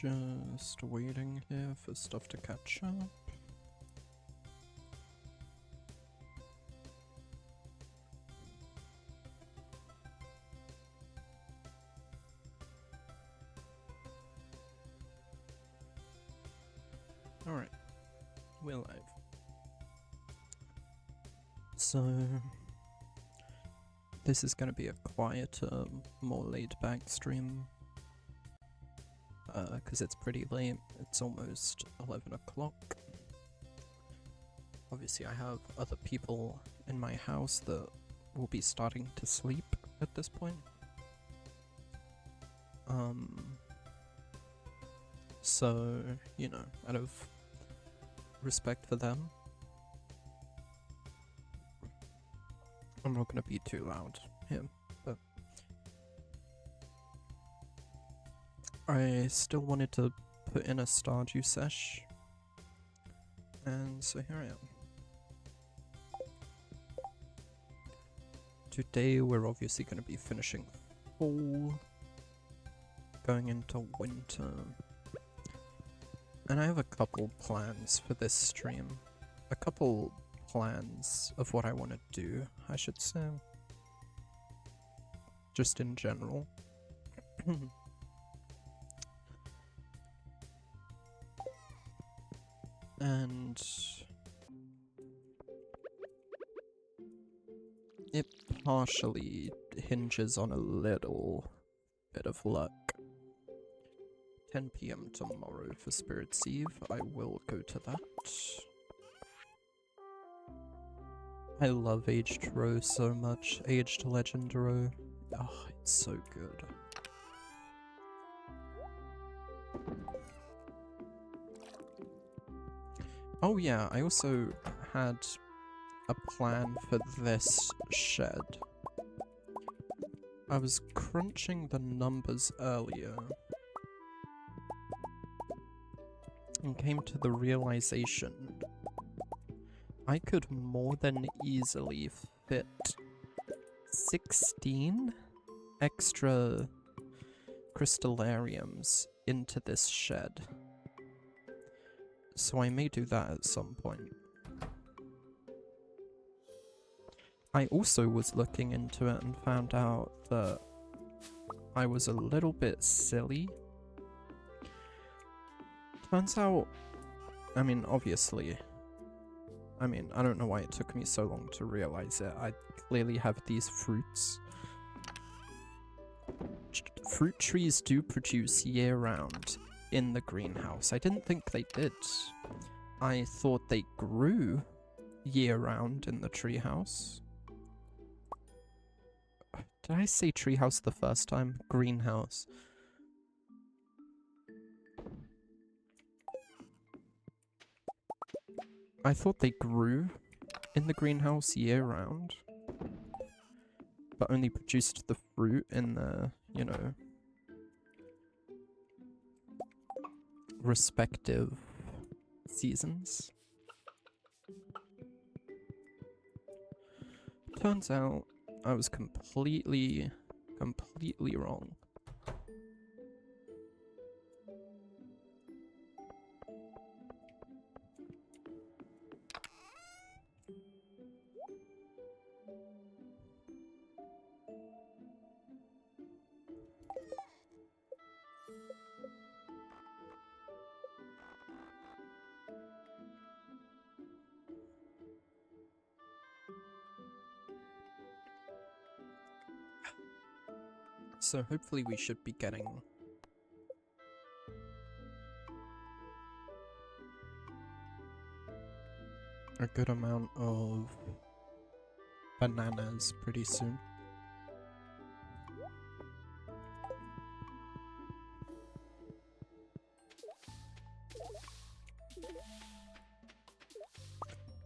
Just waiting here for stuff to catch up. Alright, we're live. So, this is going to be a quieter, more laid-back stream. Because it's pretty late, it's almost 11 o'clock. Obviously I have other people in my house that will be starting to sleep at this point. So, you know, out of respect for them, I'm not going to be too loud here, but I still wanted to put in a Stardew sesh, and so here I am. Today we're obviously going to be finishing fall, going into winter, and I have a couple plans for this stream. A couple plans of what I want to do, I should say. Just in general. And it partially hinges on a little bit of luck. 10 PM tomorrow for Spirit's Eve. I will go to that. I love Aged Row so much. Aged Legend Row. Oh, it's so good. Oh yeah, I also had a plan for this shed. I was crunching the numbers earlier and came to the realization I could more than easily fit 16 extra crystallariums into this shed. So I may do that at some point. I also was looking into it and found out that I was a little bit silly. Turns out, I mean, obviously, I don't know why it took me so long to realize it. I clearly have these fruits. Fruit trees do produce year-round in the greenhouse. I didn't think they did. I thought they grew year-round in the treehouse. Did I say treehouse the first time? Greenhouse. I thought they grew in the greenhouse year-round, but only produced the fruit in the, you know, respective seasons. Turns out I was completely wrong. So hopefully we should be getting a good amount of bananas pretty soon.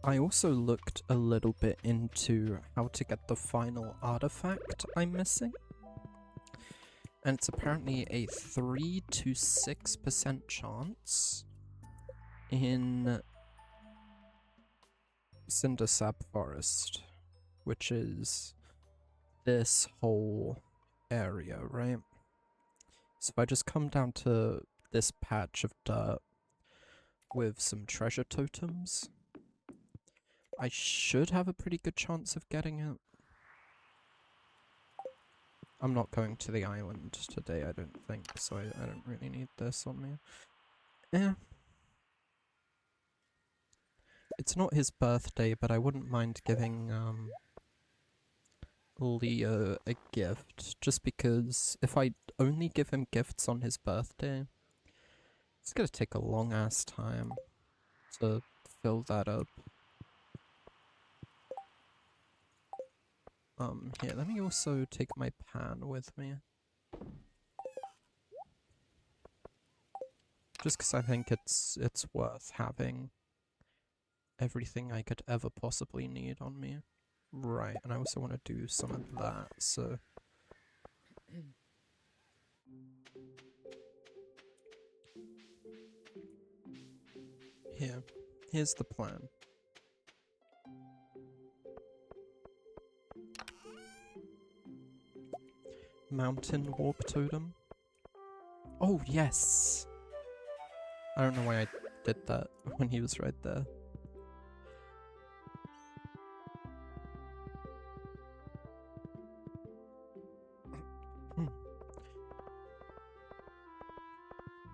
I also looked a little bit into how to get the final artifact I'm missing. And it's apparently a 3 to 6% chance in Cindersap Forest, which is this whole area, right? So if I just come down to this patch of dirt with some treasure totems, I should have a pretty good chance of getting it. I'm not going to the island today, I don't think, so I don't really need this on me. Yeah. It's not his birthday, but I wouldn't mind giving, Leo a gift, just because if I only give him gifts on his birthday, it's gonna take a long ass time to fill that up. Here, let me also take my pan with me. Just because I think it's worth having everything I could ever possibly need on me. Right, and I also want to do some of that, so... Here's the plan. Mountain warp totem. Oh, yes! I don't know why I did that when he was right there.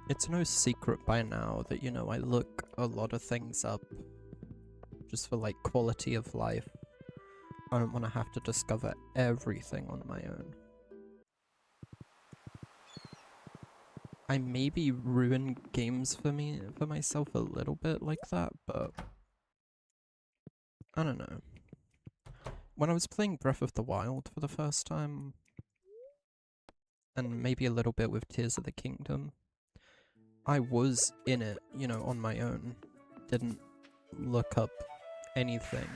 It's no secret by now that, you know, I look a lot of things up just for, like, quality of life. I don't want to have to discover everything on my own. I maybe ruin games for myself a little bit like that, but I don't know. When I was playing Breath of the Wild for the first time, and maybe a little bit with Tears of the Kingdom, I was in it, you know, on my own. Didn't look up anything,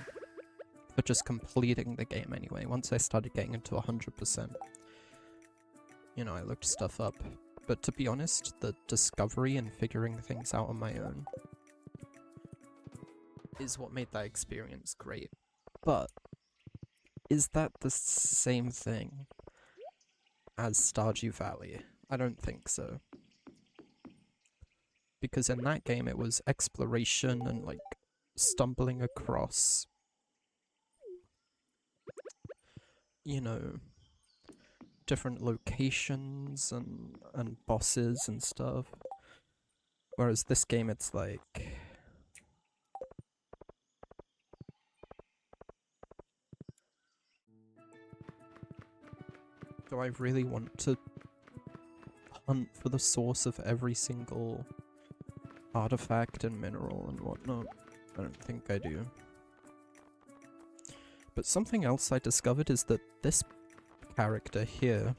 but just completing the game anyway. Once I started getting into 100%, you know, I looked stuff up. But to be honest, the discovery and figuring things out on my own is what made that experience great. But is that the same thing as Stardew Valley? I don't think so. Because in that game it was exploration and, like, stumbling across, you know, different locations and bosses and stuff. Whereas this game, it's like... do I really want to hunt for the source of every single artifact and mineral and whatnot? I don't think I do. But something else I discovered is that this character here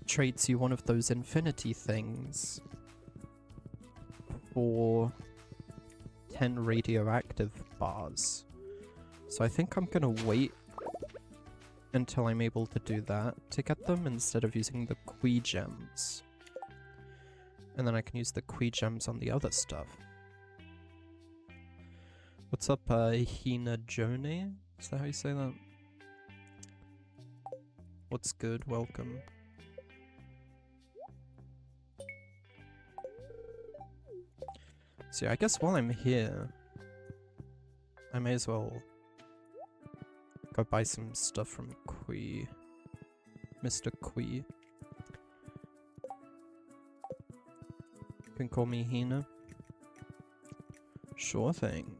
trades you one of those infinity things for 10 radioactive bars. So I think I'm gonna wait until I'm able to do that to get them instead of using the Qui gems. And then I can use the Qui gems on the other stuff. What's up, Hina Jone? Is that how you say that? What's good? Welcome. So yeah, I guess while I'm here, I may as well go buy some stuff from Qui. Mr. Qui. You can call me Hina. Sure thing.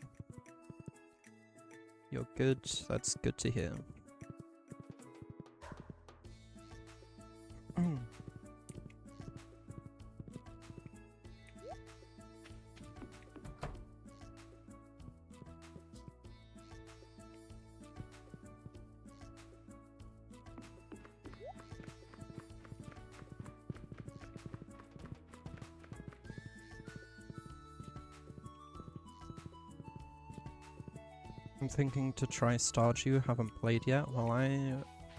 You're good. That's good to hear. I'm thinking to try Stardew, haven't played yet. Well, I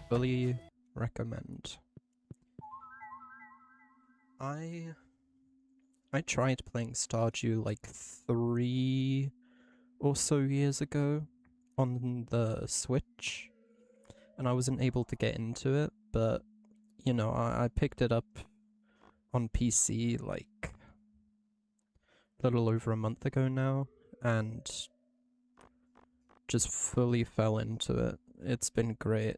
fully recommend. I tried playing Stardew like 3 or so years ago on the Switch, and I wasn't able to get into it, but, you know, I picked it up on PC like a little over a month ago now, and just fully fell into it. It's been great.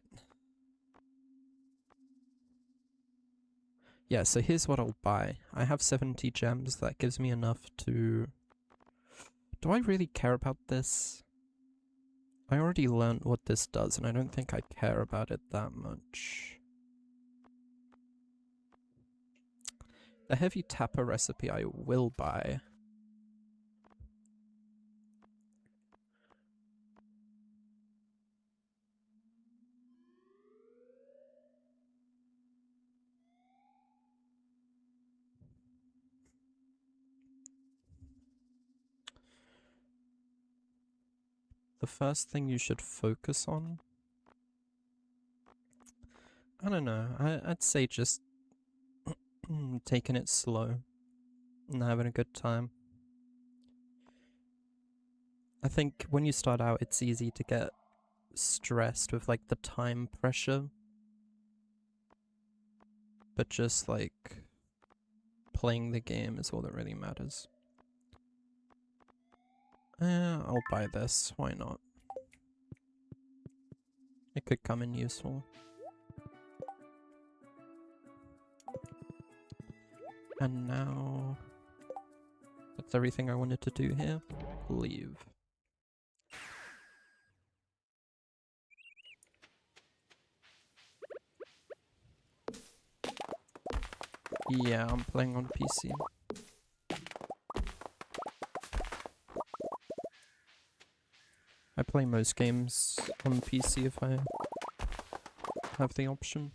Yeah, so here's what I'll buy. I have 70 gems. That gives me enough to... Do I really care about this? I already learned what this does, and I don't think I care about it that much. The heavy tapper recipe I will buy. The first thing you should focus on? I don't know, I'd say just taking it slow and having a good time. I think when you start out, it's easy to get stressed with like the time pressure, but just like playing the game is all that really matters. I'll buy this, why not? It could come in useful. And now... That's everything I wanted to do here. Leave. Yeah, I'm playing on PC. I play most games on PC if I have the option.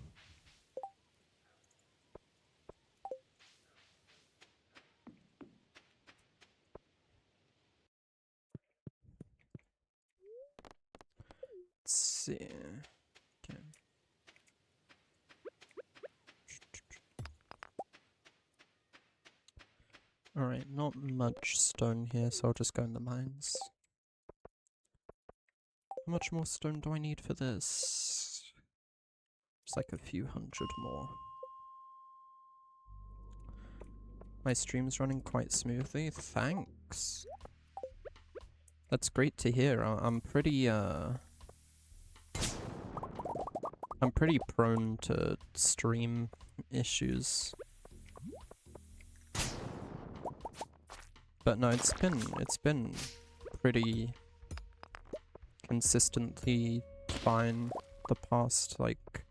Let's see. Okay. Alright, not much stone here, so I'll just go in the mines. How much more stone do I need for this? It's like a few hundred more. My stream's running quite smoothly, thanks. That's great to hear. I'm pretty prone to stream issues. But no, it's been pretty consistently fine the past like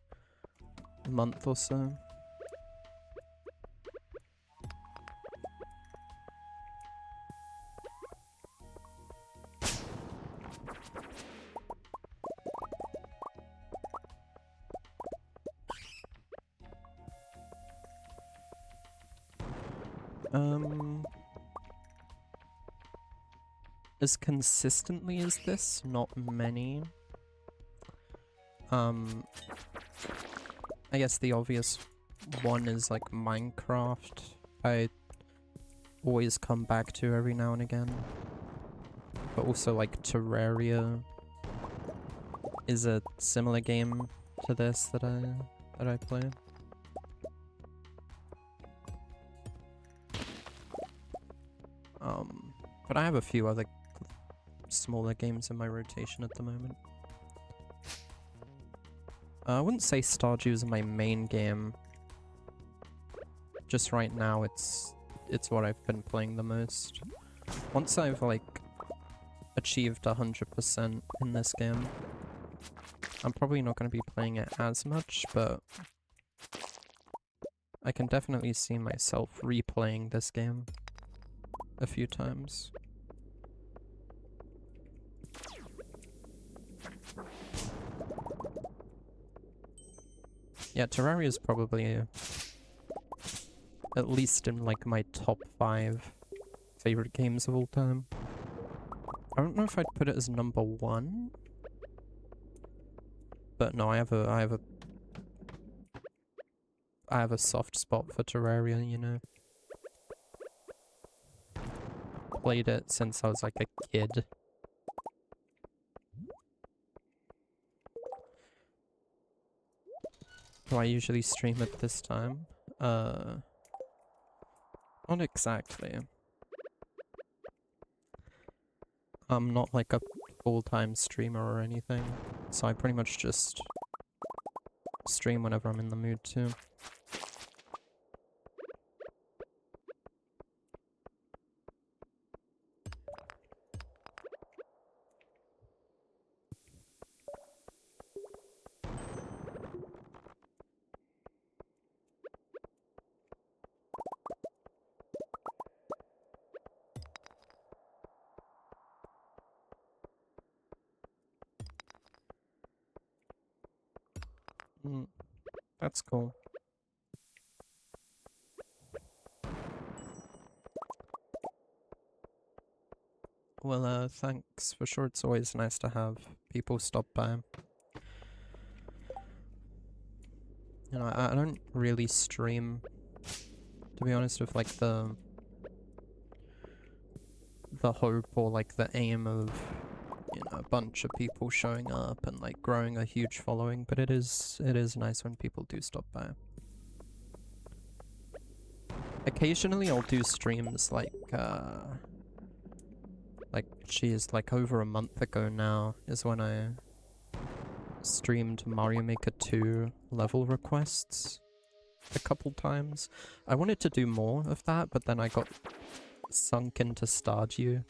month or so. As consistently as this, not many. I guess the obvious one is like Minecraft. I always come back to every now and again. But also like Terraria is a similar game to this that I play. But I have a few other smaller games in my rotation at the moment. I wouldn't say Stardew is my main game. Just right now, it's what I've been playing the most. Once I've like achieved 100% in this game, I'm probably not going to be playing it as much, but I can definitely see myself replaying this game a few times. Yeah, Terraria is probably at least in like my top 5 favorite games of all time. I don't know if I'd put it as number 1, but no, I have a soft spot for Terraria, you know. Played it since I was like a kid. Do I usually stream at this time? Not exactly. I'm not like a full-time streamer or anything, so I pretty much just stream whenever I'm in the mood to. That's cool. Well, thanks. For sure, it's always nice to have people stop by. You know, I don't really stream, to be honest, with like the hope or like the aim of, you know, a bunch of people showing up and like growing a huge following, but it is nice when people do stop by. Occasionally I'll do streams like geez, like over a month ago now is when I streamed Mario Maker 2 level requests a couple times. I wanted to do more of that, but then I got sunk into Stardew.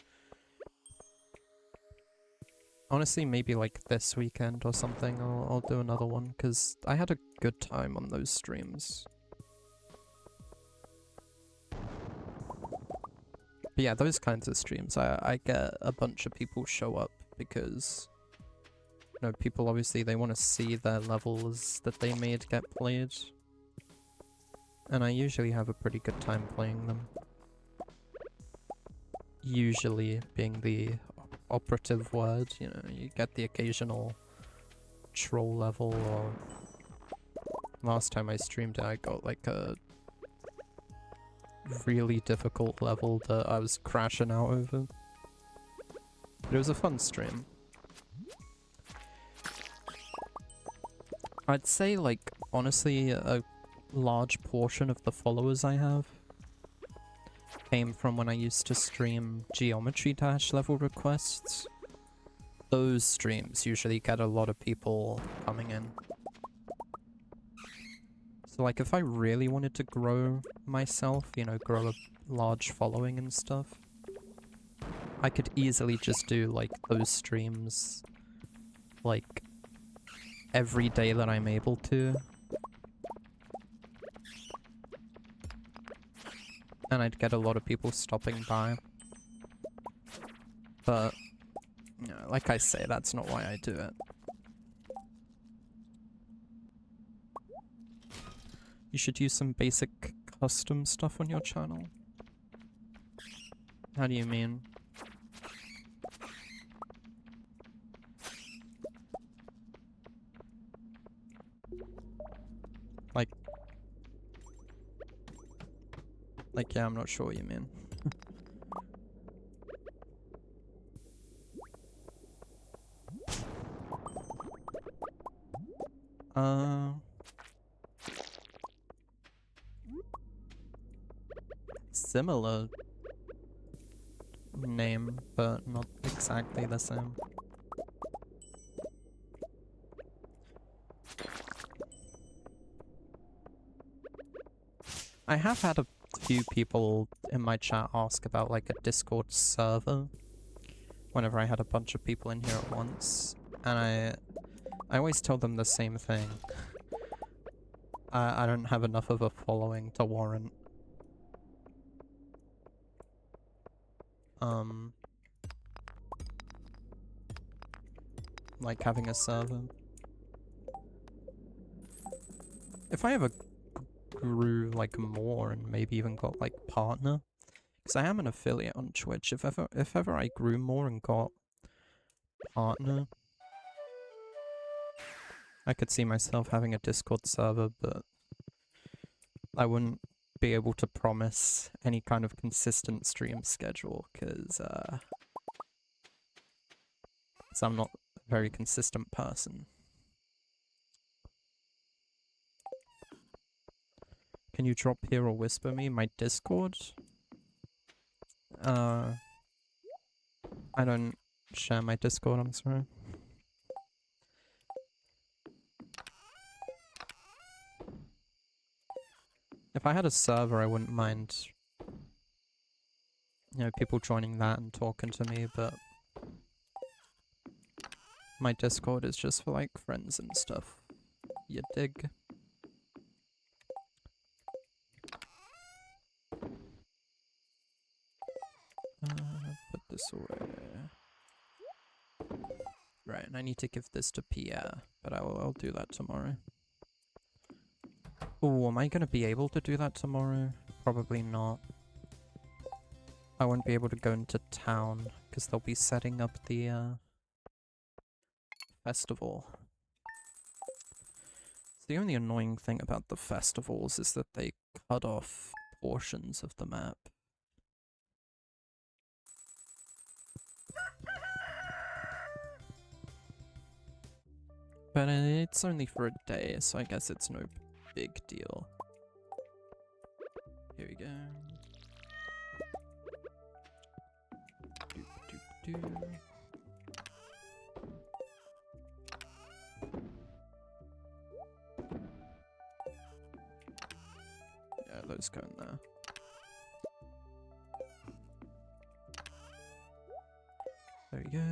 Honestly, maybe like this weekend or something I'll do another one, because I had a good time on those streams. But yeah, those kinds of streams, I get a bunch of people show up because, you know, people obviously, they want to see their levels that they made get played. And I usually have a pretty good time playing them. Usually being the operative word, you know, you get the occasional troll level, or last time I streamed it, I got like a really difficult level that I was crashing out over. But it was a fun stream. I'd say, like, honestly, a large portion of the followers I have came from when I used to stream Geometry Dash level requests. Those streams usually get a lot of people coming in. So like if I really wanted to grow myself, you know, grow a large following and stuff, I could easily just do like those streams like every day that I'm able to. And I'd get a lot of people stopping by. But, you know, like I say, that's not why I do it. You should use some basic custom stuff on your channel. How do you mean? Like, yeah, I'm not sure what you mean. Similar name, but not exactly the same. I have had a few people in my chat ask about like a Discord server whenever I had a bunch of people in here at once, and I always tell them the same thing. I don't have enough of a following to warrant like having a server. If I ever grew like more and maybe even got like partner, because I am an affiliate on Twitch, if ever I grew more and got partner, I could see myself having a Discord server, but I wouldn't be able to promise any kind of consistent stream schedule, because I'm not a very consistent person. Can you drop here or whisper me my Discord? I don't share my Discord, I'm sorry. If I had a server, I wouldn't mind, you know, people joining that and talking to me, but my Discord is just for, like, friends and stuff. You dig? Put this away. Right, and I need to give this to Pierre, but I'll do that tomorrow. Oh, am I gonna be able to do that tomorrow? Probably not. I won't be able to go into town, because they'll be setting up the, festival. The only annoying thing about the festivals is that they cut off portions of the map. But it's only for a day, so I guess it's no big deal. Here we go. Doop, doop, doop. Yeah, those go in there. There we go.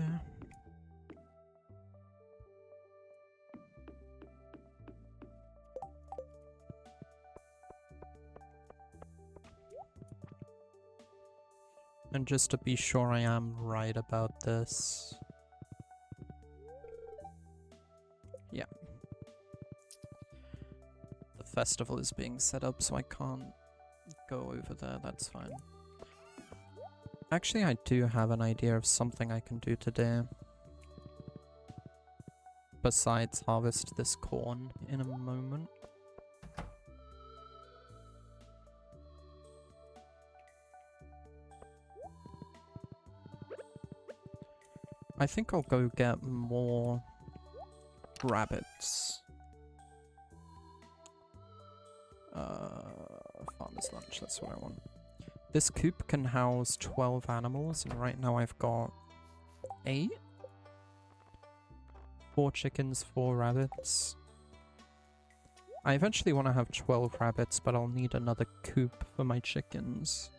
And just to be sure I am right about this. Yeah. The festival is being set up, so I can't go over there, that's fine. Actually, I do have an idea of something I can do today. Besides harvest this corn in a moment. I think I'll go get more rabbits. Farmer's lunch, that's what I want. This coop can house 12 animals, and right now I've got 8? 4 chickens, 4 rabbits. I eventually want to have 12 rabbits, but I'll need another coop for my chickens.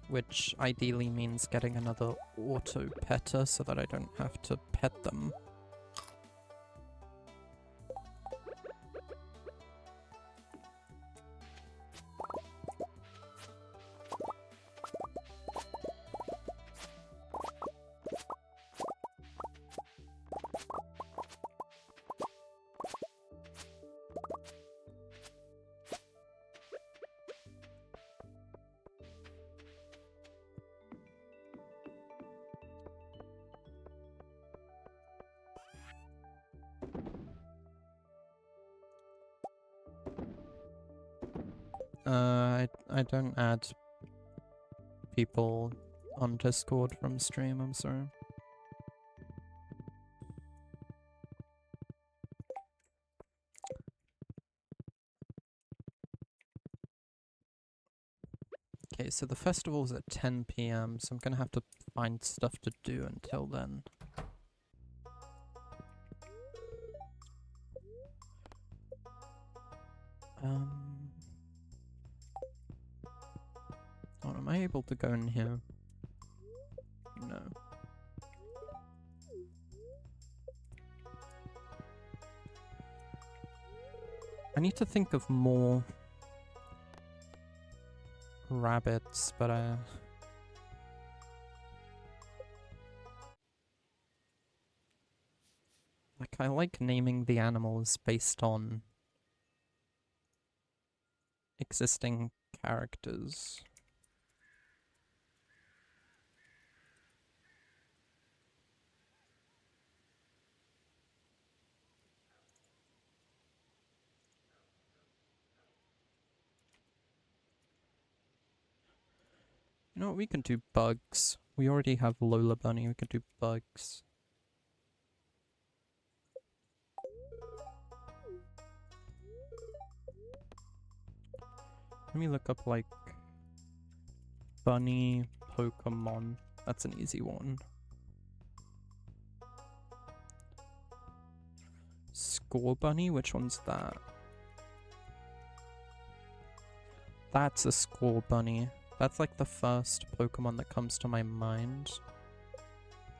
Which ideally means getting another auto-petter so that I don't have to pet them. I don't add people on Discord from stream, I'm sorry. Okay, so the festival's at 10 PM, so I'm gonna have to find stuff to do until then. Oh, am I able to go in here? No. I need to think of more rabbits, but like, I like naming the animals based on existing characters. You know what, we can do bugs. We already have Lola Bunny, we can do bugs. Let me look up, like, bunny Pokemon. That's an easy one. Score Bunny? Which one's that? That's a Score Bunny. That's like the first Pokemon that comes to my mind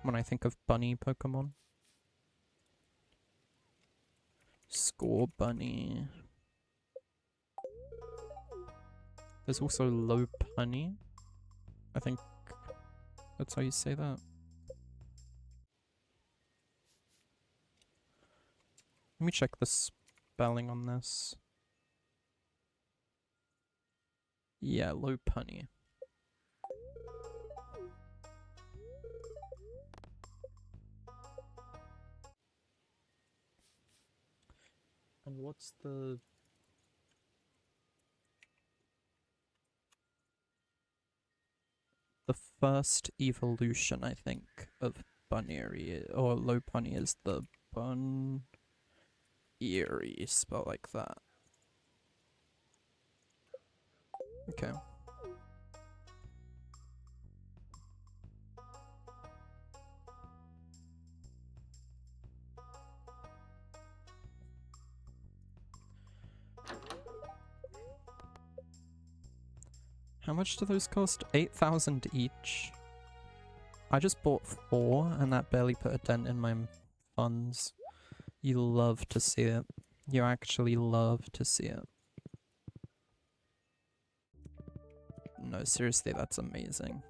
when I think of bunny Pokemon. Score Bunny. There's also Lopunny. I think that's how you say that. Let me check the spelling on this. Yeah, Lopunny. And what's the first evolution, I think, of Buneary or Lopunny is the Buneary, spelled like that. Okay. How much do those cost? 8,000 each. I just bought 4 and that barely put a dent in my funds. You love to see it. You actually love to see it. No, seriously, that's amazing.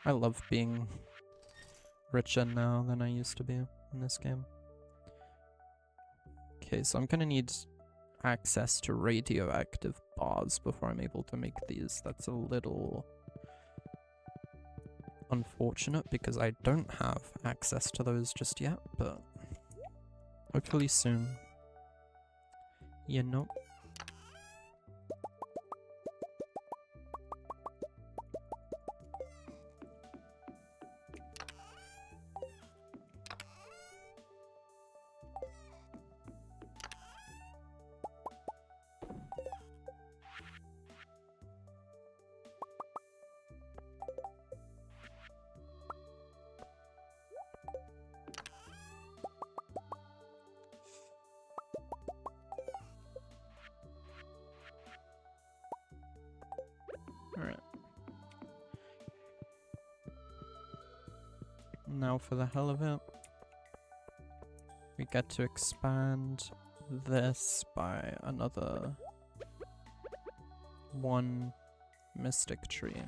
I love being richer now than I used to be in this game. Okay, so I'm gonna need access to radioactive bars before I'm able to make these. That's a little unfortunate because I don't have access to those just yet, but hopefully soon. You know. Alright. Now for the hell of it, we get to expand this by another 1 mystic tree.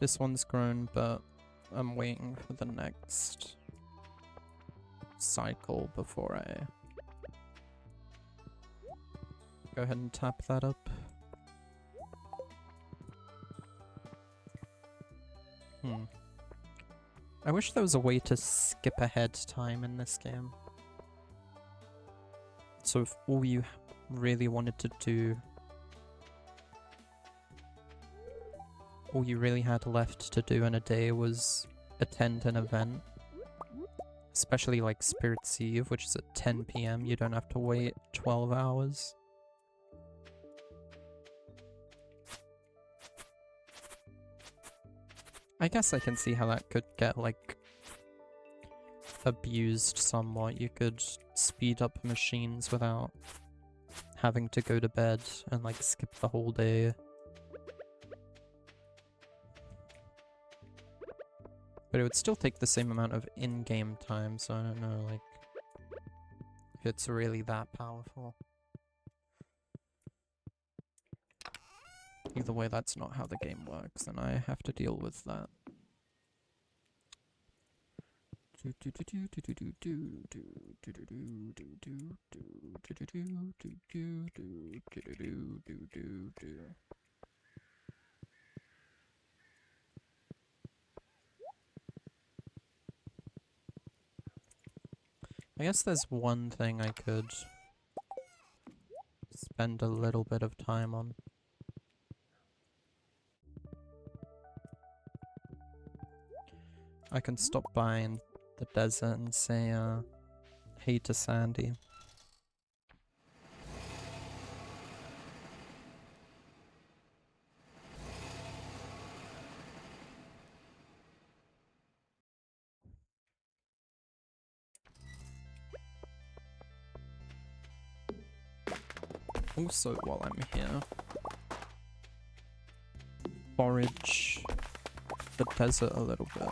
This one's grown, but I'm waiting for the next cycle before I go ahead and tap that up. I wish there was a way to skip ahead time in this game. So if all you really wanted to do, all you really had left to do in a day was attend an event, especially like Spirit's Eve, which is at 10 PM, you don't have to wait 12 hours. I guess I can see how that could get, like, abused somewhat. You could speed up machines without having to go to bed and, like, skip the whole day. But it would still take the same amount of in-game time, so I don't know, like, if it's really that powerful. Either way, that's not how the game works, and I have to deal with that. I guess there's one thing I could spend a little bit of time on. I can stop by in the desert and say, hey to Sandy. Also, while I'm here, forage the desert a little bit.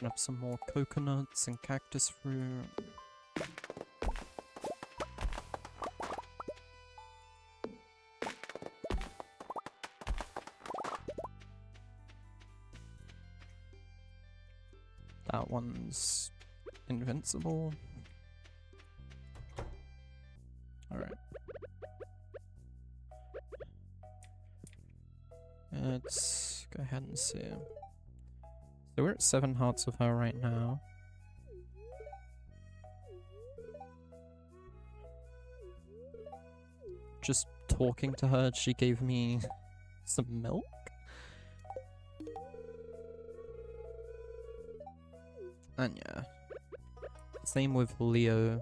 Up some more coconuts and cactus fruit. That one's invincible. Alright. Let's go ahead and see. So we're at 7 hearts with her right now. Just talking to her, she gave me some milk. And yeah. Same with Leo.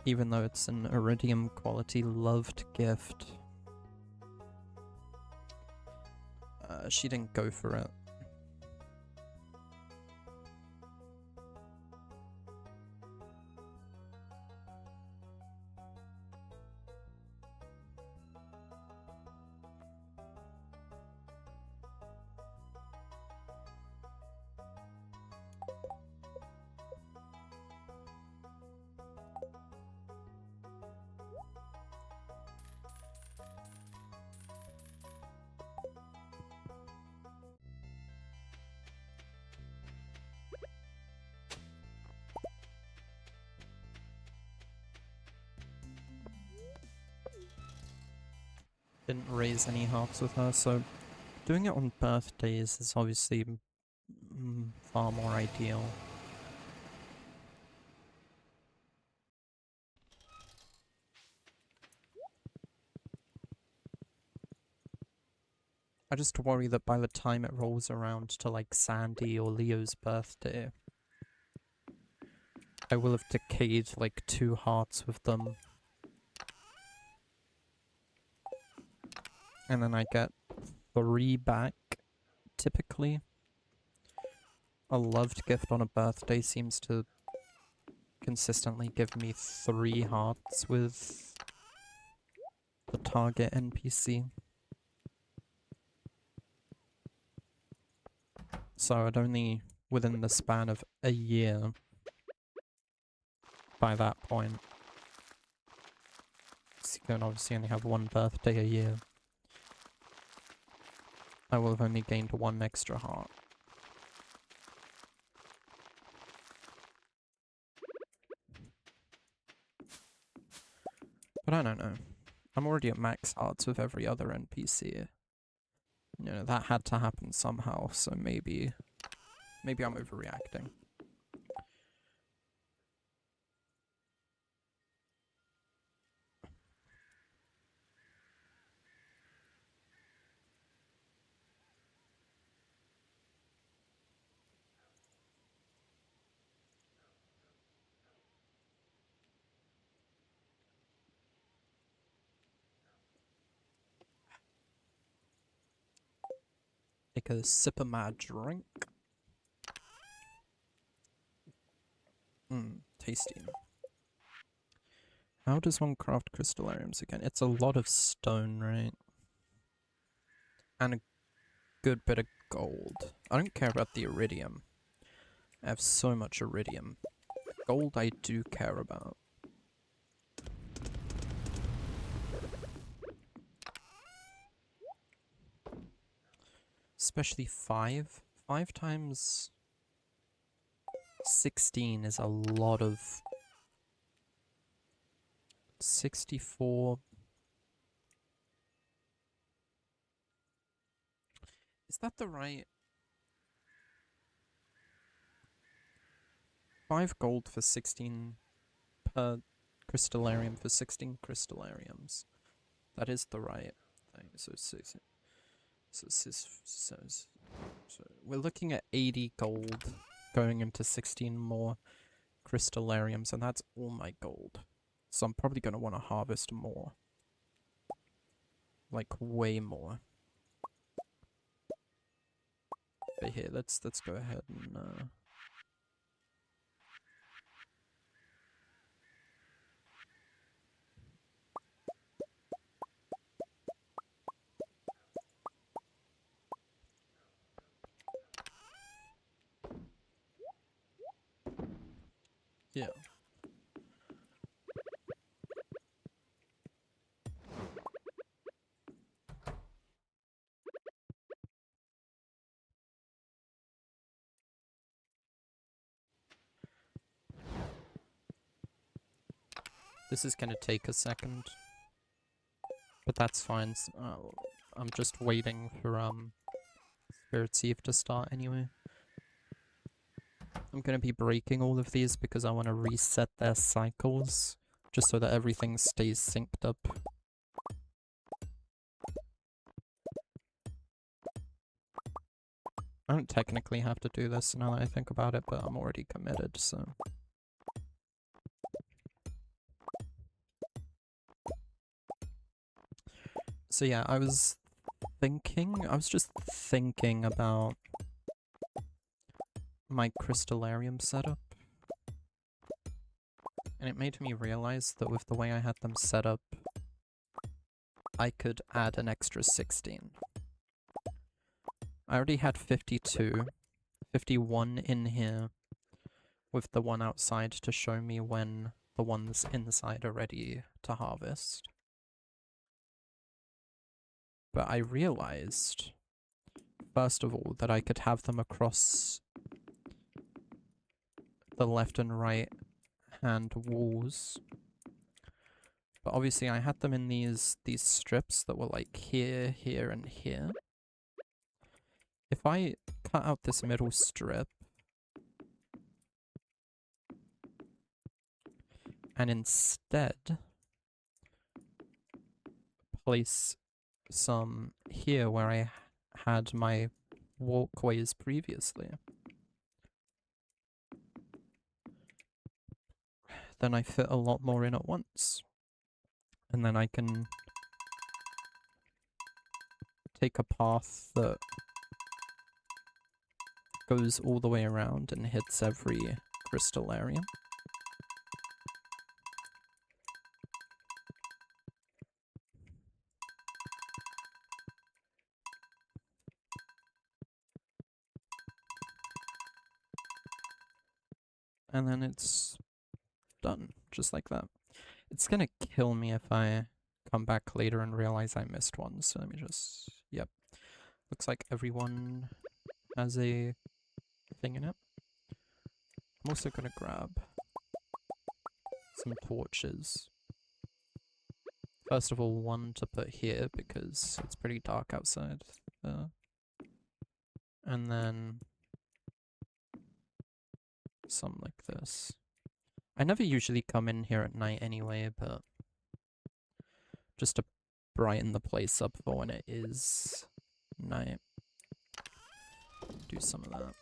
Even though it's an iridium quality loved gift. She didn't go for it. Didn't raise any hearts with her, so doing it on birthdays is obviously far more ideal. I just worry that by the time it rolls around to like Sandy or Leo's birthday, I will have decayed like 2 hearts with them. And then I get 3 back, typically. A loved gift on a birthday seems to consistently give me 3 hearts with the target NPC. So I'd only, within the span of a year, by that point, so you can obviously only have 1 birthday a year, I will have only gained 1 extra heart. But I don't know. I'm already at max hearts with every other NPC. You know, that had to happen somehow, so maybe I'm overreacting. Take a sip of my drink. Tasty. How does one craft crystallariums again? It's a lot of stone, right? And a good bit of gold. I don't care about the iridium. I have so much iridium. Gold I do care about. Especially 5. 5 times 16 is a lot of 64. Is that the right? 5 gold for 16 per crystallarium for 16 crystallariums. That is the right thing. So we're looking at 80 gold going into 16 more crystallariums, and that's all my gold. So I'm probably going to want to harvest more. Like, way more. But here, let's go ahead and yeah. This is gonna take a second, but that's fine. I'm just waiting for Spirit's Eve to start anyway. I'm gonna be breaking all of these because I want to reset their cycles, just so that everything stays synced up. I don't technically have to do this now that I think about it, but I'm already committed, so... So yeah, I was just thinking about my crystallarium setup. And it made me realize that with the way I had them set up, I could add an extra 16. I already had 52, 51 in here, with the one outside to show me when the ones inside are ready to harvest. But I realized, first of all, that I could have them across the left and right hand walls. But obviously I had them in these strips that were like here, here, and here. If I cut out this middle strip and instead place some here where I had my walkways previously, then I fit a lot more in at once. And then I can take a path that goes all the way around and hits every crystallarium. And then it's done, just like that. It's gonna kill me if I come back later and realize I missed one, so let me just... Yep. Looks like everyone has a thing in it. I'm also gonna grab some torches. First of all, one to put here because it's pretty dark outside. And then some like this. I never usually come in here at night anyway, but just to brighten the place up for when it is night. Do some of that.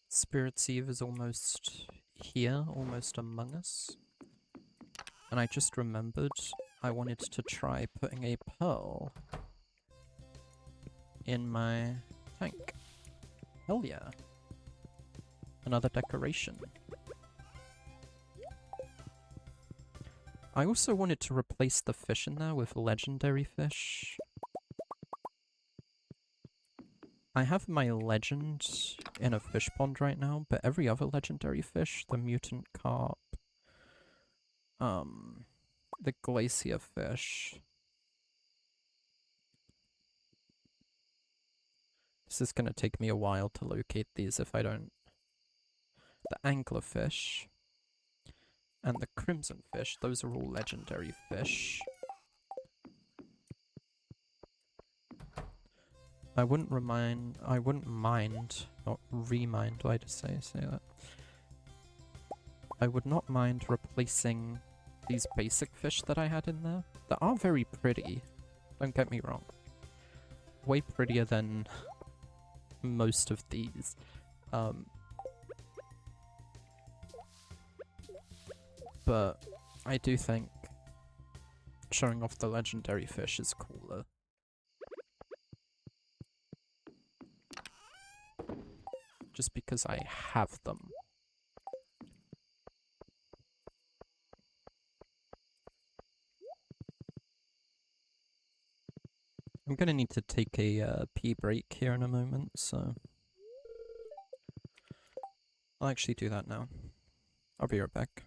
Spirit's Eve is almost here, almost among us. And I just remembered I wanted to try putting a pearl in my tank. Hell yeah. Another decoration. I also wanted to replace the fish in there with legendary fish. I have my legend in a fish pond right now, but every other legendary fish, the mutant carp, the glacier fish. This is gonna take me a while to locate these if I don't the anglerfish, and the crimson fish. Those are all legendary fish. I wouldn't mind, not remind, why did I say that? I would not mind replacing these basic fish that I had in there. They are very pretty, don't get me wrong. Way prettier than most of these. But I do think showing off the legendary fish is cooler. Just because I have them. I'm gonna need to take a pee break here in a moment, so I'll actually do that now. I'll be right back.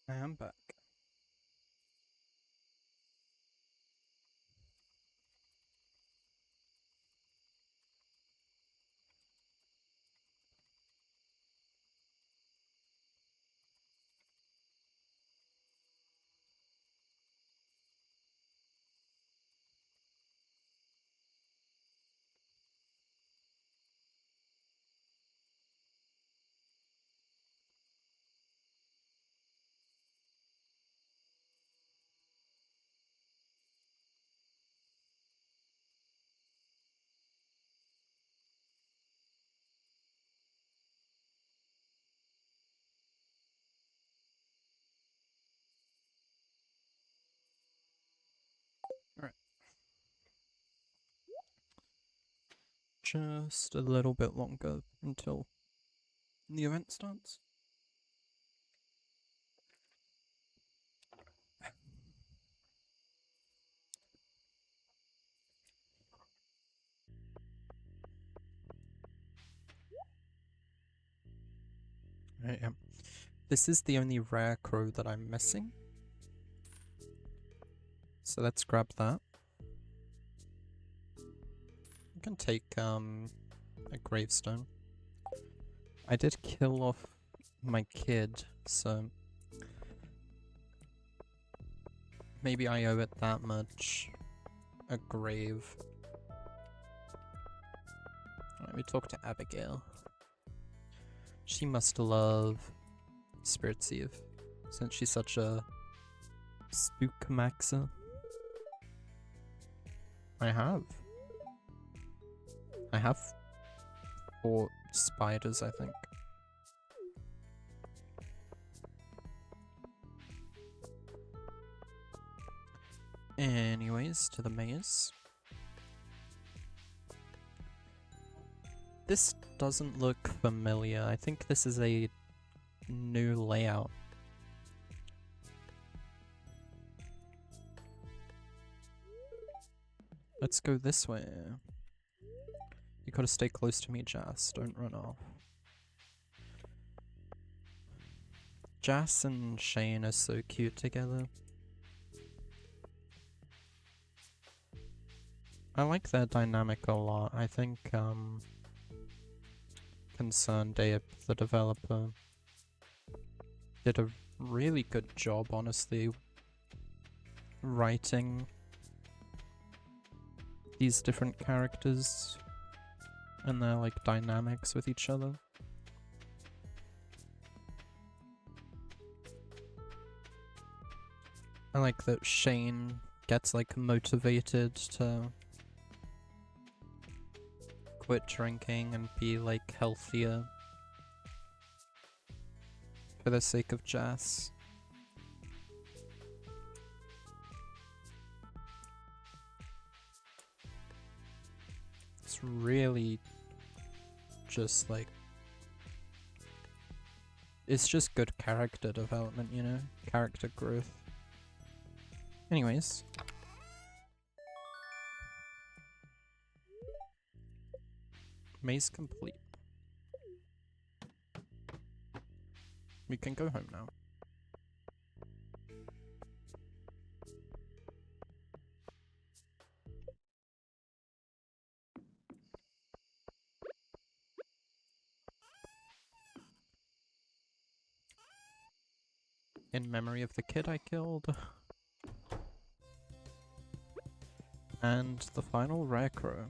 I am back. Alright. Just a little bit longer until the event starts. Right, yeah. This is the only rare crow that I'm missing. So let's grab that. I can take a gravestone. I did kill off my kid, so maybe I owe it that much. A grave. Let me talk to Abigail. She must love Spirit's Eve, since she's such a spook maxer. I have 4 spiders, I think. Anyways, to the maze. This doesn't look familiar. I think this is a new layout. Let's go this way. You gotta stay close to me, Jas. Don't run off. Jas and Shane are so cute together. I like their dynamic a lot. I think, Concerned Ape, the developer, did a really good job, honestly, writing these different characters and their, like, dynamics with each other. I like that Shane gets, like, motivated to quit drinking and be, like, healthier for the sake of Jas. It's really just, like, it's just good character development, you know? Character growth. Anyways. Maze complete. We can go home now. In memory of the kid I killed. And the final rare crow.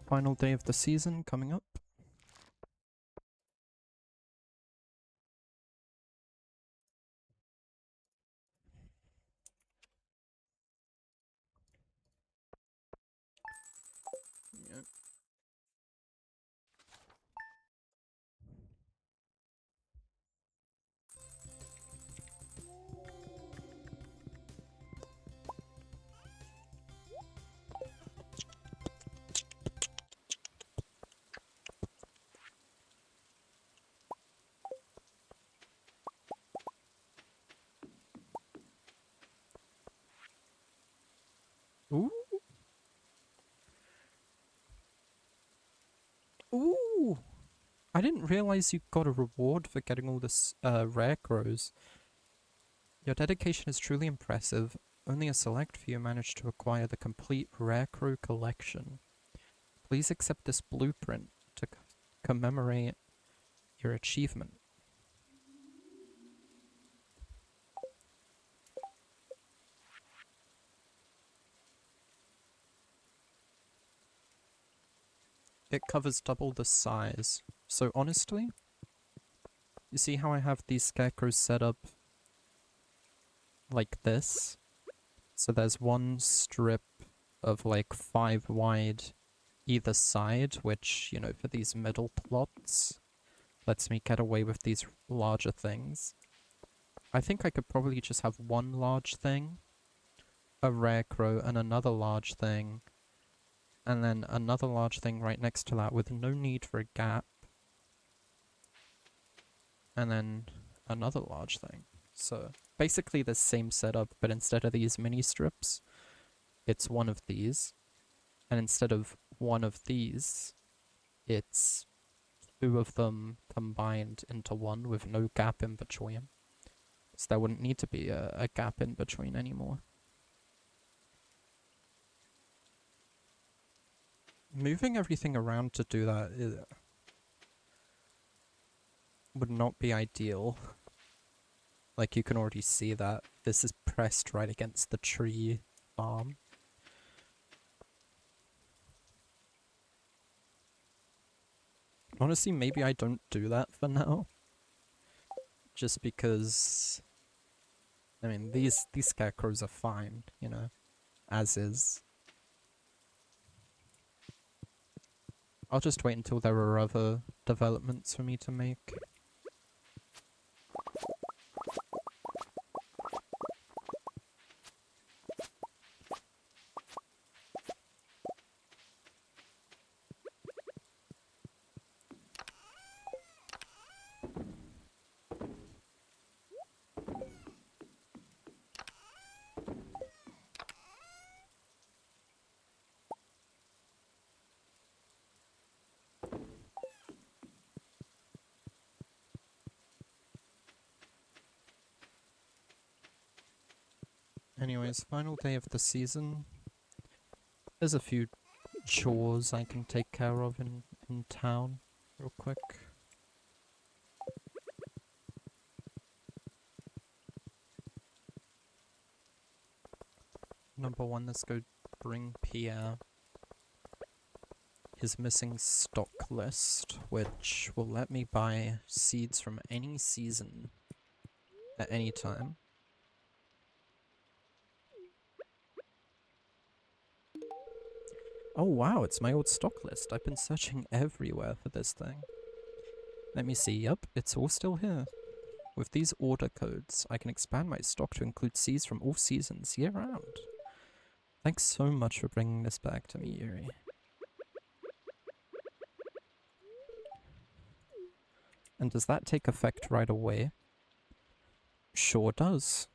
Final day of the season coming up. Yep. Ooh. Ooh. I didn't realize you got a reward for getting all this rare crows. Your dedication is truly impressive. Only a select few managed to acquire the complete rare crow collection. Please accept this blueprint to commemorate your achievement. It covers double the size. So honestly, you see how I have these scarecrows set up like this? So there's one strip of like 5 wide either side, which, you know, for these middle plots, lets me get away with these larger things. I think I could probably just have one large thing, a rare crow, and another large thing, and then another large thing right next to that with no need for a gap, and then another large thing. So basically the same setup, but instead of these mini strips, it's one of these, and instead of one of these, it's 2 of them combined into one with no gap in between. So there wouldn't need to be a gap in between anymore. Moving everything around to do that would not be ideal. Like, you can already see that this is pressed right against the tree farm. Honestly, maybe I don't do that for now. Just because, I mean, these scarecrows are fine, you know, as is. I'll just wait until there are other developments for me to make. Anyways, final day of the season. There's a few chores I can take care of in town real quick. Number one, let's go bring Pierre his missing stock list, which will let me buy seeds from any season at any time. Oh wow, it's my old stock list. I've been searching everywhere for this thing. Let me see, yep, it's all still here. With these order codes, I can expand my stock to include seeds from all seasons year-round. Thanks so much for bringing this back to me, Yuri. And does that take effect right away? Sure does.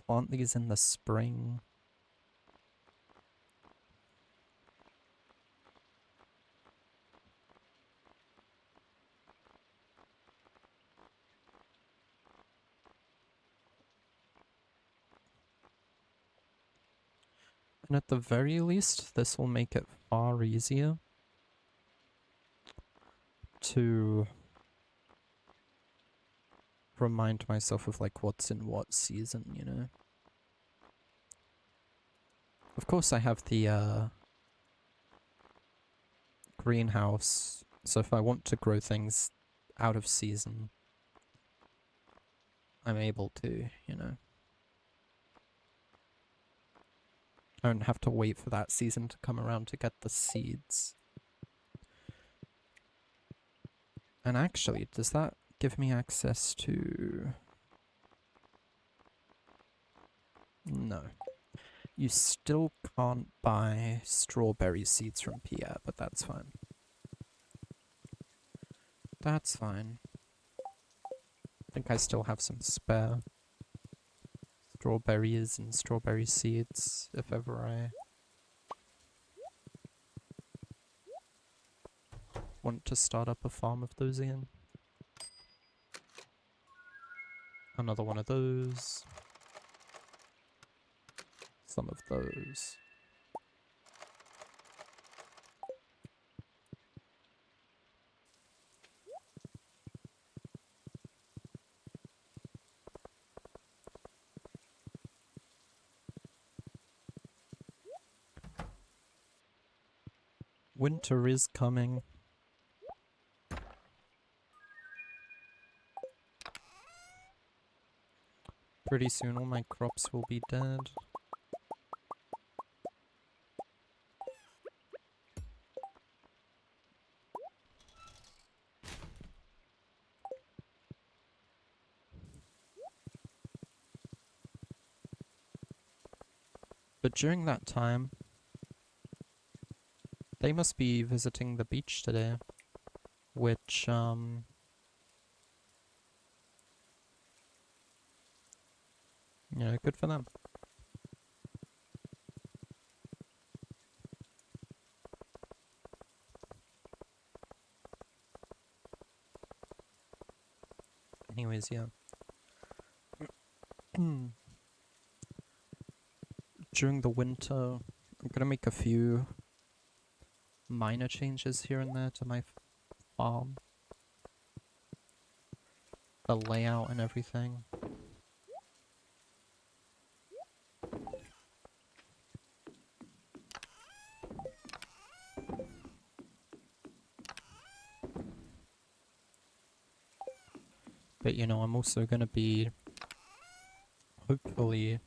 Plant these in the spring. And at the very least, this will make it far easier to remind myself of like what's in what season, you know? Of course I have the greenhouse, so if I want to grow things out of season, I'm able to, you know? I don't have to wait for that season to come around to get the seeds. And actually, does that give me access to... No. You still can't buy strawberry seeds from Pierre, but that's fine. That's fine. I think I still have some spare strawberries and strawberry seeds, if ever I want to start up a farm of those again. Another one of those. Some of those. Winter is coming. Pretty soon all my crops will be dead. But during that time, they must be visiting the beach today, which, you know, good for them. Anyways, yeah. During the winter, I'm gonna make a few minor changes here and there to my farm. The layout and everything. But you know, I'm also gonna be hopefully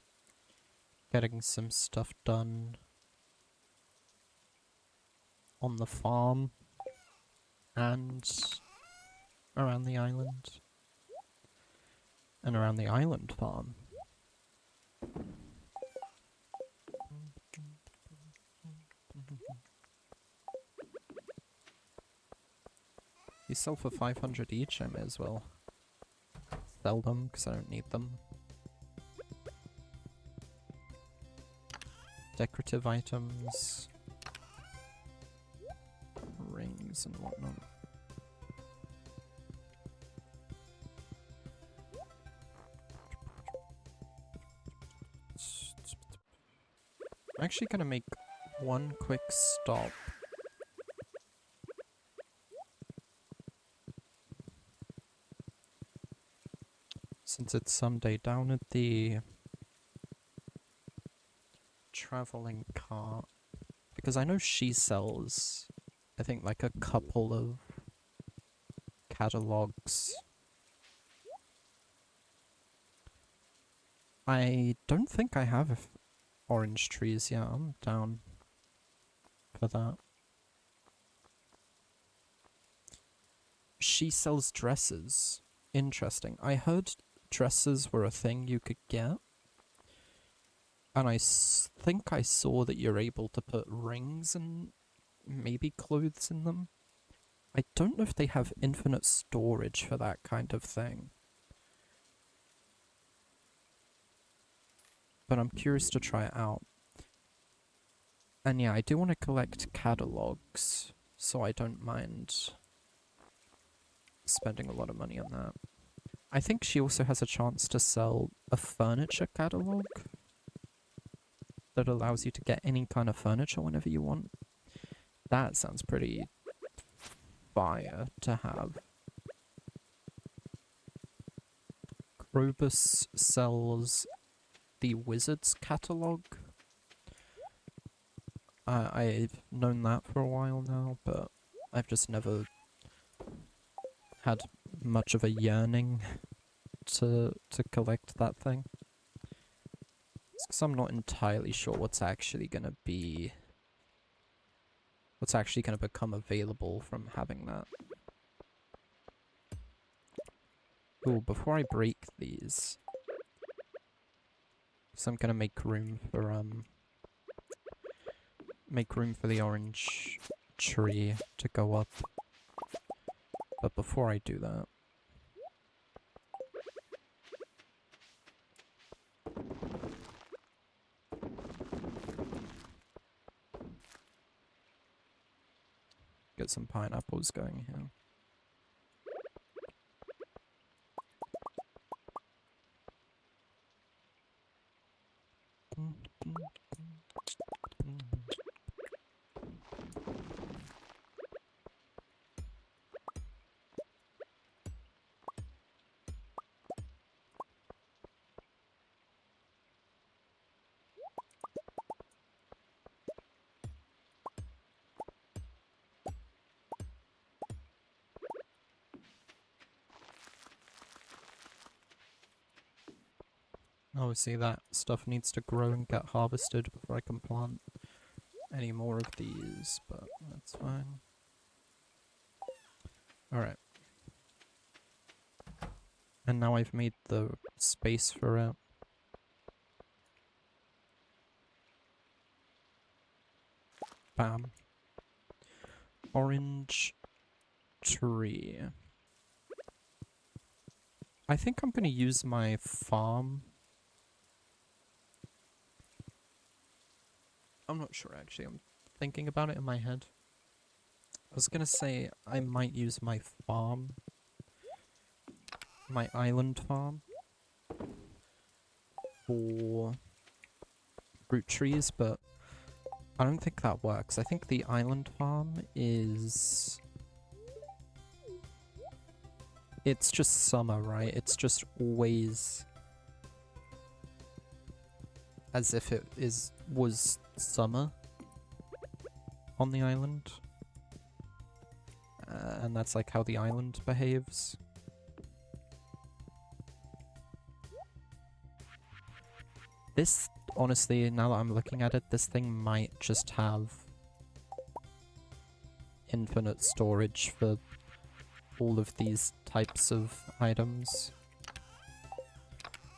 getting some stuff done on the farm and around the island. And around the island farm. You sell for 500 each, I may as well sell them because I don't need them. Decorative items, rings and whatnot. I'm actually gonna make one quick stop. Since it's Sunday, down at the traveling cart, because I know she sells, I think, like a couple of catalogs. I don't think I have orange trees yet. I'm down for that. She sells dresses. Interesting. I heard dresses were a thing you could get. And I think I saw that you're able to put rings and maybe clothes in them. I don't know if they have infinite storage for that kind of thing. But I'm curious to try it out. And yeah, I do want to collect catalogs, so I don't mind spending a lot of money on that. I think she also has a chance to sell a furniture catalog that allows you to get any kind of furniture whenever you want. That sounds pretty fire to have. Krobus sells the Wizards catalog. I've known that for a while now, but I've just never had much of a yearning to collect that thing. It's because I'm not entirely sure what's actually gonna become available from having that. Ooh, before I break these, so I'm gonna make room for the orange tree to go up. But before I do that, get some pineapples going here. Obviously that stuff needs to grow and get harvested before I can plant any more of these, but that's fine. Alright. And now I've made the space for it. Bam. Orange tree. I think I'm gonna use my farm. I'm not sure actually, I'm thinking about it in my head. I was gonna say I might use my farm, my island farm, for fruit trees, but I don't think that works. I think the island farm is... it's just summer, right? It's just always as if it was summer on the island. And that's like how the island behaves. This, honestly, now that I'm looking at it, this thing might just have infinite storage for all of these types of items.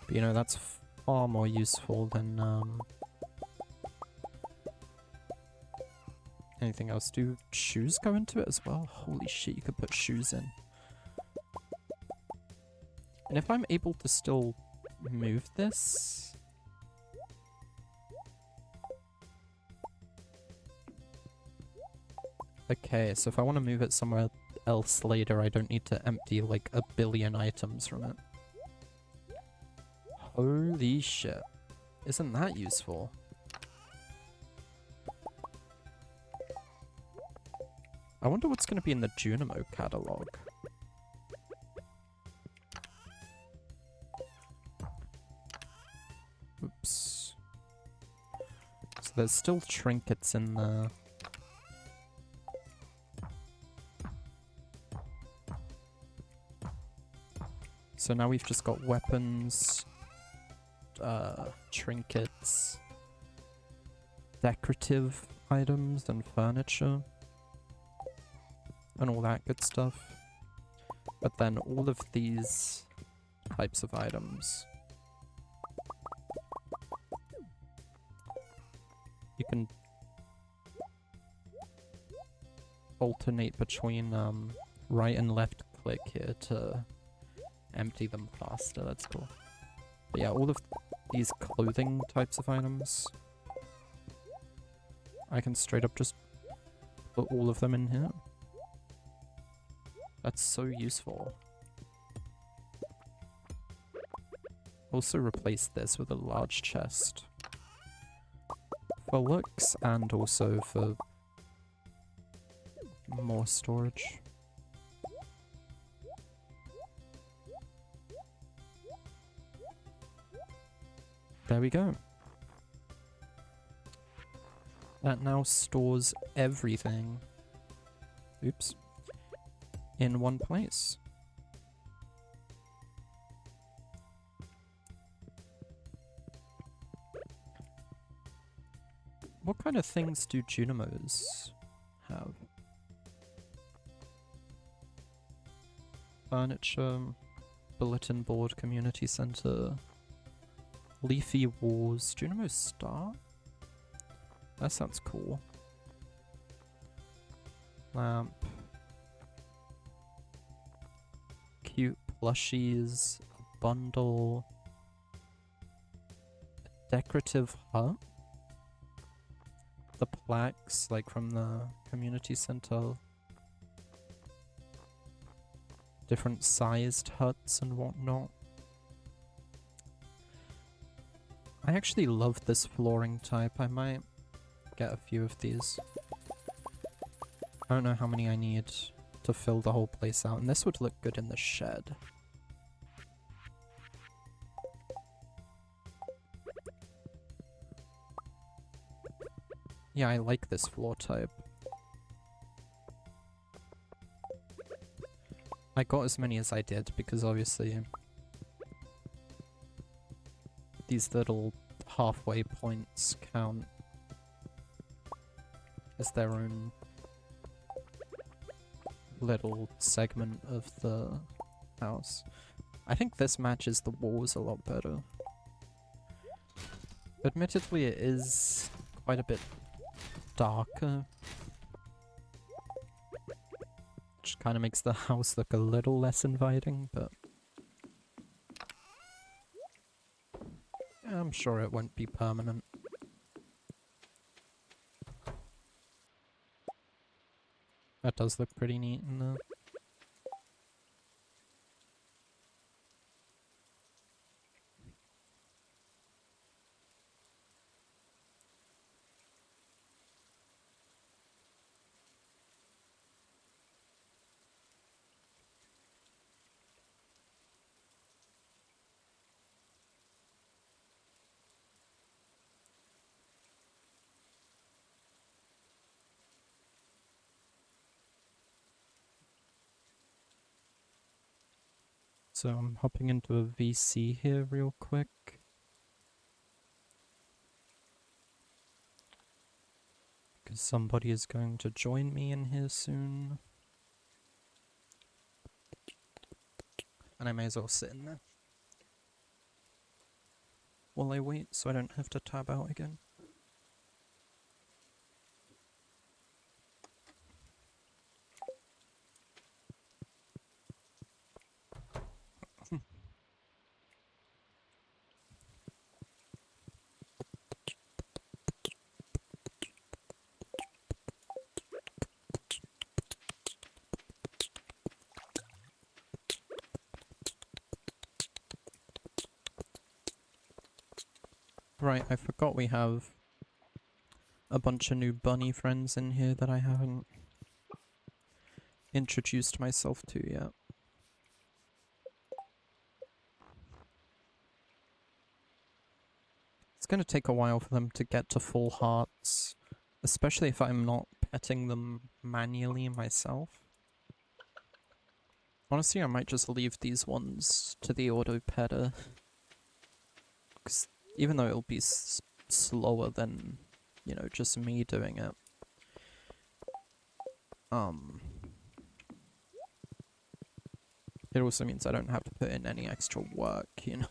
But, you know, that's far more useful than anything else. Do shoes go into it as well? Holy shit, you could put shoes in. And if I'm able to still move this... Okay, so if I want to move it somewhere else later, I don't need to empty like a billion items from it. Holy shit. Isn't that useful? I wonder what's going to be in the Junimo catalog. Oops. So there's still trinkets in there. So now we've just got weapons, trinkets, decorative items and furniture, and all that good stuff. But then all of these types of items, you can alternate between right and left click here to empty them faster. That's cool. But yeah, all of these clothing types of items, I can straight up just put all of them in here. That's so useful. Also replace this with a large chest. For looks and also for more storage. There we go. That now stores everything. Oops. In one place. What kind of things do Junimos have? Furniture, bulletin board, community center, leafy walls. Junimo Star? That sounds cool. Lamp. Cute plushies. A bundle. A decorative hut. The plaques, like from the community center. Different sized huts and whatnot. I actually love this flooring type. I might get a few of these. I don't know how many I need to fill the whole place out, and this would look good in the shed. Yeah, I like this floor type. I got as many as I did because obviously these little halfway points count as their own little segment of the house. I think this matches the walls a lot better. Admittedly, it is quite a bit darker, which kind of makes the house look a little less inviting, but I'm sure it won't be permanent. That does look pretty neat in there. So I'm hopping into a VC here real quick. Because somebody is going to join me in here soon. And I may as well sit in there while I wait so I don't have to tab out again. Right, I forgot we have a bunch of new bunny friends in here that I haven't introduced myself to yet. It's gonna take a while for them to get to full hearts, especially if I'm not petting them manually myself. Honestly, I might just leave these ones to the auto petter, because even though it'll be slower than, you know, just me doing it, it also means I don't have to put in any extra work, you know.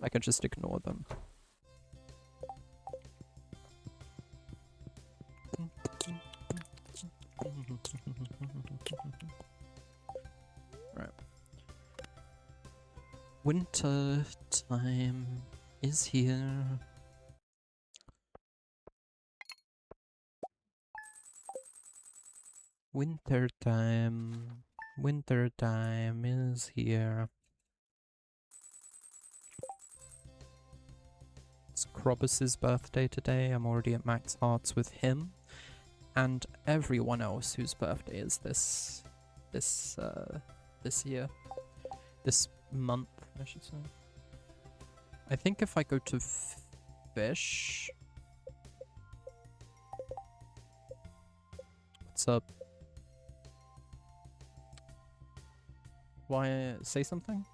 I can just ignore them. Right. Winter time is here. Winter time is here. It's Krobus's birthday today. I'm already at max hearts with him and everyone else whose birthday is this year. This month, I should say. I think if I go to fish. What's up? Why say something?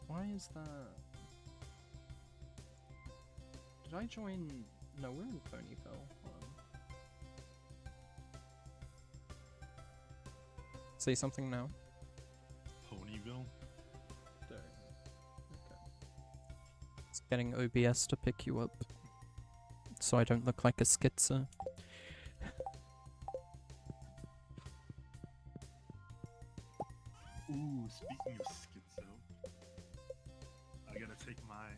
Why is that? Did I join? No, we're in Ponyville. Say something now. Ponyville? There. Okay. It's getting OBS to pick you up, so I don't look like a schizo. Ooh, speaking of schizo, I gotta take my...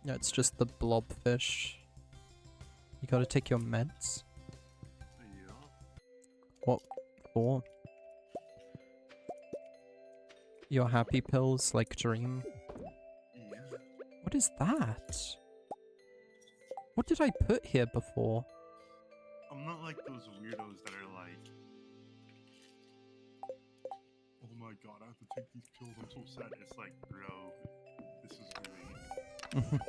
Yeah, it's just the blobfish. You gotta take your meds? Yeah. What for? Your happy pills, like Dream? Yeah. What is that? What did I put here before? I'm not like those weirdos that are like... Oh my god, I have to take these pills, I'm so sad. It's like, bro, this is great.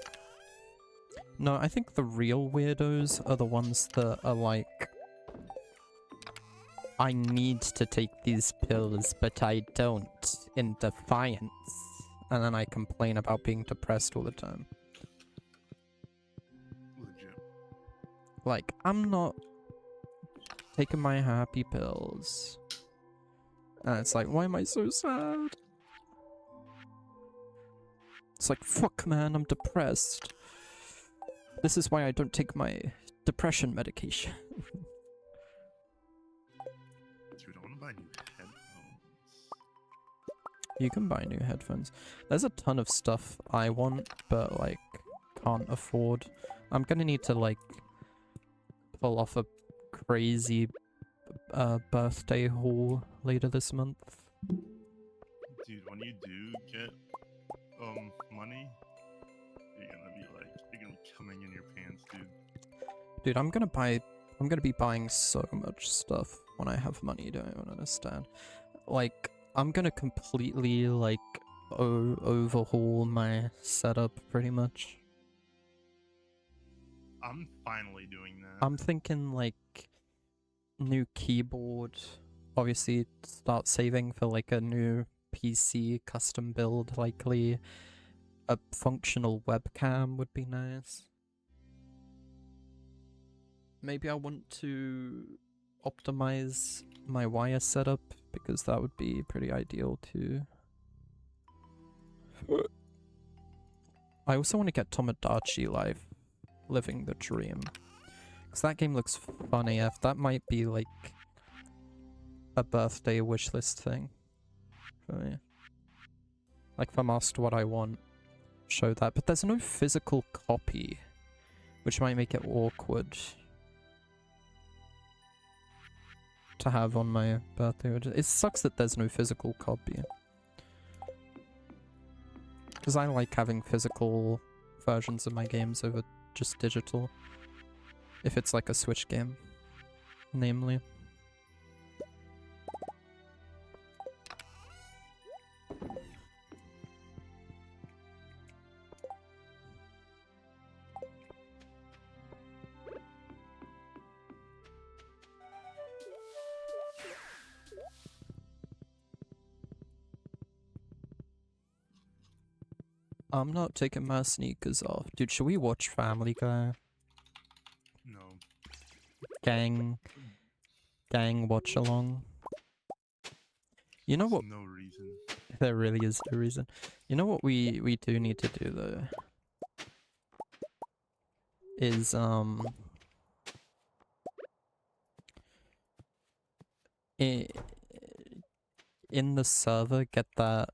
No, I think the real weirdos are the ones that are like, I need to take these pills, but I don't, in defiance. And then I complain about being depressed all the time. Legit. Like, I'm not taking my happy pills. And it's like, why am I so sad? It's like, fuck man, I'm depressed. This is why I don't take my depression medication. Dude, I wanna buy new headphones. You can buy new headphones. There's a ton of stuff I want, but like, can't afford. I'm gonna need to like, pull off a crazy birthday haul later this month. Dude, when you do get money, you're gonna be coming in your pants, dude. Dude, I'm gonna be buying so much stuff when I have money, you don't even understand. Like, I'm gonna completely, like, overhaul my setup, pretty much. I'm finally doing that. I'm thinking, like, new keyboard. Obviously, start saving for, like, a new PC custom build, likely. A functional webcam would be nice. Maybe I want to optimize my wire setup because that would be pretty ideal too. I also want to get Tomodachi Life, Living the Dream. Because that game looks fun AF. That might be like a birthday wishlist thing for me. Like if I'm asked what I want, show that. But there's no physical copy, which might make it awkward to have on my birthday. It sucks that there's no physical copy. Because I like having physical versions of my games over just digital. If it's like a Switch game, namely. I'm not taking my sneakers off. Dude, should we watch Family Guy? No. Gang watch along. You know what? There's no reason. There really is no reason. You know what we do need to do though? Is in the server get that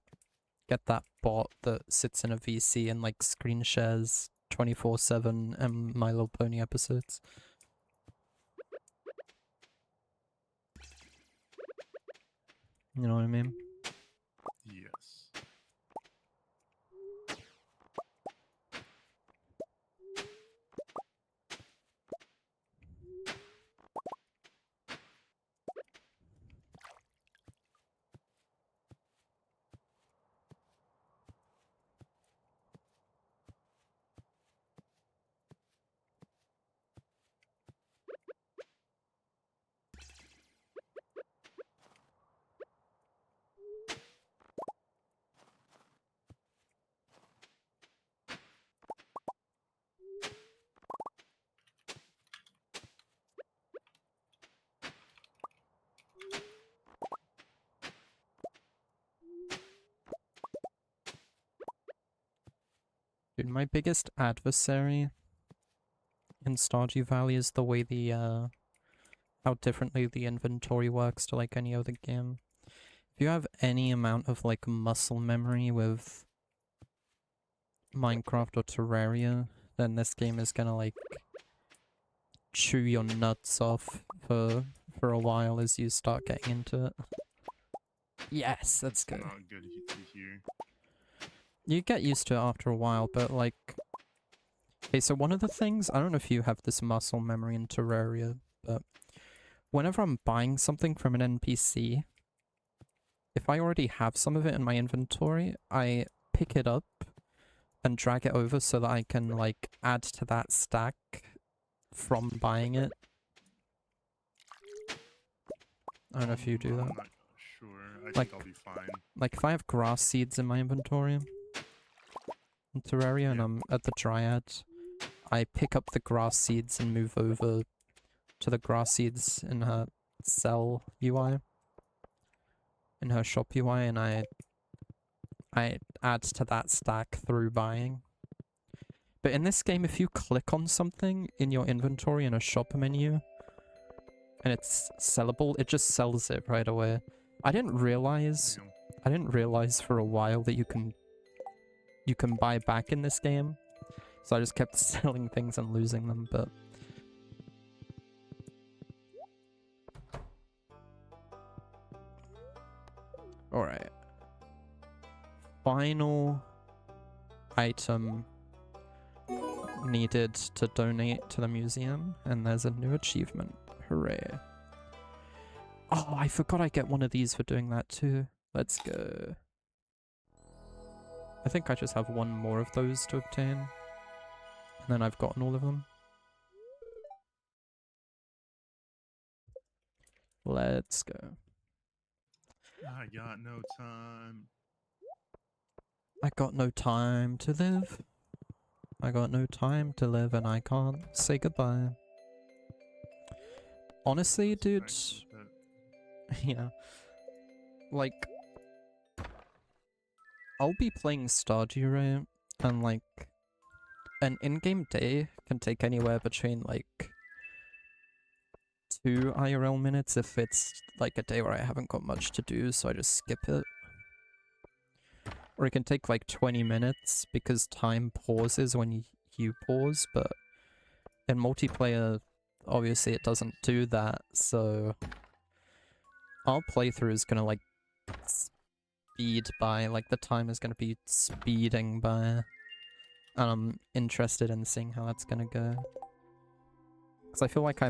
bot that sits in a VC and like screen shares 24/7 and My Little Pony episodes. You know what I mean? Yes. Dude, my biggest adversary in Stardew Valley is the way the how differently the inventory works to like any other game. If you have any amount of like muscle memory with Minecraft or Terraria, then this game is gonna like chew your nuts off for a while as you start getting into it. Yes, let's go. Not good to hear. You get used to it after a while, but like... Okay, so one of the things, I don't know if you have this muscle memory in Terraria, but whenever I'm buying something from an NPC, if I already have some of it in my inventory, I pick it up and drag it over so that I can like add to that stack from buying it. I don't know if you do that. I'm not sure. I Like- think I'll be fine. Like if I have grass seeds in my inventory in Terraria and Yeah. I'm at the Dryad, I pick up the grass seeds and move over to the grass seeds in her sell UI, in her shop UI, and I add to that stack through buying. But in this game, if you click on something in your inventory in a shop menu and it's sellable, it just sells it right away. I didn't realize for a while that you can buy back in this game. So I just kept selling things and losing them, but alright. Final item needed to donate to the museum, and there's a new achievement. Hooray. Oh, I forgot I get one of these for doing that too. Let's go. I think I just have one more of those to obtain. And then I've gotten all of them. Let's go. I got no time. I got no time to live. I got no time to live and I can't say goodbye. Honestly, dude, Nice, but yeah. Like, I'll be playing Stardew, right? And like, an in-game day can take anywhere between like 2 IRL minutes if it's like a day where I haven't got much to do, so I just skip it. Or it can take like 20 minutes because time pauses when you pause, but in multiplayer, obviously it doesn't do that, so our playthrough is gonna like speed by, like the time is gonna be speeding by, and I'm interested in seeing how that's gonna go. Because I feel like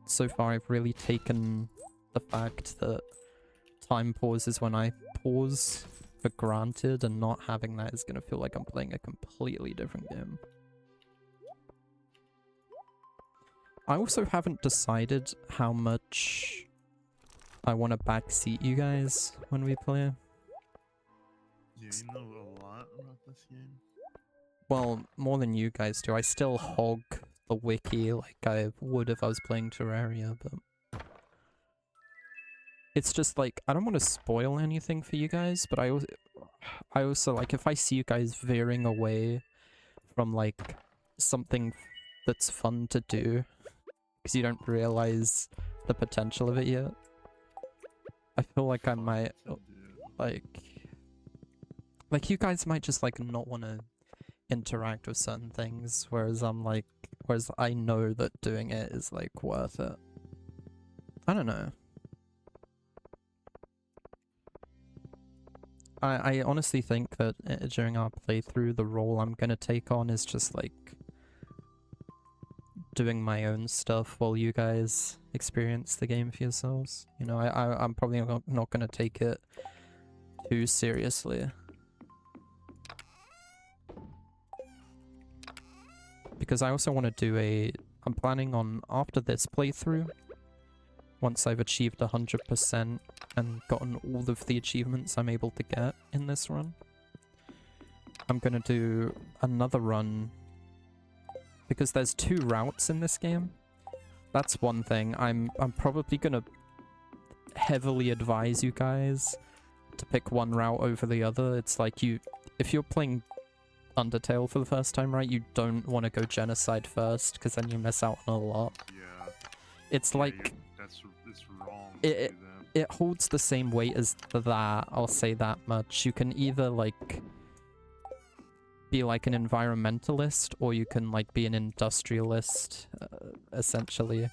so far I've really taken the fact that time pauses when I pause for granted, and not having that is gonna feel like I'm playing a completely different game. I also haven't decided how much I want to backseat you guys when we play. yeah, you know a lot about this game. Well, more than you guys do. I still hog the wiki like I would if I was playing Terraria, but it's just like, I don't want to spoil anything for you guys, but I also like, if I see you guys veering away from like something that's fun to do because you don't realize the potential of it yet, I feel like I Fun might to do. like you guys might just like not want to interact with certain things, whereas I know that doing it is like worth it. I don't know. I honestly think that during our playthrough, the role I'm gonna take on is just like doing my own stuff while you guys experience the game for yourselves. You know, I'm probably not gonna take it too seriously. Because I also want to do I'm planning on, after this playthrough, once I've achieved 100% and gotten all of the achievements I'm able to get in this run, I'm gonna do another run, because there's 2 routes in this game. That's one thing. I'm probably gonna heavily advise you guys to pick one route over the other. It's like, if you're playing Undertale for the first time, right, you don't want to go genocide first, because then you miss out on a lot. Yeah. It's Yeah, like, it's wrong to do that. it holds the same weight as that, I'll say that much. You can either like be like an environmentalist, or you can like be an industrialist, essentially.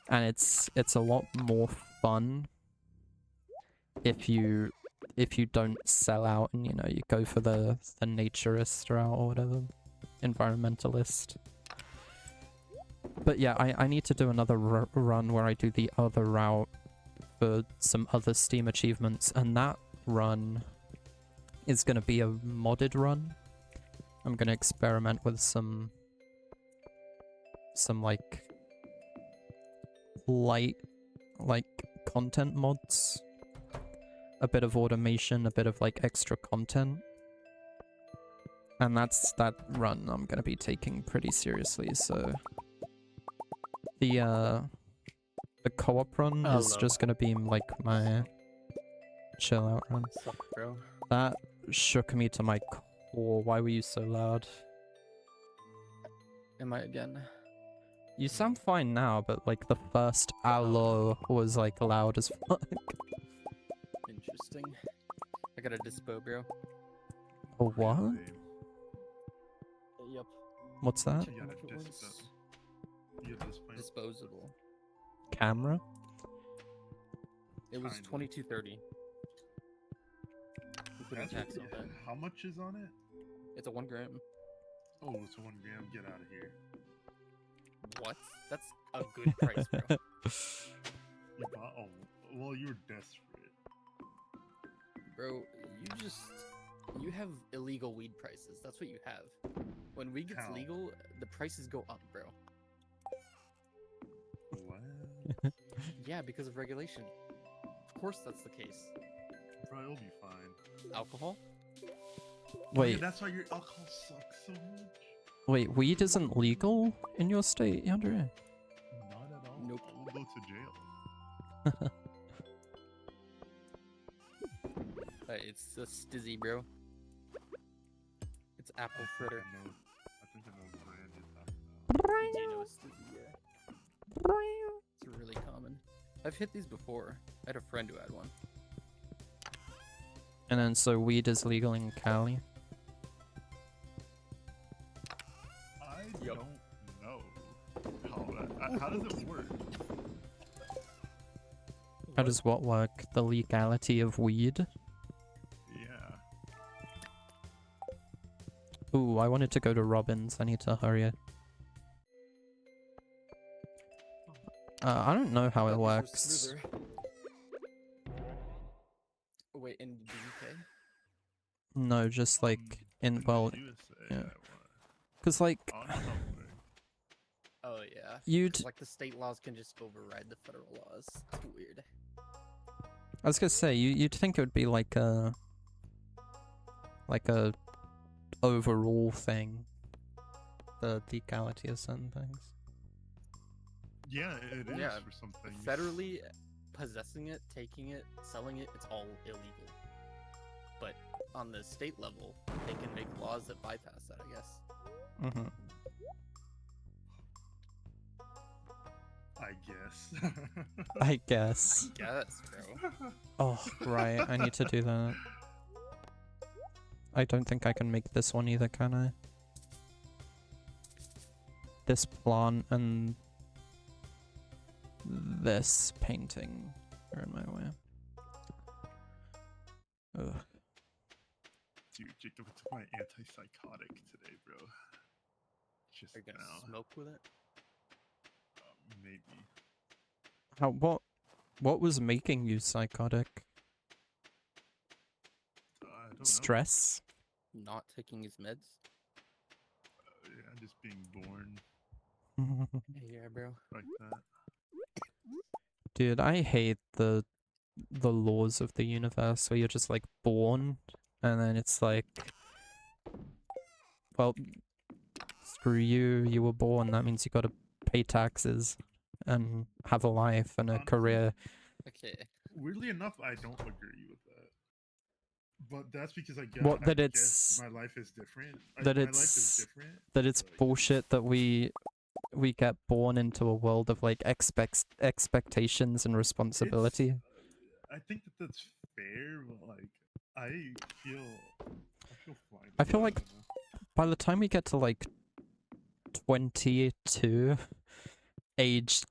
And it's a lot more fun if you don't sell out and, you know, you go for the naturist route or whatever, environmentalist. But yeah, I need to do another run where I do the other route for some other Steam achievements, and that run is going to be a modded run. I'm going to experiment with some like light content mods, a bit of automation, a bit of like extra content. And that's that run I'm going to be taking pretty seriously. So the co-op run is just going to be like my chill out run. What's up, bro? That shook me to my core. Why were you so loud? Am I again? You sound fine now, but like the first allo was like loud as fuck. Interesting. I got a dispo, bro. A what? Really? Yep. What's that? You got a you got this point. Disposable. Camera? It was Kinda. 2230. Including tax and all that. How much is on it? It's a 1 gram. Oh, it's 1 gram. Get out of here. What? That's a good price, bro. You bought? Oh, well, you were desperate. Bro, you have illegal weed prices. That's what you have. When weed gets How? legal, the prices go up, bro. What? Yeah, because of regulation. Of course that's the case. Bro, it'll be fine. Alcohol? Wait, Yeah, that's why your alcohol sucks so much. wait, weed isn't legal in your state, Yandere? No, go to jail. It's a stizzy, bro. It's apple fritter. I think I know what brand you're talking about. You do know a stizzy, yeah. It's really common. I've hit these before. I had a friend who had one. And then so weed is legal in Cali. I Yup. don't know how does it work? How does what work? The legality of weed? Yeah. Ooh, I wanted to go to Robin's. I need to hurry. I don't know how it These were works. smoother. Oh, wait, in the UK? No, just like in, the well, USA, yeah. I want. because like I don't know how it works. Oh, yeah. you'd, Like, the state laws can just override the federal laws. It's weird. I was gonna say you'd think it would be like a overall thing, the legality of certain things. Yeah, it is Yeah, for some things. Federally, possessing it, taking it, selling it, it's all illegal. But on the state level, they can make laws that bypass that, I guess. Mm-hmm. I guess. I guess. Yes, bro. Oh, right. I need to do that. I don't think I can make this one either, can I? This plant and this painting are in my way. Ugh. Dude, Jacob, I took my antipsychotic today, bro. Just Are you gonna now. smoke with it? Maybe. What was making you psychotic? I don't know. Stress? Not taking his meds? Yeah, just being born Yeah, bro. like that. Dude, I hate the laws of the universe where you're just like born and then it's like, well, screw you, you were born, that means you gotta pay taxes and have a life and a Honestly, career. Okay. Weirdly enough, I don't agree with that. But that's because I guess, What, that I it's- guess my life is different. that my it's- life is different. That it's like, bullshit that we get born into a world of like expectations and responsibility. I think that's fair, but like I feel fine. I feel with like it, you know? By the time we get to like 22, age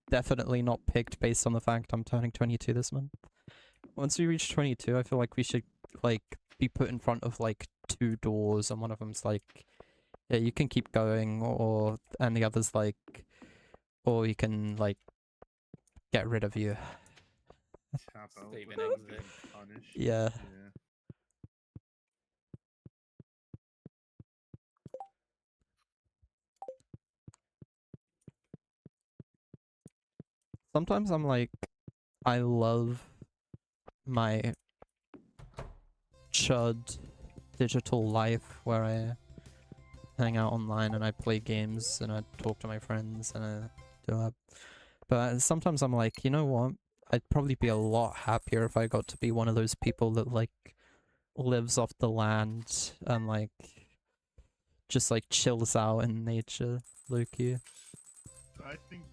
definitely not picked based on the fact I'm turning 22 this month. Once we reach 22, I feel like we should like be put in front of like two doors, and one of them's like, yeah, you can keep going, and the other's like, or you can like get rid of you. Tap out Save and without exit. getting punished. Yeah. Yeah. Sometimes I'm like, I love my chud digital life where I hang out online and I play games and I talk to my friends and I do that. But sometimes I'm like, you know what? I'd probably be a lot happier if I got to be one of those people that like lives off the land and like just like chills out in nature, Loki. I think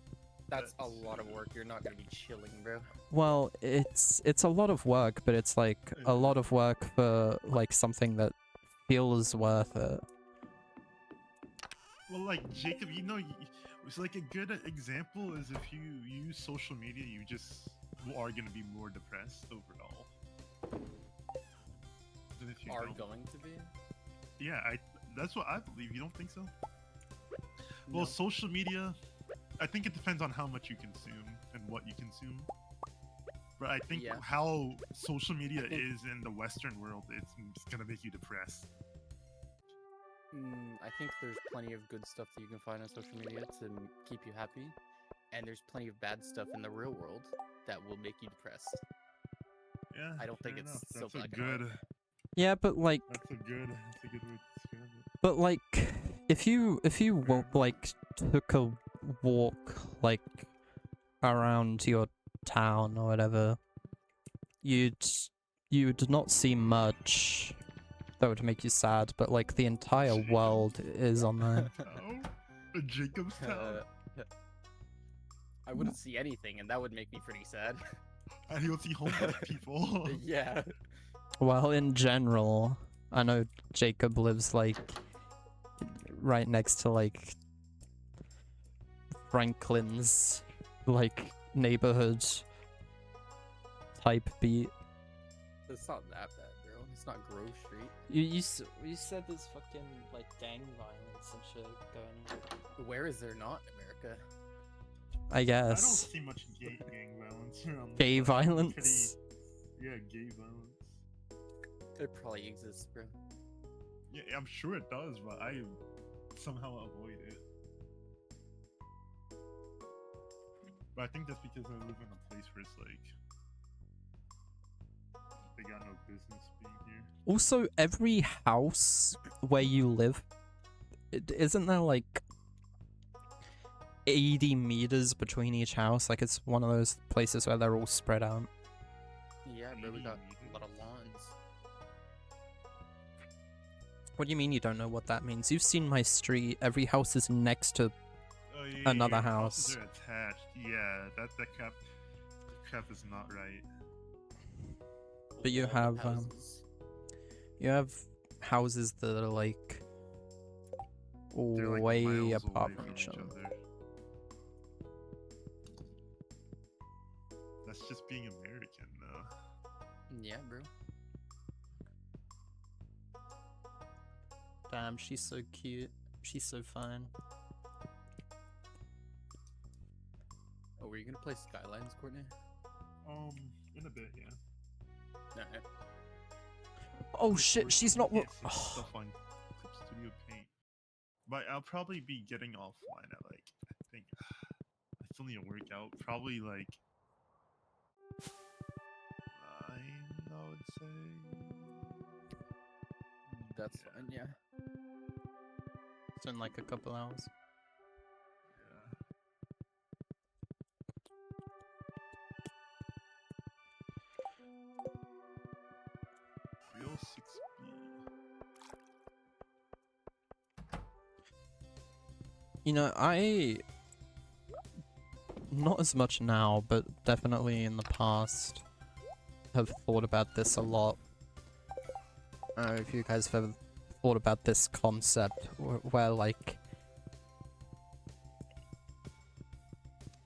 That's a lot of work. You're not gonna be chilling, bro. Well, it's a lot of work, but it's like a lot of work for like something that feels worth it. well, like Jacob, you know, it's like a good example is if you use social media, you just are gonna be more depressed overall. Than if you Are don't. going to be? Yeah, that's what I believe. You don't think so? No. Well, social media, I think it depends on how much you consume and what you consume. But I think Yeah. how social media think- is in the Western world, it's gonna make you depressed. I think there's plenty of good stuff that you can find on social media to keep you happy, and there's plenty of bad stuff in the real world that will make you depressed. Yeah, I don't think fair it's enough. so That's black a and white. good. Yeah, but like, That's a good way to describe it. but like, if you like took a walk like around your town or whatever, you'd not see much that would make you sad, but like the entire world is on there. Oh, a Jacob's town. I wouldn't see anything, and that would make me pretty sad. And you'll see homeless people. Yeah. Well, in general, I know Jacob lives like right next to like Franklin's like neighborhood type beat. It's not that bad, bro. It's not Grove Street. You said there's fucking like gang violence and shit going. Where is there not in America? I I don't guess see much gang violence around. gay this. violence. Yeah, gay violence. It probably exists, bro. Yeah, I'm sure it does, but I somehow avoid it. But I think that's because I live in a place where it's like they got no business being here. Also, every house where you live, isn't there like 80 meters between each house? Like it's one of those places where they're all spread out. Yeah, bro. We got a lot of lawns. What do you mean you don't know what that means? You've seen my street. Every house is next to Oh, yeah, another your house. houses are attached. Yeah, that crap is not right. But you Walled have, houses. you have houses that are like They're like way miles apart away from each other. That's just being American, though. Yeah, bro. Damn, she's so cute. She's so fine. Oh, were you gonna play Skylines, Courtney? In a bit, yeah. Alright. Oh shit, she's not. Yes, it's stuff on Clip Studio Paint. But I'll probably be getting offline at like, I think, I still need to work out. Probably like 9, I would say. That's Yeah. fine, yeah. It's in like a couple hours. Yeah. Real 6B. You know, not as much now, but definitely in the past, have thought about this a lot. I don't know if you guys have ever thought about this concept where like,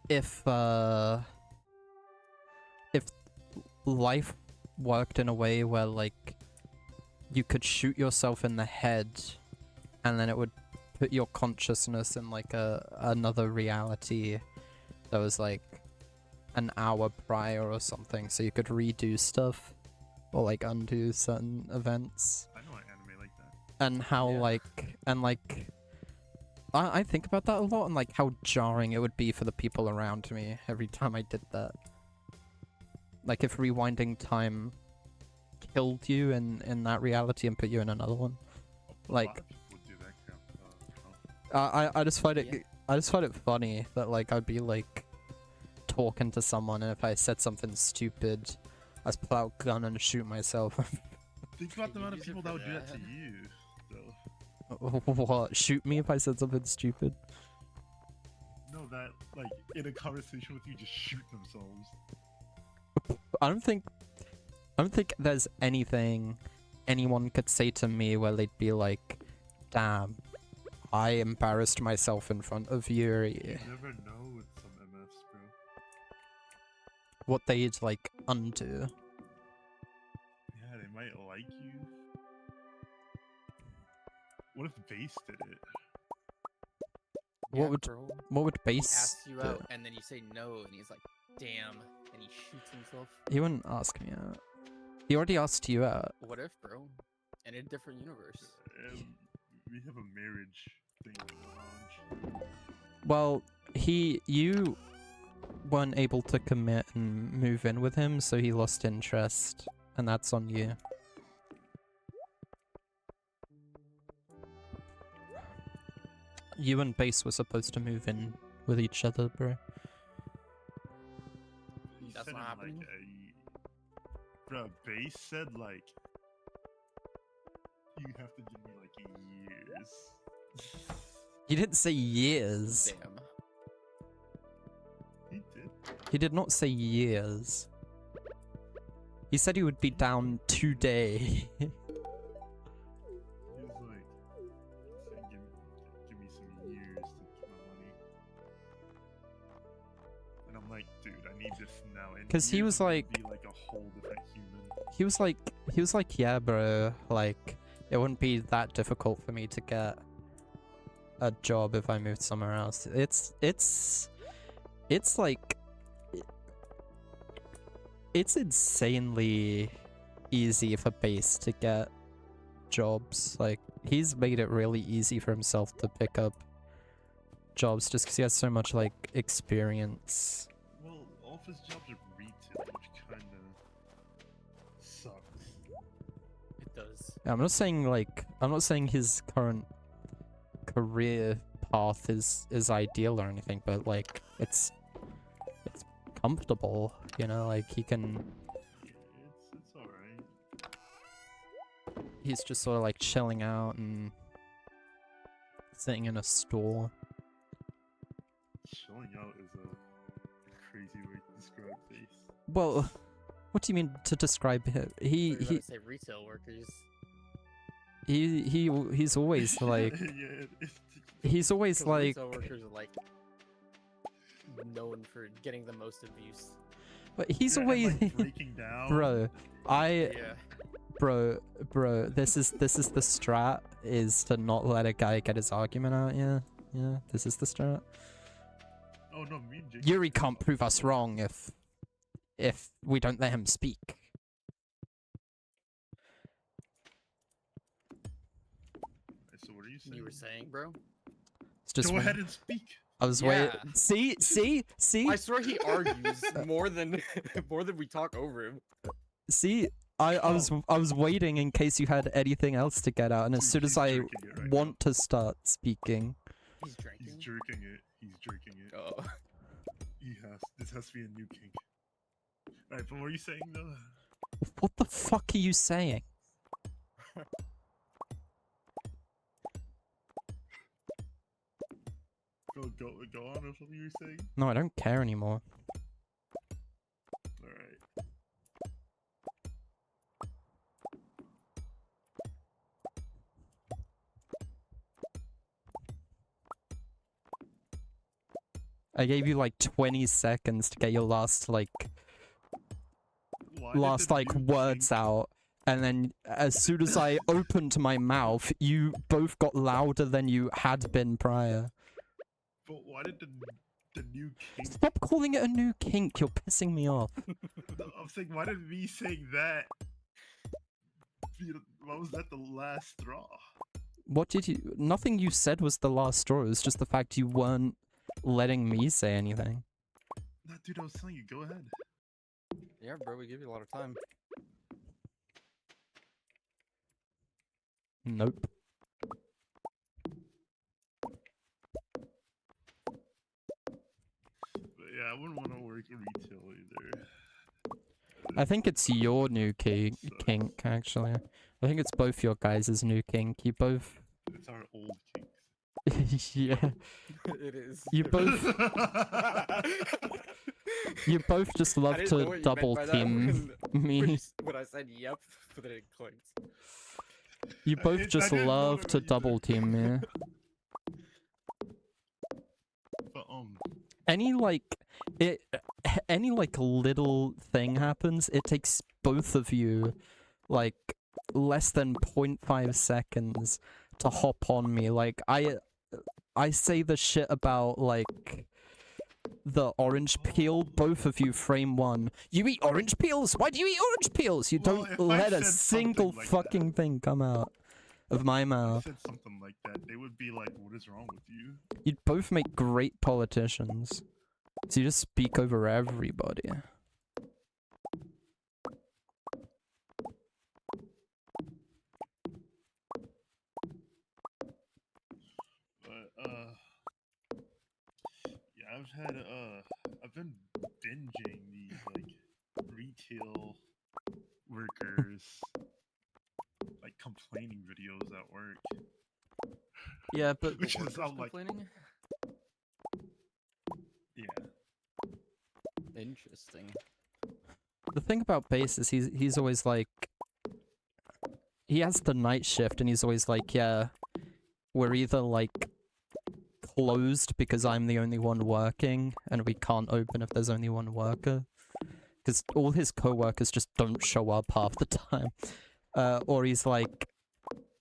if life worked in a way where like you could shoot yourself in the head and then it would put your consciousness in like another reality that was like an hour prior or something, so you could redo stuff or like undo certain events. I know an anime like that. And how Yeah. I think about that a lot, and like how jarring it would be for the people around me every time I did that. Like if rewinding time killed you in that reality and put you in another one. A Like, lot of people would do that crap. I just find it Yeah. I just find it funny that like I'd be like talking to someone, and if I said something stupid, I just pull out a gun and shoot myself. Think about the You amount of use it people for that would do that to that. you, though. What? Shoot me if I said something stupid? No, that, like, in a conversation with you, just shoot themselves. I don't think there's anything anyone could say to me where they'd be like, damn, I embarrassed myself in front of Yuri. You never know with some MFs, bro. What they'd like undo. Yeah, they might like you. What if Base did it? What would- bro. What would He base asks you do? out, and then you say no, and he's like, damn, and he shoots himself. He wouldn't ask me out. He already asked you out. What if, bro? In a different universe. We have a marriage thing going on. Well, you weren't able to commit and move in with him, so he lost interest, and that's on you. You and Base were supposed to move in with each other, bro. happening. Bro, base said like you have to give me like years. He didn't say years. Damn. He did. He did not say years. He said he would be down today. He was like, saying, give me some years to get my money. And I'm like, dude, I need this now. And 'Cause he years was is gonna like- be like a whole different human. He was like, yeah, bro, like, it wouldn't be that difficult for me to get a job if I moved somewhere else. It's like, it's insanely easy for base to get jobs. Like, he's made it really easy for himself to pick up jobs just because he has so much, like, experience. Well, all of his jobs are retail, which kind of sucks. It does. I'm not saying his current career path is ideal or anything, but like it's comfortable, you know, like he can, Yeah, it's alright. he's just sort of like chilling out and sitting in a store. Chilling out is a crazy way to describe face. Well, what do you mean to describe him? You're about to say retail workers. He's always like, Yeah, he's always 'Cause like, retail workers are like known for getting the most abuse. but he's yeah, and, always, like, breaking down. bro, Yeah. bro, this is the strat, is to not let a guy get his argument out. Yeah, this is the strat. Oh no, me and Jake. Yuri can't prove us wrong if we don't let him speak. So what are you saying? You were saying, bro? It's just Go when- ahead and speak. I was Yeah. waiting. See. I swear he argues more than we talk over him. See, I was waiting in case you had anything else to get out, and as Dude, soon as he's I jerking it right want to start speaking, He's drinking. He's jerking it. He's jerking it. Oh. This has to be a new kink. Alright, but what are you saying though? what the fuck are you saying? Go on with what you were saying. No, I don't care anymore. Alright. I gave you like 20 seconds to get your last Why did last the like new words kink- out, and then as soon as I opened my mouth, you both got louder than you had been prior. But why did the new kink? Stop calling it a new kink, you're pissing me off. I'm saying, why did me saying that? Why was that the last straw? What did you... Nothing you said was the last straw, it was just the fact you weren't letting me say anything. No, dude, I was telling you, go ahead. Yeah, bro, we give you a lot of time. Nope. But yeah, I wouldn't want to work retail either. I think it's your new Sucks. kink, actually. I think it's both your guys' new kink. You both... It's our old kinks. yeah. It is. You both... You both just love I didn't know to what you meant double by that team me. when I said yep, but then it clicked. You both I just didn't know love that to either. double team me. But Any like little thing happens, it takes both of you like less than 0.5 seconds to hop on me. Like I say the shit about like the orange peel, both of you frame one. You eat orange peels? Why do you eat orange peels? You Well, don't if I let a said single something like fucking thing come out of my if I mouth. said something like that, they would be like, "What is wrong with you?" You'd both make great politicians. So you just speak over everybody. But yeah, I've been binging these like retail workers like complaining videos at work. Yeah, but Which The is workers I'm like, complaining? yeah. Interesting. the thing about Base is he's always like, he has the night shift and he's always like, yeah, we're either like closed because I'm the only one working and we can't open if there's only one worker. Because all his co-workers just don't show up half the time. Or he's like,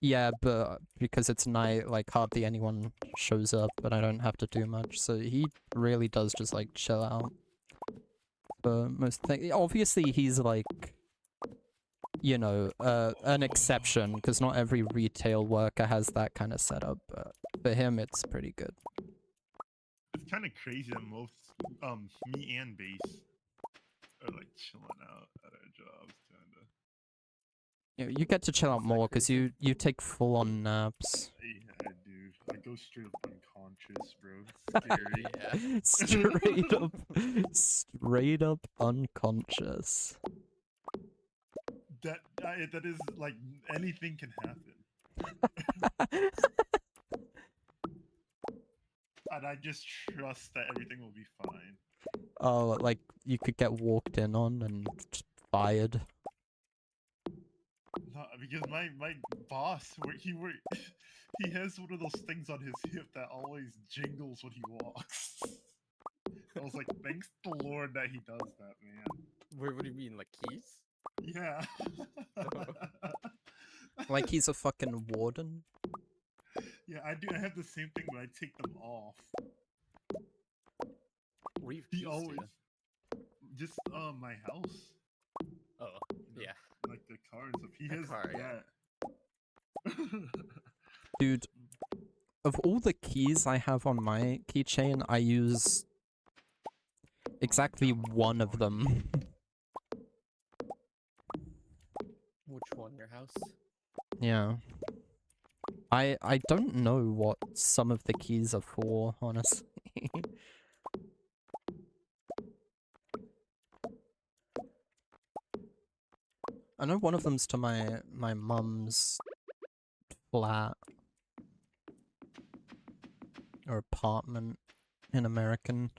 yeah, but because it's night, like hardly anyone shows up and I don't have to do much. So he really does just like chill out for most things. Obviously he's like, you know, an exception because not every retail worker has that kind of setup. But for him, it's pretty good. It's kind of crazy that most me and Base are like chilling out at our jobs, kinda. You get to chill out Is that more because crazy? you take full-on naps. Yeah, I do. I go straight up unconscious, bro. It's scary. Yeah. straight up unconscious. That is like anything can happen, and I just trust that everything will be fine. Oh, like you could get walked in on and just fired. No, because my boss, he has one of those things on his hip that always jingles when he walks. I was like, thanks the Lord that he does that, man. Wait, what do you mean, like keys? Yeah. Like he's a fucking warden. Yeah, I do. I have the same thing, but I take them off. What do you He keys always to? just my house, Oh, you know, yeah. like the car and stuff. He The has car, yeah. that. Dude, of all the keys I have on my keychain, I use exactly one of them. Which one? Your house? Yeah. I don't know what some of the keys are for, honestly. I know one of them's to my mum's flat or apartment in American.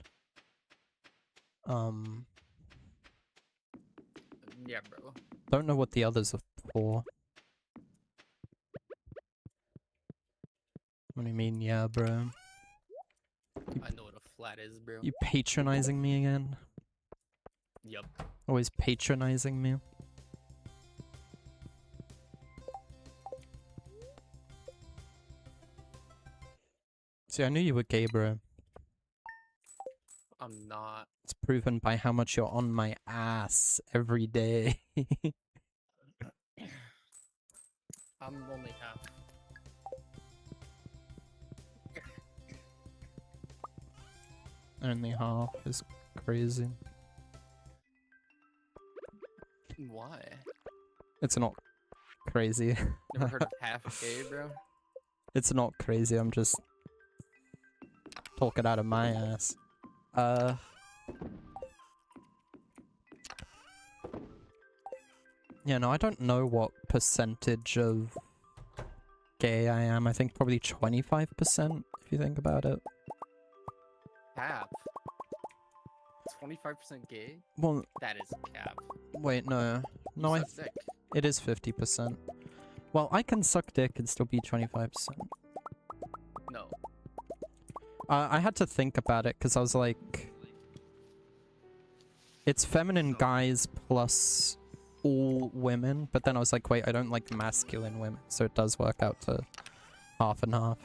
Yeah, bro. Don't know what the others are for. What do you mean, yeah, bro? I know what a flat is, bro. You patronizing me again? Yup. Always patronizing me. See, I knew you were gay, bro. I'm not. It's proven by how much you're on my ass every day. I'm only half. Only half is crazy. Why? It's not crazy. Never heard of half gay, bro? It's not crazy, I'm just talking out of my ass. Yeah, no, I don't know what percentage of gay I am. I think probably 25% if you think about it. Half. 25% gay? Well, That is cap. wait, no. No, You suck dick. it is 50%. Well, I can suck dick and still be 25%. No. I had to think about it because I was like, it's feminine guys plus all women, but then I was like, wait, I don't like masculine women, so it does work out to half and half.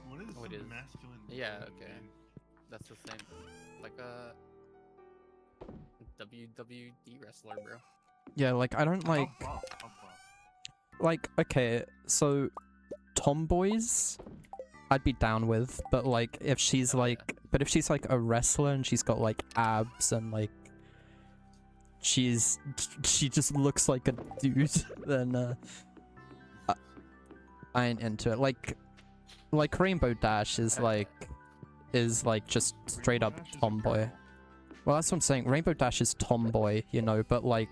What is Oh, it the is. masculine? Yeah, feminine okay. game? That's the same. Like a WWE wrestler, bro. Yeah, like, I don't like, How buff? like, okay, so tomboys, I'd be down with, but like, if she's Oh, yeah. like, but if she's like a wrestler and she's got like abs and like, she just looks like a dude, then I ain't into it. Like Rainbow Dash is like just straight up Rainbow Dash is a tomboy. girl. Well, that's what I'm saying. Rainbow Dash is tomboy, you know, but like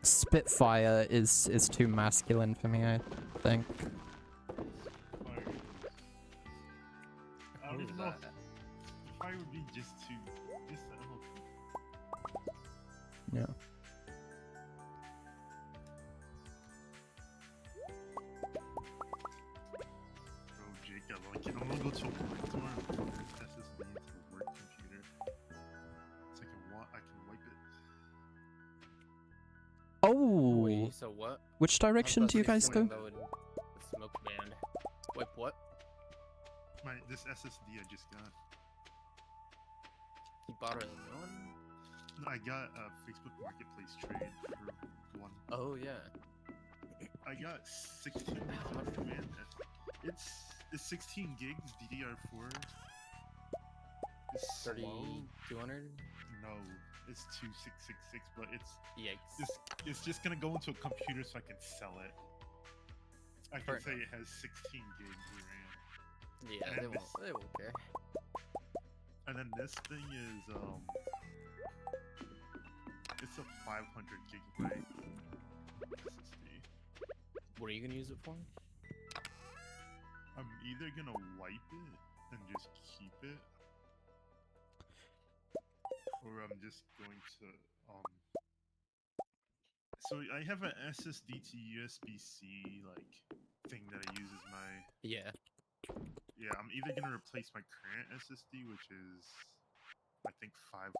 Spitfire is too masculine for me, I think. Fire. I don't Who's even know that? if fire would be just too. Just I don't know. Yeah. Bro, Jacob, like, I'm gonna go to work tomorrow. Plug this SSD into the work computer, so I can wipe it. Oh, Wait, so what? which I was direction about do you to say guys go? something that would- The smoke band. Wait, what? This SSD I just got. You bought a new one? No, I got a Facebook Marketplace trade for one. Oh yeah. I got 16 gigs How much? of it, man. It's 16 gigs DDR4. It's slow. 3200. No, it's 2666, but Yikes. it's just gonna go into a computer so I can sell it. I can Fair say enough. it has 16 gigs of RAM. Yeah, and they this- won't. They won't care. And then this thing is it's a 500 gigabyte SSD. What are you gonna use it for? I'm either gonna wipe it and just keep it, or I'm just going to So I have an SSD to USB-C like thing that I use as my. Yeah. Yeah, I'm either gonna replace my current SSD, which is I think 500 as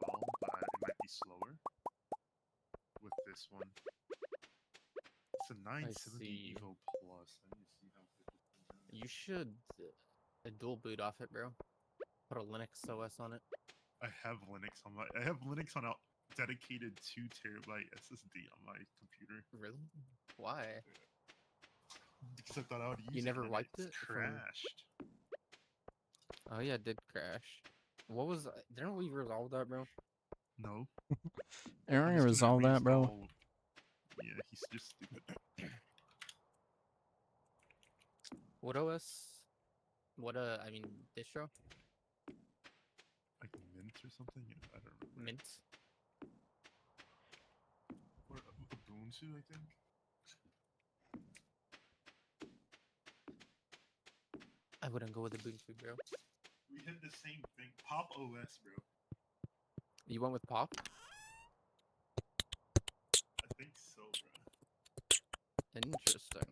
well, but it might be slower, with this one. It's a 970 see. Evo Plus. Let me see how good this thing is. You should dual boot off it, bro. Put a Linux OS on it. I have Linux on a dedicated 2 terabyte SSD on my computer Really? Why? because I thought I would use it. You never and wiped it's it from- crashed. Oh yeah, it did crash. What was? Didn't we resolve that, bro? No. Aaron, I'm just gonna resolve that, bro. reinstall- Yeah, he's just stupid. What OS? What I mean, distro? Like Mint or something? Yeah, I don't remember. Mint. Or Ubuntu, I think. I wouldn't go with Ubuntu, bro. We hit the same thing. Pop OS, bro. You went with Pop? I think so, bro. Interesting.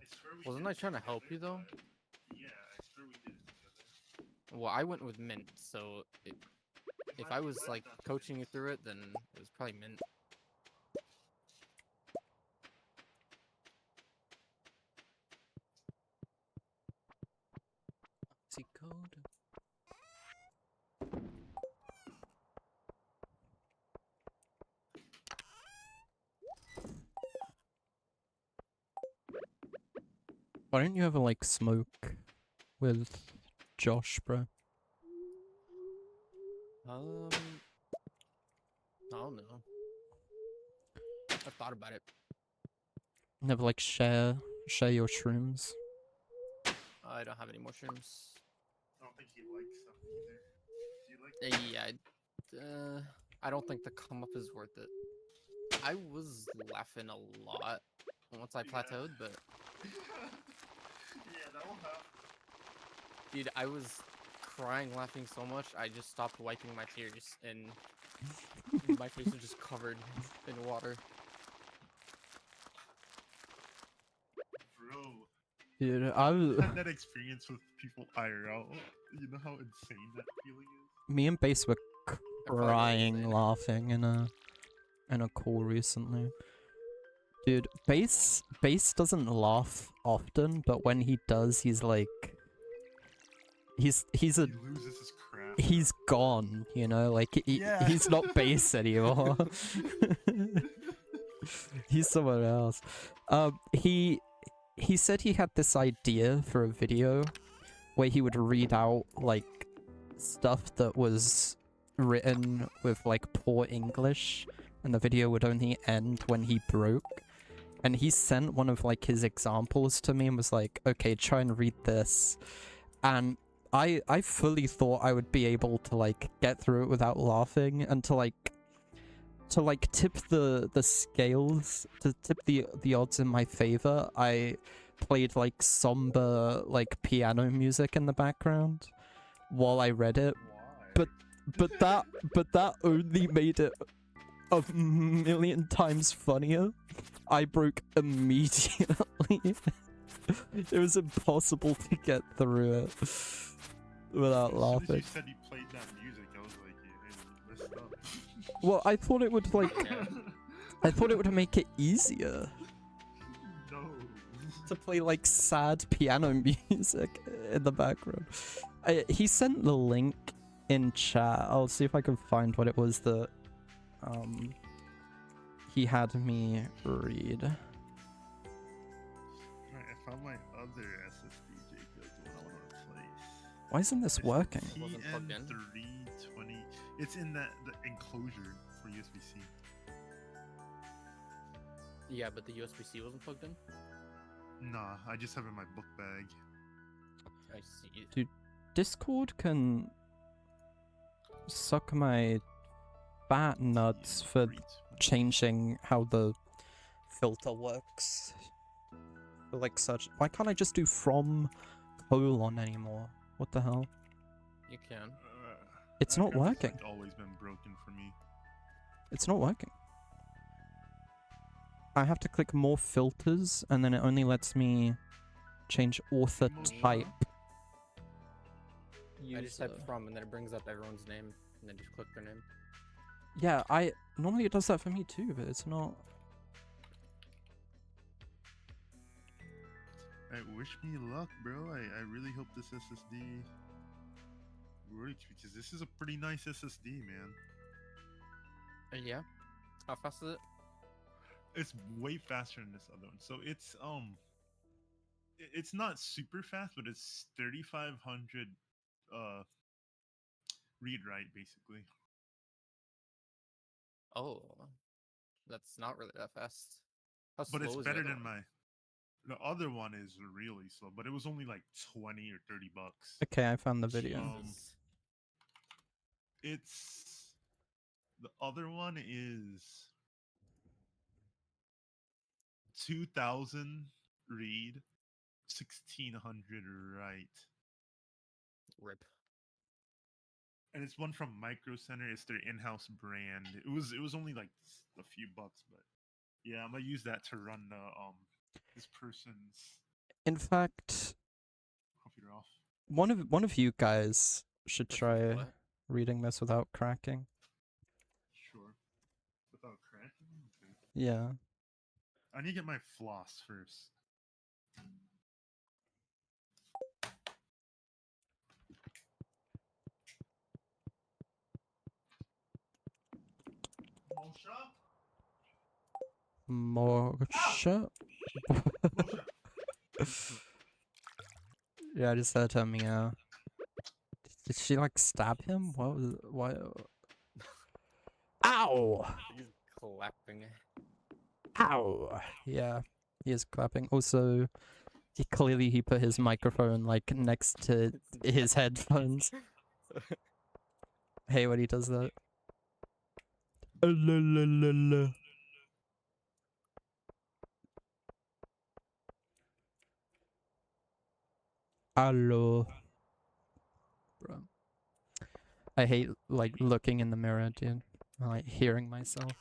I swear we Wasn't did I it trying to help you, together, though? but- Yeah, I swear we did it together. Well, I went with Mint, so if I was like coaching you through it, then it was probably Mint. See code. Why don't you ever like smoke with Josh, bro? I don't know. I've thought about it. Never like share your shrooms. I don't have any mushrooms. I don't think he likes them either. Do you like Yeah, I don't think the come up is worth it. I was laughing a lot once I Yeah. plateaued, but Yeah, that will happen. dude, I was crying, laughing so much, I just stopped wiping my tears, and my face was just covered in water. Bro, Dude, I had that experience with people IRL. You know how insane that feeling is? me and Base were probably crying, insane. laughing in a call recently. Dude, Base doesn't laugh often, but when he does, he's like, he's a He loses his crap. he's gone, you know, like Yeah. he's not Base anymore. He's someone else. He said he had this idea for a video where he would read out like stuff that was written with like poor English, and the video would only end when he broke. and he sent one of like his examples to me and was like, okay, try and read this. And I fully thought I would be able to like get through it without laughing, and to tip the scales, to tip the odds in my favor, I played like somber like piano music in the background while I read it. Why? But that only made it a million times funnier. I broke immediately. It was impossible to get through it without As soon as laughing. you said you played that music, I was like, yeah, you messed up. Well, I thought it would like, I thought it would make it easier No. to play like sad piano music in the background. He sent the link in chat. I'll see if I can find what it was that he had me read. Right, I found my other SSD, Jacob, the one I want to replace. Why isn't this working? It wasn't plugged in? TN320. It's in the enclosure for USB-C. Yeah, but the USB-C wasn't plugged in. Nah, I just have it in my book bag. I see. Discord can suck my fat nuts for TN320. changing how the filter works. For like such. Why can't I just do from colon anymore? What the hell? You can. It's not Minecraft has, working. like, always been broken for me. It's not working. I have to click more filters, and then it only lets me change author type. I just type from, and then it brings up everyone's name, and then just click their name. Yeah, normally it does that for me too, but it's not. Hey, wish me luck, bro. I really hope this SSD works, because this is a pretty nice SSD, man. Yeah. How fast is it? It's way faster than this other one. So it's not super fast, but it's 3500 read write basically. Oh, that's not really that fast. How But it's slow is better the other than one? the other one is really slow, but it was only like 20 or 30 bucks. Okay, I found the video. Jesus. It's the other one is 2000 read, 1600 write. Rip. And it's one from Micro Center. It's their in-house brand. It was only like a few bucks, but yeah, I'm gonna use that to run the this person's In fact, computer off. one of you guys should Person's try what? reading this without cracking. Sure. Without cracking. Okay. Yeah. I need to get my floss first. Morsha? Yeah, I just heard her meow. Did she like stab him? What was what? Ow! He's clapping. Ow! Yeah, he is clapping. Also, he put his microphone like next to his headphones. Hey, when he does that. Hello. Bro. I hate like looking in the mirror, dude. I like hearing myself.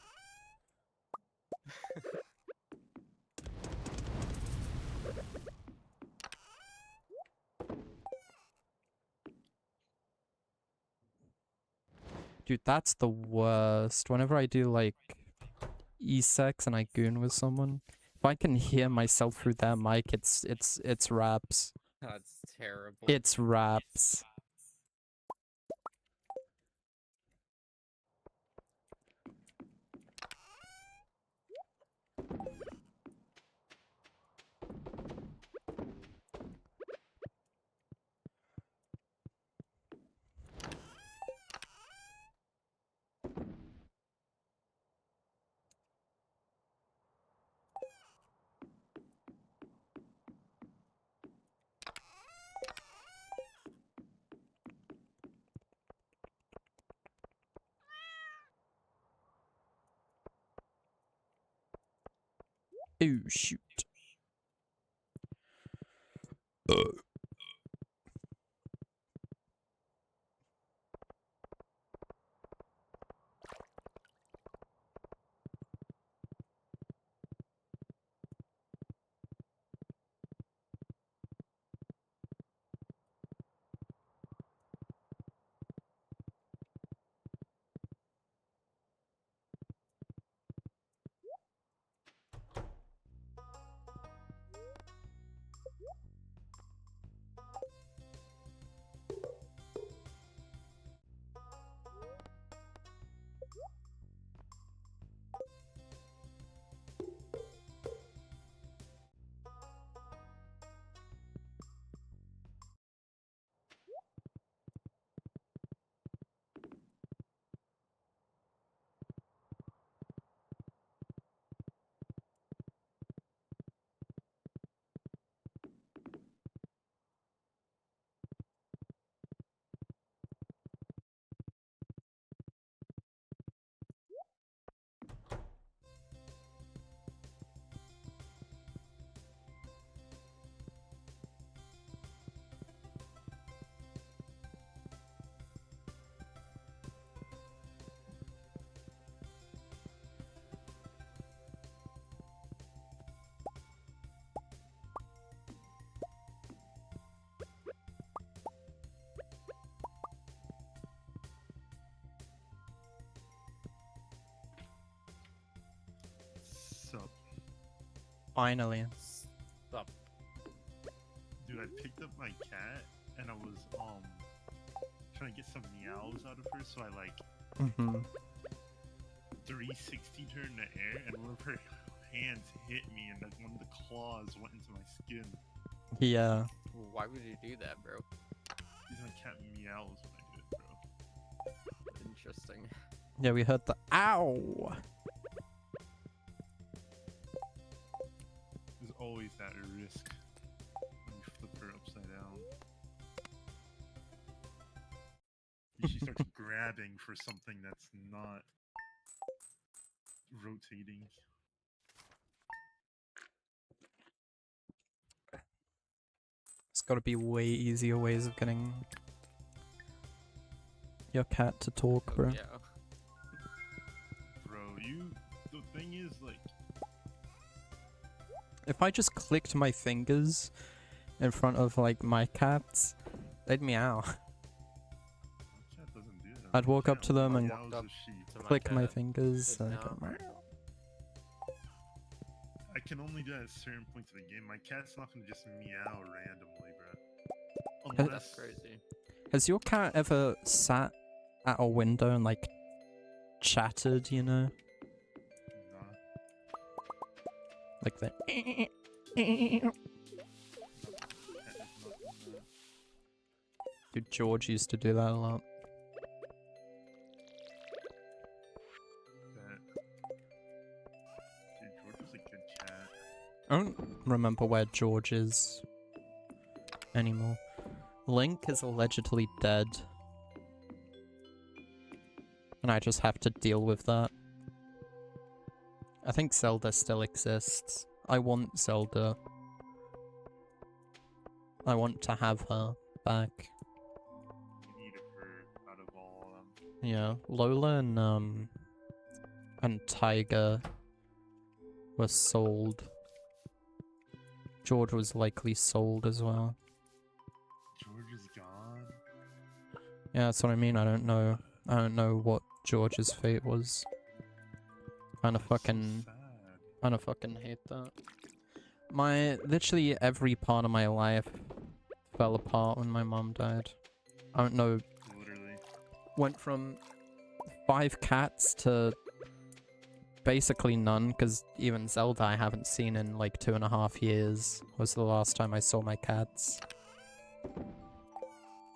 Dude, that's the worst. Whenever I do like e-sex and I goon with someone, if I can hear myself through their mic, it's raps. That's terrible. It's raps. Oh, shoot. So, Finally. Stop. dude, I picked up my cat and I was trying to get some meows out of her, so I like Mm-hmm. 360'd her in the air, and one of her hands hit me, and one of the claws went into my skin. Yeah. Why would you do that, bro? Because my cat meows when I do it, bro. Interesting. Yeah, we heard the ow. There's always that risk when you flip her upside down. She starts grabbing for something that's not rotating. There's got to be way easier ways of getting your cat to talk, Oh, bro. yeah. Bro, the thing is, like, If I just clicked my fingers in front of like my cats, they'd meow. my cat doesn't do that. I'd My walk up cat to them and meows up if she... To click my cat. fingers. Just And now. go, meow. I can only do that at certain points of the game. My cat's not gonna just meow randomly, bro. Unless... That's crazy. Has your cat ever sat at a window and like chattered, you know? Nah. Like the Cat is not doing that. Dude, George used to do that a lot. Dude, George was a good cat. I don't remember where George is anymore. Link is allegedly dead. And I just have to deal with that. I think Zelda still exists. I want Zelda. I want to have her back. We need her out of all of them. Yeah, Lola and Tiger were sold. George was likely sold as well. George is gone. Yeah, that's what I mean. I don't know what George's fate was. Kinda That's so fucking sad. kinda fucking hate that. Literally every part of my life fell apart when my mom died. I don't know, Literally. went from 5 cats to basically none, because even Zelda I haven't seen in like 2.5 years was the last time I saw my cats.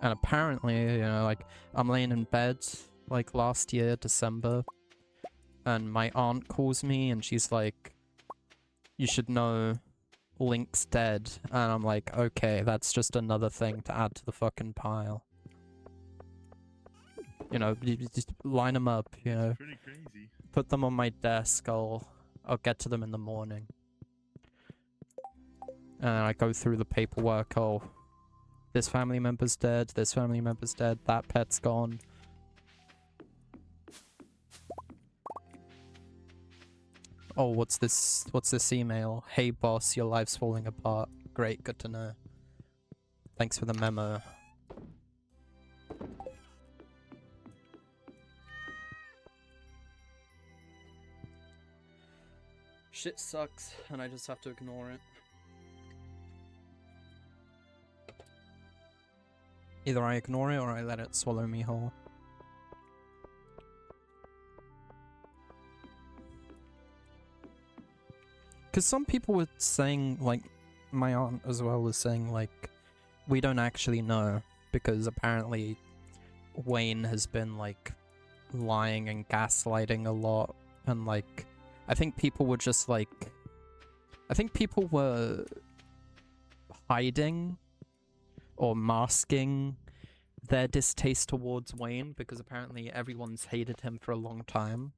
And apparently, you know, like, I'm laying in bed, like, last year, December, and my aunt calls me, and she's like, you should know Link's dead. And I'm like, okay, that's just another thing to add to the fucking pile. You know, you just line them up, you know, Pretty crazy. put them on my desk, I'll get to them in the morning. And I go through the paperwork. Oh, this family member's dead. This family member's dead. That pet's gone. Oh, what's this? What's this email? Hey boss, your life's falling apart. Great, good to know. Thanks for the memo. Shit sucks, and I just have to ignore it. Either I ignore it or I let it swallow me whole. Because some people were saying, like, my aunt as well was saying, like, we don't actually know, because apparently Wayne has been, like, lying and gaslighting a lot, and, like, I think people were just, like, I think people were hiding or masking their distaste towards Wayne, because apparently everyone's hated him for a long time.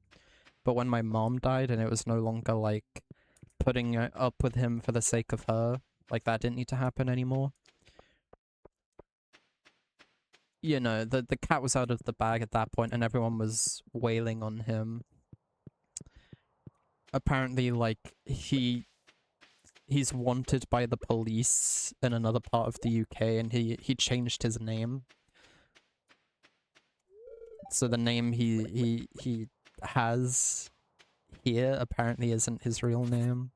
But when my mom died and it was no longer, like, putting up with him for the sake of her, like, that didn't need to happen anymore. You know, the cat was out of the bag at that point and everyone was wailing on him. Apparently, like, he's wanted by the police in another part of the UK, and he changed his name. So the name he has here apparently isn't his real name.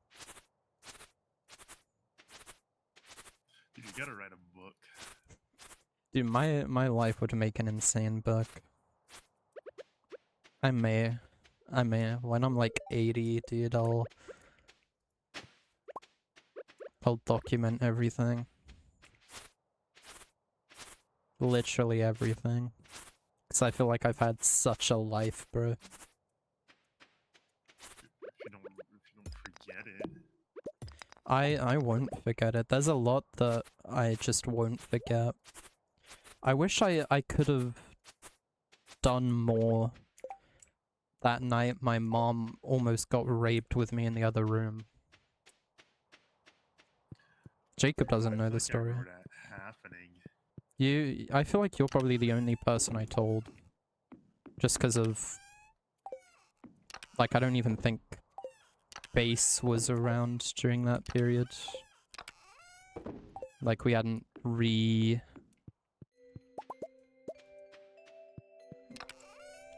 You gotta write a book. Dude, my life would make an insane book. I may. When I'm like 80, dude, I'll document everything. Literally everything. Because I feel like I've had such a life, bro. If you don't forget it. I won't forget it. There's a lot that I just won't forget. I wish I could have done more. That night, my mom almost got raped with me in the other room. Jacob doesn't know the story. I remember that happening. I feel like you're probably the only person I told. Just because of... Like, I don't even think Base was around during that period. Like, we hadn't Well,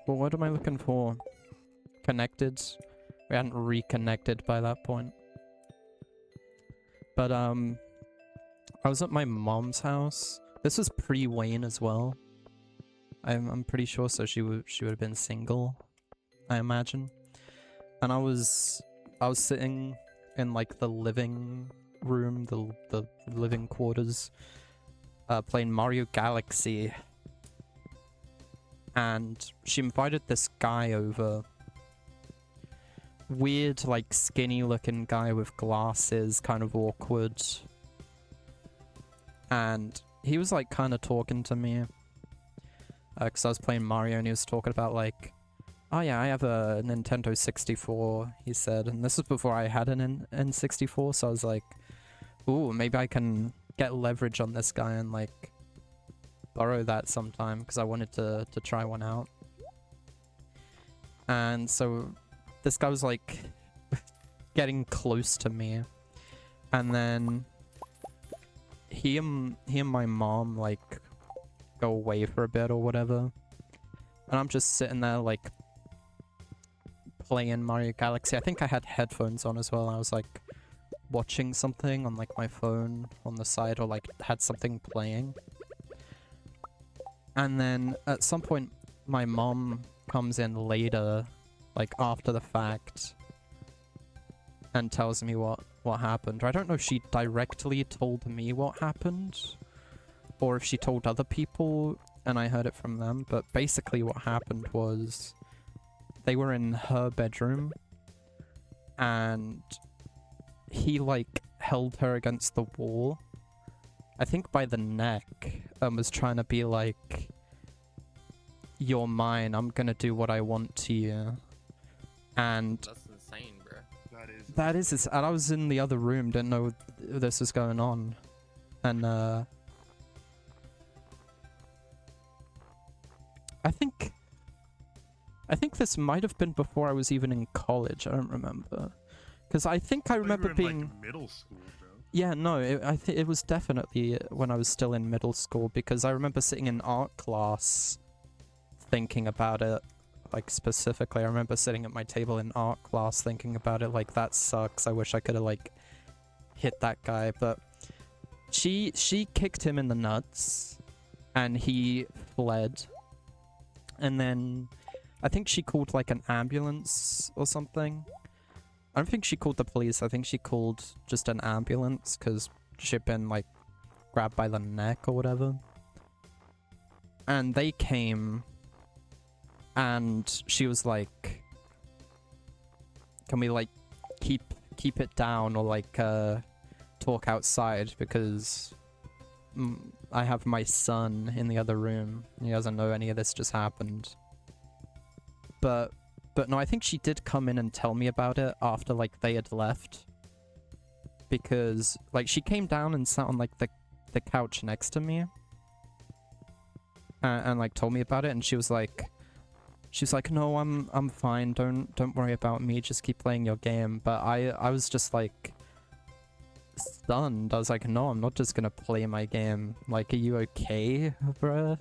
what am I looking for? Connected? We hadn't reconnected by that point. But, I was at my mom's house. This was pre-Wayne as well. I'm pretty sure, so she would have been single, I imagine. And I was sitting in, like, the living room, the living quarters, playing Mario Galaxy. And she invited this guy over. Weird, like, skinny looking guy with glasses, kind of awkward. And he was, like, kind of talking to me. Because I was playing Mario and he was talking about, like, oh yeah, I have a Nintendo 64, he said. And this was before I had an N64, so I was like, ooh, maybe I can get leverage on this guy and, like, borrow that sometime, because I wanted to try one out. And so this guy was, like, getting close to me. And then he and my mom, like, go away for a bit or whatever. And I'm just sitting there, like, playing Mario Galaxy. I think I had headphones on as well. I was, like, watching something on, like, my phone on the side, or, like, had something playing. And then at some point, my mom comes in later, like, after the fact, and tells me what happened. I don't know if she directly told me what happened, or if she told other people and I heard it from them, but basically what happened was they were in her bedroom and he, like, held her against the wall, I think by the neck, and was trying to be like, you're mine, I'm gonna do what I want to you. And That's insane, bro. That is. And I was in the other room, didn't know this was going on. And, I think this might have been before I was even in college. I don't remember. Because I think I remember being... like, middle school, bro. Yeah, no, it was definitely when I was still in middle school, because I remember sitting in art class thinking about it. Like, specifically, I remember sitting at my table in art class thinking about it, like, that sucks. I wish I could have, like, hit that guy. But she kicked him in the nuts, and he fled. And then I think she called, like, an ambulance or something. I don't think she called the police. I think she called just an ambulance because she'd been, like, grabbed by the neck or whatever. And they came, and she was like, can we, like, keep it down or, like, talk outside because I have my son in the other room. He doesn't know any of this just happened. But no, I think she did come in and tell me about it after, like, they had left. Because, like, she came down and sat on, like, the couch next to me. And, like, told me about it, and she was like, no, I'm fine, don't worry about me, just keep playing your game. But I was just, like, stunned. I was like, no, I'm not just gonna play my game. Like, are you okay, bruh?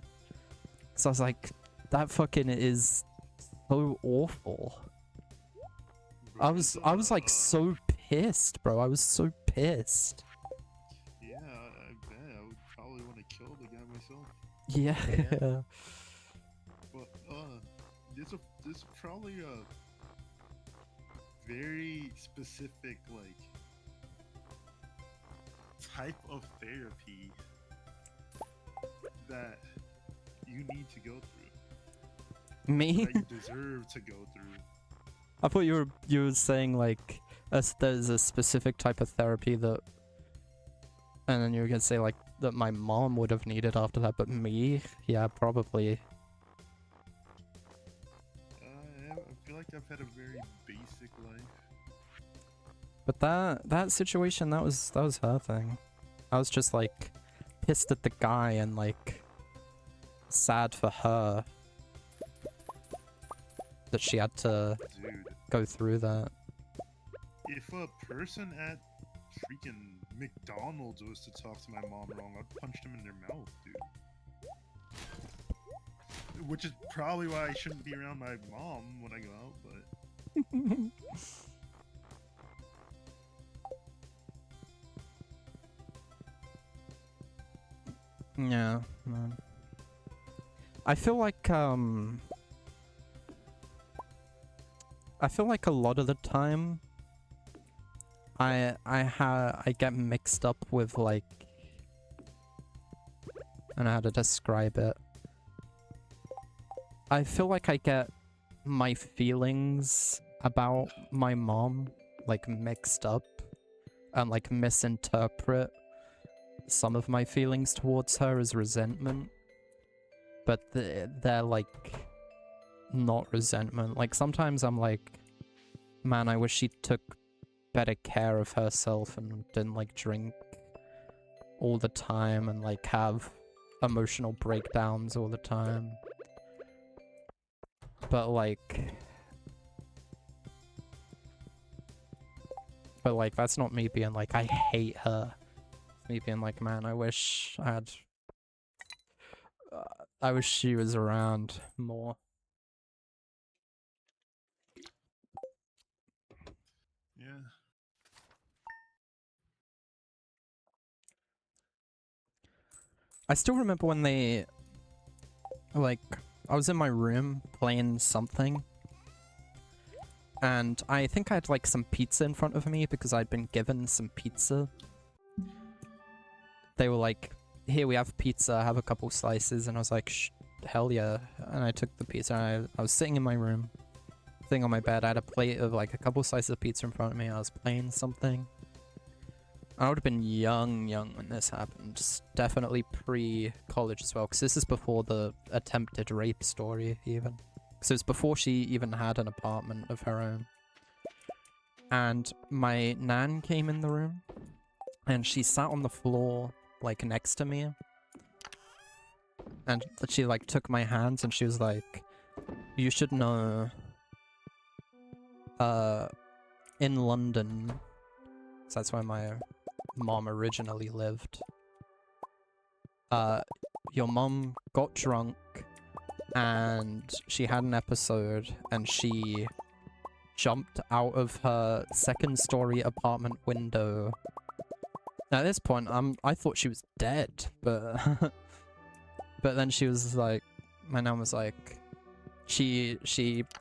So I was like, that fucking is so awful. I was like so pissed, bro. I was so pissed. Yeah, I bet. I would probably want to kill the guy myself. Yeah. But there's probably a very specific, like, type of therapy that you need to go through. Me? That you deserve to go through. I thought you were saying, like, there's a specific type of therapy that, and then you were gonna say, like, that my mom would have needed after that, but me? Yeah, probably. I feel like I've had a very basic life. But that situation, that was her thing. I was just, like, pissed at the guy and, like, sad for her that she had to go through that. If a person at freaking McDonald's was to talk to my mom wrong, I'd punch them in their mouth, dude. Which is probably why I shouldn't be around my mom when I go out, but... Yeah, man. I feel like a lot of the time I get mixed up with, like, I don't know how to describe it. I feel like I get my feelings about my mom, like, mixed up and, like, misinterpret some of my feelings towards her as resentment. But they're, like, not resentment. Like, sometimes I'm like, man, I wish she took better care of herself and didn't, like, drink all the time and, like, have emotional breakdowns all the time. But, like, that's not me being like, I hate her. It's me being like, man, I wish I had... I wish she was around more. Yeah. I still remember when they... Like, I was in my room playing something. And I think I had, like, some pizza in front of me because I'd been given some pizza. They were like, here, we have pizza, have a couple slices. And I was like, hell yeah. And I took the pizza and I was sitting in my room, sitting on my bed. I had a plate of, like, a couple slices of pizza in front of me. I was playing something. I would have been young when this happened. Just definitely pre-college as well. Because this is before the attempted rape story, even. Because it was before she even had an apartment of her own. and my nan came in the room, and she sat on the floor, like, next to me, and she, like, took my hands, and she was like, you should know, in London, 'cause that's where my mom originally lived, your mom got drunk, and she had an episode, and she jumped out of her second-story apartment window. Now, at this point, I thought she was dead, but but then she was like, my nan was like, she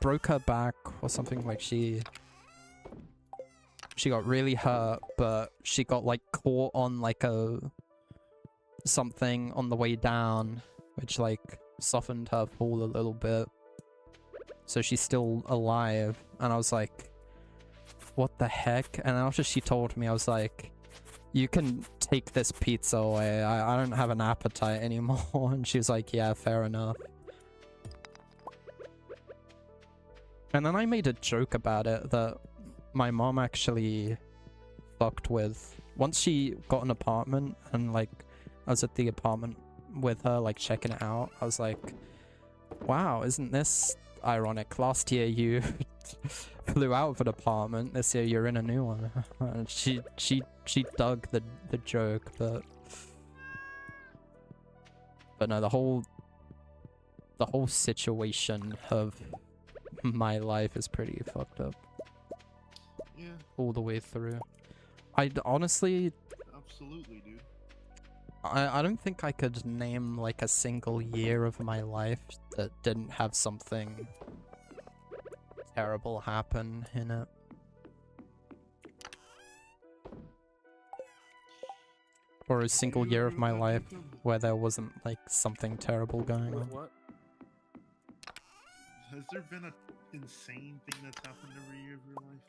broke her back or something, like she got really hurt, but she got like caught on like something on the way down, which like softened her fall a little bit. So she's still alive. And I was like, what the heck? And after she told me, I was like, you can take this pizza away. I don't have an appetite anymore. And she was like, yeah, fair enough. And then I made a joke about it that my mom actually fucked with. Once she got an apartment and like I was at the apartment with her, like checking it out, I was like, wow, isn't this ironic? Last year you flew out of an apartment, this year you're in a new one. And she dug the joke, but no, the whole situation of my life is pretty fucked up. Yeah. All the way through. I honestly, Absolutely, dude. I don't think I could name like a single year of my life that didn't have something terrible happen in it. Or a single year of my life where there wasn't like something terrible going on. What? Has there been an insane thing that's happened every year of your life?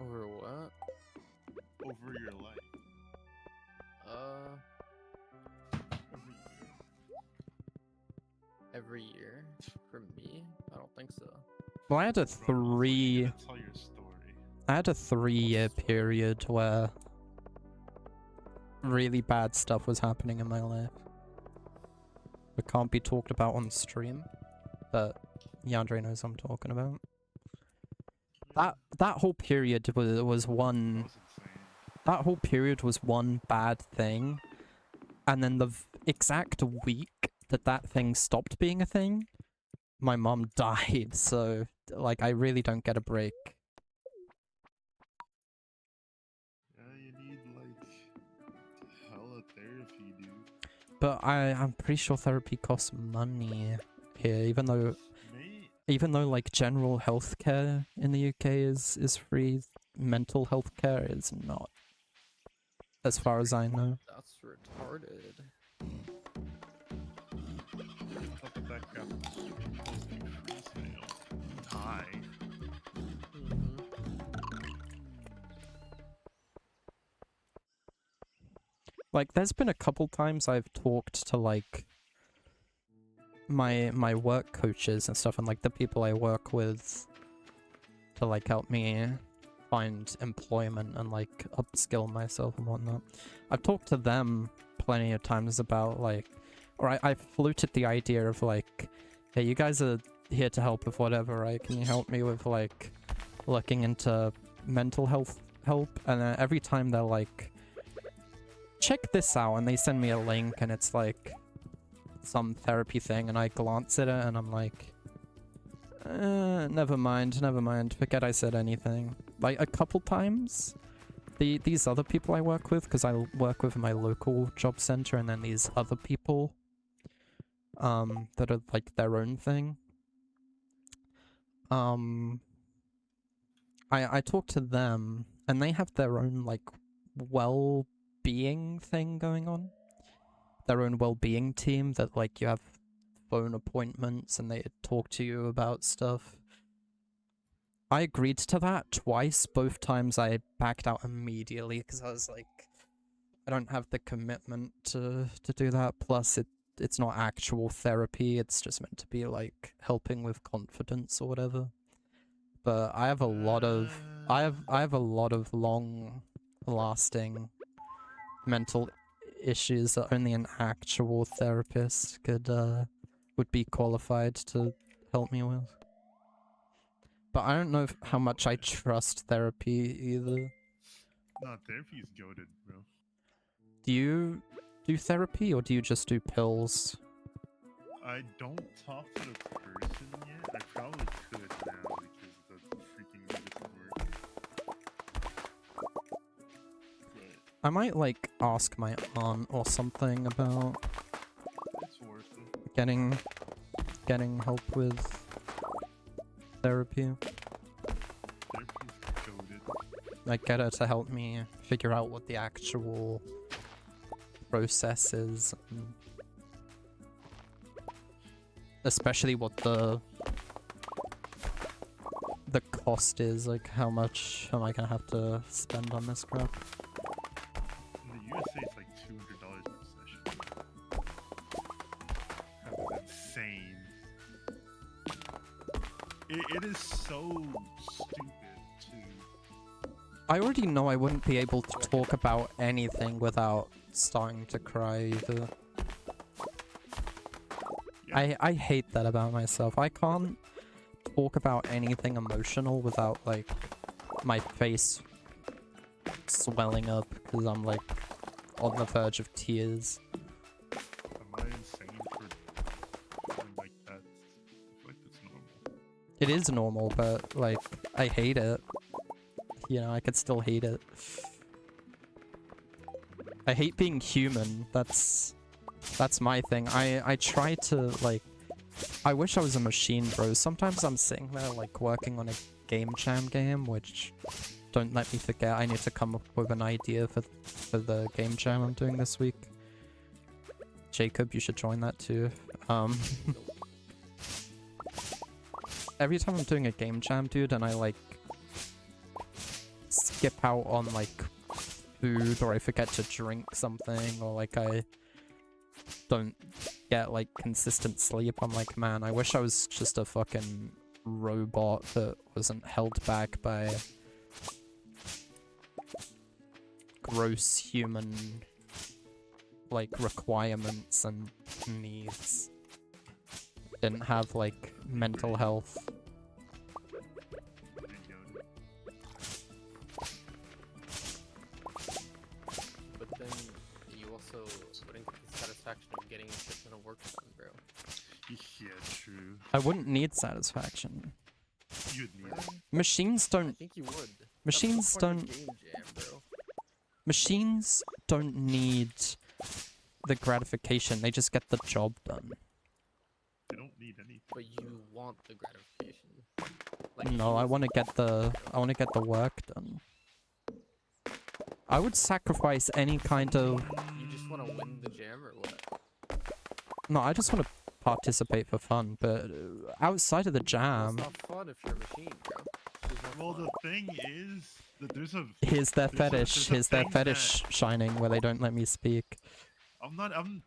Over what? Over your life. Every year? For me? I don't think so. Well, I had a Tell your story. I had a 3-year period where really bad stuff was happening in my life. It can't be talked about on stream, but Yandere knows what I'm talking about. That whole period was one. That was insane. That whole period was one bad thing, and then the exact week that thing stopped being a thing, my mom died. So like, I really don't get a break. Yeah, you need like hella therapy, dude. But I'm pretty sure therapy costs money here, even though like general healthcare in the UK is free, mental healthcare is not, as far as I know. That's retarded. Thought that got free sale. Die. Like, there's been a couple times I've talked to like my work coaches and stuff, and like the people I work with to like help me find employment and like upskill myself and whatnot. I've talked to them plenty of times about like, or I floated the idea of like, hey, you guys are here to help with whatever, right? Can you help me with like looking into mental health help? And every time they're like, check this out, and they send me a link and it's like some therapy thing, and I glance at it and I'm like, never mind, forget I said anything. Like a couple times, these other people I work with, because I work with my local job center, and then these other people that are like their own thing, I talk to them and they have their own like well-being thing going on, their own well-being team that like you have phone appointments and they talk to you about stuff. I agreed to that twice. Both times I backed out immediately because I was like, I don't have the commitment to do that. Plus it's not actual therapy, it's just meant to be like helping with confidence or whatever. but I have a lot of I have a lot of long-lasting mental issues that only an actual therapist would be qualified to help me with. But I don't know how much I trust therapy either. No, therapy's goated, bro. Do you do therapy or do you just do pills? I don't talk to the person yet. I probably could now because the freaking medicine work. But I might like ask my aunt or something about it's worth it. getting help with therapy. Therapy's goated. Like get her to help me figure out what the actual process is, and especially what the cost is. Like how much am I gonna have to spend on this crap? In the USA, it's like $200 per session. That's insane. It is so stupid too. I already know I wouldn't be able to talk about anything without starting to cry either. Yeah. I hate that about myself. I can't talk about anything emotional without like my face swelling up because I'm like on the verge of tears. Am I insane for something like that? I feel like that's normal. It is normal, but like I hate it. You know, I could still hate it. I hate being human. That's my thing. I try to like I wish I was a machine, bro. Sometimes I'm sitting there like working on a game jam game, which don't let me forget I need to come up with an idea for the game jam I'm doing this week. Jacob, you should join that too. Every time I'm doing a game jam, dude, and I like skip out on like food or I forget to drink something or like I don't get like consistent sleep, I'm like, man, I wish I was just a fucking robot that wasn't held back by gross human like requirements and needs. Didn't have like mental health. But then you also wouldn't get the satisfaction of getting a shit ton of work done, bro. Yeah, true. I wouldn't need satisfaction. You'd need it. Machines I don't think you would. Machines That's the point don't of a game jam, bro. machines don't need the gratification, they just get the job done. They don't need anything. But you want the gratification. Like, No, you I as- want to get the work done. I would sacrifice any kind of You just want to win the jam or what? no, I just want to participate for fun, but outside of the Well, jam, it's not fun if you're a machine, bro. There's no Well, fun. the thing is that there's a. here's their There's a- fetish, there's a here's their thing fetish shining where they don't let me speak. I'm not. I'm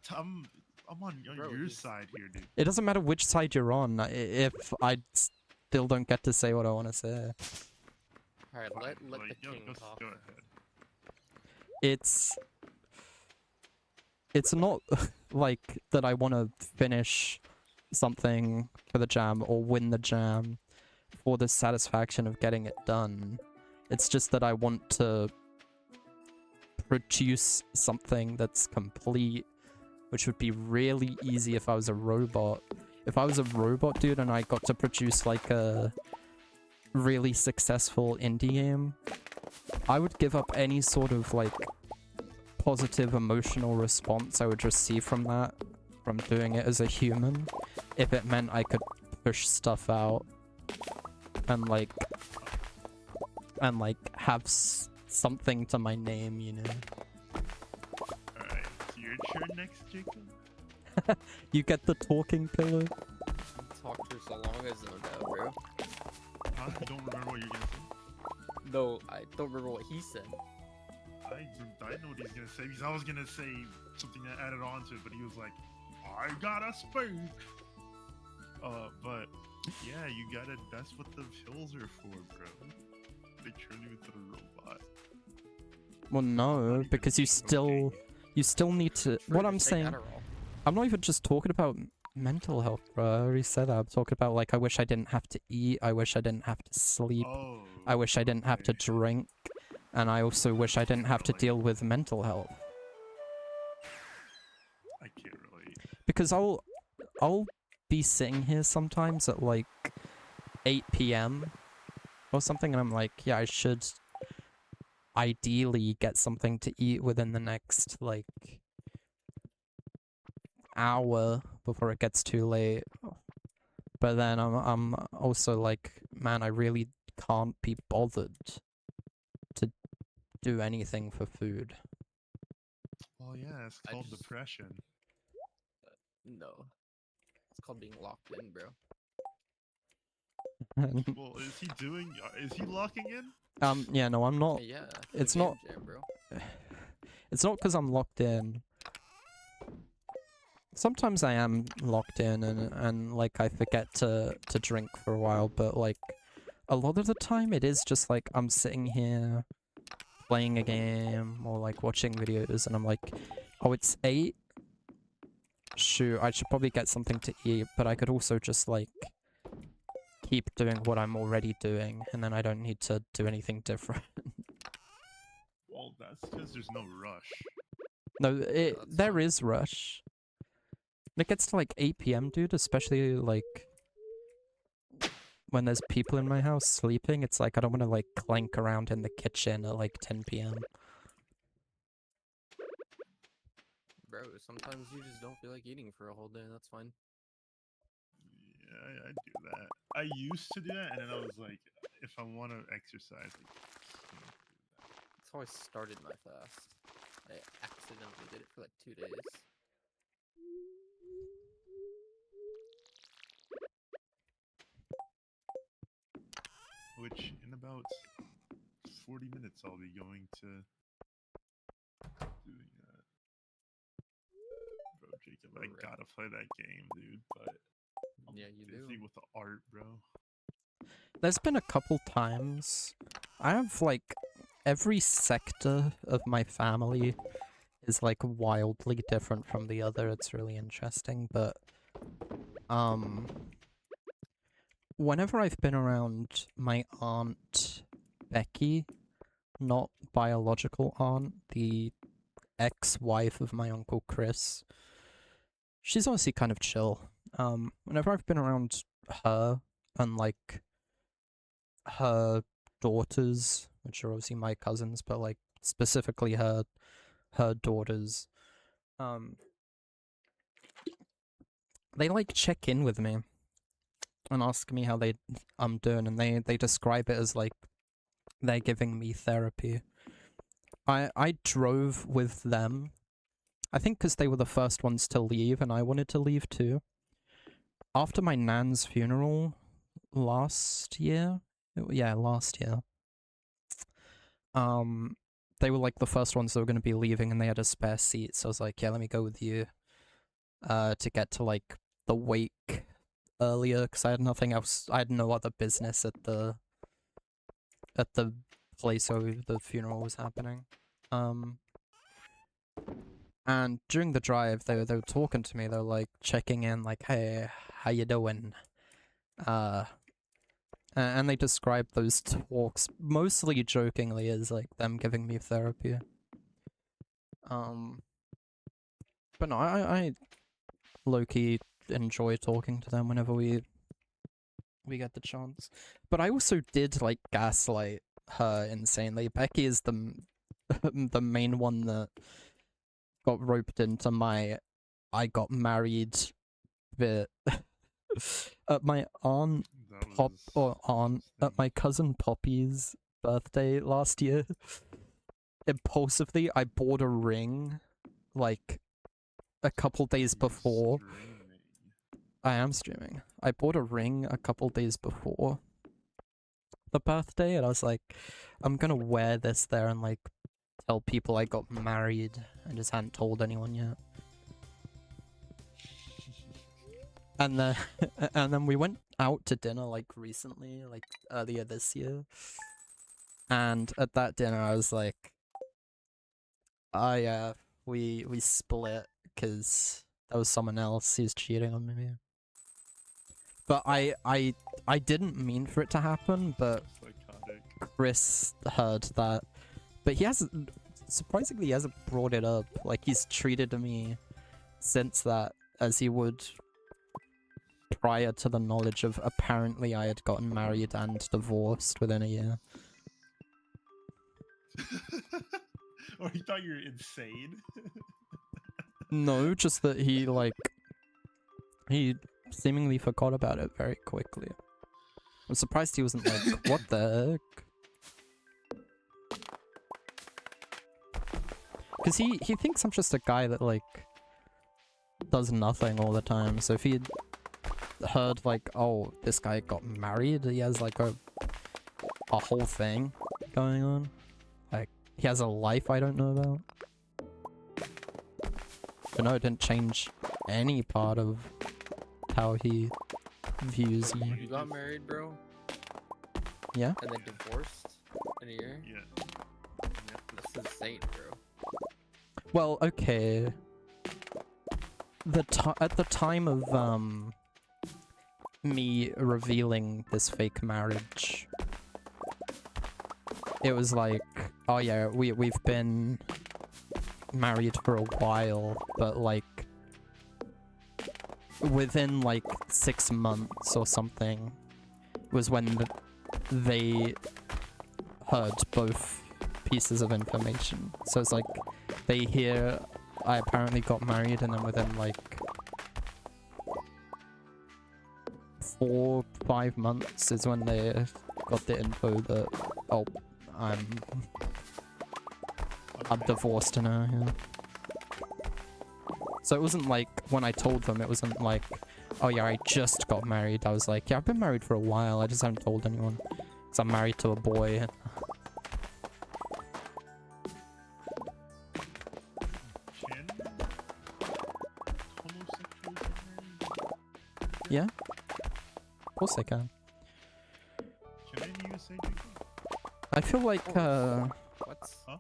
on Bro, your he's- side here, dude. It doesn't matter which side you're on, if I still don't get to say what I want to say. Alright, let Like, the yo, king talk. go ahead. It's not like that I want to finish something for the jam or win the jam for the satisfaction of getting it done. It's just that I want to produce something that's complete, which would be really easy if I was a robot. If I was a robot, dude, and I got to produce like a really successful indie game, I would give up any sort of like positive emotional response I would receive from that, from doing it as a human, if it meant I could push stuff out and like have something to my name, you know. Alright, so your turn next, Jacob. You get the talking pillow. Talk for so long as no doubt, bro. Huh? You don't remember what you're gonna say? No, I don't remember what he said. I know what he's gonna say because I was gonna say something that added on to it, but he was like, "I gotta speak." But Yeah, you gotta. That's what the pills are for, bro. They turn you into a robot. Well, I'm no, not even because you still need to. Sure, What I'm just take saying, Adderall. I'm not even just talking about mental health, bro. I already said that. I'm talking about like I wish I didn't have to eat. I wish I didn't have to sleep. Oh. I wish I didn't have to okay. drink, and I also wish I didn't have to relate. deal with mental health. I can't relate. Because I'll be sitting here sometimes at like 8 p.m. or something, and I'm like, yeah, I should ideally get something to eat within the next like hour before it gets too late. But then I'm also like, man, I really can't be bothered to do anything for food. Well, yeah, it's I called just- depression. No. It's called being locked in, bro. Well, is he doing? Is he locking in? Yeah, no, I'm not. Yeah. It's game not- Jam, bro. It's not because I'm locked in. Sometimes I am locked in and like I forget to drink for a while, but like a lot of the time it is just like I'm sitting here playing a game or like watching videos and I'm like, oh, it's 8. Shoot, I should probably get something to eat, but I could also just like keep doing what I'm already doing and then I don't need to do anything different. Well, that's because there's no rush. No, that's there fine. is rush. When it gets to like 8 p.m, dude, especially like when there's people in my house sleeping, it's like I don't want to like clank around in the kitchen at like 10 p.m. Bro, sometimes you just don't feel like eating for a whole day. That's fine. Yeah, I do that. I used to do that, and then I was like, if I want to exercise, I can't do that. That's how I started my fast. I accidentally did it for like 2 days. Which in about 40 minutes I'll be going to doing that. Bro, Jacob, I Right. gotta play that game, dude. But I'm Yeah, you busy do. with the art, bro. There's been a couple times I have like every sector of my family is like wildly different from the other. It's really interesting, but whenever I've been around my aunt Becky, not biological aunt, the ex-wife of my uncle Chris, she's honestly kind of chill. Whenever I've been around her and like her daughters, which are obviously my cousins, but like specifically her daughters, they like check in with me and ask me how I'm doing, and they describe it as like they're giving me therapy. I drove with them, I think because they were the first ones to leave and I wanted to leave too. After my nan's funeral last year, last year, they were like the first ones that were going to be leaving and they had a spare seat, so I was like, yeah, let me go with you to get to like the wake earlier because I had nothing else. I had no other business at the place where the funeral was happening. And during the drive, they were talking to me. They were like checking in, like, "Hey, how you doing?" And they described those talks mostly jokingly as like them giving me therapy. But no, I low-key enjoy talking to them whenever we get the chance. But I also did like gaslight her insanely. Becky is the the main one that got roped into my I got married bit. At my aunt That was at my cousin Poppy's birthday last year, impulsively I bought a ring like a couple days You're before. streaming. I am streaming. I bought a ring a couple days before the birthday, and I was like, I'm gonna wear this there and like tell people I got married. I just hadn't told anyone yet. And then and then we went out to dinner like recently, like earlier this year. And at that dinner I was like, oh yeah, we split because there was someone else who's cheating on me. But I didn't mean for it to happen, but Psychotic. Chris heard that. But he hasn't, surprisingly, he hasn't brought it up. Like, he's treated me since that as he would prior to the knowledge of apparently I had gotten married and divorced within a year. Or he thought you were insane? No, just that he, like, he seemingly forgot about it very quickly. I'm surprised he wasn't like, what the heck? Because he thinks I'm just a guy that, like, does nothing all the time. So if he had heard, like, oh, this guy got married, he has, like, a whole thing going on. Like, he has a life I don't know about. But no, it didn't change any part of how he views me. You got married, bro? Yeah? And then divorced in a year? Yeah. That's insane, bro. Well, okay. At the time of me revealing this fake marriage, it was like, oh yeah, we've been married for a while, but like within like 6 months or something was when they heard both pieces of information. So it's like they hear I apparently got married, and then within like 4-5 months is when they got the info that, oh, I'm divorced now, yeah. So it wasn't like, when I told them, it wasn't like, oh yeah, I just got married. I was like, yeah, I've been married for a while, I just haven't told anyone. Because I'm married to a boy. Can homosexuals get married? Yeah? Of course I can. Can any USA do that? I feel like, What? Huh?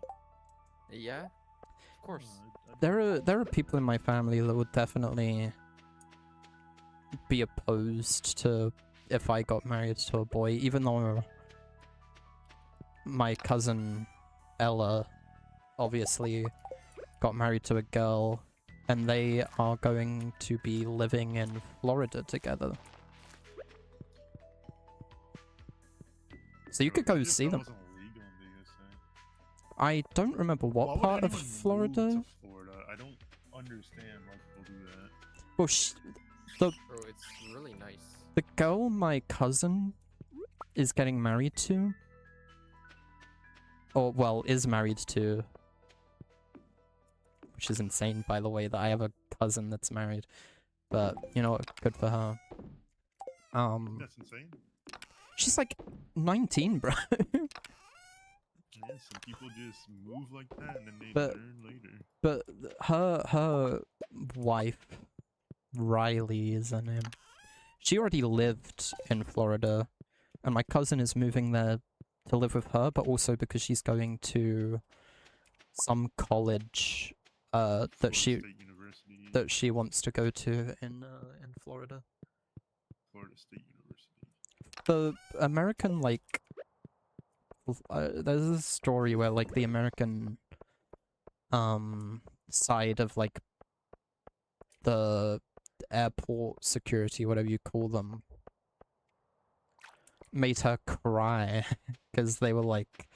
Yeah? Of course. there are people in my family that would definitely be opposed to if I got married to a boy, even though my cousin Ella obviously got married to a girl, and they are going to be living in Florida together. So you could go see them. I don't remember what part of Florida. Florida? I don't understand why people do that. Well, Bro, it's really nice. the girl my cousin is getting married to, or well, is married to, which is insane, by the way, that I have a cousin that's married. But you know what? Good for her. That's insane. She's like 19, bro. Yeah, some people just move like that and then they But- learn later. But her wife, Riley is her name. She already lived in Florida, and my cousin is moving there to live with her, but also because she's going to some college that Florida she State University. that she wants to go to in Florida. Florida State University. The American, like, there's a story where like the American side of like the airport security, whatever you call them, made her cry because they were like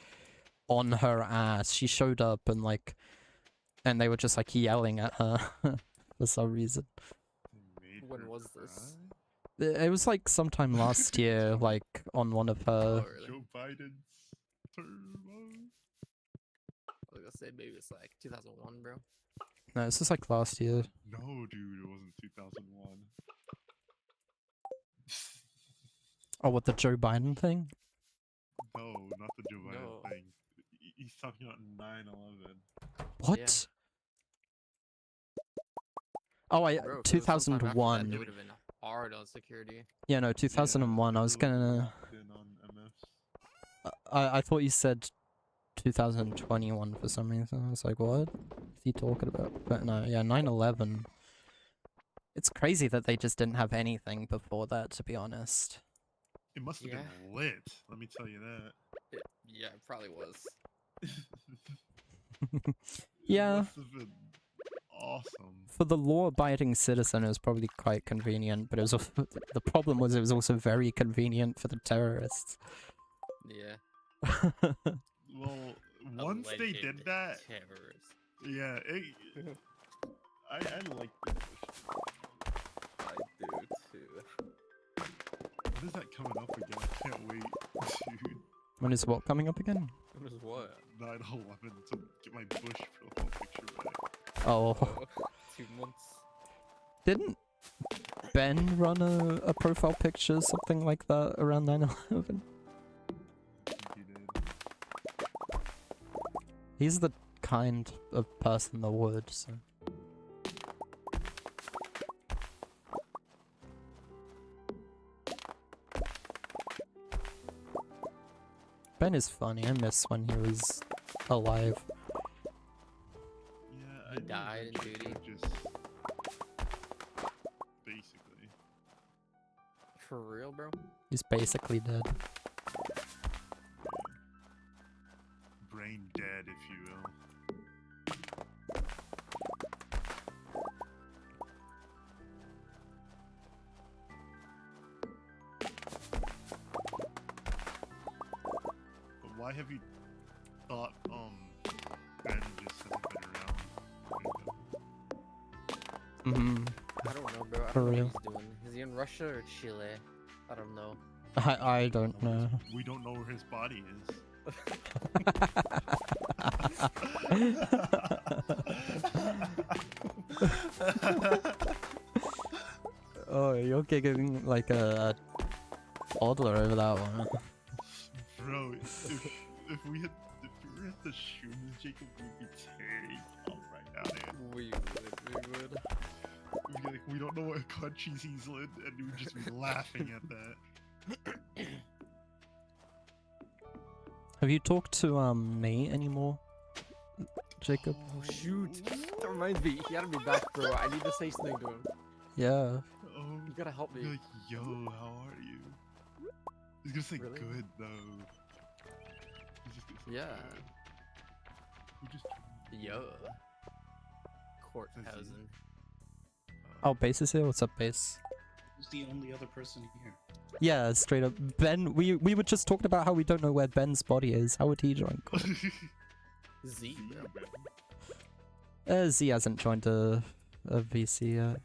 on her ass. She showed up and like, and they were just like yelling at her for some reason. They made When her was this? cry? It was like sometime last year, like on one of her. Oh, really? Joe Biden's term. I was gonna say maybe it's like 2001, bro. No, this was like last year. No, dude, it wasn't 2001. Oh, what, the Joe Biden thing? No, not the Joe Biden No. thing. He's talking about 9/11. What? Oh, I Bro, if it was sometime after that, 2001. they would've been hard on security. Yeah, no, 2001. I was gonna. locked in on MFs. I thought you said 2021 for some reason. I was like, what is he talking about? But no, yeah, 9/11. It's crazy that they just didn't have anything before that, to be honest. It must have Yeah. been lit. Let me tell you that. Yeah, it probably was. Yeah. It must have been awesome. For the law-abiding citizen, it was probably quite convenient, but it was the problem was it was also very convenient for the terrorists. Yeah. Well, once they did Alleged that, terrorist. yeah, I like the I do too. When is that coming up again? I can't wait, dude. When is what coming up again? It was what? 9/11 to get my Bush profile picture back. Oh, Oh, 2 months. didn't Ben run a profile picture, something like that, around 9/11? I think he did. He's the kind of person that would, so. Ben is funny. I miss when he was alive. Yeah, He I knew died in eventually duty. Just basically. For real, bro? He's basically dead. Brain dead, if you will. But why have you thought Ben just hasn't been around? Mm-hmm. I don't know, bro. I For don't know real. what he's doing. Is he in Russia or Chile? I don't know. I don't know. We don't know where his body is. Oh, you're giggling like a toddler over that one. Bro, if we were at the Shrooms, Jacob, we'd be tearing up right now, man. We would. We'd be like, we don't know what countries he's in, and we would just be laughing at that. Have you talked to me anymore, Jacob? Oh shoot! That reminds me. He had to be back, bro. I need to say something to him. Yeah. Oh, You gotta help be me. like, yo, how are you? He's gonna say Really? good though. He's just gonna say Yeah. good. We just Yo. Says Courthausen. Oh, Base is here. What's up, Base? Who's the only other person here? Yeah, straight up. Ben, we were just talking about how we don't know where Ben's body is. How would he join? Z, bro. Z hasn't joined a VC yet.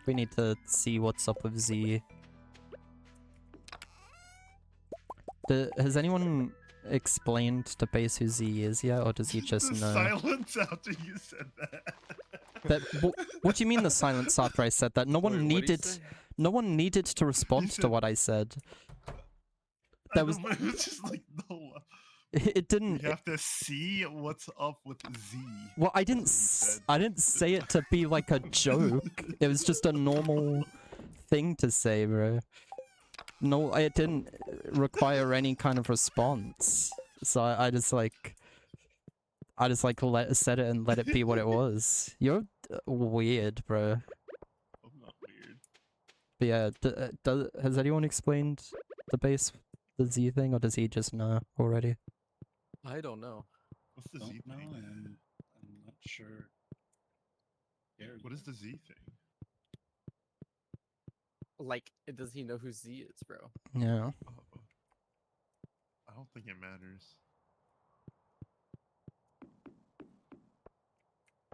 We need to see what's up with Z. Has anyone explained to Base who Z is yet, or does he just the know? silence after you said that. What do you mean the silence after I said that? No one Wait, what'd he needed. say? No one needed to respond to said- what I said. I That know, was. but it was just like no. It We didn't. have to see what's up with Z. Well, I That's didn't. what he said. I didn't say it to be like a joke. It was just a normal thing to say, bro. No, it didn't require any kind of response. So I just like. Said it and let it be what it was. You're weird, bro. I'm not weird. But yeah, has anyone explained the Z thing, or does he just know already? I don't know. What's the Don't Z know, thing? and I'm not sure. What is the Z thing? Like, does he know who Z is, bro? Yeah. Oh, I don't think it matters.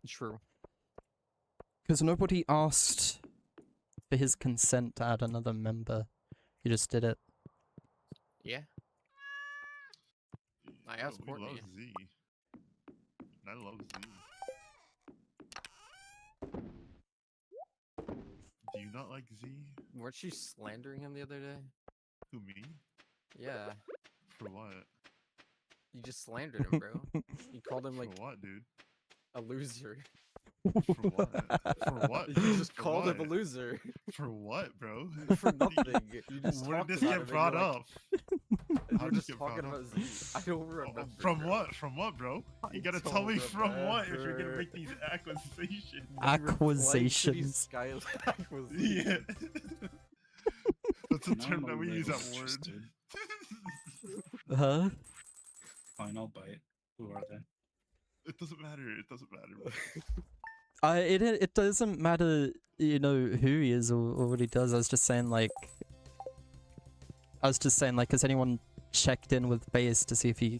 True. Because nobody asked for his consent to add another member. He just did it. Yeah. I asked we love Courtney. Z. I love Z. Do you not like Z? Weren't you slandering him the other day? Who, me? Yeah. For what? You just slandered him, bro. You called him like For what, dude? a loser. For what? For what? You just For called him a what? loser For what, bro? for nothing. You just Where talked did this about get him brought and up? you How were did this just get talking brought up? about Z. I don't remember. From bro. what? From what, bro? You I gotta tell don't me from what if you're gonna remember. make these acquisitions. You replied to these Acquisitions. Skyline acquisitions. Yeah. That's a Now term I'm that a we use little at word. interested. Huh? Fine, I'll bite. Who are they? It doesn't matter. It doesn't matter. bro. It doesn't matter, you know, who he is or what he does. I was just saying, like, has anyone checked in with Base to see if he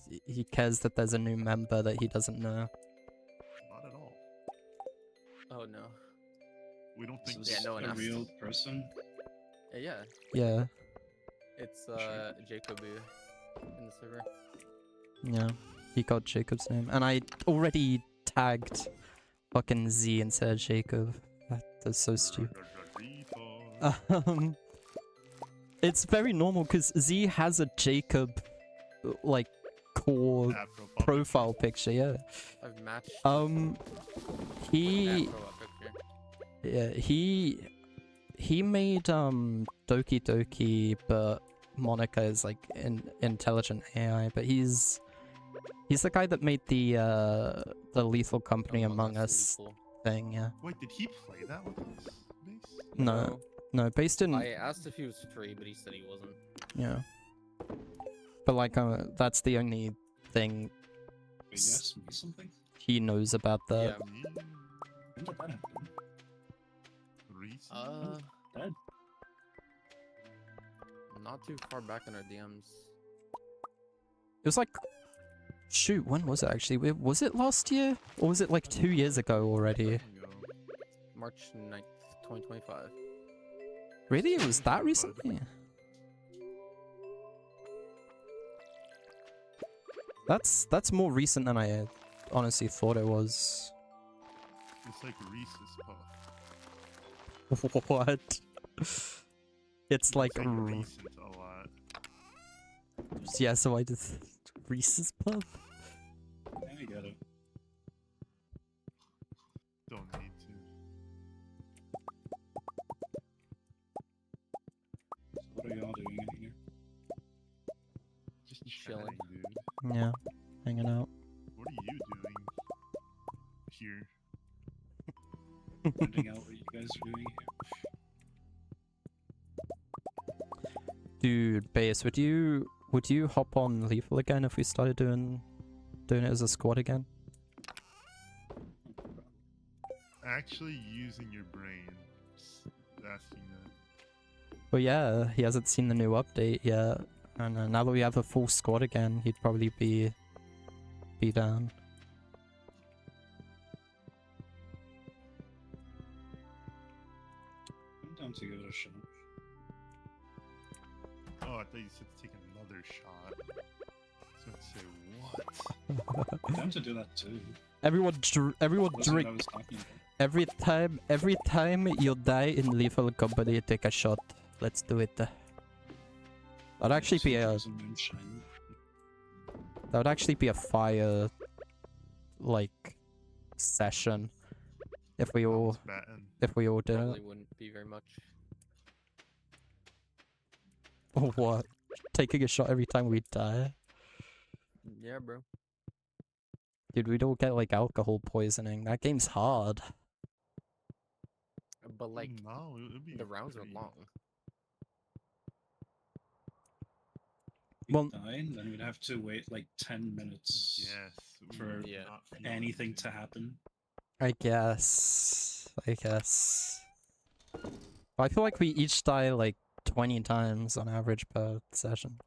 cares that there's a new member that he doesn't know? Not at all. Oh no. We don't think Is Yeah, this no one a asked. real person? Yeah, Yeah, it's Sure. Jacobu in the server. yeah. He got Jacob's name, and I already tagged fucking Z instead of Jacob. That's so stupid. It's very normal because Z has a Jacob, like, core profile picture. Yeah. I've matched. He. that profile picture. Yeah, he made Doki Doki, but Monica is like intelligent AI, but he's the guy that made the Lethal Company Among Us Lethal. thing, yeah. Wait, did he play that with us? Base? No. No, based in I asked if he was free, but he said he wasn't. yeah. But like that's the only thing Wait, you asked me something? he knows about that. Yeah. When did that happen? Recently? Dead? Not too far back in our DMs. It was like, shoot, when was it actually? Was it last year? Or was it like 2 years ago already? March 9th, 2025. Really? It was that recently? That's more recent than I honestly thought it was. It's like Reese's Puff. What? It's like recent a lot. yeah, so I just Reese's Puff. Yeah, I get it. Don't need to. So what are y'all doing in here? Just Chilling. chatting, dude. Yeah, hanging out. What are you doing here? Finding out what you guys are doing here. Dude, Base, would you hop on Lethal again if we started doing it as a squad again? Actually using your brain. Just asking that. Well, yeah, he hasn't seen the new update yet, and now that we have a full squad again, he'd probably be down. I'm down to give it a shot. Oh, I thought you said to take another shot. I was gonna say what? I'm down to do that too. Everyone Wasn't what I drink. was talking about. Every time you die in Lethal Company, take a shot. Let's do it. That'd actually be a Moonshine. fire like session if we all Batting. did Probably it. wouldn't be very much. Or what? Taking a shot every time we die? Yeah, bro. Dude, we'd all get like alcohol poisoning. That game's hard. But like, no, it'd be the rounds are pretty- long. Well- Dying, then we'd have to wait like 10 minutes Yes. we for would Yeah. not feel anything to happen. I guess. I feel like we each die like 20 times on average per session.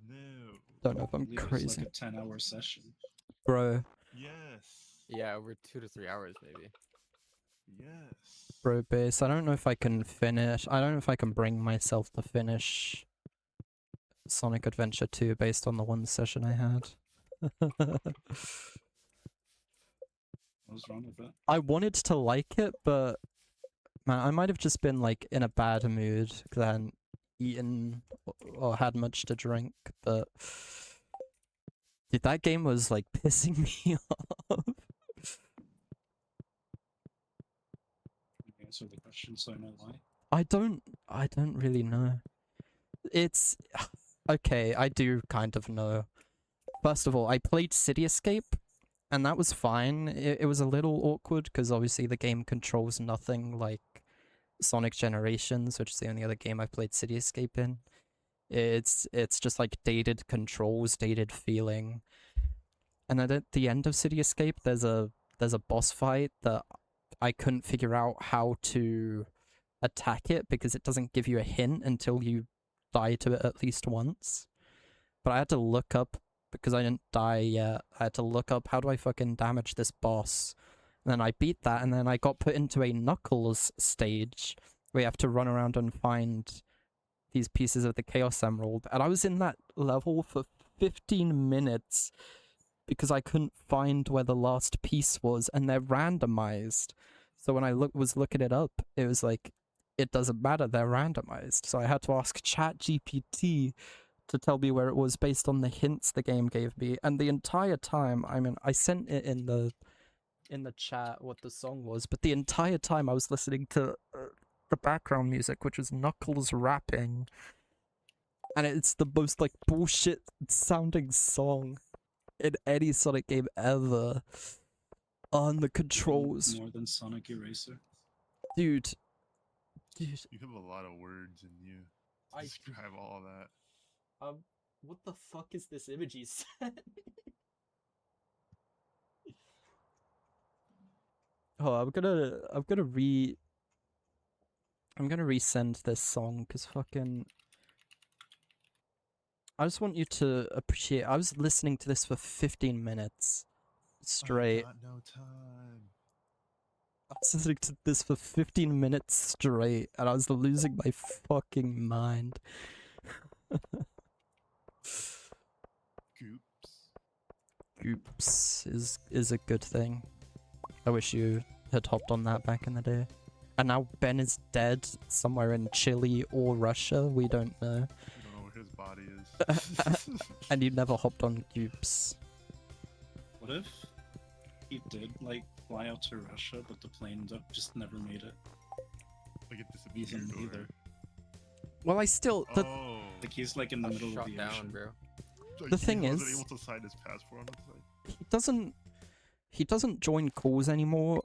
No. Don't know if I I'm believe it's crazy. like a 10-hour session. Bro, Yes. Yeah, over 2 to 3 hours maybe. Yes. bro, Base, I don't know if I can finish. I don't know if I can bring myself to finish Sonic Adventure 2 based on the one session I had. What's wrong with that? I wanted to like it, but man, I might have just been like in a bad mood because I hadn't eaten or had much to drink. But dude, that game was like pissing me off. answer the question, so I know why. I don't really know. It's okay, I do kind of know. First of all, I played City Escape, and that was fine. It was a little awkward because obviously the game controls nothing like Sonic Generations, which is the only other game I've played City Escape in. It's just like dated controls, dated feeling. And then at the end of City Escape, there's a boss fight that I couldn't figure out how to attack it because it doesn't give you a hint until you die to it at least once. But I had to look up, because I didn't die yet, I had to look up how do I fucking damage this boss. And then I beat that, and then I got put into a Knuckles stage where you have to run around and find these pieces of the Chaos Emerald. And I was in that level for 15 minutes because I couldn't find where the last piece was, and they're randomized. So when I was looking it up, it was like, it doesn't matter, they're randomized. So I had to ask ChatGPT to tell me where it was based on the hints the game gave me. And the entire time, I mean, I sent it in the chat what the song was, but the entire time I was listening to the background music, which was Knuckles rapping. And it's the most like bullshit sounding song in any Sonic game ever. On the controls. More than Sonic Eraser. Dude. You have a lot of words in you to I- describe all of that. What the fuck is this image you sent? Oh, I'm gonna resend this song because fucking. I just want you to appreciate. I was listening to this for 15 minutes straight. I got no time. I was listening to this for 15 minutes straight, and I was losing my fucking mind. Goops is a good thing. I wish you had hopped on that back in the day. And now Ben is dead somewhere in Chile or Russia. We don't know. You don't know where his body is. And you never hopped on Goops. What if he did like fly out to Russia, but the plane just never made it? Like it He's disappeared. in or- either. Well, I still. Oh. Like he's like in the middle of Shot the down, ocean. bro. Like, The he thing wasn't is- able to sign his passport on his side. He doesn't join calls anymore.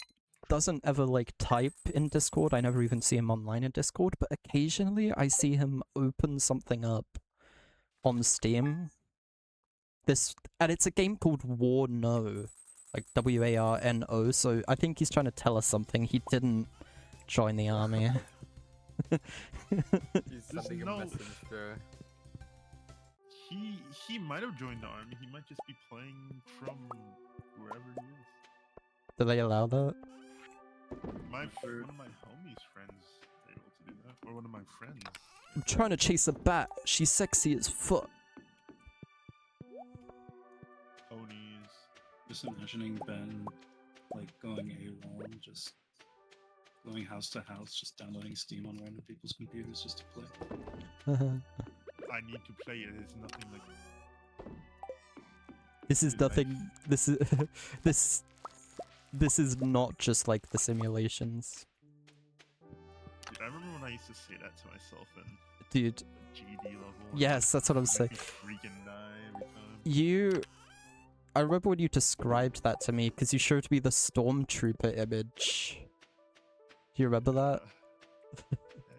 Doesn't ever like type in Discord. I never even see him online in Discord, but occasionally I see him open something up on Steam. And it's a game called Warno, like WARNO. So I think he's trying to tell us something. He didn't join the army. He's sending no- a message, bro. He might have joined the army. He might just be playing from wherever he is. Do they allow that? One of my homies' friends are able to do that, or one of my friends. I'm trying to chase a bat. She's sexy as fuck. Ponies. Just imagining Ben like going AWOL, just going house to house, just downloading Steam on random people's computers just to play. I need to play it. It's nothing like. This is Good life. nothing. This is this is not just like the simulations, Dude, I remember when I used to say that to myself in dude. the GD level. and Yes, that's what I'm I'd saying. be freaking die every time. I remember when you described that to me because you showed me the stormtrooper image. Do you remember that?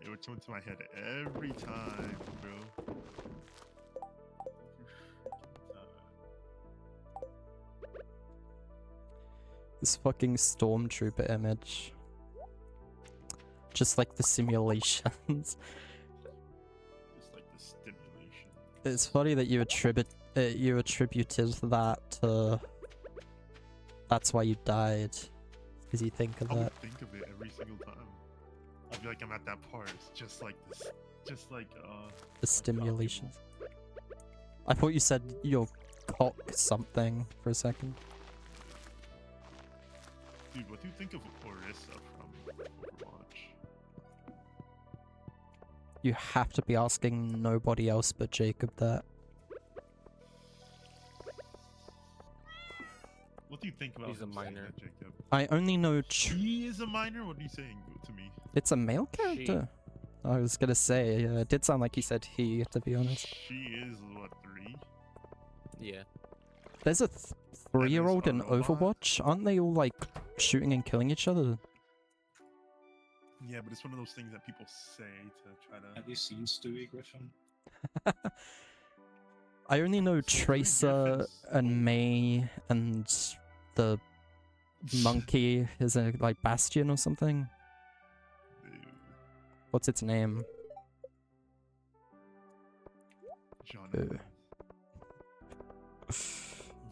It would come into my head every time, bro. Every freaking time. This fucking stormtrooper image. Just like the simulations. Just like the stimulation. It's funny that you attributed that to. That's why you died. Because you think of I that. would think of it every single time. I'd be like, I'm at that part. It's just like this. Just like, The stimulations. I thought you said your cock something for a second. dude, what do you think of Orisa from Overwatch? You have to be asking nobody else but Jacob that. What do you think about He's a him saying minor. that, Jacob? I only know She is a minor? What are you saying to me? it's a male character. I was gonna say, it did sound like you said he, to be honest. She is, what, 3? Yeah. There's a 3-year-old a in robot? Overwatch. Aren't they all like shooting and killing each other? Yeah, but it's one of those things that people say to try to... Have you seen Stewie Griffin? I only know Stewie Tracer Griffin's and old. May and the monkey is a like Bastion or something. Dude, What's its name? Jonathan.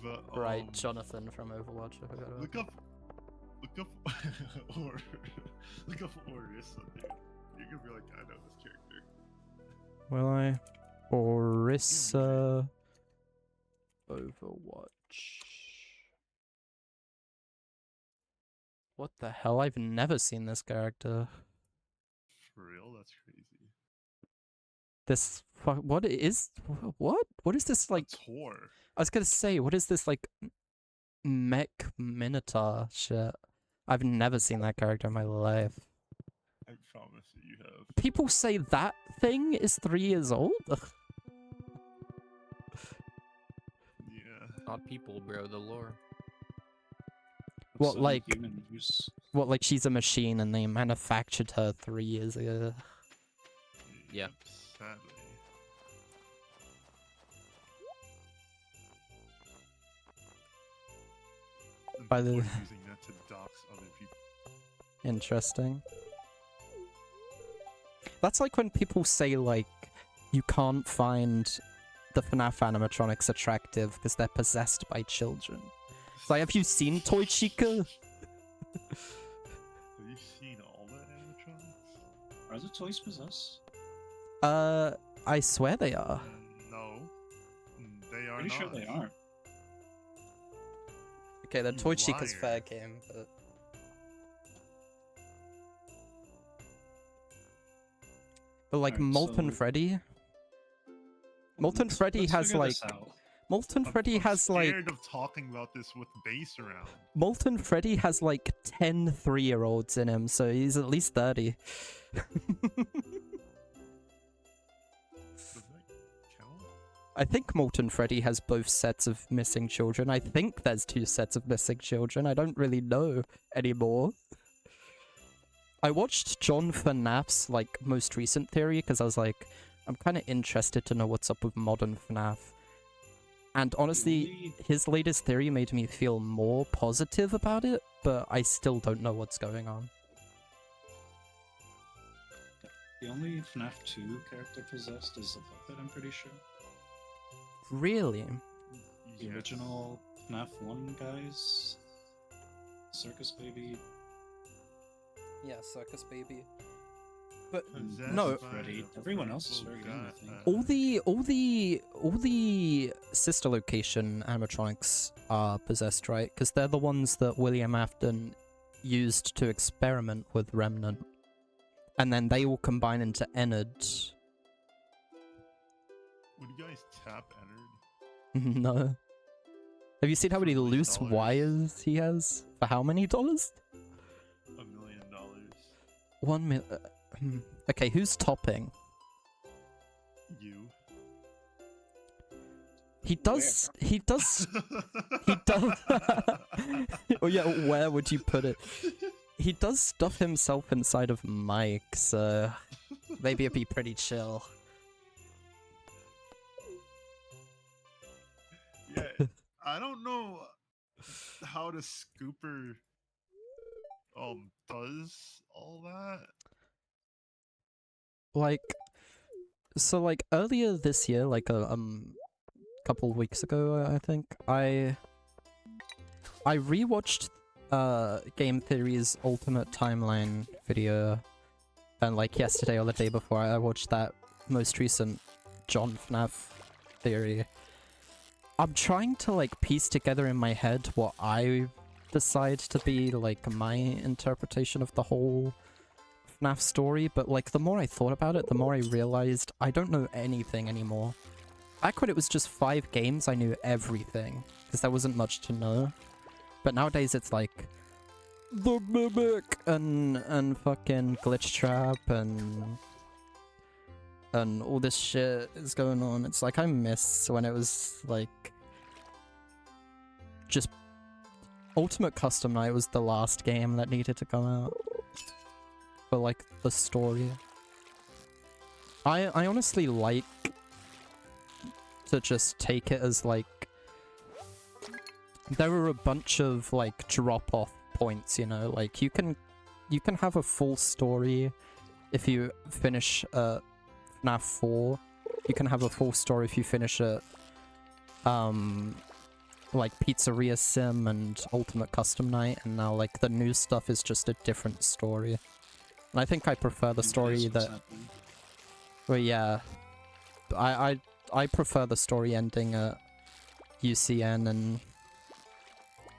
But, Right, Jonathan from Overwatch. I forgot about Look up... or... Look up Orisa, dude. You're gonna be like, I know this character. Will I? Orisa Overwatch. What the hell? I've never seen this character. For real? That's crazy. This what is what? What is this like? A tour. I was gonna say, what is this like mech minotaur shit? I've never seen that character in my life. I promise you have. People say that thing is 3 years old? Ugh. Yeah. Not people, bro. The lore. What, Some like- human use. What, like she's a machine and they manufactured her 3 years ago? Yeah. Sadly. And By the- people are using that to dox other people. Interesting. That's like when people say, like, you can't find the FNAF animatronics attractive because they're possessed by children. It's like, have you seen Toy Chica? Have you seen all the animatronics? Are the toys possessed? I swear they are. No. They are Pretty not. sure they aren't. Okay, then You Toy Chica's liar. fair game, but... But like Alright, Molten so- Freddy? Molten Freddy Let's has figure like... this out. Molten Freddy I'm has like... scared of talking about this with bass around. Molten Freddy has like 10 3-year-olds in him, so he's at least 30. Does that count? I think Molten Freddy has both sets of missing children. I think there's 2 sets of missing children. I don't really know anymore. I watched John FNAF's like most recent theory because I was like, I'm kind of interested to know what's up with modern FNAF. And honestly, only- his latest theory made me feel more positive about it, but I still don't know what's going on. The only FNAF 2 character possessed is a puppet, I'm pretty sure. Really? The Yes. original FNAF 1 guys. Circus Baby. Yeah, Circus Baby. But Possessed no. by Freddy. a Everyone else is purple very young, I guy. think. all the sister location animatronics are possessed, right? Because they're the ones that William Afton used to experiment with Remnant, and then they all combine into Ennard. Would you guys tap Ennard? No. Have you seen how For many $1 million? loose wires he has? For how many dollars? $1 million. 1 mil. Okay, who's topping? You. He does. He does. He does. Oh yeah, where would you put it? He does stuff himself inside of Mike, so maybe it'd be pretty chill. Yeah, I don't know how the scooper does all that. Like, so like earlier this year, like a couple weeks ago, I think I rewatched Game Theory's Ultimate Timeline video, and like yesterday or the day before, I watched that most recent John FNAF theory. I'm trying to like piece together in my head what I decide to be like my interpretation of the whole FNAF story, but like the more I thought about it, the more I realized I don't know anything anymore. Back when it was just 5 games, I knew everything, because there wasn't much to know. But nowadays it's like the mimic and fucking glitch trap and all this shit is going on. It's like I miss when it was like just Ultimate Custom Night was the last game that needed to come out for like the story. I honestly like to just take it as like there were a bunch of like drop-off points, you know, like you can have a full story if you finish FNAF 4. You can have a full story if you finish it like Pizzeria Sim and Ultimate Custom Night, and now like the new stuff is just a different story. And I think I prefer the story that well, yeah. I prefer the story ending at UCN and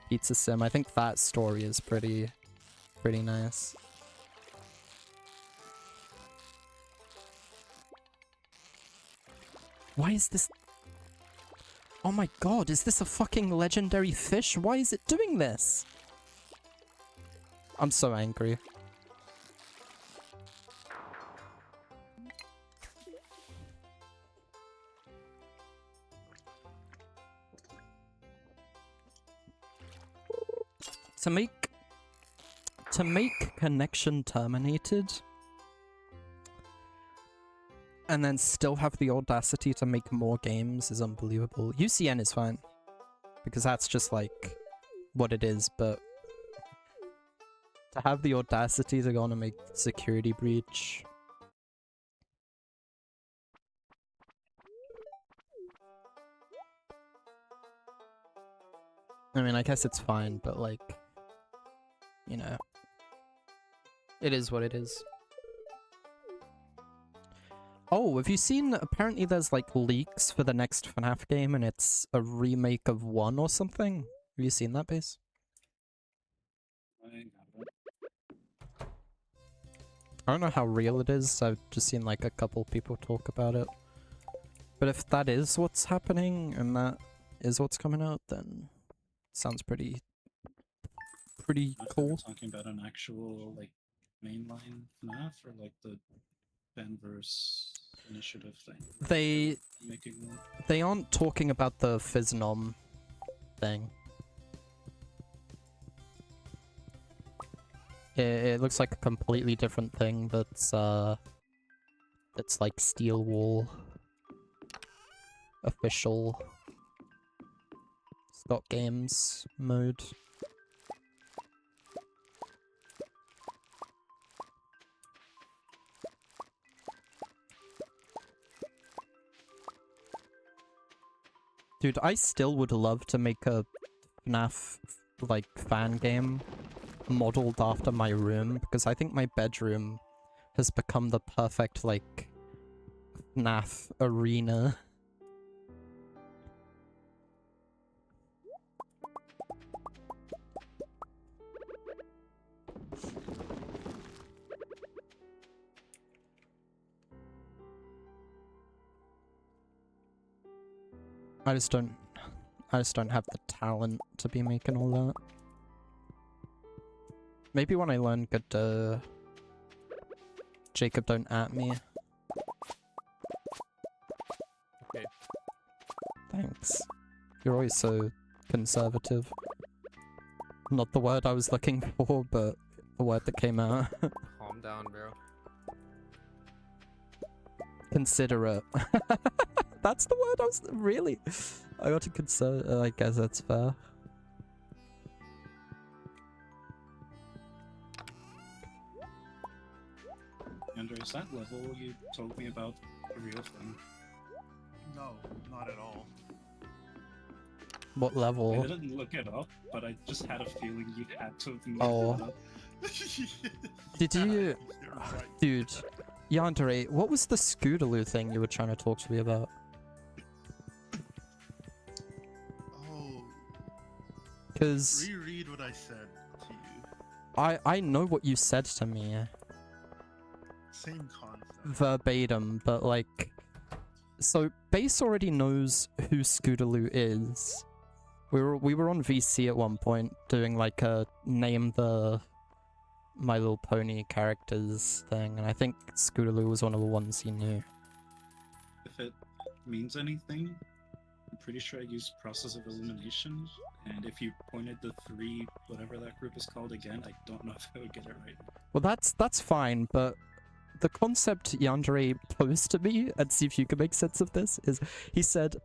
Pizza Sim. I think that story is pretty nice. Why is this? Oh my god, is this a fucking legendary fish? Why is it doing this? I'm so angry. To make connection terminated and then still have the audacity to make more games is unbelievable. UCN is fine because that's just like what it is, but to have the audacity to go on and make security breach. I mean, I guess it's fine, but like, you know, it is what it is. Oh, have you seen, apparently there's like leaks for the next FNAF game and it's a remake of 1 or something? Have you seen that, Base? I don't know how real it is, I've just seen like a couple people talk about it. But if that is what's happening and that is what's coming out, then it sounds pretty cool. Talking about an actual like mainline FNAF or like the Benverse initiative thing. They aren't talking about the Physnom thing. It looks like a completely different thing that's like Steel Wall official Scott Games mode. Dude, I still would love to make a FNAF like fan game modeled after my room, because I think my bedroom has become the perfect like FNAF arena. I just don't have the talent to be making all that. Maybe when I learn good, Jacob, don't at me. Okay. Thanks. You're always so conservative. Not the word I was looking for, but the word that came out. Calm down, bro. Considerate. That's the word I was... Really? I got to consider... I guess that's fair. Andre, is that level you told me about a real thing? No, not at all. What I level? didn't look it up, but I just had a feeling you had to have made Oh. it up. Did you... You're right. Dude. Yandere, what was the Scootaloo thing you were trying to talk to me about? Oh, Because reread what I said to you. I know what you said to me Same concept. verbatim, but like... So, Base already knows who Scootaloo is. We were on VC at one point doing like a name the My Little Pony characters thing, and I think Scootaloo was one of the ones he knew. If it means anything, I'm pretty sure I used process of elimination, and if you pointed the 3, whatever that group is called again, I don't know if I would get it right. Well, that's fine, but the concept Yandere posed to me, and see if you can make sense of this, is he said,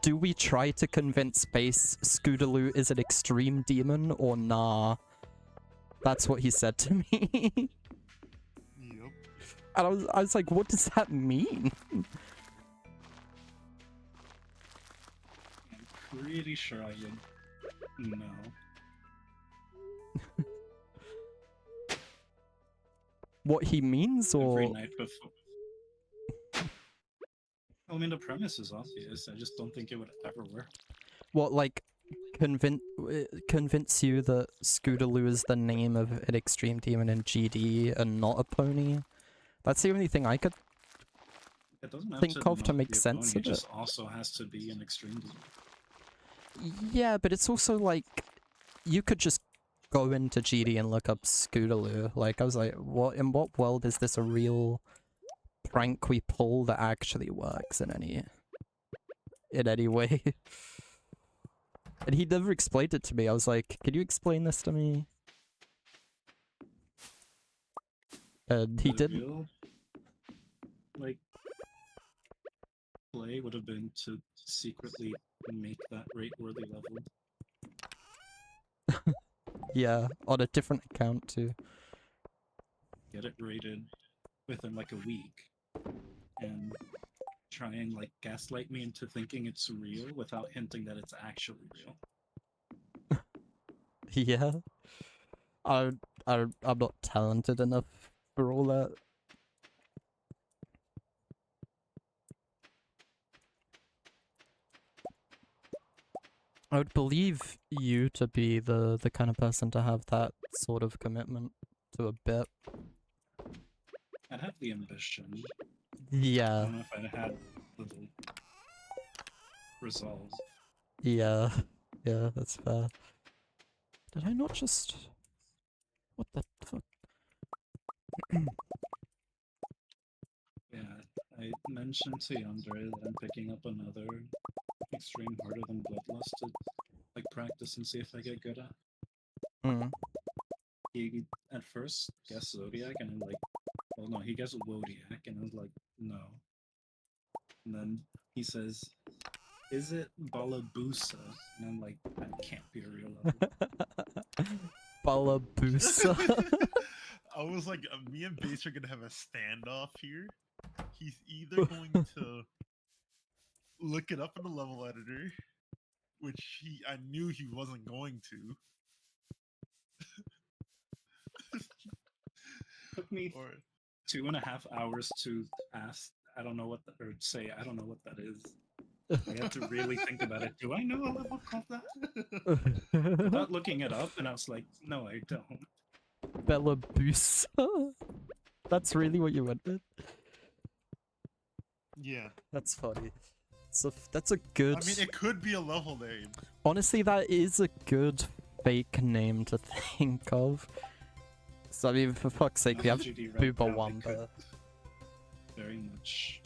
do we try to convince Space Scootaloo is an extreme demon or nah? That's what he said to me. Yep. And I was like, what does that mean? I'm pretty sure I would know. What he means, Every or night before. I mean, the premise is obvious. I just don't think it would ever work. what, like, convince you that Scootaloo is the name of an extreme demon in GD and not a pony? That's the only thing I could It doesn't have think to of to not make be a sense pony, of it it. just also has to be an extreme demon. Yeah, but it's also like, you could just go into GD and look up Scootaloo. Like, I was like, what, in what world is this a real prank we pull that actually works in any way? And he never explained it to me. I was like, can you explain this to me? And he The didn't. real, like, play would have been to secretly make that rate-worthy level. Yeah, on a different account too. Get it rated within like a week, and try and like gaslight me into thinking it's real without hinting that it's actually real. Yeah. I'm not talented enough for all that. I would believe you to be the kind of person to have that sort of commitment to a bit. I'd have the ambition. I Yeah, don't know if I'd had the resolve. yeah, yeah, that's fair. Did I not just... What the fuck? Yeah, I mentioned to Yandere that I'm picking up another extreme harder than Bloodlust to like practice and see if I get good at. Mm. He at first guessed Zodiac and I'm like, well no, he guessed Wodiac and I was like, no. And then he says, is it Balabusa? And I'm like, that can't be a real level. Balabusa. I was like, me and Base are gonna have a standoff here. He's either going to look it up in the level editor, which I knew he wasn't going to. Took me Or 2.5 hours to ask, I don't know what, or say, I don't know what that is. I had to really think about it. Do I know a level called that? Without looking it up, and I was like, no, I don't. Balabusa? That's really what you went with? yeah, That's funny. That's a good... I mean, it could be a level name. Honestly, that is a good fake name to think of. So, I mean, for fuck's sake, we have GD right Booba now, I Wamba. could very much.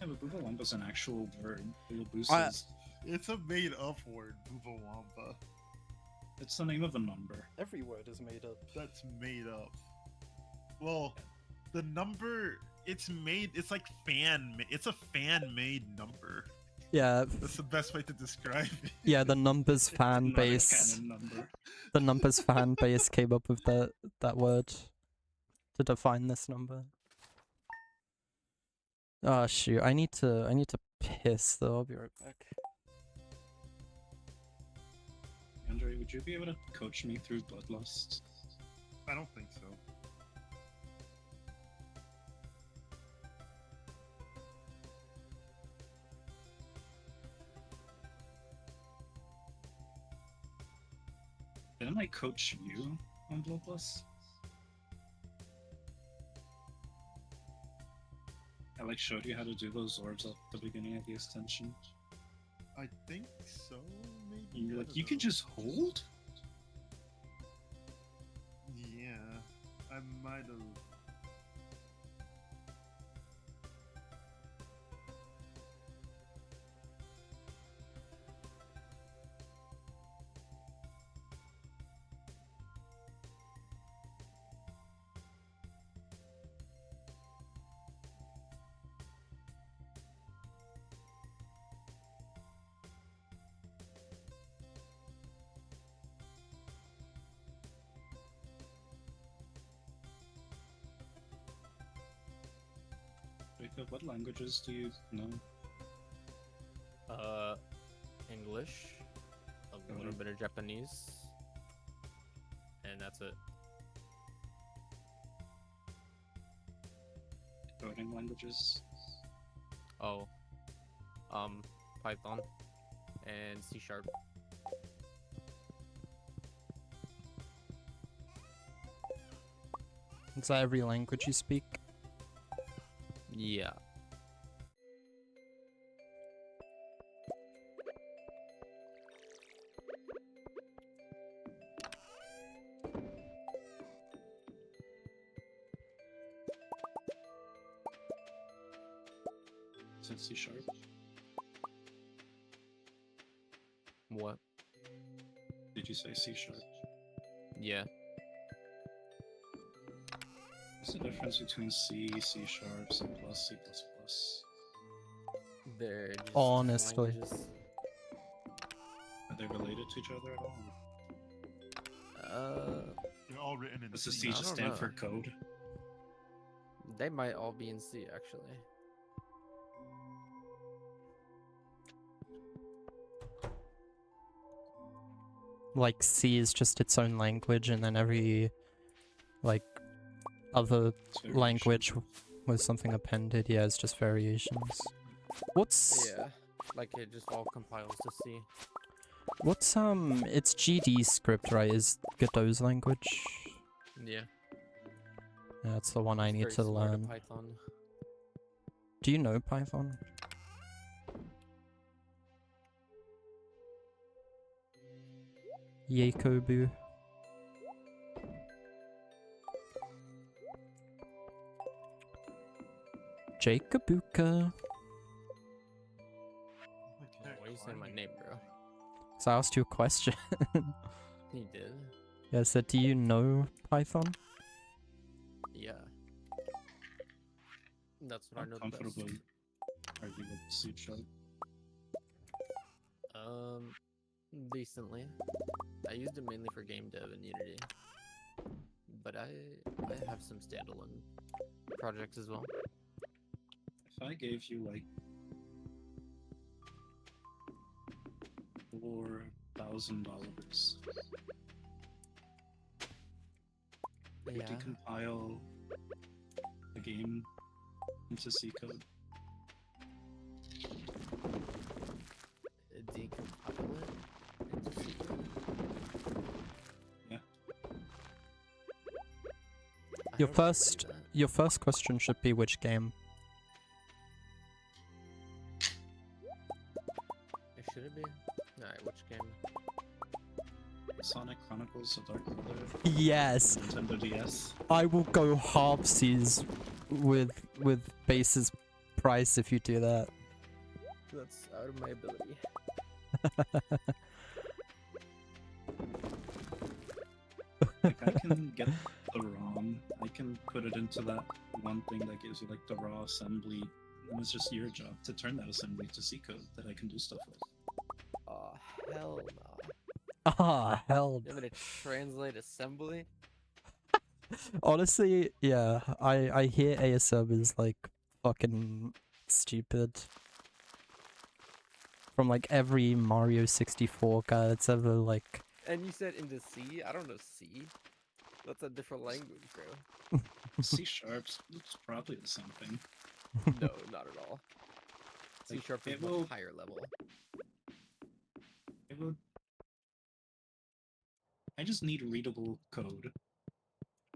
Yeah, but Booba Wamba's an actual word. Balabusa's It's a made-up word, Bubawamba. it's the name of a number. Every word is made up. That's made up. Well, the number it's made. It's like it's a fan-made number. Yeah, That's the best way to describe it. yeah, the numbers fan Not a base. canon number. The numbers fan base came up with that word to define this number. Oh shoot, I need to piss though, I'll be right back. Andre, would you be able to coach me through Bloodlust? I don't think so. Didn't I coach you on Bloodlust? I like showed you how to do those orbs at the beginning of the extension. I think so, maybe? You're I like, don't you know. can just hold? Yeah, I might have. Jacob, what languages do you know? English, a little bit of Japanese, and that's it. Coding languages? Oh, Python and C#. Is that every language you speak? Yeah. Is it C#? What? Did you say C#? Yeah. What's the difference between C, C#, C++, C++? They're just Honestly. languages. Are they related to each other at all? They're all written in Does the C. C I just don't stand know. for code? They might all be in C actually. Like C is just its own language, and then every like other It's variation. language with something appended, yeah, it's just variations. What's Yeah. Like it just all compiles to C. it's GD script, right? Is Godot's language? Yeah. Yeah, that's the one I It's need very to similar learn. Python. Do you know Python? Yakobu. Jacobuka. Like, Why are you saying my name, bro? So I asked you a question. He did. Yeah, I said, do you know Python? Yeah. That's what How I know the comfortable best. are you with C#? Decently. I used it mainly for game dev and Unity. But I have some standalone projects as well. If I gave you like $4,000, would Yeah. you compile a game into C code? Decompile it into C code? Yeah. I Your don't know how to do first- that. Your first question should be which game. Should it be? Alright, which game? Sonic Chronicles of Dark Brother? Yes, Nintendo DS? I will go halfsies with base's price if you do that. That's out of my ability. Like, I can get the ROM, I can put it into that one thing that gives you like the raw assembly, and it's just your job to turn that assembly to C code that I can do stuff with. Oh, hell no. Ah, hell. You want me to translate assembly? Honestly, yeah, I hear ASM is like fucking stupid. From like every Mario 64 guy that's ever like. And you said into C? I don't know C. That's a different language, bro. C Sharp's it's probably the same thing. No, not at all. C Like, sharp is it much will- higher level. It would... I just need readable code.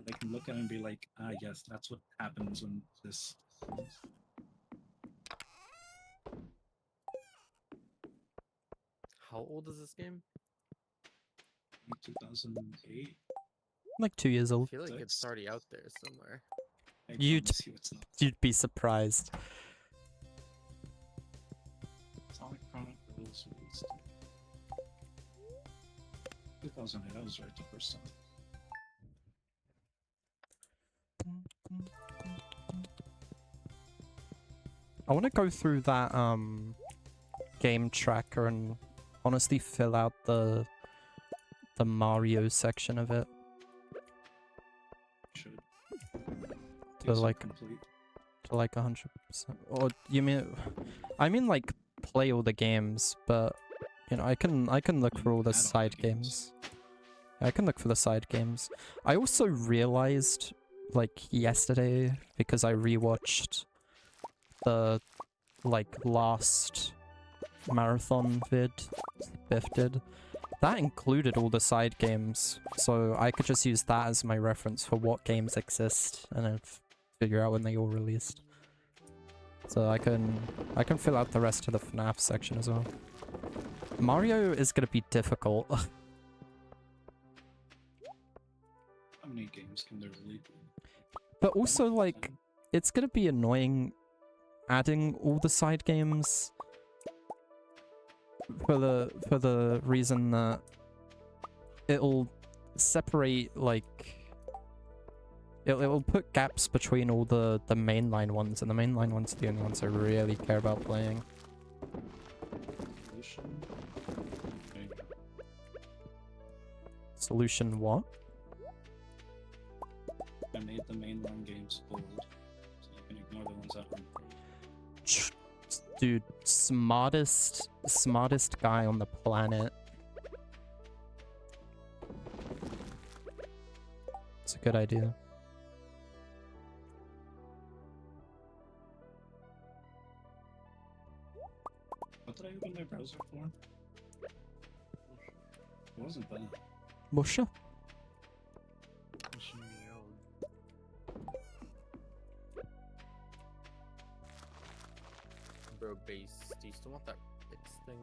That I can look at and be like, ah yes, that's what happens when this... How old is this game? 2008. Like 2 years I old. feel like it's Six. already out there somewhere. I You'd- promise you it's not. You'd be surprised. Sonic Chronicles released 2008. I was right the first time. I want to go through that game tracker and honestly fill out the Mario section of it. Should. To Is it like complete? to like 100%. Or you mean? I mean like play all the games, but you know I can look for all the Add on side games. I can look for the side games. I also realized like yesterday because I rewatched the like last marathon vid Biff did. That included all the side games, so I could just use that as my reference for what games exist and then figure out when they all released. So I can fill out the rest of the FNAF section as well. Mario is gonna be difficult. How many games can there really be? But also like it's gonna be annoying adding all the side games for the reason that it'll separate like it'll put gaps between all the mainline ones, and the mainline ones are the only ones I really care about playing. Solution? Okay. Solution what? I made the mainline games bold, so you can ignore the ones that aren't. Dude, smartest guy on the planet. It's a good idea. What did I open my browser for? It wasn't that. Musha? Pushing me out. Bro, base. Do you still want that X thing?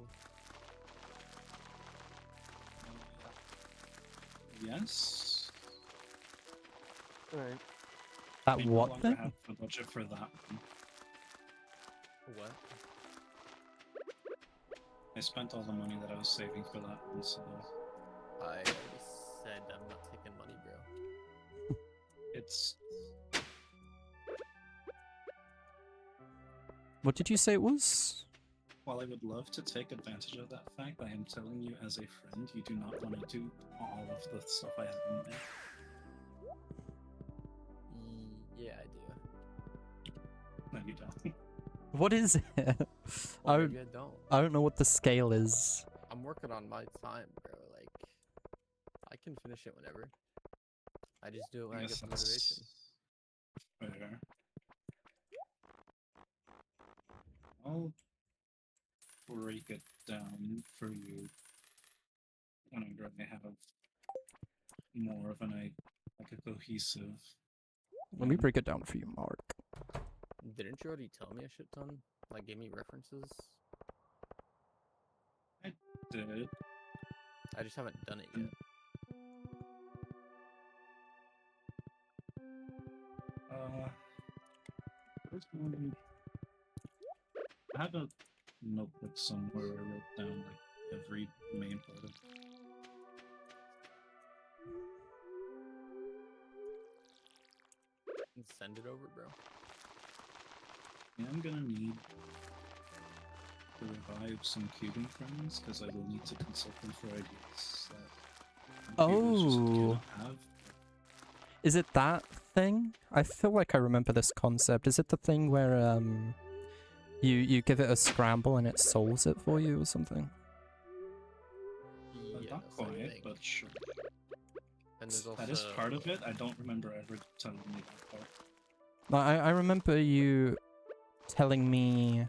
Yes. Alright. That We no what longer thing? have the budget for that one. What? I spent all the money that I was saving for that one, so I already said I'm not taking money, bro. it's What did you say it was? while I would love to take advantage of that fact, I am telling you as a friend, you do not want to do all of the stuff I have in there. Yeah, I do. No, you don't. What is it? Well, I maybe I don't. don't know what the scale is. I'm working on my time, bro. Like, I can finish it whenever. I just do it when I get Guess the that's motivation. fair. I'll break it down for you whenever I have more of like a cohesive. Let me break it down for you, Mark. Didn't you already tell me a shit ton? Like, give me references? Did I just haven't done it yet. First one, I have a notebook somewhere where I wrote down like every main part of it. Send it over, bro. Yeah, I'm gonna need to revive some cubing friends because I will need to consult them for ideas that computers just Oh. cannot have. Is it that thing? I feel like I remember this concept. Is it the thing where you give it a scramble and it solves it for you or something? Yes, Not I quite, think. but sure. And there's also... That is part of it. I don't remember ever telling me that part. No, I remember you telling me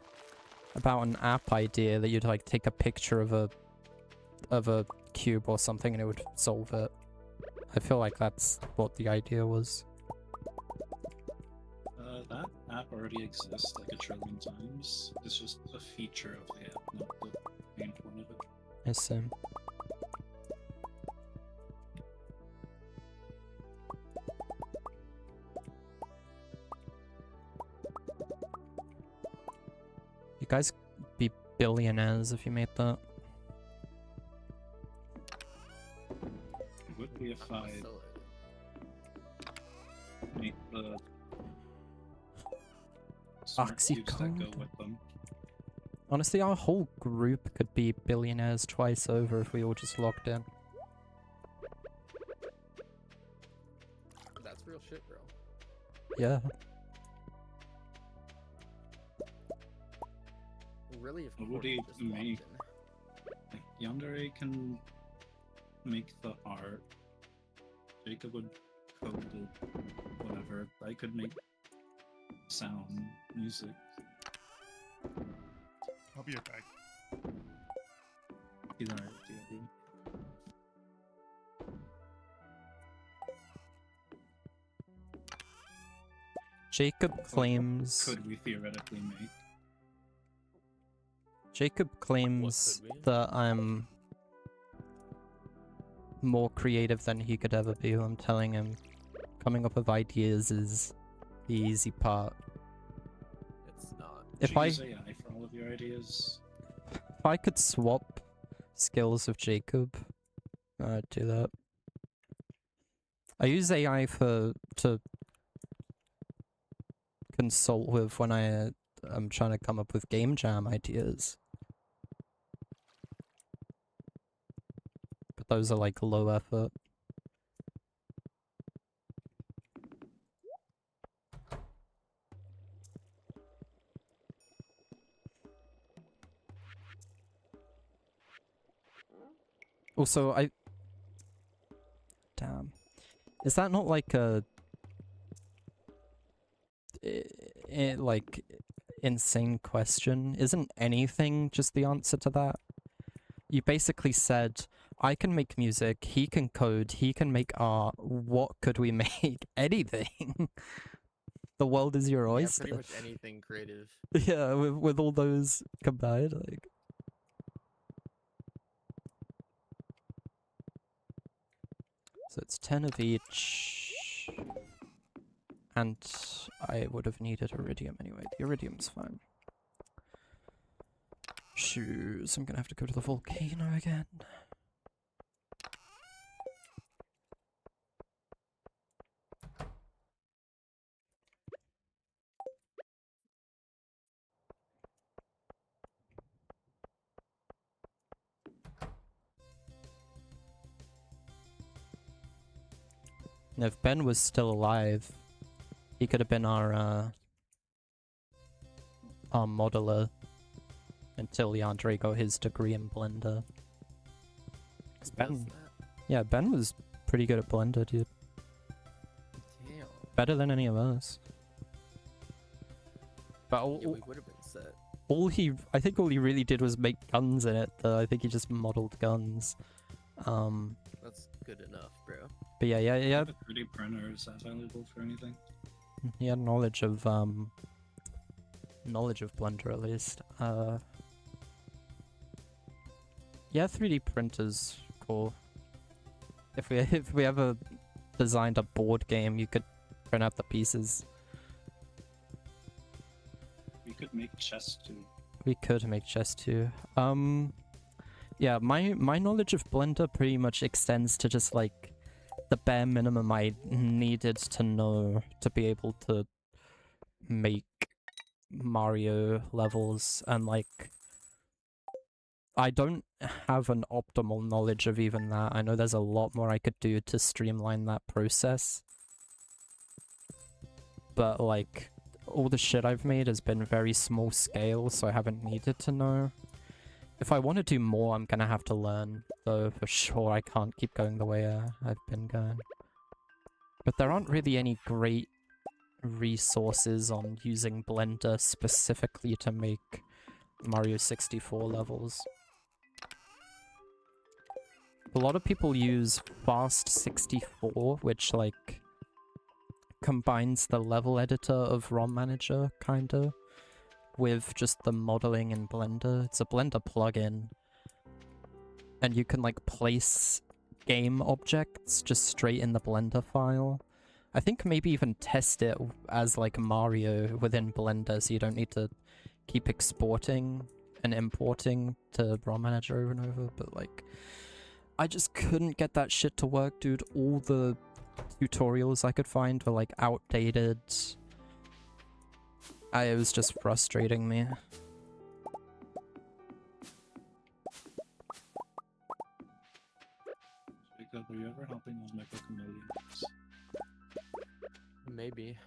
about an app idea that you'd like take a picture of a cube or something and it would solve it. I feel like that's what the idea was. That app already exists like a trillion times. It's just a feature of the app, not the main point of it. I see. You guys be billionaires if you made that. Would be if I'm I gonna sell it. make the smart cubes that go Oxycode? with them. Honestly, our whole group could be billionaires twice over if we all just logged in. That's real shit, bro. Yeah. Really, if What would Courtney he just logged make? in. Like, Yandere can make the art. Jacob would code the whatever. I could make sound, music. I'll be right back. He's alright with the idea. Jacob claims... Could we theoretically make? Jacob claims could we? that I'm more creative than he could ever be. I'm telling him coming up with ideas is the easy part. It's not. If Should I use AI for all of your ideas. if I could swap skills with Jacob, I'd do that. I use AI to consult with when I'm trying to come up with game jam ideas. But those are like low effort. Also, damn. Is that not like a... like, insane question? Isn't anything just the answer to that? You basically said, I can make music, he can code, he can make art, what could we make? Anything! The world is your Yeah, oyster. pretty much anything creative. Yeah, with all those combined, like... So it's 10 of each. And I would have needed iridium anyway. The iridium's fine. Shoes, I'm gonna have to go to the volcano again. And if Ben was still alive, he could have been our modeler until Yandere got his degree in Blender. 'Cause Does Ben, that? yeah, Ben was pretty good at Blender, dude. Damn. Better than any of us. But Yeah, we would have been set. I think all he really did was make guns in it, though. I think he just modeled guns. That's good enough, bro. But yeah, yeah, The 3D printer, is that valuable for anything? he had knowledge of Blender at least. Yeah, 3D printers cool. If we ever designed a board game, you could print out the pieces. We could make chess too. We could make chess too. Yeah, my knowledge of Blender pretty much extends to just like the bare minimum I needed to know to be able to make Mario levels, and like I don't have an optimal knowledge of even that. I know there's a lot more I could do to streamline that process. But like all the shit I've made has been very small scale, so I haven't needed to know. If I want to do more, I'm gonna have to learn, though for sure I can't keep going the way I've been going. But there aren't really any great resources on using Blender specifically to make Mario 64 levels. A lot of people use Fast 64, which like combines the level editor of ROM Manager, kinda, with just the modeling in Blender. It's a Blender plugin. and you can like place game objects just straight in the Blender file. I think maybe even test it as like Mario within Blender, so you don't need to keep exporting and importing to ROM Manager over and over, but like I just couldn't get that shit to work, dude. All the tutorials I could find were like outdated. It was just frustrating me. Jacob, are you ever helping us make like $1 million? Maybe.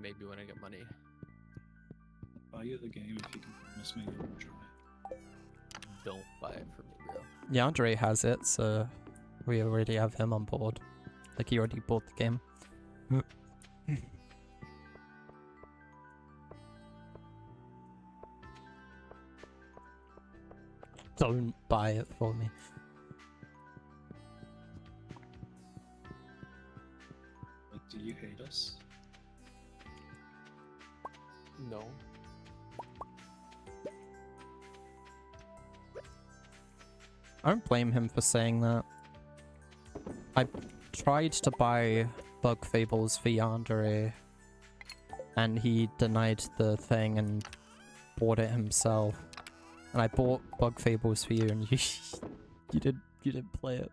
Maybe when I get money. I'll buy you the game if you can promise me you'll enjoy it. Don't buy it for me, bro. Yeah, Andre has it, so we already have him on board. Like, he already bought the game. Don't buy it for me. Like, do you hate us? No. I don't blame him for saying that. I tried to buy Bug Fables for Yandere, and he denied the thing and bought it himself. And I bought Bug Fables for you, and you didn't play it.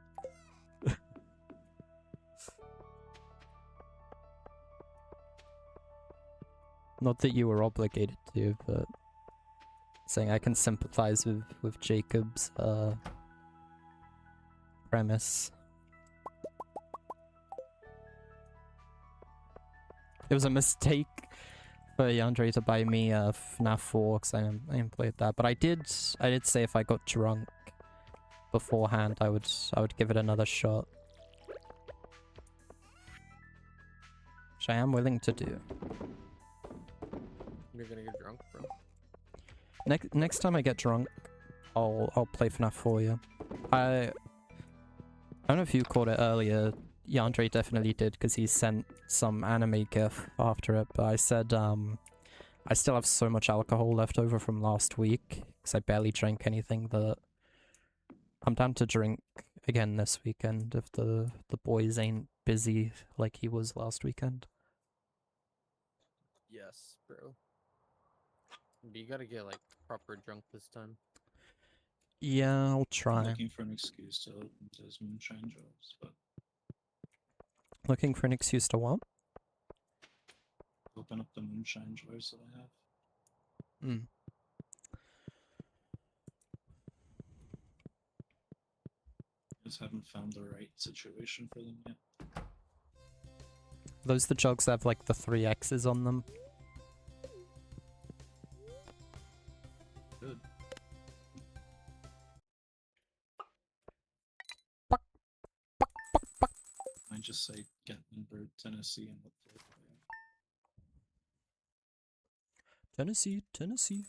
Not that you were obligated to, but saying I can sympathize with Jacob's premise. It was a mistake for Yandere to buy me FNAF 4 because I didn't play that, but I did say if I got drunk beforehand I would give it another shot. Which I am willing to do. You're gonna get drunk, bro. Next time I get drunk, I'll play FNAF 4, yeah. I don't know if you caught it earlier. Yandere definitely did because he sent some anime gif after it, but I said I still have so much alcohol left over from last week because I barely drank anything that I'm down to drink again this weekend if the boys ain't busy like he was last weekend. Yes, bro. But you gotta get like proper drunk this time. Yeah, I'll I'm try. looking for an excuse to open those moonshine jars, but Looking for an excuse to what? open up the moonshine jars that I have. Hmm. Just haven't found the right situation for them yet. Those the jugs that have like the 3 X's on them? Good. I just say Gatlinburg, Tennessee, and look for it. Tennessee, Tennessee.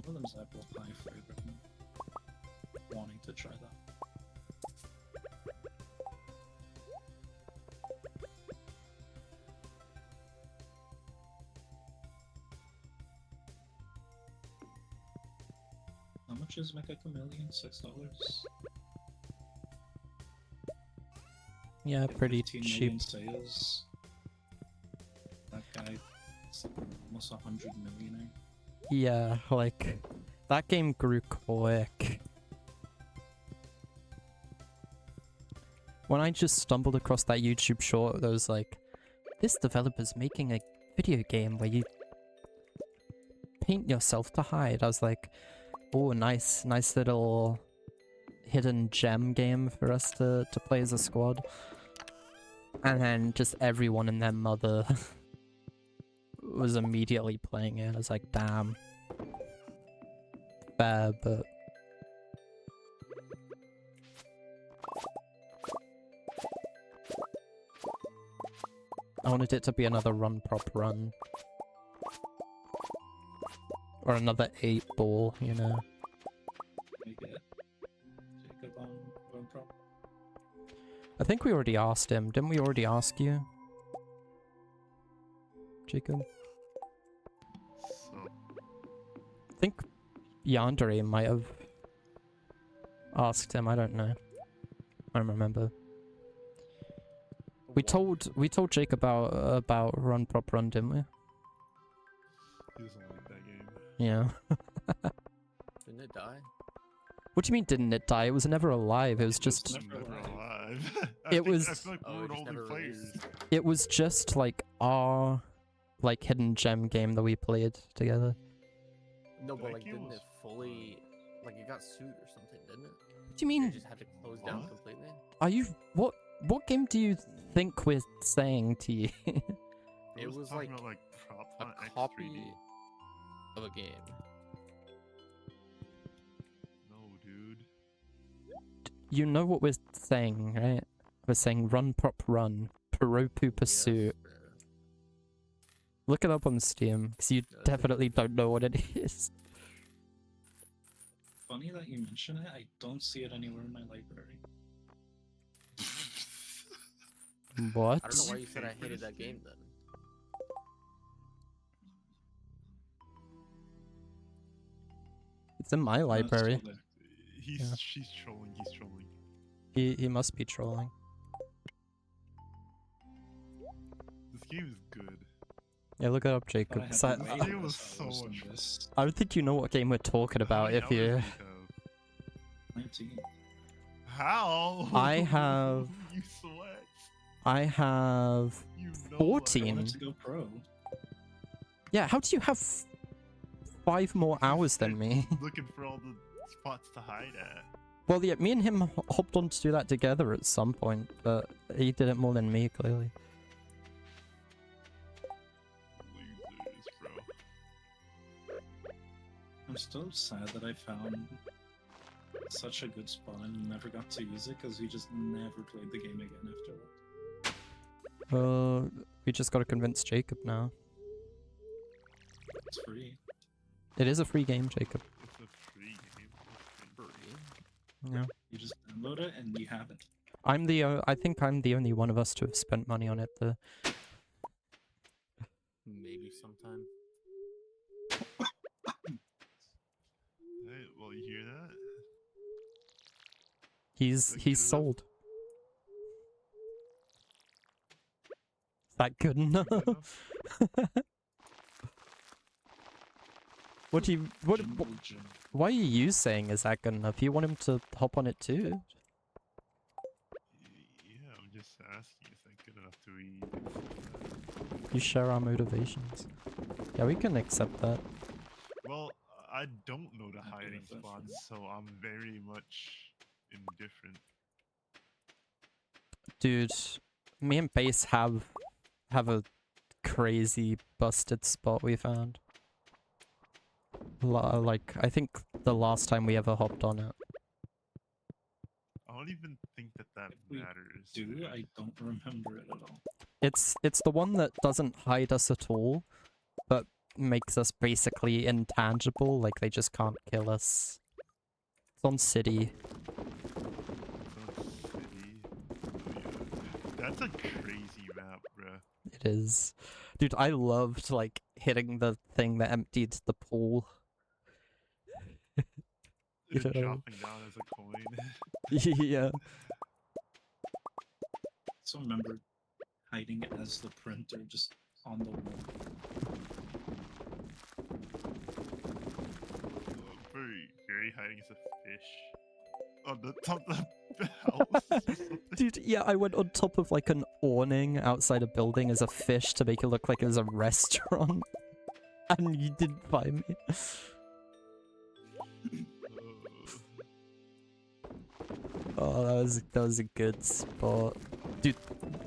One of them's apple pie flavor. I'm wanting to try that. How much is Mecha Chameleon? $6? Yeah, pretty 15 cheap. million sales. That guy is almost 100 millionaire. Yeah, like, that game grew quick. When I just stumbled across that YouTube short that was like, this developer's making a video game where you paint yourself to hide. I was like, oh, nice little hidden gem game for us to play as a squad. And then just everyone and their mother was immediately playing it. I was like, damn. Fair, but... I wanted it to be another run prop run. Or another 8 ball, you know. Make it Jacob on prop. I think we already asked him. Didn't we already ask you? Jacob? Yandere might have asked him. I don't know. I don't remember. We told Jake about Run Prop Run, didn't we? He doesn't like that game. Yeah. Didn't it die? What do you mean didn't it die? It was never alive. It was It was just never alive. It I was- feel like Oh, we're it the just only never players. released. it was just like our like hidden gem game that we played together. No, but That like, game didn't was it fully, like, it got sued or something, didn't it? What do you It mean? just had to close down What? completely. Are you what game do you think we're saying to you? I It was talking like about, like Prop a Hunt X3D. copy of a game. No, dude. You know what we're saying, right? We're saying Run Prop Run, Puropu Yes, Pursuit. bro. Look it up on Steam, because you Does it? definitely don't know what it is. Funny that you mention it. I don't see it anywhere in my library. What? I don't know why You you said paid I for hated this that game game? then. It's in my No, it's still library. there. Yeah. She's trolling. He's trolling. He must be trolling. This game is good. Yeah, look it up, Thought I Jacob. had 'cause to I, wait That I, game for was this so hours much than this. I don't think you know what game we're talking How about many if hours you... do have? 19. How? I have- You sweat. I have... You know I 14. I wanted to go pro. Yeah, how do you have 5 more hours than They're me? Looking for all the spots to hide at. Well, yeah, me and him hopped on to do that together at some point, but he did it more than me, clearly. Losers, bro. I'm still sad that I found such a good spot and never got to use it because we just never played the game again after. We just gotta convince Jacob now. It's free. It is a free game, Jacob. It's a free game. Yeah. You just download it and you have it. I'm the, I think I'm the only one of us to have spent money on it, though. Maybe sometime. Hey, well, you hear that? He's Good enough? sold. Is that good enough? Good enough? What do you, Jungle Gym. why are you saying is that good enough? You want him to hop on it too? Yeah, I'm just asking. Is that good enough to read? You share our motivations. Yeah, we can accept that. Well, I don't know the Not good hiding enough, that's spots, so I'm very much indifferent. Dude, me and Base have a crazy busted spot we found. Like, I think the last time we ever hopped on it. I don't even think that If we matters. Do I don't remember it at all. It's the one that doesn't hide us at all, but makes us basically intangible, like they just can't kill us. It's on City. That's a crazy map, bruh. It is. Dude, I loved, like, hitting the thing that emptied the pool. You It know. dropping down as a coin. Yeah. So remember hiding as the printer just on the wall. Very, very hiding as a fish. On the top of the house. or something. Dude, yeah, I went on top of, like, an awning outside a building as a fish to make it look like it was a restaurant. And you didn't find me. Oh, that was a good spot. Dude,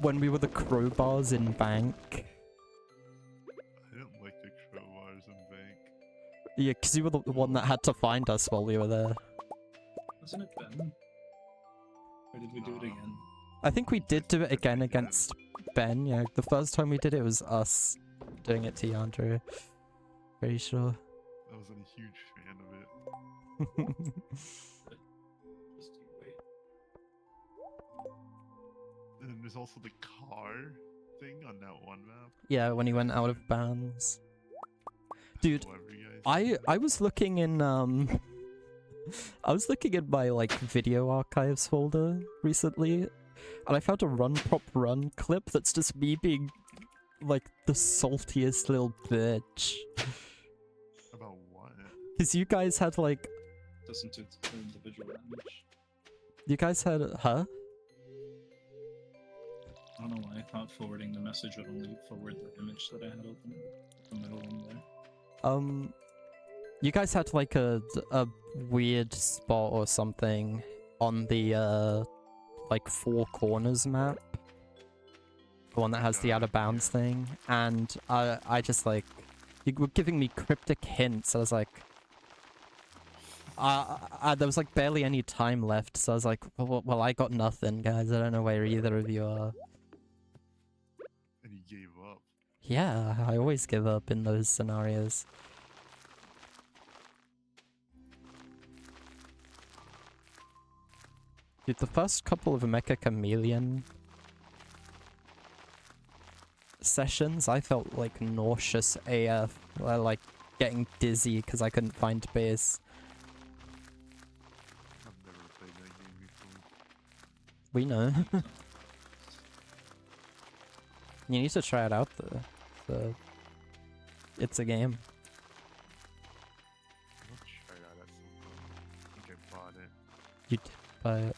when we were the crowbars in Bank. I didn't like the crowbars in Bank. Yeah, because you were the one that had to find us while we were there. Wasn't it Ben? Or did we do it again? I think we did do it again Yeah. against Ben, yeah. The first time we did it was us doing it to Yandere. Pretty sure. I wasn't a huge fan of it. Just you wait. And then there's also the car thing on that one map. Yeah, when he went out of bounds. Dude. However you guys I was looking in I was looking in my like video archives folder recently, and I found a Run Pop Run clip that's just me being like the saltiest little bitch. About what? Cause you guys had like Doesn't it the individual image? you guys had huh? I don't know why I thought forwarding the message would only forward the image that I had open. The middle one there. You guys had like a weird spot or something on the like Four Corners map, the one that has the out of bounds thing, and I just like you were giving me cryptic hints. I was like, there was like barely any time left, so I was like, well, I got nothing, guys. I don't know where either of you are. And he gave up. Yeah, I always give up in those scenarios. Dude, the first couple of Mecha Chameleon sessions, I felt like nauseous AF. Like getting dizzy because I couldn't find base. I've never played that game before. We know. You need to try it out though. It's a game. I'll try it out at some point. I think I bought it. You did buy it.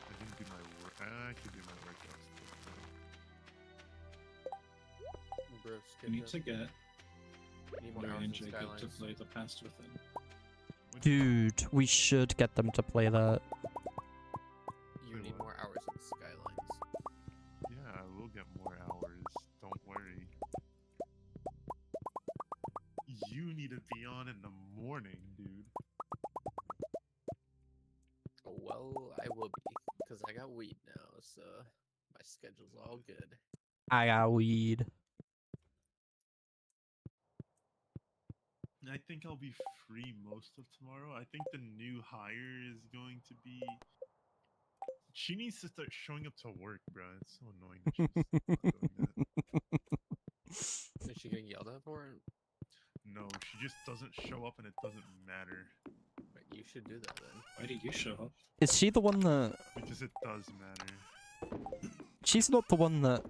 I didn't do my work. I could do my workouts. Bro, You skip need it. to get Need more Larry hours and in Jacob to Skylines. play the past within. Dude, we should get them to play that. You Wait, need what? more hours in Skylines. Yeah, I will get more hours. Don't worry. You need to be on in the morning, dude. Oh, well, I will be, because I got weed now, so my schedule's all good. I got weed. I think I'll be free most of tomorrow. I think the new hire is going to be. She needs to start showing up to work, bro. It's so annoying that she's not doing that. Is she getting yelled at for it? No, she just doesn't show up and it doesn't matter. Wait, you should do that then. Why did you show up? Is she the one that... Because it does matter. She's not the one that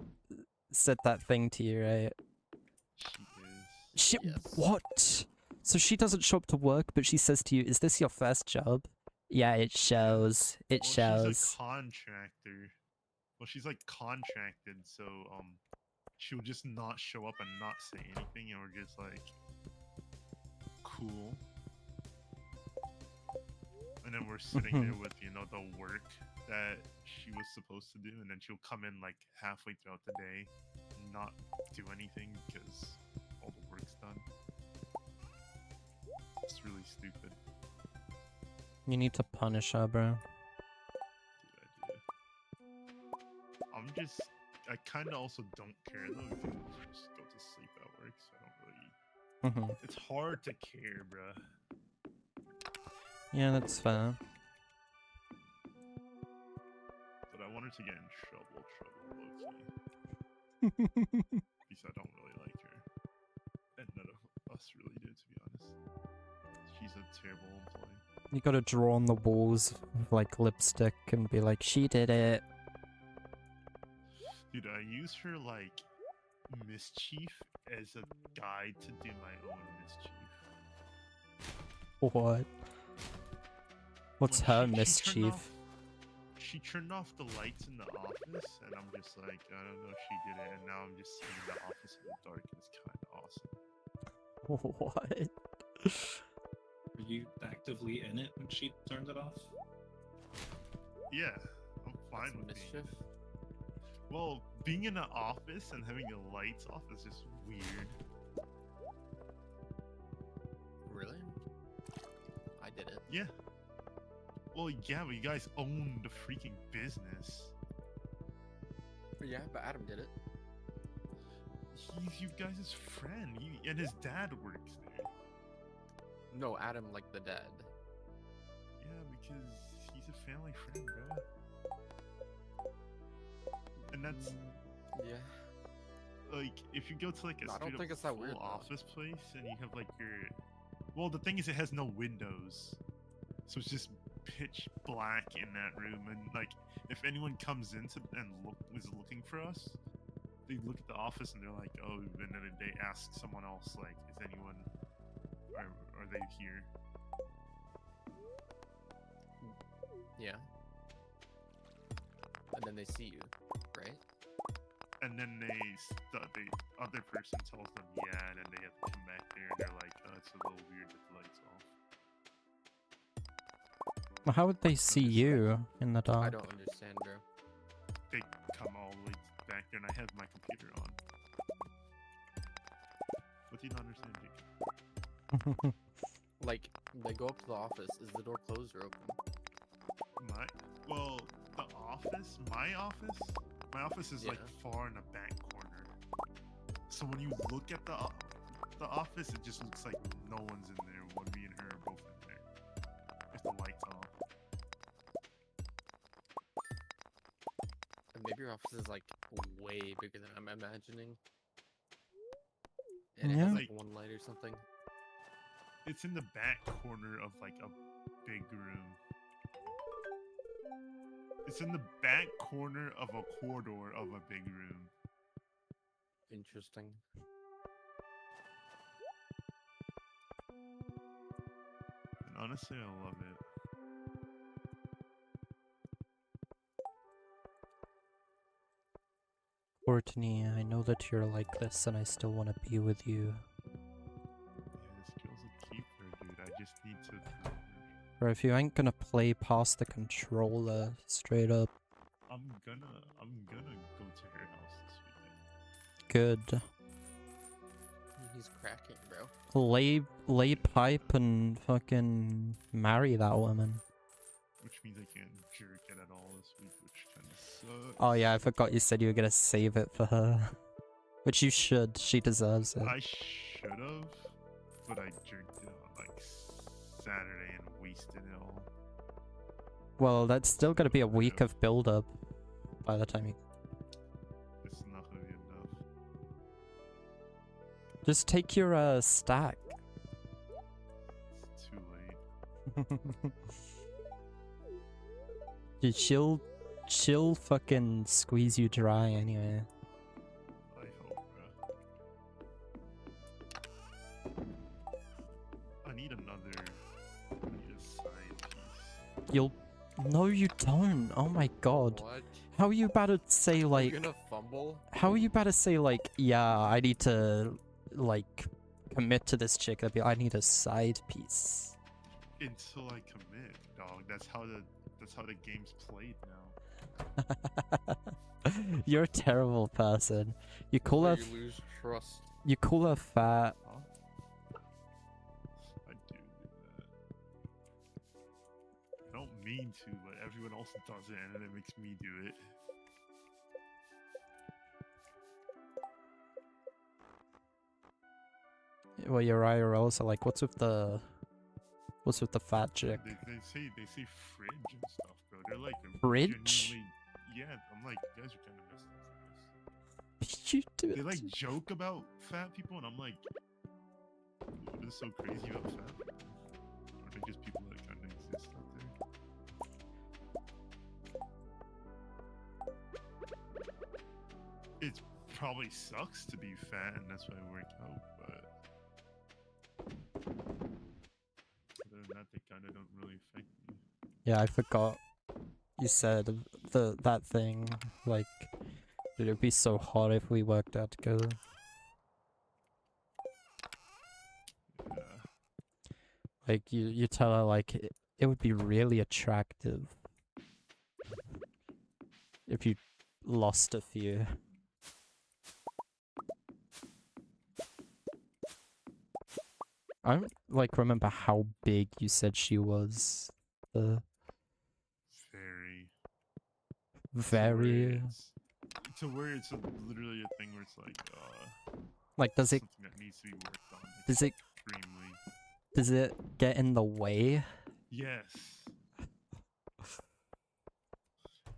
said that thing to you, right? She is. She... Yes. What? So she doesn't show up to work, but she says to you, is this your first job? Yeah, it shows. It Well, shows. she's a contractor. Well, she's like contracted, so she'll just not show up and not say anything, and we're just like, cool. And then we're sitting there with, you know, the work that she was supposed to do, and then she'll come in like halfway throughout the day and not do anything because all the work's done. It's really stupid. You need to punish her, bro. Dude, I'm just, I kind of also don't care though because I just go to sleep at work, so I don't really. It's hard to care, bruh. Yeah, that's fair. But I want her to get in trouble, low-key. Because I don't really like her. And none of us really do, to be honest. She's a terrible employee. You gotta draw on the walls with like lipstick and be like, she did it. Dude, I use her like mischief as a guide to do my own mischief. What? What's When her she mischief? She turned off the lights in the office, and I'm just like, I don't know if she did it, and now I'm just sitting in the office in the dark, and it's kind of awesome. What? Were you actively in it when she turned it off? Yeah, I'm fine That's with mischief. being. Well, being in the office and having the lights off is just weird. Really? I did it. Yeah. Well, yeah, but you guys own the freaking business. Yeah, but Adam did it. He's you guys' friend. And his dad works there. No, Adam like the dad. Yeah, because he's a family friend, bro. that's Yeah. like if you go to like a I don't straight think up it's that full weird, though. office place and you have like your, well, the thing is it has no windows, so it's just pitch black in that room. And like if anyone comes into and is looking for us, they look at the office and they're like, oh, and then they ask someone else like, is anyone, are they here? Yeah. And then they see you, right? And then the other person tells them yeah, and then they have to come back there and they're like, oh, it's a little weird that the lights off. Well, how would they see you in the I dark? don't understand, bro. They come all the way back there and I have my computer on. What do you not understand, Jake? Like, they go up to the office. Is the door closed or open? My office is like Yeah. far in the back corner. So when you look at the office, it just looks like no one's in there when me and her are both in there. If the lights off. And maybe your office is like way bigger than I'm imagining. And it Yeah. has like one light or something. It's in the back corner of like a big room. It's in the back corner of a corridor of a big room. Interesting. And honestly, I love it. Courtney, I know that you're like this and I still want to be with you. Yeah, this girl's a keeper, dude. I just need to. Or if you ain't gonna play past the controller, straight up, I'm gonna go to her house this weekend. good. He's cracking, bro. Lay pipe and fucking marry that woman. Which means I can't jerk it at all this week, which kind of sucks. Oh yeah, I forgot you said you were gonna save it for her. Which you should, she deserves it. I should have, but I jerked it on like Saturday and wasted it all. Well, that's still gonna be a week of build-up by the time you... It's not gonna be enough. Just take your stack. It's too late. Dude, she'll fucking squeeze you dry anyway. I hope, bro. I need a side piece. No, you don't. Oh my god. What? How are you about to say, like... You're gonna fumble? How are you about to say, like, yeah, I need to, like, commit to this chick? I need a side piece. Until I commit, dog. That's how the game's played now. You're a terrible person. You call her... You lose trust. You call her fat. Huh? I do that. I don't mean to, but everyone else does it, and then it makes me do it. Well, your IRLs are like, what's with the fat chick? They say fridge and stuff, bro. They're like Fridge? genuinely- Yeah, I'm like, you guys are kind of messed up for this. You do They it. like joke about fat people, and I'm like, what is so crazy about fat people? Are they just people that kind of exist out there? It probably sucks to be fat, and that's why it worked out, but other than that, they kind of don't really affect me. Yeah, I forgot. You said that thing, like, it would be so hot if we worked out together. Yeah. Like, you tell her, like, it would be really attractive if you lost a few. I don't, like, remember how big you said she was. Very. Very... To where it's literally a thing where it's Like, does it... something that needs to be worked on. Does it... Extremely. Does it get in the way? Yes.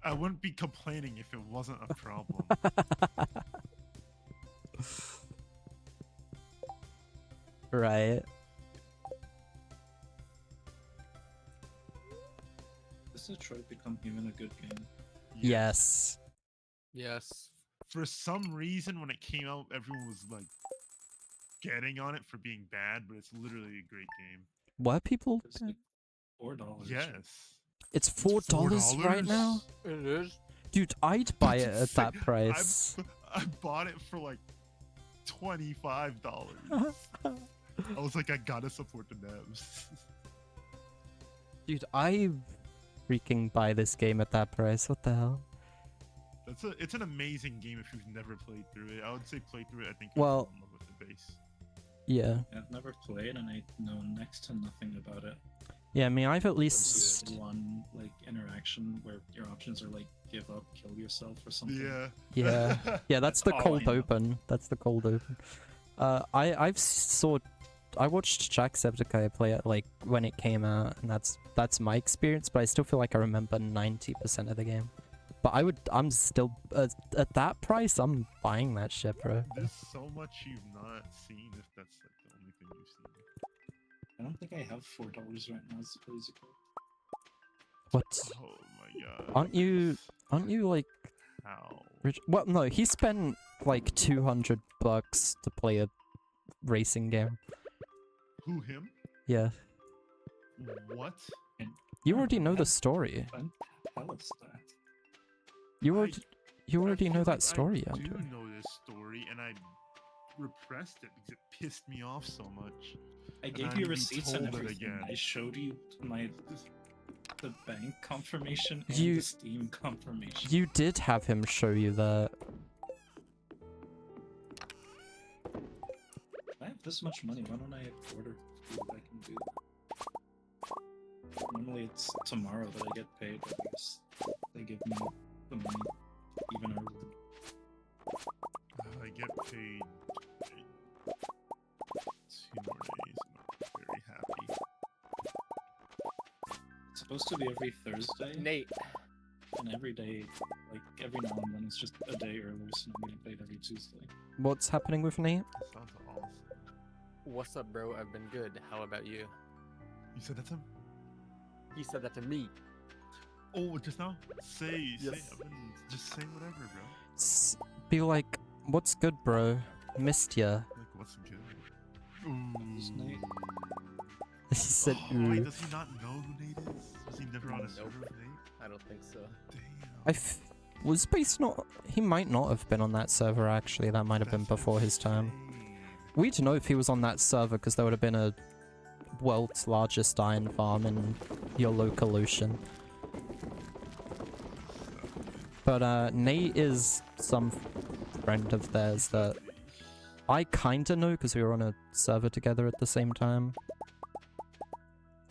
I wouldn't be complaining if it wasn't a problem. Right. Does Detroit become even a good game? Yes. Yes. For some reason, when it came out, everyone was like getting on it for being bad, but it's literally a great game. Were people? It's like $4. Yes. It's It's $4 right now? It is. Dude, I'd buy it at That's that insane. price. I bought it for like $25. I was like, I gotta support the devs. Dude, I freaking buy this game at that price. What the hell? It's an amazing game if you've never played through it. I would say play through it. I think Well- you'll fall in love with the base. Yeah. I've never played and I know next to nothing about it. Yeah, I mean, I've at There's least... one like interaction where your options are like give up, kill yourself, or something. Yeah. Yeah. Yeah, that's the all I cold know. open. That's the cold open. I watched Jacksepticeye play it like when it came out, and that's my experience. But I still feel like I remember 90% of the game. But I'm still at that price. I'm buying that shit, bro. There's so much you've not seen if that's like the only thing you've seen. I don't think I have $4 right now. It's crazy. What? Oh my god. Aren't you like How? rich? Well, no. He spent like $200 to play a racing game. Who, him? Yeah. What? You already know the story. When the hell is that? You I- already I know feel that like story, I do Andrew. know this story, and I repressed it because it pissed me off so much. I I gave need you to be receipts and told it everything. again. I showed you the bank confirmation and You- the Steam confirmation. You did have him show you that. I have this much money. Why don't I order food I can do? Normally it's tomorrow that I get paid, but I guess they give me the money even earlier. I get paid in 2 more days. I'm not very happy. It's supposed to be every Thursday, Nate. and every day, like every now and then, it's just a day earlier, so I'm getting paid every Tuesday. What's happening with Nate? That sounds awesome. What's up, bro? I've been good. How about you? You said that to him? He said that to me. Oh, just now? Say, Yes. I've been just saying whatever, bro. Be like, what's good, bro? Missed ya. Like, what's good? Who's Nate? He said, Oh, wait, ooh. does he not know who Nate is? Was he never on a Nope. server with Nate? I don't think so. Damn. Was Space not... He might not have been on that server, actually. That might have been That's before his time. insane. We'd know if he was on that server, because there would have been a world's largest iron farm in your local ocean. But Nate is some friend of theirs that I kinda know because we were on a server together at the same time.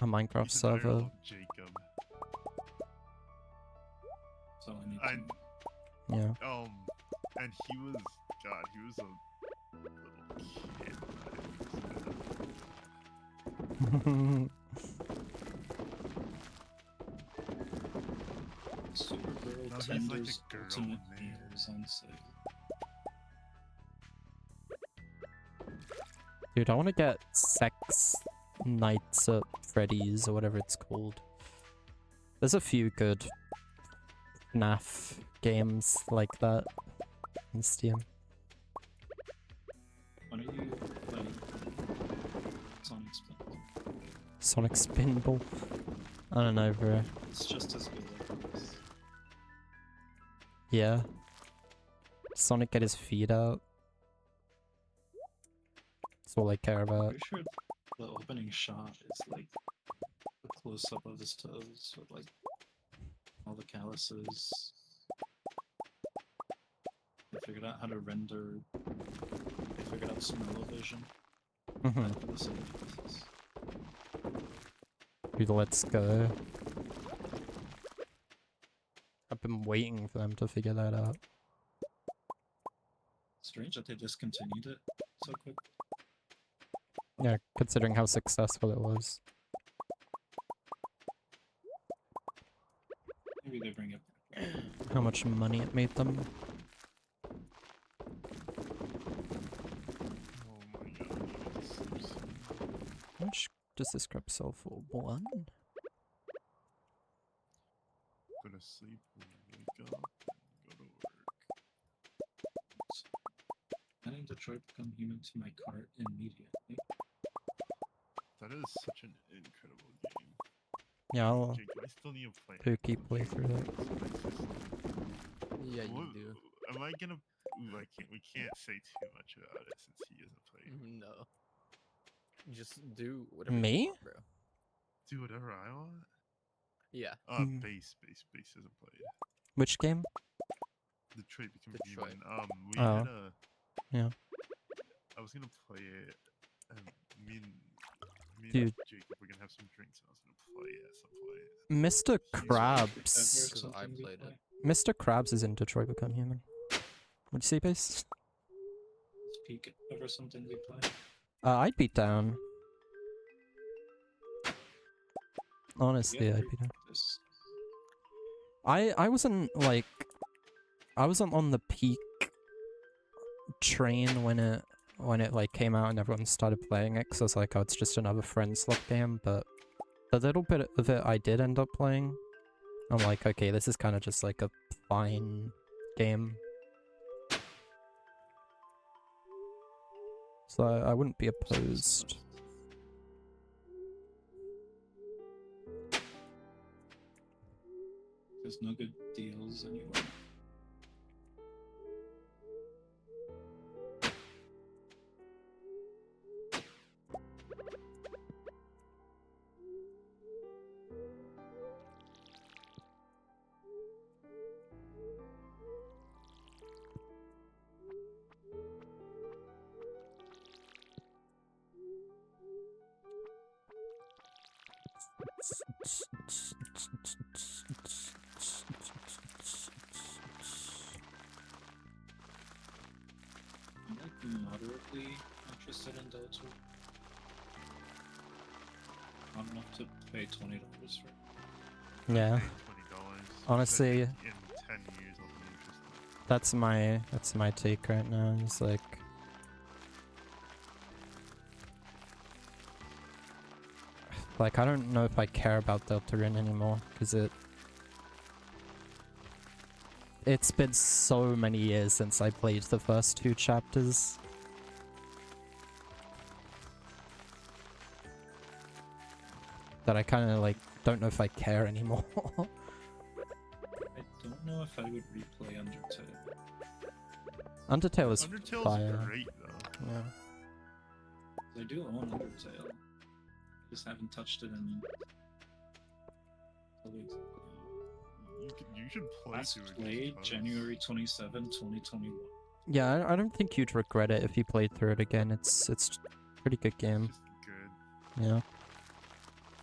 A Minecraft He's an server. Ireland Jacob. So I need And Yeah. and he was he was a little kid. Supergirl No, he's like a Tenders girl, Ultimate man. Meal is on sale. Dude, I want to get Sex Nights at Freddy's or whatever it's called. There's a few good FNAF games like that in Steam. Why don't you play Sonic Spin? Sonic Spinball. I don't know, bro. It's just as good like this. Yeah. Sonic get his feet out. That's all I care about. Pretty sure the opening shot is like a close up of his toes with like all the calluses. They figured out how to render. They figured out smell-o-vision. Mhm. For the Sonic pieces. Dude, let's go. I've been waiting for them to figure that out. Strange that they discontinued it so quick. Yeah, considering how successful it was. Maybe they bring it back how much money it made them. Oh my god, this seems so- How much does this crap sell for? 1? Go to sleep, wake up, and go to work. Adding Detroit Become Human to my cart immediately. That is such an incredible game. Yeah, I'll Jake, I still need to play. pooky Anthem play Jake. through that. Yeah, you What- do. Am I gonna? Ooh, I can't. We can't say too much about it since he isn't playing. No. Just do whatever Me? you want, bro. Do whatever I want. Yeah. Hmm. Base isn't played. Which game? Detroit Become Detroit. Human. We Oh. had a. Yeah. I was gonna play it. Me and Dude. Jacob were gonna have some drinks, and I was gonna play it at some point. Mr. Seems Krabs. Because I something we played it. play. Mr. Krabs is in Detroit Become Human. What'd you say, Base? Is peak ever something we play? I'd be down. Honestly, Yeah, I'd be down. this- I wasn't like I wasn't on the peak train when it like came out and everyone started playing it, because I was like, oh, it's just another friends luck game. But the little bit of it I did end up playing, I'm like, okay, this is kind of just like a fine game. So I wouldn't be opposed. There's no good deals anywhere. I'm like moderately interested in Dota. Not enough to pay $20 for. Yeah, $20. Honestly- In 10 years, I'll be interested. that's my take right now. It's like, I don't know if I care about Deltarune anymore, because it's been so many years since I played the first 2 chapters. That I kind of like don't know if I care anymore. I don't know if I would replay Undertale. Undertale is Undertale's fire. great though. Yeah. I do own Undertale. Just haven't touched it in. You should play Last through it. just played 'cause. January 27, 2021. Yeah, I don't think you'd regret it if you played through it again. It's a pretty good game. It's just good. Yeah.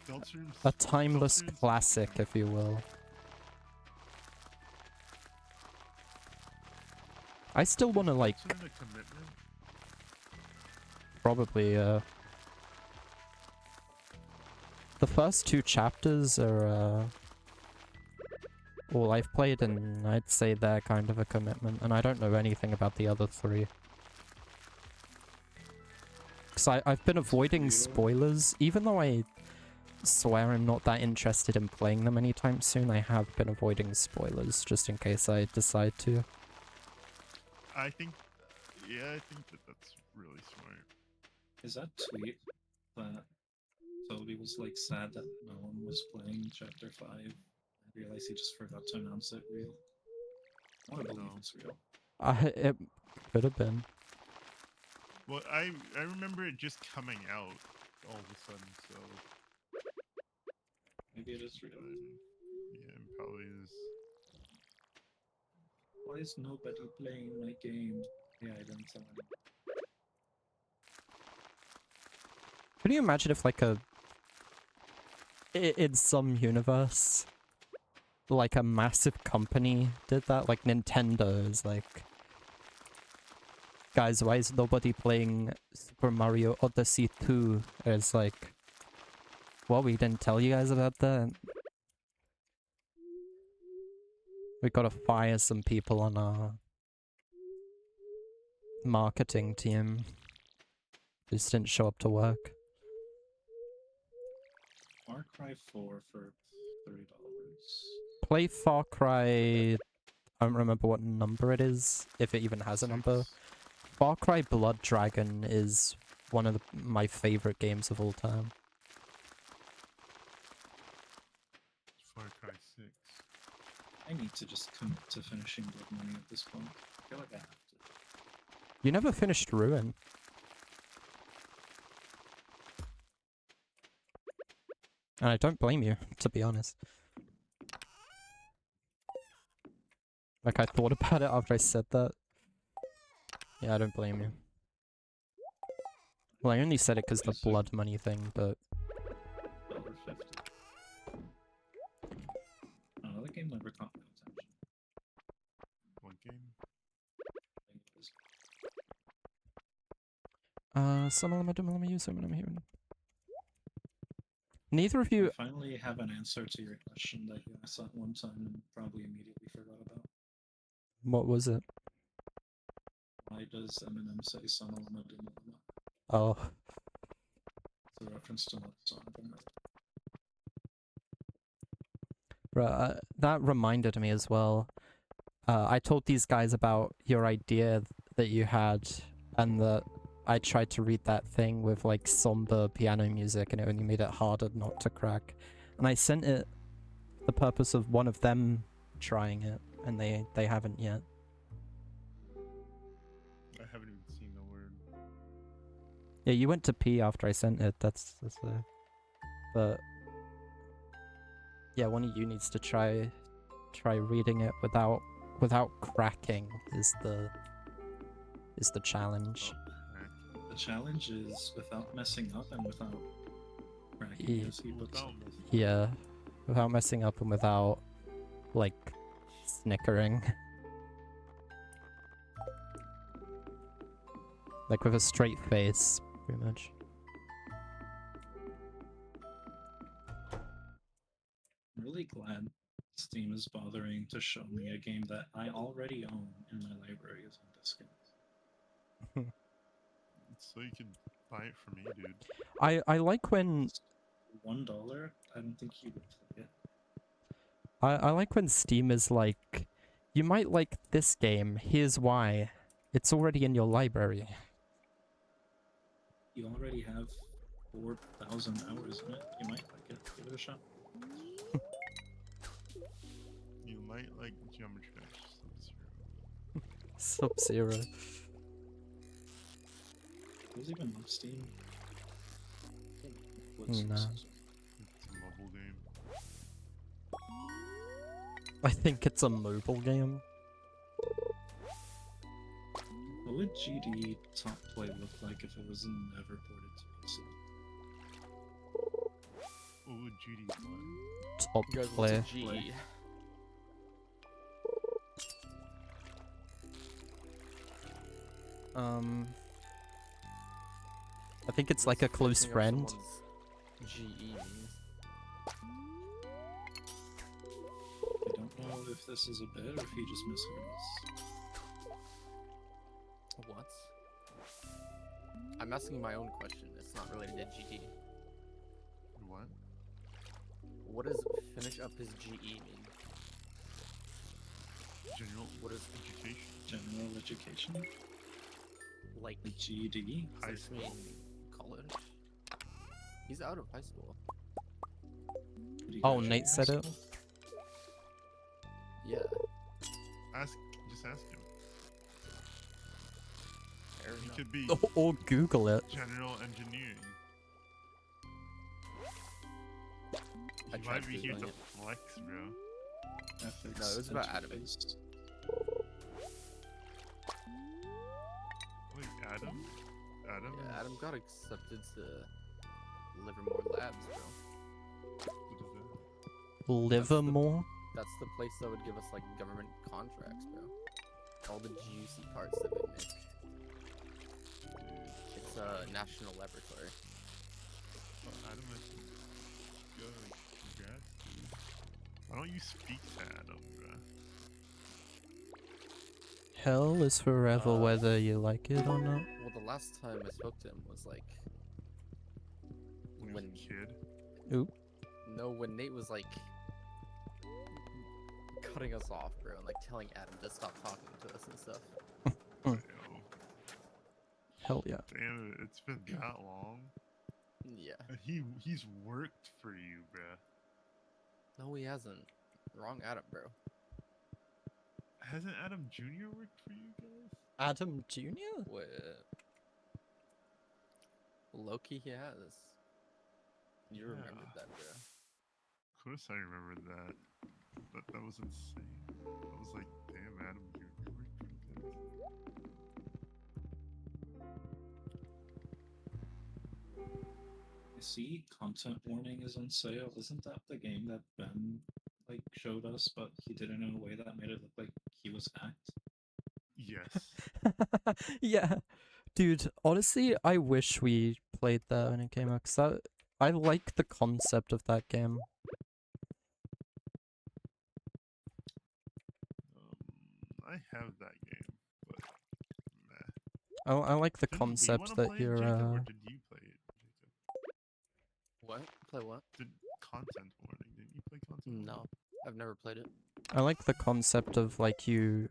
Deltarune's A timeless Deltarune's- classic, if you will. I still want to like Deltarune a commitment? probably the first 2 chapters are all I've played, and I'd say they're kind of a commitment, and I don't know anything about the other 3. Because I've been avoiding spoilers, even though I swear I'm not that interested in playing them anytime soon. I have been avoiding spoilers just in case I decide to. I think, yeah, I think that's really smart. Is that tweet that Toby was like sad that no one was playing Chapter 5? I realized he just forgot to announce it real. I want to believe No. it's real. It could have been. Well, I remember it just coming out all of a sudden, so Maybe it is real. yeah, it probably is. Why is nobody playing my game? Yeah, I didn't tell him. Can you imagine if like in some universe, like a massive company did that? Like Nintendo is like, guys, why is nobody playing Super Mario Odyssey 2? It's like, well, we didn't tell you guys about that. We gotta fire some people on our marketing team. They just didn't show up to work. Far Cry 4 for $30. Play Far Cry... I don't remember what number it is, if it even has a number. 6. Far Cry Blood Dragon is one of my favorite games of all time. Far Cry 6. I need to just commit to finishing Blood Money at this point. I feel like I have to. You never finished Ruin. And I don't blame you, to be honest. Like, I thought about it after I said that. Yeah, I don't blame you. Well, I only said it because the blood money thing, but... $1.50. Another game never caught my attention. What game? I think it was- Some of them let me use them when I'm here. Neither of you... I finally have an answer to your question that you asked at one time and probably immediately forgot about. What was it? Why does Eminem say Sama Lama Duma Lama? Oh. It's a reference to that song from it. Right, that reminded me as well. I told these guys about your idea that you had, and that I tried to read that thing with like somber piano music, and it only made it harder not to crack. And I sent it for the purpose of one of them trying it, and they haven't yet. I haven't even seen the word. Yeah, you went to pee after I sent it. That's but yeah, one of you needs to try reading it without cracking is the challenge. The challenge is without messing up and without cracking, Ye- as he puts it. Yeah, without messing up and without like snickering. Like with a straight face, pretty much. I'm really glad Steam is bothering to show me a game that I already own in my library as on discount. So you can buy it for me, dude. I like when $1? I don't think you would play it. I like when Steam is like, you might like this game, here's why. It's already in your library. You already have 4,000 hours in it. You might like it. Give it a shot. You might like Geometry Dash Sub-Zero. Sub-Zero. Does it even love Steam? No. It's a mobile game. I think it's a mobile game. What would GD top play look like if it was never ported to PC? What would GD what? Top You guys player. want to G. I think it's like a close friend. GE means. I don't know if this is a bit or if he just misheard us. What? I'm asking my own question. It's not related to GE. What? What does finish up his GE mean? General What is education. General education? like? Like GED? Does this mean college? He's out of high school. Did he Oh, graduate Nate high said it. school? Yeah. Just ask him. Fair He enough. could be Or Google it. general engineering. I He tried might be here Googling to it. flex, bro. Ethics, No, it was about Adam. interface. Wait, Adam? Adam? Yeah, Adam got accepted to Livermore Labs, bro. What is that? Livermore? That's the place that would give us like government contracts, bro. All the juicy parts that we make. It's a national laboratory. Oh, Adam has to go. Congrats, dude. Why don't you speak to Adam, bro? Hell is forever whether you like it or not. Well, the last time I spoke to him was like When he was when a kid. no, when Nate was like cutting us off, bro, and like telling Adam to stop talking to us and stuff. Hmm. Yo, Hell yeah. damn it, it's been that long. Yeah. And he's worked for you, bruh. No, he hasn't. Wrong Adam, bro. Hasn't Adam Jr. worked for you guys? Adam Jr.? Wait. Loki, he has. You remembered Yeah. that, bro. Of course I remember that. But that was insane. I was like, damn, Adam Jr. worked for you guys. I see content warning is on sale. Isn't that the game that Ben like showed us, but he did it in a way that made it look like he was hacked? Yes. Yeah. Dude, honestly, I wish we played that when it came out, because I like the concept of that game. I have that game, but meh. I like the Didn't we concept wanna that play it, you're, Jacob, or did you play it, Jacob? What? Play what? Did content warning? Didn't you play content? No, I've never played it. I like the concept of like you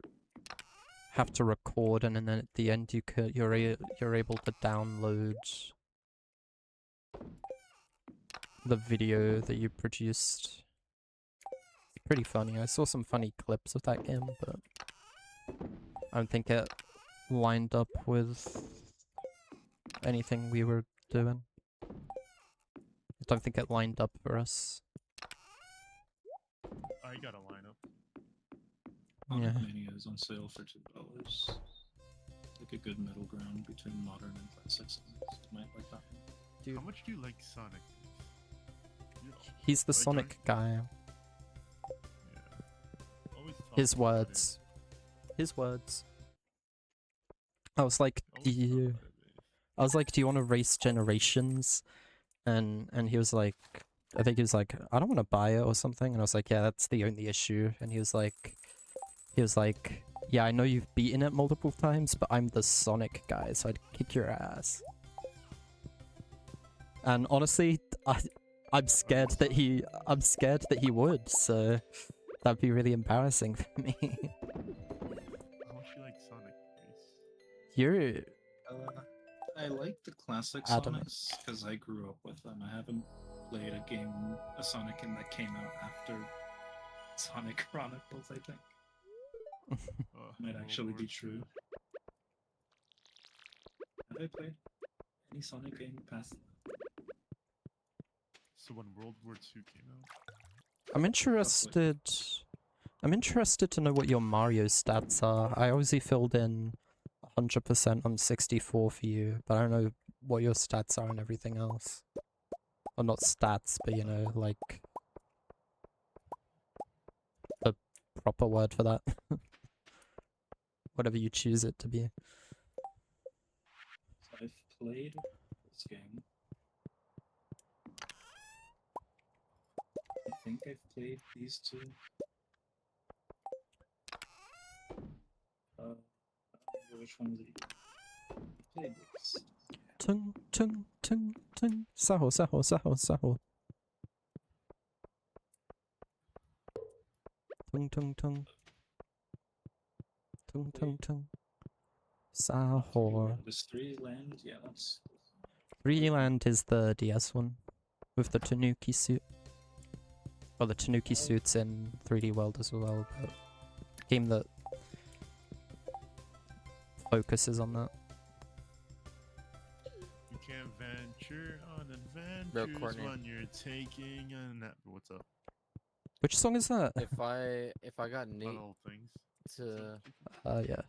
have to record and then at the end you're able to download the video that you produced. It's pretty funny. I saw some funny clips of that game, but I don't think it lined up with anything we were doing. I don't think it lined up for us. I got a lineup. Yeah. Sonic Mania is on sale for $2. Like a good middle ground between modern and classic Sonics. You might like that one. Dude, How much do you like Sonic? he's the like Sonic guy. Yeah. Always talk His about it. words. His words. I was like, do Always talk you... about it, babe. I was like, do you want to race Generations? And he was like, I think he was like, I don't want to buy it or something. And I was like, yeah, that's the only issue. And he was like, yeah, I know you've beaten it multiple times, but I'm the Sonic guy, so I'd kick your ass. And honestly, I'm scared that he would, so that'd be really embarrassing for me. How much you like Sonic, Reese? You're I like the classic Adamant. Sonics because I grew up with them. I haven't played a Sonic game that came out after Sonic Chronicles, I think. Might World actually War be II. true. Have I played any Sonic game past that? So when World War II came out, I'm interested. I'm interested to know what your Mario stats are. I obviously filled in 100% on 64 for you, but I don't know what your stats are and everything else. Or not stats, but you know, like the proper word for that. Whatever you choose it to be. So I've played this game. I think I've played these two. I don't remember which one is it. I played this. Tung, tung, tung, tung. Saho, saho, saho, saho. Tung, tung, tung. Tung, tung, tung. Sahor. This 3 land, yeah, that's. Land is the DS one. With the Tanuki suit. Well, the Tanuki suit's in 3D World as well, but game that focuses on that. you can't venture on Bro, adventures Courtney. when you're taking a nap. What's up? Which song is that? If I got Nate Little things. to Yeah.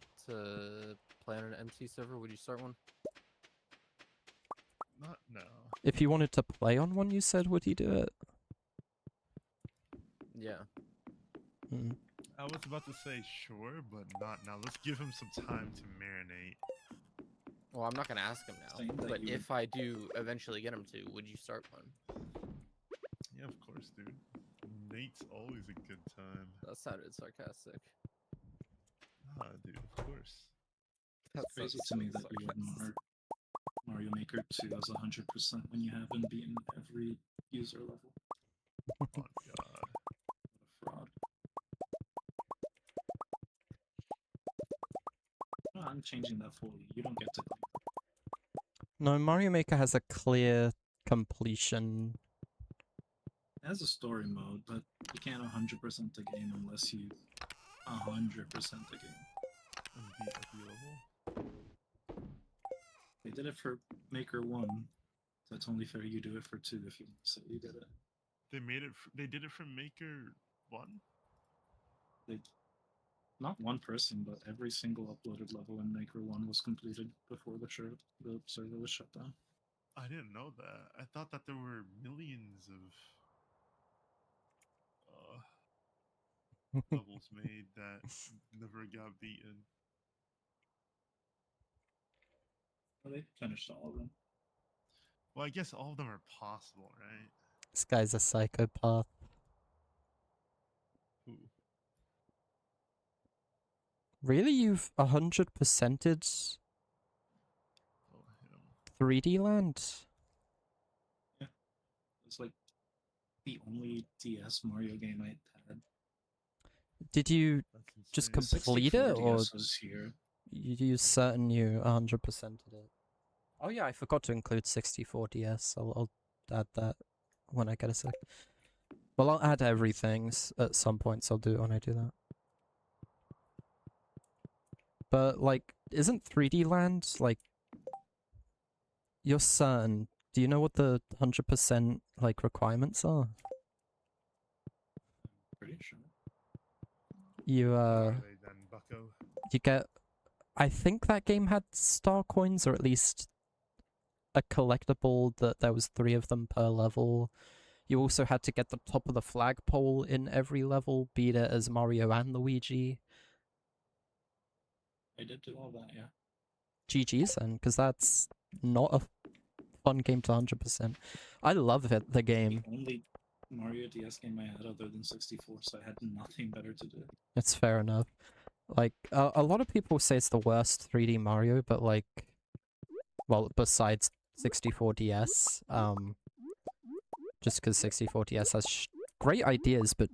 play on an MC server, would you start one? Not no. If you wanted to play on one, you said, would you do it? Yeah. Mm. I was about to say sure, but not now. Let's give him some time to marinate. Well, I'm not gonna ask him now, Saying that but you if I do eventually get him to, would you start one? Yeah, of course, dude. Nate's always a good time. That sounded sarcastic. Dude, of course. That's Crazy so to me that you would sarcastic. Mario Maker 2 as 100% when you haven't beaten every user level. Oh my god. What a fraud. No, I'm changing that for you. You don't get to claim No, Mario Maker has a clear completion. it. It has a story mode, but you can't 100% the game unless you 100% the game. And beat every level. They did it for Maker 1, so it's only fair you do it for 2 if you say you did it. They made it. They did it from Maker 1. They, not one person, but every single uploaded level in Maker 1 was completed before the server was shut down. I didn't know that. I thought that there were millions of levels made that never got beaten. Well, they finished all of them. Well, I guess all of them are possible, right? This guy's a psychopath. Ooh. Really, you've 100%ed Oh, him. 3D Land? It's like the only DS Mario game I had. Did you That's just insane. The complete 64 it, or DS was here. you certain you 100%ed it? Oh yeah, I forgot to include 64 DS. I'll add that when I get a sec. Well, I'll add everything at some point, so I'll do it when I do that. But, like, isn't 3D Land, like, you're certain, do you know what the 100%, like, requirements are? Pretty sure. You, What are they then, Bucko? you get, I think that game had star coins, or at least a collectible that there was 3 of them per level. You also had to get the top of the flagpole in every level, beat it as Mario and Luigi. I did do all that, yeah. GG's then, because that's not a fun game to 100%. I love it, the game. The only Mario DS game I had other than 64, so I had nothing better to do. It's fair enough. Like, a lot of people say it's the worst 3D Mario, but like, well, besides 64 DS, just because 64 DS has great ideas, but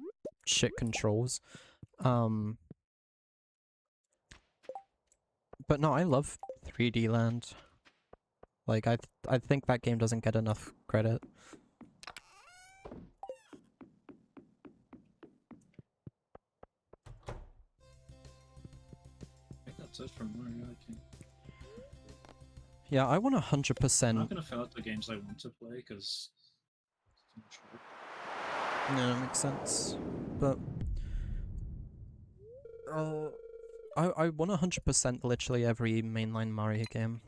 shit controls. But no, I love 3D Land. Like, I think that game doesn't get enough credit. I think that's it for Mario. I think. Yeah, I want I'm 100%. not gonna fill out the games I want to play because it's too much work. No, that makes sense. But I want 100% literally every mainline Mario game.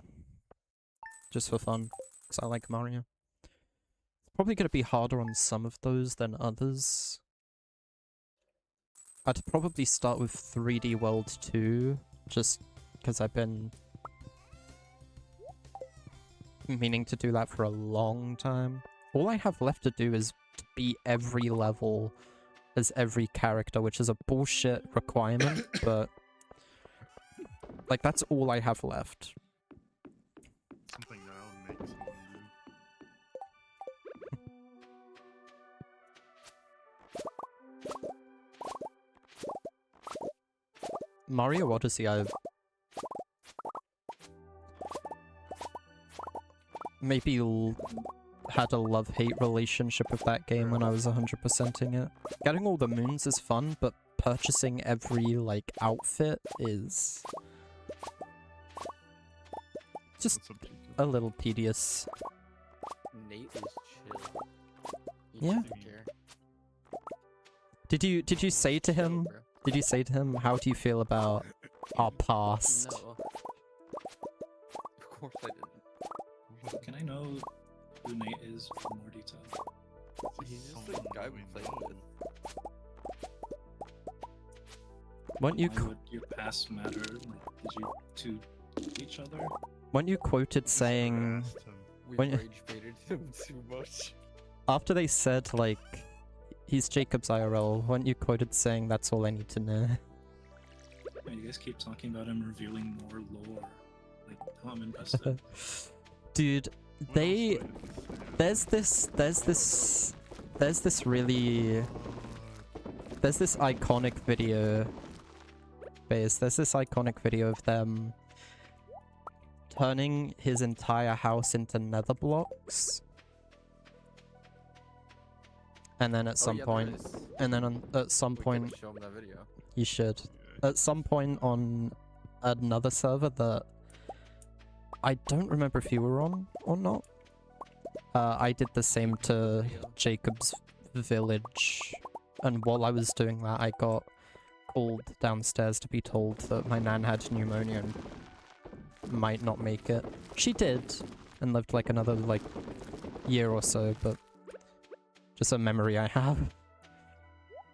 Just for fun, because I like Mario. It's probably going to be harder on some of those than others. I'd probably start with 3D World 2, just because I've been meaning to do that for a long time. All I have left to do is to beat every level as every character, which is a bullshit requirement, but like that's all I have left. Something that I would make someone do. Mario Odyssey, I've maybe had a love-hate relationship with that game when I was 100%ing it. Getting all the moons is fun, but purchasing every, like, outfit is just What's up, Jacob? a little tedious. Nate is chill. He Yeah. doesn't care. Did you He's say to chill, him, bro. did you say to him, how do you feel about our past? No. Of course I didn't. Can I know who Nate is for more detail? He's just Someone a guy we we played know. with. Weren't you, Why would your past matter? Like, did you two hate each other? weren't you quoted Just saying, harassed him. We When- rage baited him too much. after they said, like, he's Jacob's IRL, weren't you quoted saying, that's all I need to know? You guys keep talking about him revealing more lore. Like, oh, I'm invested. Dude, What they else do I need to say? there's this really there's this iconic video there's this iconic video of them turning his entire house into nether blocks, and then at some point at some point show him that video. you should at some point on another server that I don't remember if you were on or not. I did the same to Jacob's village, and while I was doing that, I got called downstairs to be told that my nan had pneumonia and might not make it. She did, and lived like another like year or so, but just a memory I have.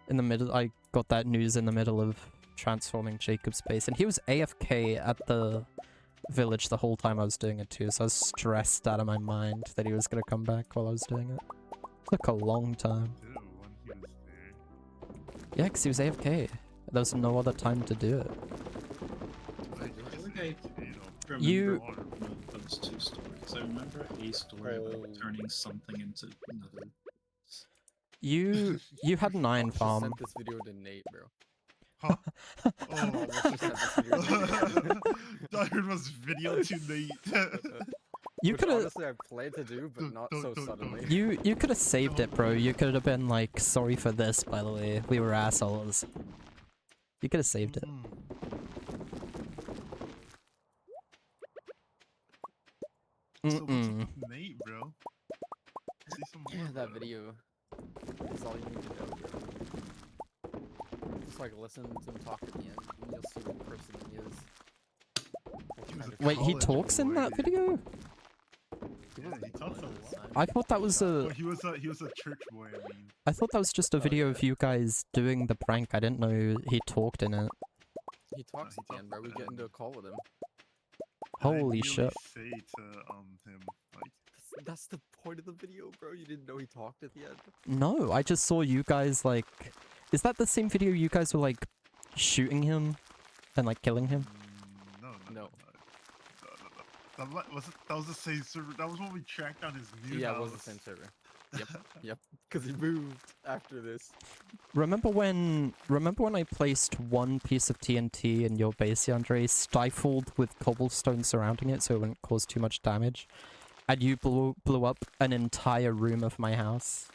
In the middle, I got that news in the middle of transforming Jacob's base, and he was AFK at the village the whole time I was doing it too, so I was stressed out of my mind that he was gonna come back while I was doing it. Took a long time. Did it when he was there. Yeah, because he was AFK. There was no other time to do it. Like, I feel like I remember You- one of those two stories. I remember a story about turning something into another. You had an iron Just farm. sent this video to Nate, bro. Huh? Let's just send this video to Nate. I heard was video to Nate. You Which could have honestly I planned to do, but not so Don't. suddenly. you could have saved it, bro. You could have been like, sorry for this, by the way. We were assholes. You could have saved it. So what's up Mm-mm. with Nate, bro? Say some more Yeah, that about him. video. That's all you need to know, bro. Just like listen to him talk at the end, and you'll see what person he is. Like, He was trying a to Wait, he college talks in boy, that dude. video? Yeah, he talks a lot. I thought that was Oh, a. he was a church boy. I mean, I thought that was just a Oh, video yeah. of you guys doing the prank. I didn't know he talked in it. He talks he at the end, bro. talks We at get the into a end. call with him. and I Holy really shit. Say to him like, That's the point of the video, bro. You didn't know he talked at the end. No, I just saw you guys like. Is that the same video you guys were like shooting him and like killing him? No. No. That was the same server. That was when we tracked down his new Yeah, it house. was the same server. Yep. Because he moved after this. Remember when I placed one piece of TNT in your base, Andre, stifled with cobblestone surrounding it so it wouldn't cause too much damage? And you blew up an entire room of my house.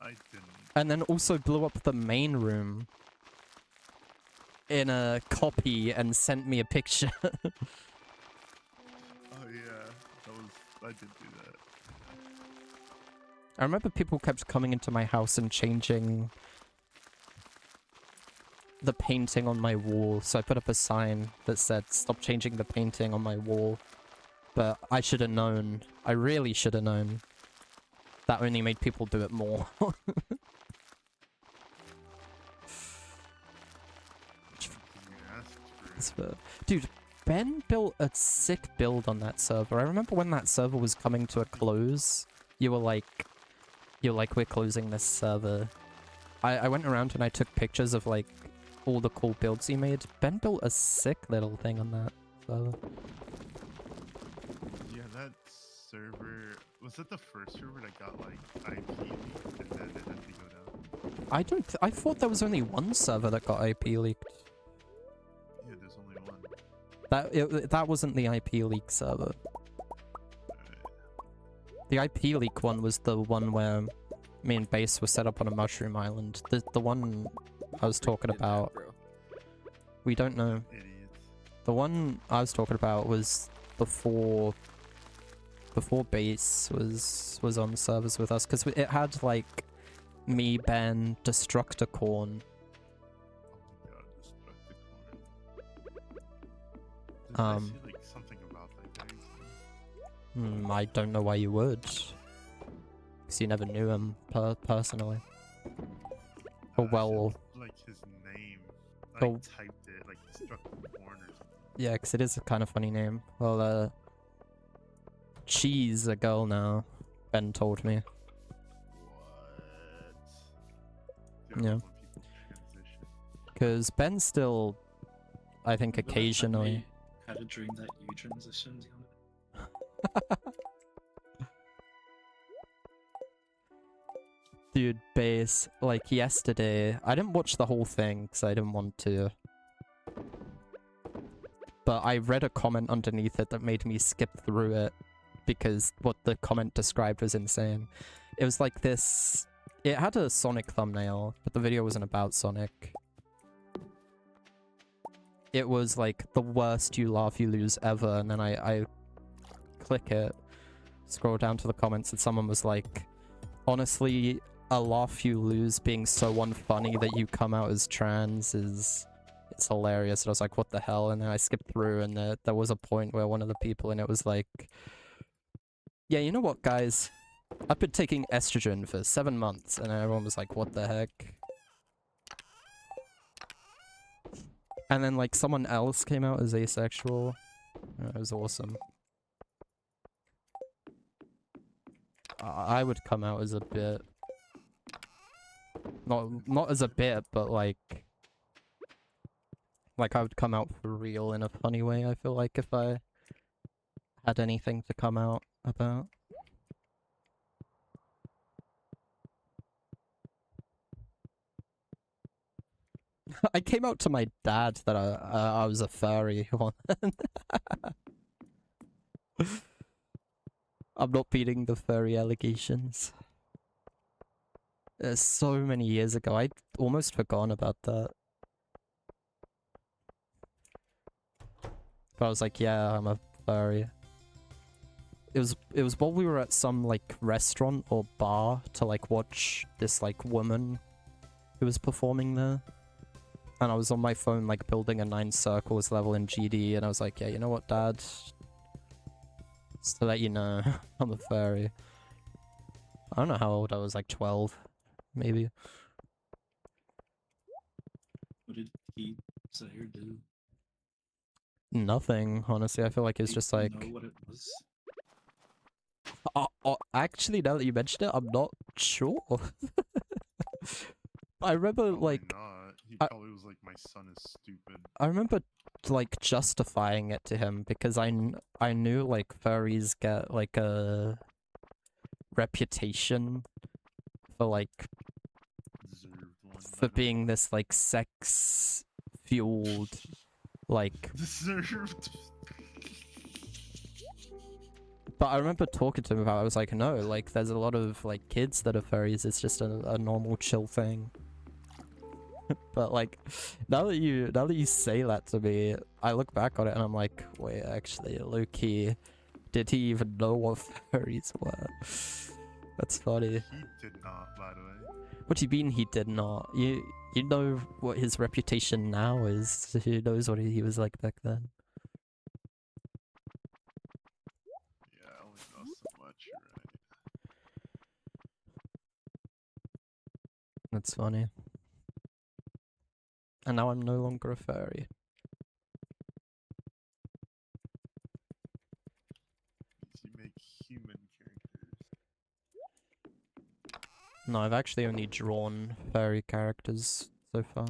I didn't. And then also blew up the main room in a copy and sent me a picture. Oh yeah, I did do that. I remember people kept coming into my house and changing the painting on my wall, so I put up a sign that said, "Stop changing the painting on my wall." But I should have known. I really should have known. That only made people do it more. You asked for it. It's fair. Dude, Ben built a sick build on that server. I remember when that server was coming to a close, you were like, we're closing this server. I went around and I took pictures of like all the cool builds he made. Ben built a sick little thing on that server. Yeah, that server was it the first server that got like IP leaked and then it had to go down. I thought there was only one server that got IP leaked. Yeah, there's only one. That wasn't the IP leak server. The IP leak one was the one where me and Base were set up on a mushroom island. The one I was talking Did that, about, bro. we don't know. Idiots. The one I was talking about was before Base was on servers with us, because it had like me, Ben, Destructicorn. Oh my god, Destructicorn. Did I Um, say like something about that guy? I don't know why you would. Because you never knew him personally. Oh, well. Like his name. I Oh. typed it like Destructicorn or something. Yeah, because it is a kind of funny name. Well, she's a girl now, Ben told me. What? Dude, I Yeah. love when people transition. Because Ben still, I think, Remember that time occasionally. we had a dream that you transitioned on it? Dude, base, like yesterday, I didn't watch the whole thing because I didn't want to. But I read a comment underneath it that made me skip through it because what the comment described was insane. It was like this, it had a Sonic thumbnail, but the video wasn't about Sonic. It was like the worst you laugh you lose ever, and then I click it, scroll down to the comments, and someone was like, honestly, a laugh you lose being so unfunny that you come out as trans is, it's hilarious. And I was like, what the hell? And then I skipped through, and there was a point where one of the people in it was like, yeah, you know what, guys? I've been taking estrogen for 7 months, and everyone was like, what the heck? And then like someone else came out as asexual. It was awesome. I would come out as a bit. Not as a bit, but like I would come out for real in a funny way, I feel like, if I had anything to come out about. I came out to my dad that I was a furry one. I'm not beating the furry allegations. So many years ago, I'd almost forgotten about that. But I was like, yeah, I'm a furry. It was while we were at some like restaurant or bar to like watch this like woman who was performing there. And I was on my phone like building a 9 circles level in GD, and I was like, yeah, you know what, Dad? Just to let you know, I'm a furry. I don't know how old I was, like 12, maybe. What did he say or do? Nothing, honestly. I feel like it's Do just you like... know what it was? Actually, now that you mentioned it, I'm not sure. I remember, Probably like... not. He I- probably was like, my son is stupid. I remember, like, justifying it to him because I knew, like, furries get, like, a reputation for, like, Deserved one. for being this, like, sex-fueled, like... Deserved. But I remember talking to him about it. I was like, no, like, there's a lot of, like, kids that are furries. It's just a normal chill thing. But, like, now that you say that to me, I look back on it and I'm like, wait, actually, low-key, did he even know what furries were? That's funny. He did not, by the way. What do you mean he did not? You know what his reputation now is. Who knows what he was like back then? Yeah, I only know so much, you're right. That's funny. And now I'm no longer a furry. You make human characters. No, I've actually only drawn furry characters so far.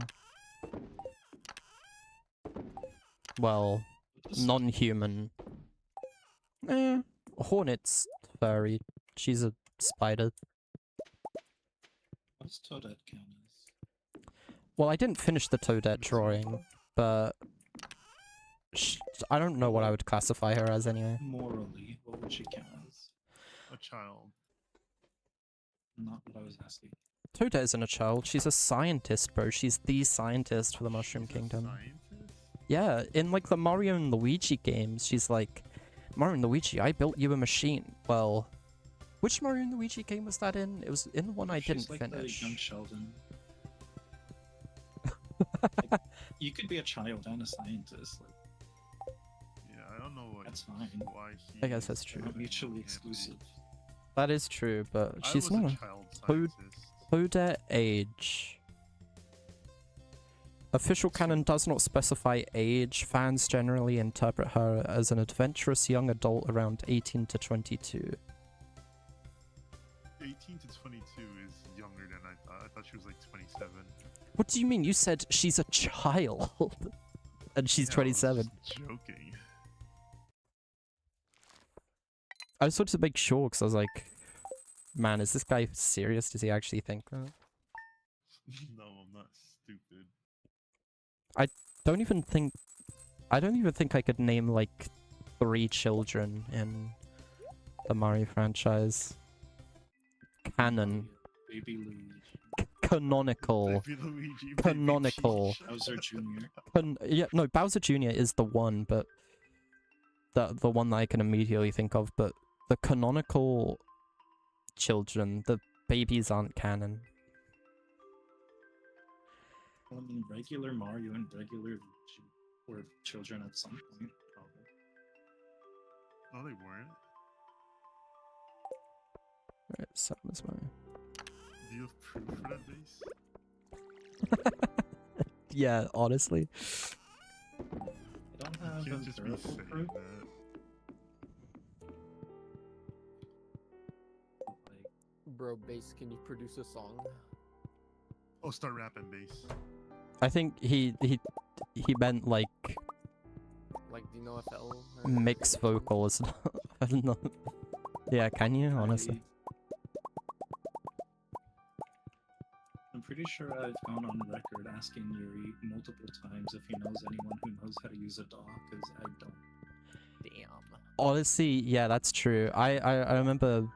Well, What is- non-human. Hornet's furry. She's a spider. What does Toadette count as? Well, I didn't finish the Toadette drawing, but I don't know what I would classify her as anyway. Morally, what would she count as? A child. Not what I was asking. Toadette isn't a child. She's a scientist, bro. She's the scientist for the Mushroom She's a Kingdom. scientist? Yeah, in like the Mario and Luigi games, she's like, Mario and Luigi, I built you a machine. Well, which Mario and Luigi game was that in? It was in the one I She's didn't like finish. The young Sheldon. Like, you could be a child and a scientist. Like, Yeah, I don't know what. That's fine. Why he I guess that's is true. they're not doing mutually it. exclusive. That is true, but I she's was not a a child Toad- scientist. Toadette age. Official canon does not specify age. Fans generally interpret her as an adventurous young adult around 18 to 22. 18 19 to 22 is younger than I thought. I thought she was like 27. What do you mean? You said she's a child, and she's Yeah, I was 27. just joking. I just wanted to make sure because I was like, man, is this guy serious? Does he actually think that? No, I'm not stupid. Don't even think. I don't even think I could name like 3 children in the Mario franchise. Canon, Baby Luigi. canonical, Baby Luigi, Canonical. Baby Peach. Bowser Jr. Yeah, no, Bowser Jr. is the one, but the one that I can immediately think of. But the canonical children, the babies aren't canon. I mean, regular Mario and regular Luigi were children at some point, probably. No, they weren't. Right, so that's my. Do you have proof for that base? Yeah, honestly. I don't have You can't just be empirical saying proof. that. Like, Bro, bass, can you produce a song? Oh, start rapping base. I think he meant like Like, do you know FL? or mixed something? vocals. I don't know. Yeah, can you honestly? I'm pretty sure I've gone on record asking Yuri multiple times if he knows anyone who knows how to use a DAW, because I don't. Damn. Honestly, yeah, that's true. I remember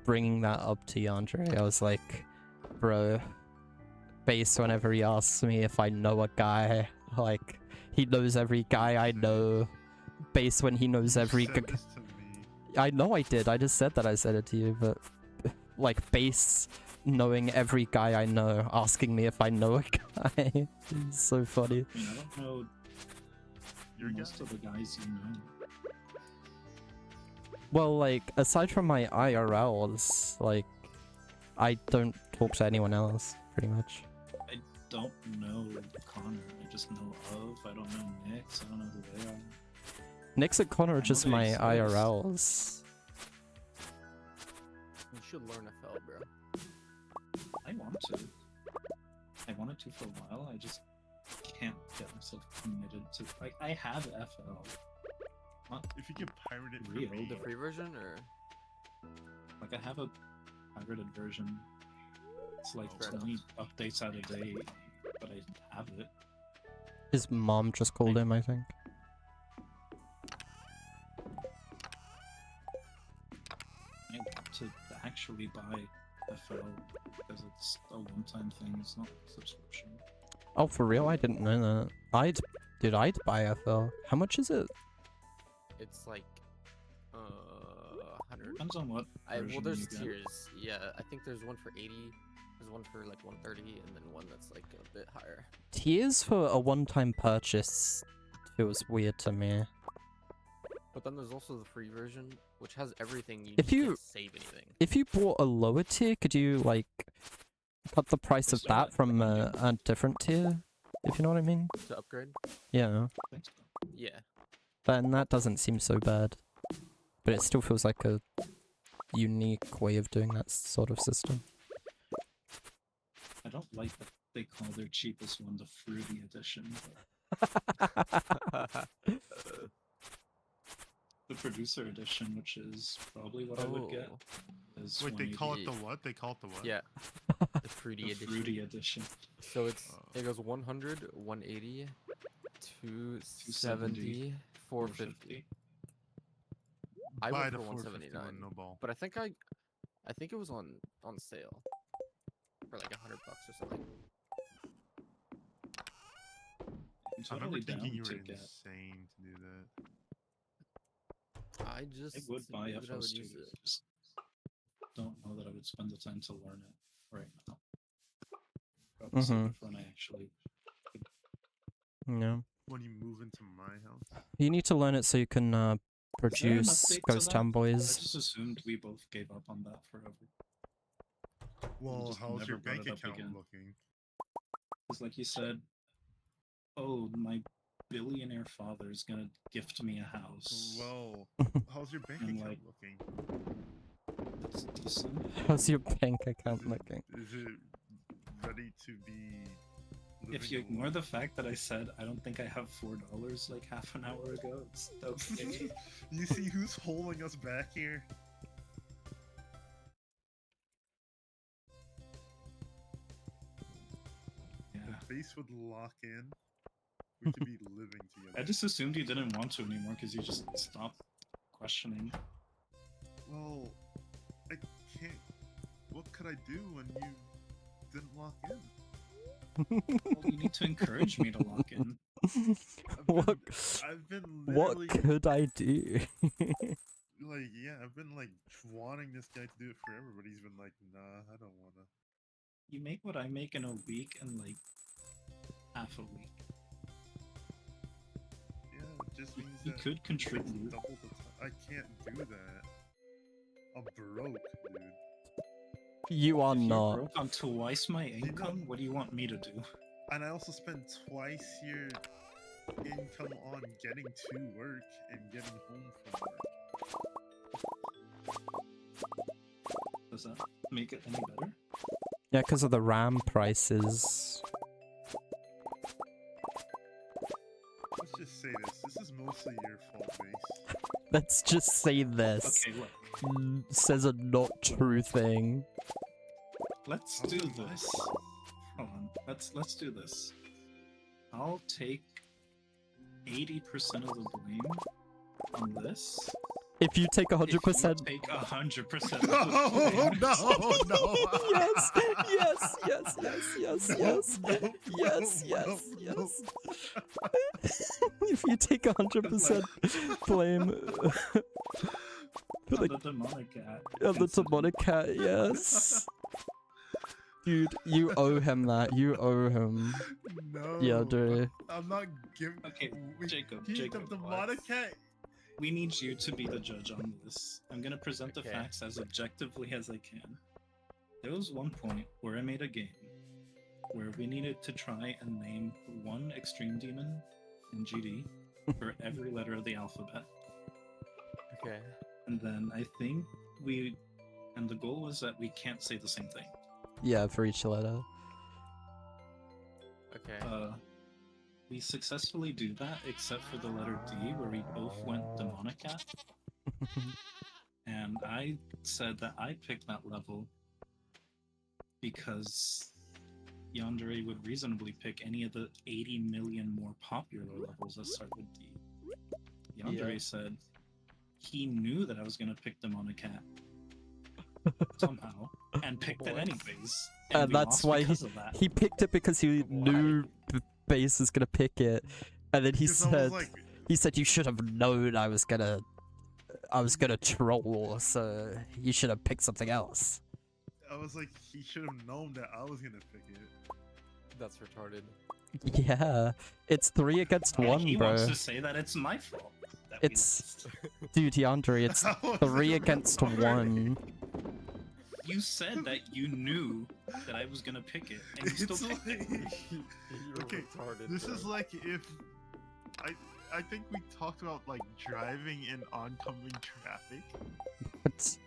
bringing that up to Yandere. I was like, bro, Bass, whenever he asks me if I know a guy, like, he knows every guy I know. Bass, when he knows You every said guy. this to me. I know I did. I just said that I said it to you, but like Bass knowing every guy I know, asking me if I know a guy. It's so funny. I mean, I don't know Your guy? most of the guys you know. Well, like, aside from my IRLs, like, I don't talk to anyone else, pretty much. I don't know Connor. I just know of. I don't know Nix. I don't know who they are. Nix and Connor are I know just they my exist. IRLs. You should learn FL, bro. I want to. I wanted to for a while. I just can't get myself committed to. Like, I have FL. Not If you can pirate it for Real, me. The free version, or? like I have a pirated version. It's like Fair 20 updates out of date, but I have it. His mom just called him, I think. I want to actually buy FL because it's a one-time thing. It's not a subscription. Oh, for real? I didn't know that. I'd buy FL. How much is it? It's like, 100. Depends on what Well, version there's you get. tiers. Yeah, I think there's one for 80, there's one for like 130, and then one that's like a bit higher. Tiers for a one-time purchase feels weird to me. But then there's also the free version, which has everything. You If just you- can't save anything. If you bought a lower tier, could you, like, cut the price of that from a different tier? If you know what I mean? To upgrade? Yeah. I think so. Yeah. Then that doesn't seem so bad. But it still feels like a unique way of doing that sort of system. I don't like that they call their cheapest one the fruity edition. The producer edition, which is probably what I would get, Oh, is Wait, they call it the 180. what? They call it the what? yeah. The fruity The edition. fruity edition. So it's Oh. it goes 100, 180, 270, 450. I Buy went the for 450 179, one, no ball. but I think it was on sale for like $100 or something. I'm I remember totally down thinking you were to get. insane to do that. I just I would buy knew that I FL would Studio. use it. Just don't know that I would spend the time to learn it right now. Probably save it for when I actually. Yeah. When you move into my house. You need to learn it so you can Is there an produce update to Ghost that? Town I Boys. just assumed we both gave up on that forever. Well, just how's your never brought bank it up account again. looking? It's like you said, oh, my billionaire father's gonna gift me a house. Well, how's your bank And, account like, looking? That's decent. How's your bank account looking? Is it ready to be? If you ignore the fact that I said I don't think I have $4 like half an hour ago, it's okay. You see who's holding us back here? Yeah. The base would lock in. We could be living together. I just assumed you didn't want to anymore because you just stopped questioning. Well, I can't. What could I do when you didn't lock in? Well, you need to encourage me to lock in. What? I've been What literally could I do? like, yeah, I've been like wanting this guy to do it forever, but he's been like, nah, I don't wanna. You make what I make in a week and like half a week. Yeah, it just means You that could it's contribute. double the time. I can't do that. I'm broke, dude. You are If you're not. broke on twice my know- income, what do you want me to do? And I also spend twice your income on getting to work and getting home from work. Does that make it any better? Yeah, because of the RAM prices. Let's just say this. This is mostly your fault, Mace. Let's just say this. Okay, look. Says a not true thing. Let's do this. Hold on. Let's do this. I'll take 80% of the blame on this. If you take If you 100%. take 100% of the No, blame. no. Yes, yes, yes, yes, yes, yes. Yes, yes, yes. If you take 100% blame for On the, the demonic cat. of the demonic cat, yes. Dude, you owe him that. You owe him. No. Yeah, dude. I'm not giving. Okay, Jacob, The Jacob, demonic cat. We need you to be the judge on this. I'm gonna present the Okay. facts as objectively as I can. There was one point where I made a game where we needed to try and name one extreme demon in GD for every letter of the alphabet. Okay. And then I think and the goal was that we can't say the same thing. Yeah, for each letter. Okay. We successfully do that except for the letter D where we both went demonic cat. And I said that I picked that level because Yandere would reasonably pick any of the 80 million more popular levels that start with D. Yandere said he knew that I was going to pick demonic cat somehow and picked it What? anyways. And we that's lost why because of that. He picked it because he knew the base was gonna pick it. And then he Because I said, was like, he said you should have known I was gonna troll, so you should have picked something else. he should have known that I was gonna pick it. That's retarded. Yeah, it's 3 against And 1, he bro. wants to say that it's my fault. That we It's- lost. Dude, Yandere, it's That was 3 against retarded. 1. You said that you knew that I was gonna pick it, and you still It's picked it. like, You're okay, retarded. this bro. is like if I think we talked about like driving in oncoming traffic But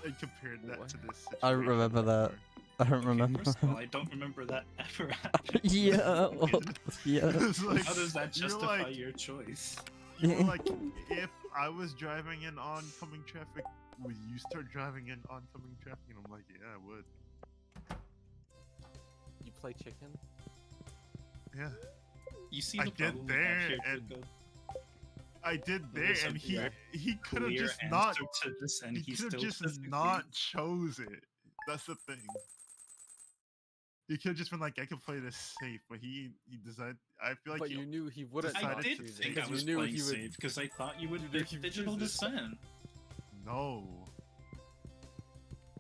and compared that What? to this situation. I remember that. I don't Okay, remember. First of all, I don't remember that ever happening. Yeah, well, yeah. It's like, How does that you're justify like- your choice? you were like, if I was driving in oncoming traffic, would you start driving in oncoming traffic? And I'm like, yeah, I would. You play chicken? Yeah, You see I the get problem we have there here, and- Jacob? I did there, There's a and very he could have Clear just not. answer to this, and He he could have still just doesn't not chose it. That's the thing. He could have just been like, I can play this safe, but he decided. I feel like But he, you knew he wouldn't. decided I not did choose it, think I because was you knew playing he would. safe because I thought you would You knew pick he would digital choose it. descent. no.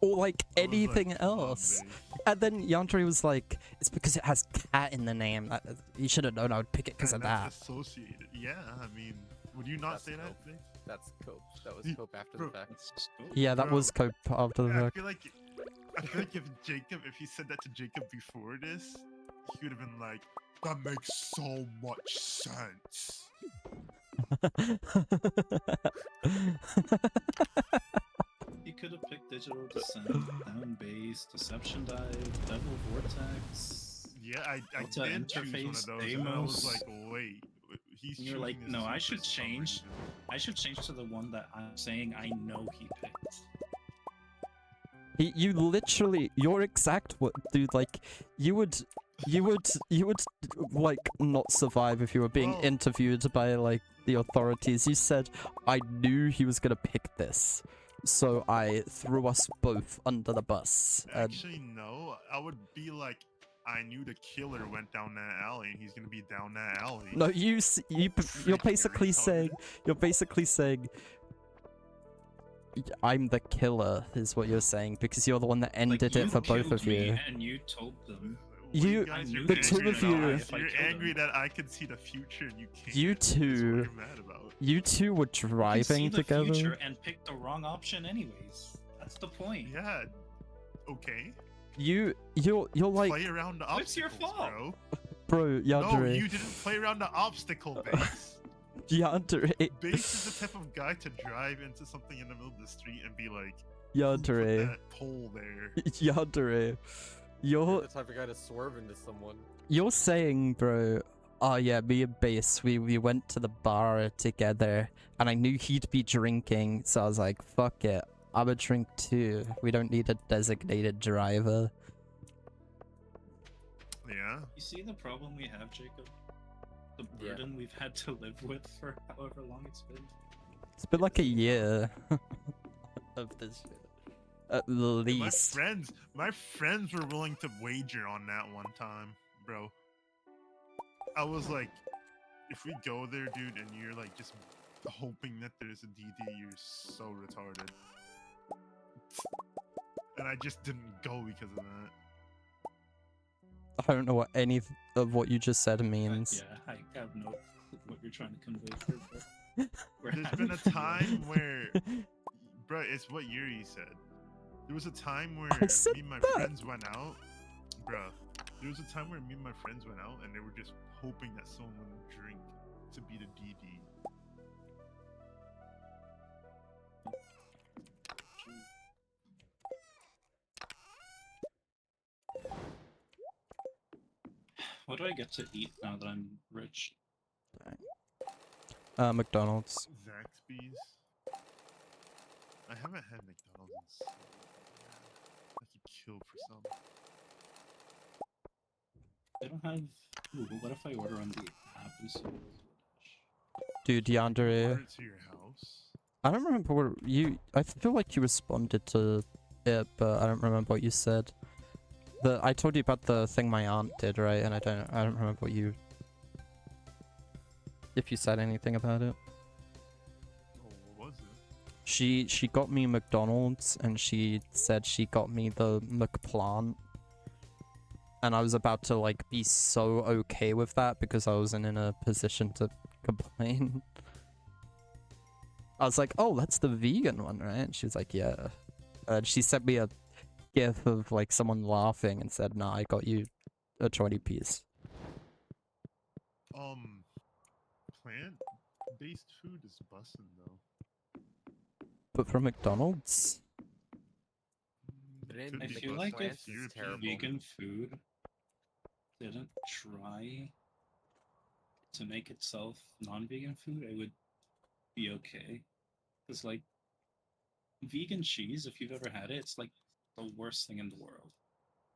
Or like I was like, anything "Come on, else. babe." And then Yandere was like, it's because it has cat in the name. You should have known I would pick it because of And that. that's associated. Yeah, I mean, would you not That's say that? dope. Babe? That's cope. That was He- cope after bro, the fact. That's just cool. Yeah, that Bro, was cope after the I fact. feel like if he said that to Jacob before this, he would have been like, that makes so much sense. You could have picked Digital Descent, Down Base, Deception Dive, Devil Vortex. Yeah, I Lotta did choose one of Interface, those, and I was Deimos. like, wait, he's And you're choosing like, this no, too I for should some change. reason. I should change to the one that I'm saying I know he picked. You literally, your exact what, dude? Like, you would like not survive if you were being Bro. interviewed by like the authorities. You said, I knew he was gonna pick this, so I threw us both under the bus. And Actually, no. I would be like, I knew the killer went down that alley, and he's gonna be down that alley. no, you're Freaking basically retarded. saying I'm the killer is what you're saying, because you're the one that ended Like, it for both killed of me you. And you told them. What You- guys I are knew the angry two of that you- if I You're killed angry him. that I can see the future and you can't. You That's what two- you're mad about. You two were You can see driving the together. future and pick the wrong option anyways. That's the point. Yeah. Okay. You're like, Play around the obstacles, It's your fault. bro. bro, No, Yandere, you didn't play around the obstacle base. Yandere, Base is the type of guy to drive into something in the middle of the street and be like, "Who put Yandere, that pole there?" Yandere. You're You're the type of guy to swerve into someone. you're saying, bro. Oh yeah, me and Base, we went to the bar together, and I knew he'd be drinking, so I was like, fuck it, I'ma drink too. We don't need a designated driver. Yeah. You see the problem we have, Jacob? The Yeah. burden we've had to live with for however long it's been. It's been like a year of this shit. At My least. friends were willing to wager on that one time, bro. I was like, if we go there, dude, and you're like just hoping that there's a DD, you're so retarded. And I just didn't go because of that. I don't know what any of what you just said means. Yeah, I have no clue what you're trying to convey here, but we're There's having been a fun. time where, bro, it's what Yuri said. There was a time where I said me and my that. friends went out, bro. There was a time where me and my friends went out, and they were just hoping that someone would drink to be the DD. What do I get to eat now that I'm rich? McDonald's. Zaxby's. I haven't had McDonald's in so long. I could kill for some. I don't have. Ooh, what if I order on the app instead of Dude, Yandere. Order it to your house. I don't remember what you. I feel like you responded to it, but I don't remember what you said. I told you about the thing my aunt did, right? And I don't remember what you. If you said anything about it. Oh, what was it? She got me McDonald's, and she said she got me the McPlant. And I was about to like be so okay with that because I wasn't in a position to complain. I was like, oh, that's the vegan one, right? And she was like, yeah. And she sent me a gif of like someone laughing and said, nah, I got you a 20 piece. Plant-based food is bussin' though. But from McDonald's? But in Could I be feel bussin'. like plants if is terrible. vegan food didn't try to make itself non-vegan food, it would be okay. Because like vegan cheese, if you've ever had it, it's like the worst thing in the world.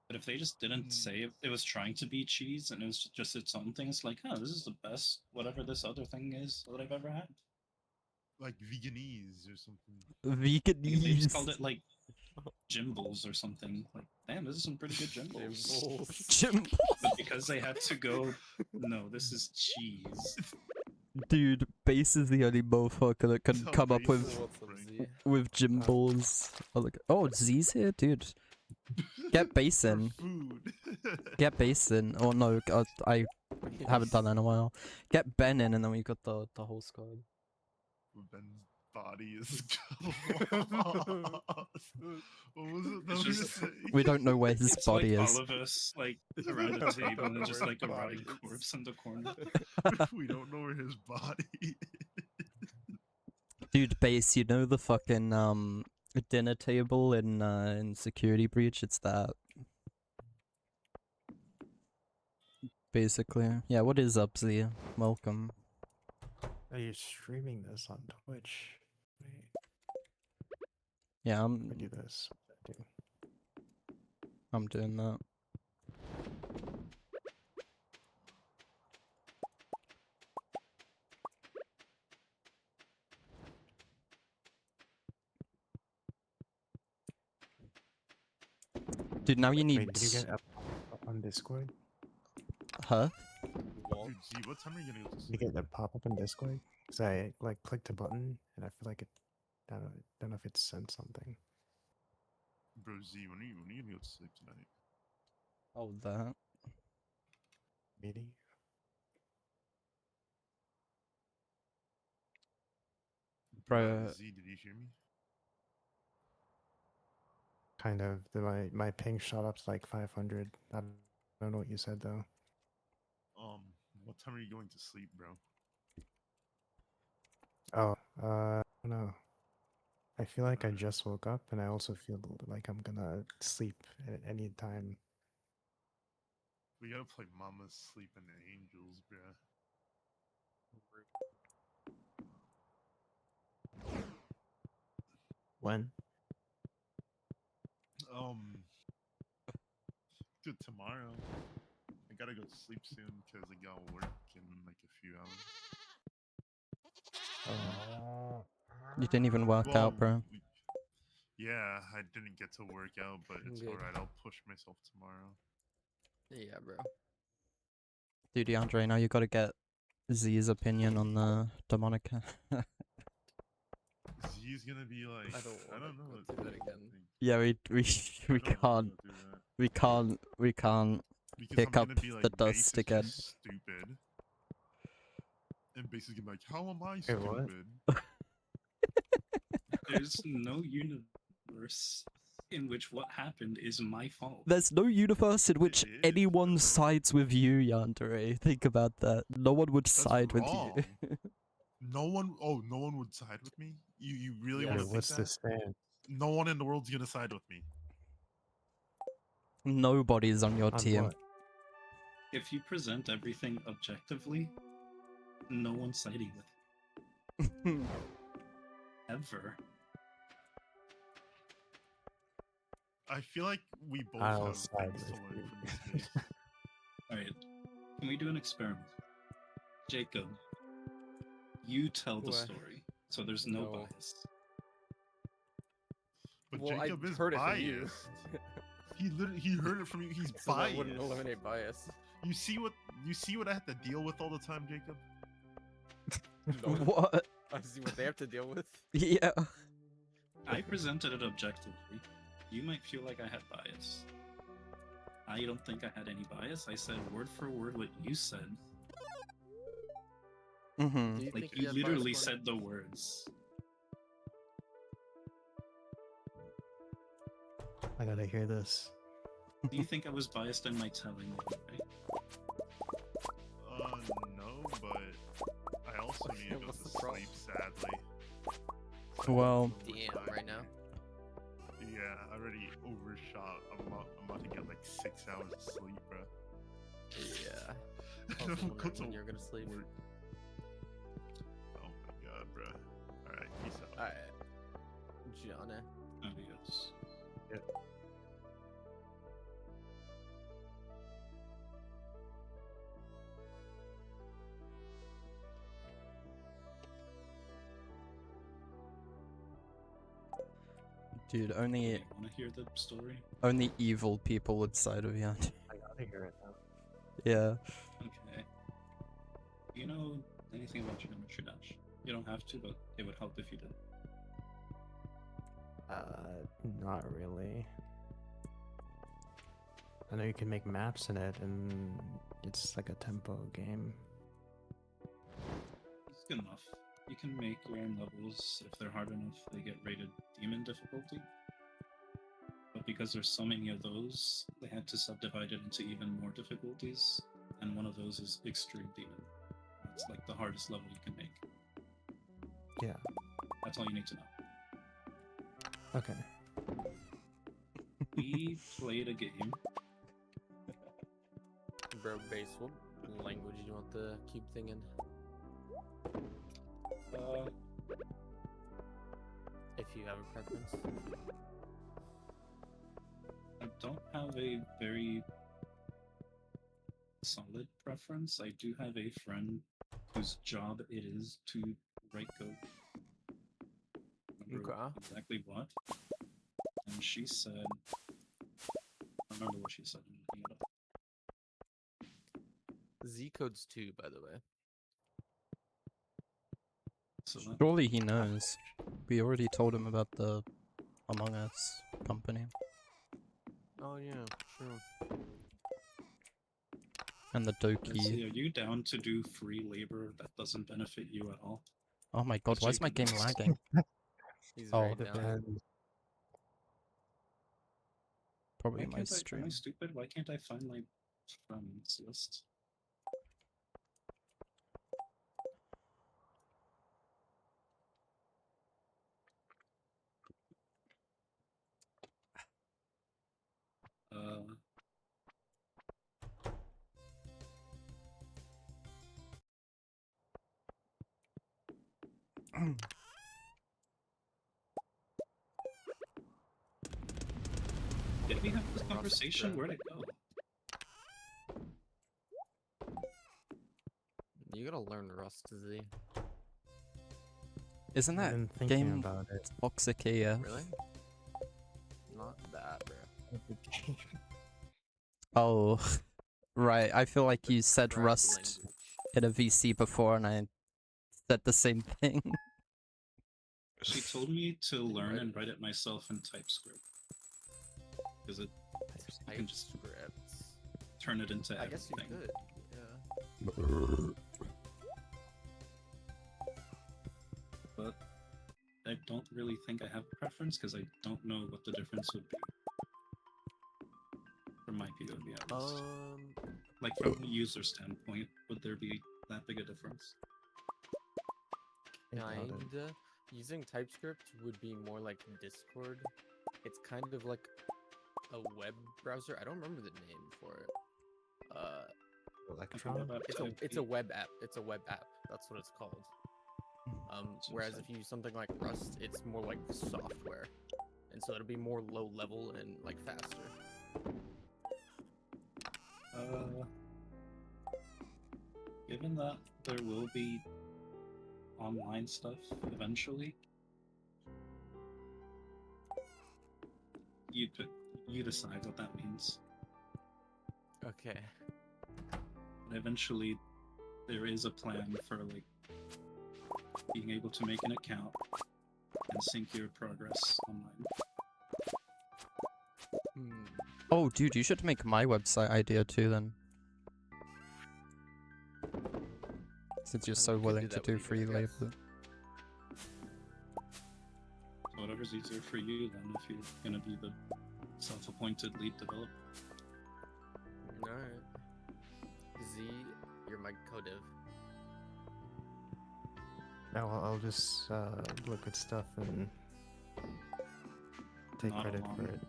But if they just didn't say it was trying to be cheese and it was just its own thing, it's like, oh, this is the best whatever this other thing is that I've ever had. Like veganese or something. They just called Veganese. it like Jimbles or something. Like, damn, this is some pretty good Jimbles. Jim. But because they had to go, no, this is cheese. Dude, Base is the only motherfucker that can So come up racist. with What's up, Z? Jim Balls. I was like, oh, Z's here, dude. Get Base For in. food. Get Base in. Oh no, I haven't done that in a while. Get Ben in, and then we got the whole squad. Ben's body is what was it? It's just- Say? We don't know where his It's body like is. all of us, like, around a table and just like a rotting Bodies. corpse in the corner. We don't know where his body is. Dude, Base, you know the fucking A dinner table in Security Breach. It's that. Basically. Yeah, what is up, Z? Welcome. Are you streaming this on Twitch? Wait, Yeah, I do this. I'm doing that. Dude, now you need... Wait, did you get up on Discord? Huh? Wall. Dude, Z, what time are you gonna go to Did you sleep? get the pop up in Discord? Cause I like clicked a button and I feel like it. I don't know if it sent something. Bro, Z, when are you gonna go to sleep tonight? Oh, that. Meeting. Bro, Z, did you hear me? Kind of. My ping shot up to like 500. I don't know what you said though. What time are you going to sleep, bro? Oh, I don't know. I feel like I just woke up and I also feel like I'm gonna sleep at any time. We gotta play Mama's Sleeping Angels, bro. When? Dude, tomorrow. I gotta go to sleep soon because I got work in like a few hours. Oh. you didn't even work out, bro. Yeah, I didn't get to work out, but it's Good. alright. I'll push myself tomorrow. Yeah, bro. Dude, DeAndre, now you gotta get Z's opinion on the demonic. Z's gonna be like, I don't I wanna don't know. go what through that to again. think. Yeah, we I don't wanna can't do that. we can't Because pick I'm up gonna be like, the Base dust is again. just stupid. And Base is gonna be like, how am I Wait, what? stupid? There's no universe in which what happened is my fault. There's no universe in which It is, anyone bro. sides with you, Yandere. Think about that. No one would That's side wrong. with you. No one would side with me? You really Yeah, wanna Wait, think what's that? the stand? No one in the world's gonna side with me. Nobody's on your On team. what? If you present everything objectively, no one's siding with you. Ever. I feel like we both I'll have side things to with learn you. from this case. Alright, can we do an experiment? Jacob, you tell the What? story, so there's no No. bias. But Well, I Jacob is heard it from you. biased. He heard it from you. He's So that biased. wouldn't eliminate bias. You see what I have to deal with all the time, Jacob? No. What? I see what they have to deal with. Yeah. I presented it objectively. You might feel like I had bias. I don't think I had any bias. I said word for word what you said. Mm-hmm. Do you Like, think you had literally bias, said the words. I gotta hear this. Do you think I was biased in my telling? Right? No, but I also need to go What's to the problem? sleep, sadly. Well- Damn, right now? Yeah, I already overshot. I'm about to get like 6 hours of sleep, bro. Yeah. I'm Also gonna go wondering when to you're gonna sleep. work. Oh my god, bro. Alright, peace out. Alright. Gianna. Adios. Dude, You only want to hear the story? evil people would side with Yandere. I gotta hear it now. Yeah. Okay. You know anything about geometry dash? You don't have to, but it would help if you did. Not really. I know you can make maps in it, and it's like a tempo game. It's good enough. You can make your own levels. If they're hard enough, they get rated demon difficulty. But because there's so many of those, they had to subdivide it into even more difficulties. And one of those is extreme demon. That's like the hardest level you can make. Yeah. That's all you need to know. Okay. We played a game. Bro, base, what language do you want the cube thing in? Uh, If you have a preference. I don't have a very solid preference. I do have a friend whose job it is to write code. I don't remember Okay. exactly what. And she said, I don't remember what she said. I'm looking it up. Z code's 2, by the way. So that, Surely he knows. We already told him about the Among Us company Oh yeah, true. and the Mercy, Doki. are you down to do free labor that doesn't benefit you at all? Oh my god, why is my game Jacob is. lagging? He's Oh, very down. Depends. Probably Why my can't I? Am I stream. stupid? Why can't I find my friends list? Uh, did we have this conversation? Where'd it go? You gotta learn Rust, Z. Isn't I've that been thinking game about it. toxic AF? Really? Not that, bro. Oh, right. I feel like you said Crap Rust language. in a VC before and I said the same thing. She told me to learn write and it. write it myself in TypeScript. Because it you can just TypeScript. turn it into I guess you everything. could. Yeah. But I don't really think I have a preference because I don't know what the difference would be. From my POV at least. Like from a user standpoint, would there be that big a difference? I doubt it. Kinda. Using TypeScript would be more like Discord. It's kind of like a web browser. I don't remember the name for it. Electron? About It's a web app. It's a web app. That's what it's called. Whereas if you use something like Rust, it's more like software, and so it'll be more low level and like faster. Given that there will be online stuff eventually, you decide what that means. Okay. But eventually, there is a plan for like being able to make an account and sync your progress online. Oh, dude, you should make my website idea too then. Since you're I mean, so we could willing do to that do with you, free I guess. labor. So whatever's easier for you then, if you're gonna be the self-appointed lead developer. Alright. Z, you're my co-dev. I'll just look at stuff and take Not credit for along. it.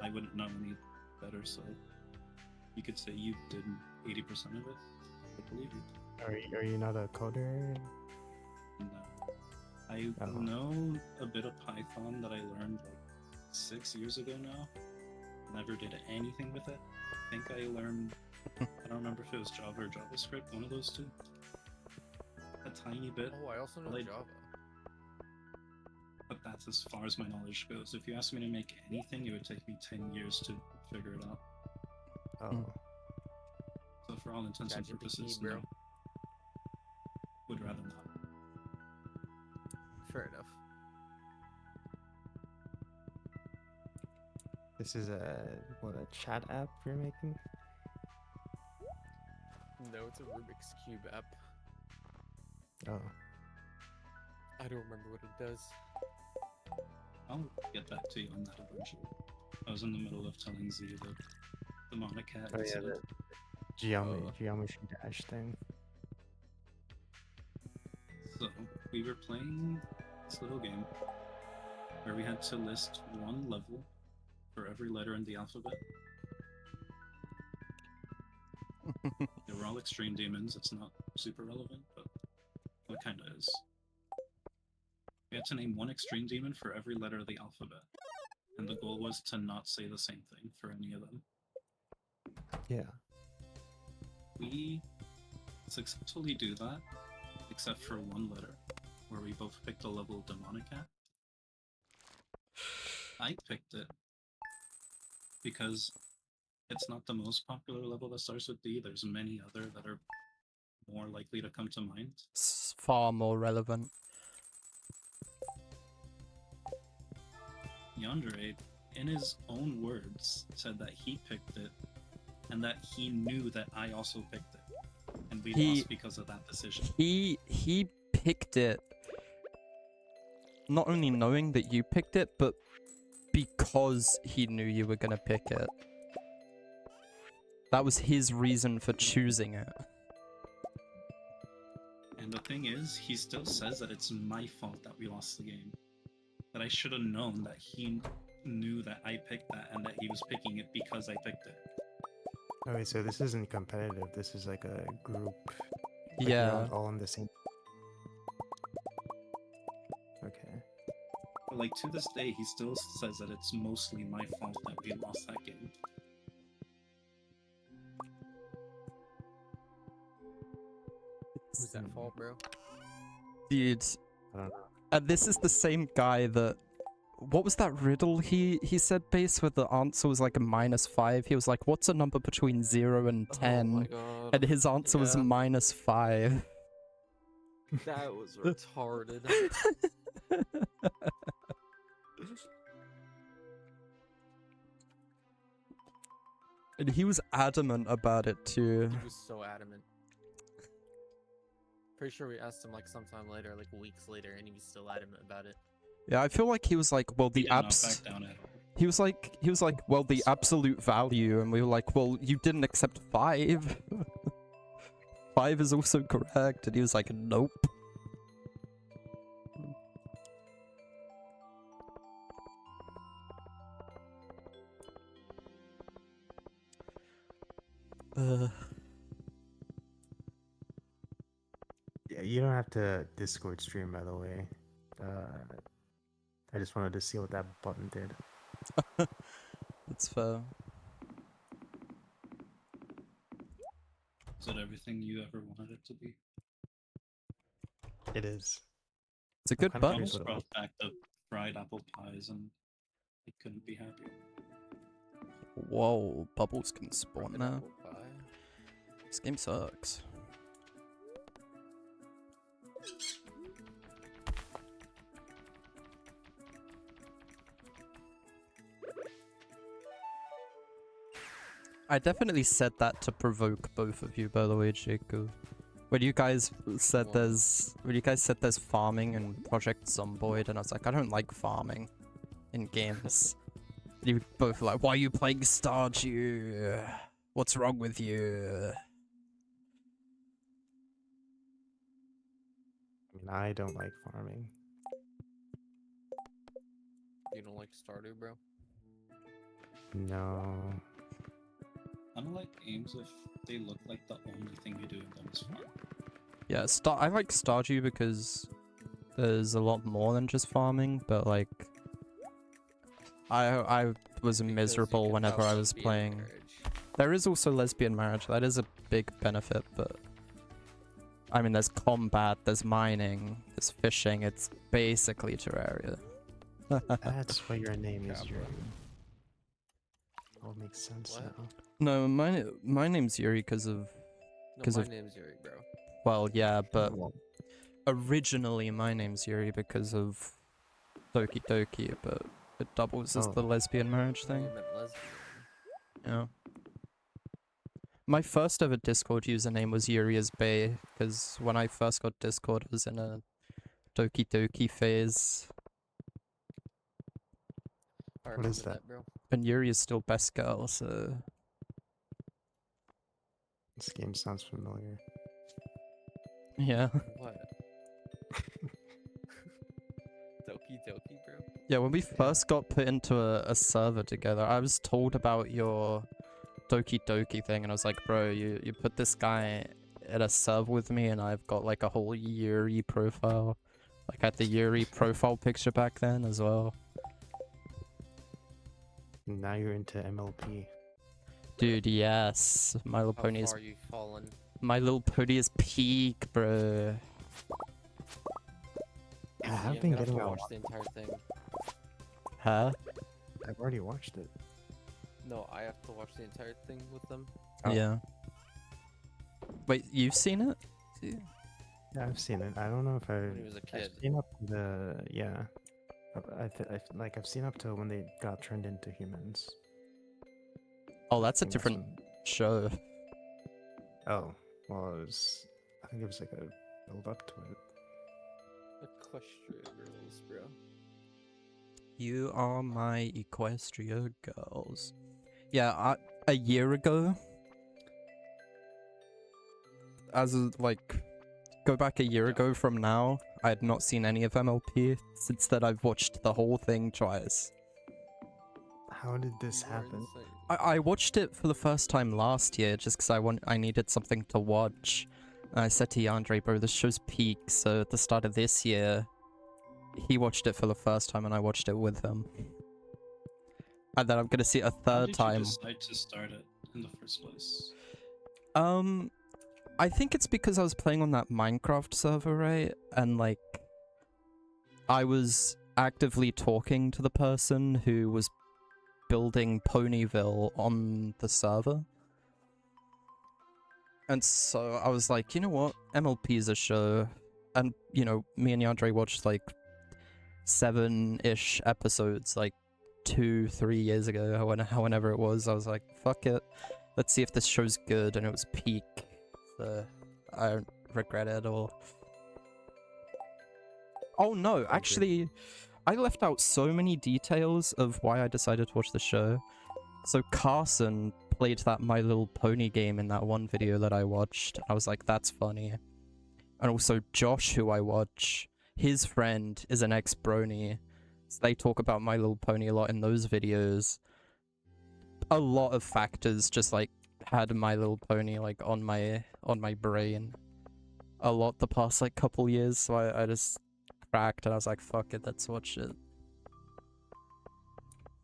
I wouldn't know any better, so you could say you did 80% of it. I believe you. Are you not a coder? No. I Oh. know a bit of Python that I learned like 6 years ago now. Never did anything with it. I think I learned, I don't remember if it was Java or JavaScript, one of those two. A tiny bit, Oh, I also know Like- Java. but that's as far as my knowledge goes. If you asked me to make anything, it would take me 10 years to figure it out. Oh. So for all intents and ChatGPT, purposes, bro. no. Would rather not. Fair enough. This is a chat app you're making? No, it's a Rubik's Cube app. Oh. I don't remember what it does. I'll get back to you on that eventually. I was in the middle of telling Z the Monacat Oh yeah, incident. the Oh. geometry dash thing. So we were playing this little game, where we had to list one level for every letter in the alphabet. They were all extreme demons. It's not super relevant, but it kind of is. We had to name one extreme demon for every letter of the alphabet, and the goal was to not say the same thing for any of them. Yeah. We successfully do that, except for one letter, where we both picked a level demonic at. I picked it because it's not the most popular level that starts with D. There's many other that are more likely to come to mind. It's far more relevant. Yandere, in his own words, said that he picked it and that he knew that I also picked it. And we lost because of that decision. He picked it not only knowing that you picked it, but because he knew you were gonna pick it. That was his reason for choosing it. And the thing is, he still says that it's my fault that we lost the game. That I should have known that he knew that I picked that and that he was picking it because I picked it. Okay, so this isn't competitive. This is like a group. Like you're Yeah. all on the same. Okay. But like to this day, he still says that it's mostly my fault that we lost that game. Who's that fault, bro? Dude. I don't know. And this is the same guy that... What was that riddle he said, Base, where the answer was like a -5? He was like, what's a number between 0 and 10? Oh my god. And his answer was Yeah. -5. That was retarded. And he was adamant about it too. He was so adamant. Pretty sure we asked him like sometime later, like weeks later, and he was still adamant about it. Yeah, I feel like he was like, well, He the did not abs... back down at all. He was like, well, the absolute value, and we were like, well, you didn't accept 5. 5 is also correct, and he was like, nope. Yeah, you don't have to Discord stream, by the way. I just wanted to see what that button did. That's fair. Is it everything you ever wanted it to be? It is. It's a good kinda I button. curious almost what it brought back the fried apple pies and I couldn't be happier. Whoa, bubbles can spawn Frickin' now. apple pie. This game sucks. I definitely said that to provoke both of you, by the way, Jacob. When you guys said there's farming in Project Zomboid, and I was like, I don't like farming in games. You both were like, why are you playing Stardew? What's wrong with you? I mean, I don't like farming. You don't like Stardew, bro? No. I don't like games if they look like the only thing you do in them is fun. Yeah, I like Stardew because there's a lot more than just farming, but like I was Because you miserable can whenever have I was lesbian playing. marriage. There is also lesbian marriage. That is a big benefit, but I mean, there's combat, there's mining, there's fishing. It's basically Terraria. That's why your name is Yeah, Yuri. bro. All makes sense What? now. No, my name's Yuri because of No, 'Cause my of- name's Yuri, bro. well, yeah, but Well, originally my name's Yuri because of Doki Doki, but it doubles as Oh. the lesbian marriage Oh, thing. you meant lesbian. Yeah. My first ever Discord username was Yuri's Bay, because when I first got Discord, I was in a Doki Doki phase, I What remember is that? bro. and Yuri is still best girl, so... this game sounds familiar. Yeah. What? Okie dokie, bro. Yeah, when we first got put into a server together, I was told about your Doki Doki thing, and I was like, bro, you put this guy at a server with me, and I've got like a whole Yuri profile. Like, I had the Yuri profile picture back then as well. Now you're into MLP. Dude, yes. My Little How Pony is far you fallen? My Little Pony is peak, bro. Yeah, I Yeah, have I'm been gonna have getting to a watch lot. the entire thing. Huh? I've already watched it. No, I have to watch the entire thing with them. Oh. Yeah. Wait, you've seen it? Yeah, I've seen it. I don't know if When he was a I've kid. seen up the yeah. Like I've seen up to when they got turned into humans. Oh, that's a I think different when- show. Oh, well, I think it was like a build up to it. Equestria girls, bro. You are my Equestria girls. Yeah, a year ago, go back a year ago from now, I had not seen any of MLP. Since then, I've watched the whole thing twice. How did this You are happen? insane. I watched it for the first time last year just because I needed something to watch. And I said to Yandere, bro, this show's peak, so at the start of this year, he watched it for the first time and I watched it with him. And then I'm gonna see it a How third did time. you decide to start it in the first place? I think it's because I was playing on that Minecraft server, right? And like, I was actively talking to the person who was building Ponyville on the server. And so I was like, you know what? MLP is a show. And, you know, me and Yandere watched like 7-ish episodes, like 2-3 years ago, whenever it was. I was like, fuck it. Let's see if this show's good. And it was peak. So I don't regret it at all. Oh no, actually, I left out so many details of why I decided to watch the show. So Carson played that My Little Pony game in that one video that I watched. I was like, that's funny. And also Josh, who I watch, his friend is an ex-brony. So they talk about My Little Pony a lot in those videos. A lot of factors just like had My Little Pony like on my brain a lot the past like couple years, so I just cracked and I was like, fuck it, let's watch it.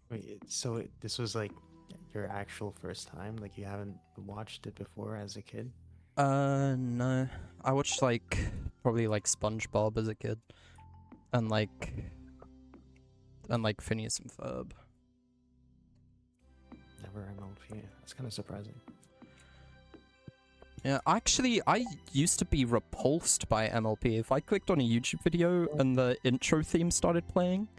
Wait, so this was like your actual first time? Like you haven't watched it before as a kid? No. I watched like probably like SpongeBob as a kid. And like Phineas and Ferb. Never MLP. That's kind of surprising. Yeah, actually, I used to be repulsed by MLP. If I clicked on a YouTube video and the intro theme started playing,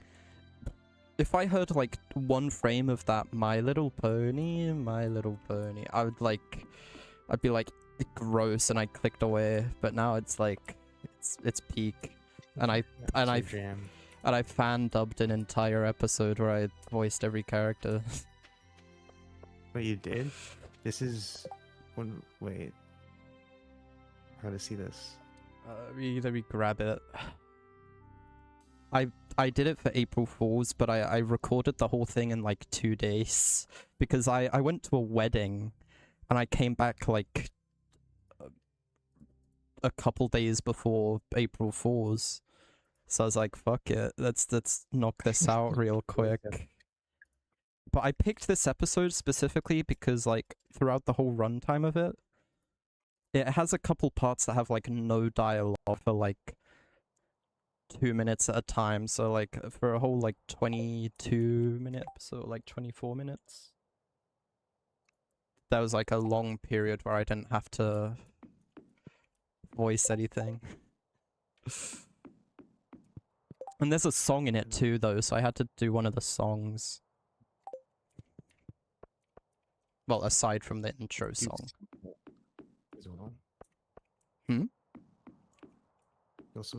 if I heard like one frame of that My Little Pony, I'd be like, gross, and I clicked away. But now it's like, it's peak, and I jam. fan dubbed an entire episode where I voiced every character. Wait, you did? This is one. Wait. How to see this? Let me grab it. I did it for April Fool's, but I recorded the whole thing in like 2 days because I went to a wedding and I came back like a couple days before April Fool's. So I was like, fuck it, let's knock this out real quick. But I picked this episode specifically because like throughout the whole runtime of it, it has a couple parts that have like no dialogue for like 2 minutes at a time. So like for a whole like 22-minute episode, like 24 minutes. That was like a long period where I didn't have to voice anything. And there's a song in it too though, so I had to do one of the songs. Well, aside from the intro song. Is one on? Hmm? You also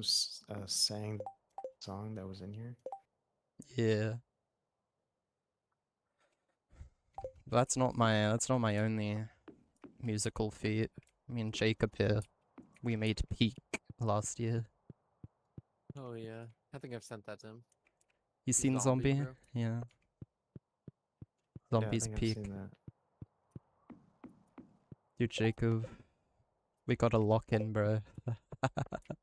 sang song that was in here. Yeah. That's not my only musical feat. Me and Jacob here, we made Peak last year. Oh yeah. I think I've sent that to him. You seen Zombie, Zombie? bro? Yeah. Yeah, I Zombie's think I've peak. seen that. Dude, Jacob. We gotta lock in, bro.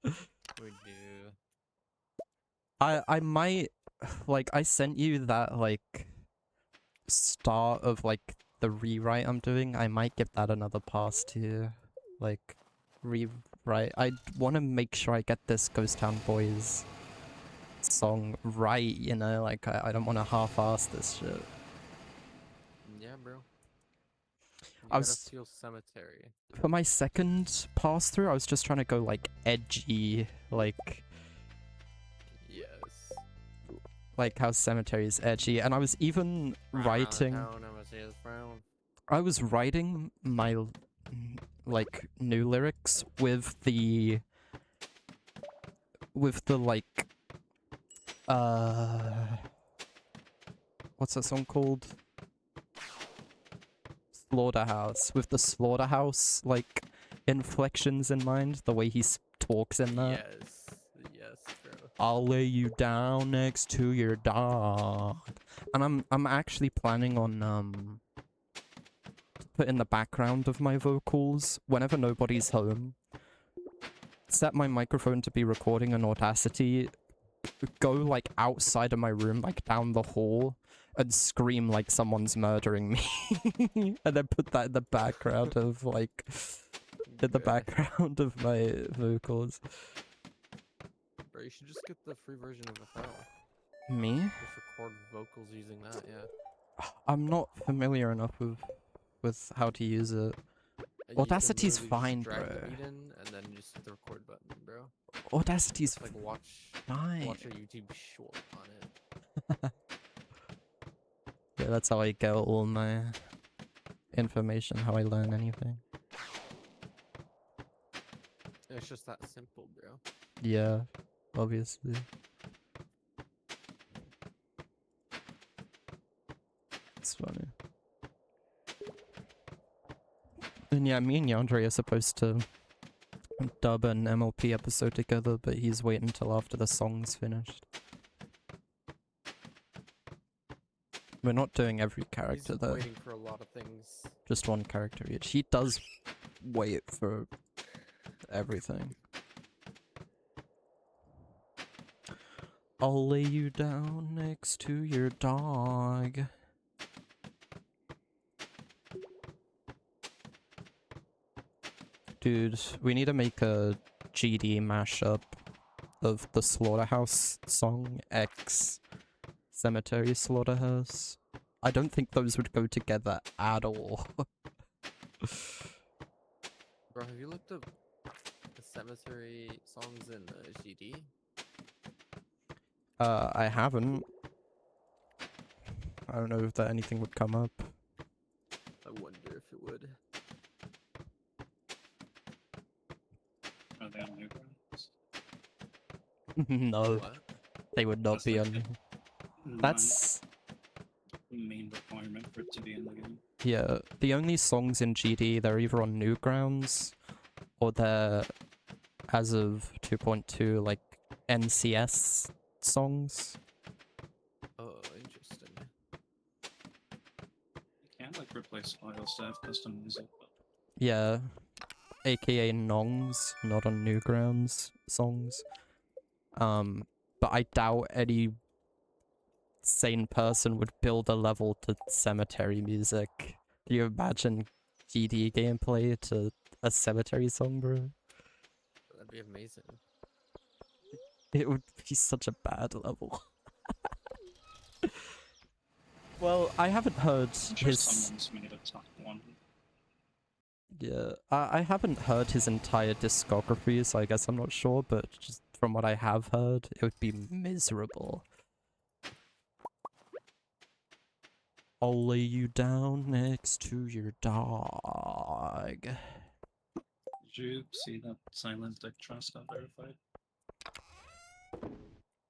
We do. I might like I sent you that like start of like the rewrite I'm doing. I might give that another pass to like rewrite. I want to make sure I get this Ghost Town Boys song right, you know, like I don't want to half-ass this shit. Yeah, bro. You I gotta was feel cemetery. for my second pass through, I was just trying to go like edgy, like how Cemetery is edgy, and I was even writing. I was writing my like new lyrics with the like what's that song called? Slaughterhouse, with the slaughterhouse like inflections in mind, the way he talks in that. Yes, bro. I'll lay you down next to your dog. And I'm actually planning on put in the background of my vocals whenever nobody's home. Set my microphone to be recording on Audacity. Go like outside of my room, like down the hall, and scream like someone's murdering me. And then put that in the background of like background of my vocals. Bro, you should just get the free version of FL. Me? Just record vocals using that, yeah. I'm not familiar enough with how to use it. You can Audacity's literally just fine, drag bro. the beat in, and then just hit the record button, bro. Audacity's Like watch fine. a YouTube short on it. Yeah, that's how I get all my information, how I learn anything. It's just that simple, bro. Yeah, obviously. It's funny. And yeah, me and Yandere are supposed to dub an MLP episode together, but he's waiting until after the song's finished. We're not doing every character He's though. waiting for a lot of things. Just one character each. He does wait for everything. I'll lay you down next to your dog. Dude, we need to make a GD mashup of the Slaughterhouse song X Cemetery Slaughterhouse. I don't think those would go together at all. Bro, have you looked up the cemetery songs in GD? I haven't. I don't know if that anything would come up. I wonder if it would. Are they on Newgrounds? No, What? they would not That's be like on. the That's main requirement for it to be in the game. yeah. The only songs in GD, they're either on Newgrounds or they're, as of 2.2, like NCS songs. Oh, interesting. You can like replace files to have custom music, but Yeah, aka Nongs, not on Newgrounds songs. But I doubt any sane person would build a level to cemetery music. Do you imagine GD gameplay to a cemetery song, bro? That'd be amazing. It would be such a bad level. Well, I haven't heard I'm sure his... someone's made a top one. Yeah, I haven't heard his entire discography, so I guess I'm not sure, but just from what I have heard, it would be miserable. I'll lay you down next to your dog. Did you see that Silent Dick Trust got verified?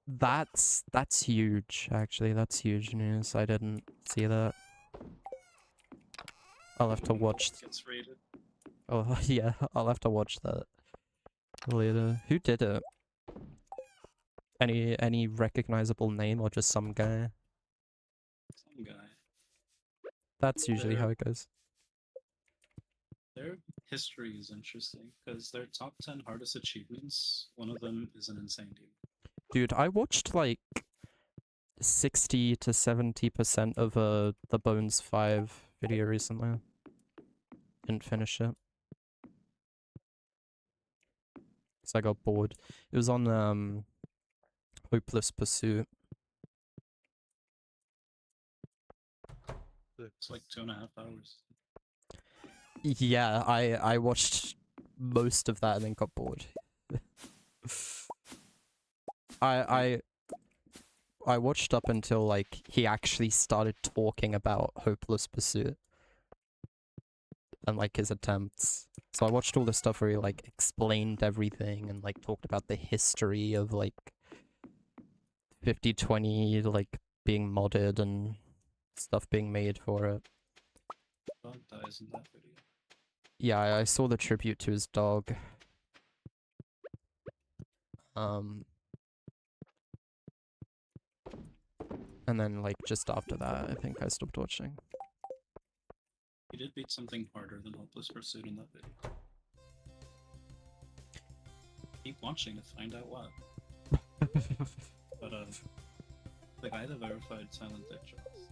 That's huge, actually. That's huge news. I didn't see that. I'll have to watch. Gets rated. Oh yeah, I'll have to watch that later. Who did it? Any recognizable name or just some guy? Some guy. That's usually how it goes. Their history is interesting because their top 10 hardest achievements, one of them is an insane demon. Dude, I watched like 60 to 70% of the Bones 5 video recently. Didn't finish it. Because I got bored. It was on Hopeless Pursuit. It's like 2.5 hours. Yeah, I watched most of that and then got bored. I watched up until like he actually started talking about Hopeless Pursuit and like his attempts. So I watched all the stuff where he like explained everything and like talked about the history of like 5020 like being modded and stuff being made for it. Dog dies in that video. Yeah, I saw the tribute to his dog. And then like just after that, I think I stopped watching. He did beat something harder than Hopeless Pursuit in that video. Keep watching to find out what. But the guy that verified Silent Ditches,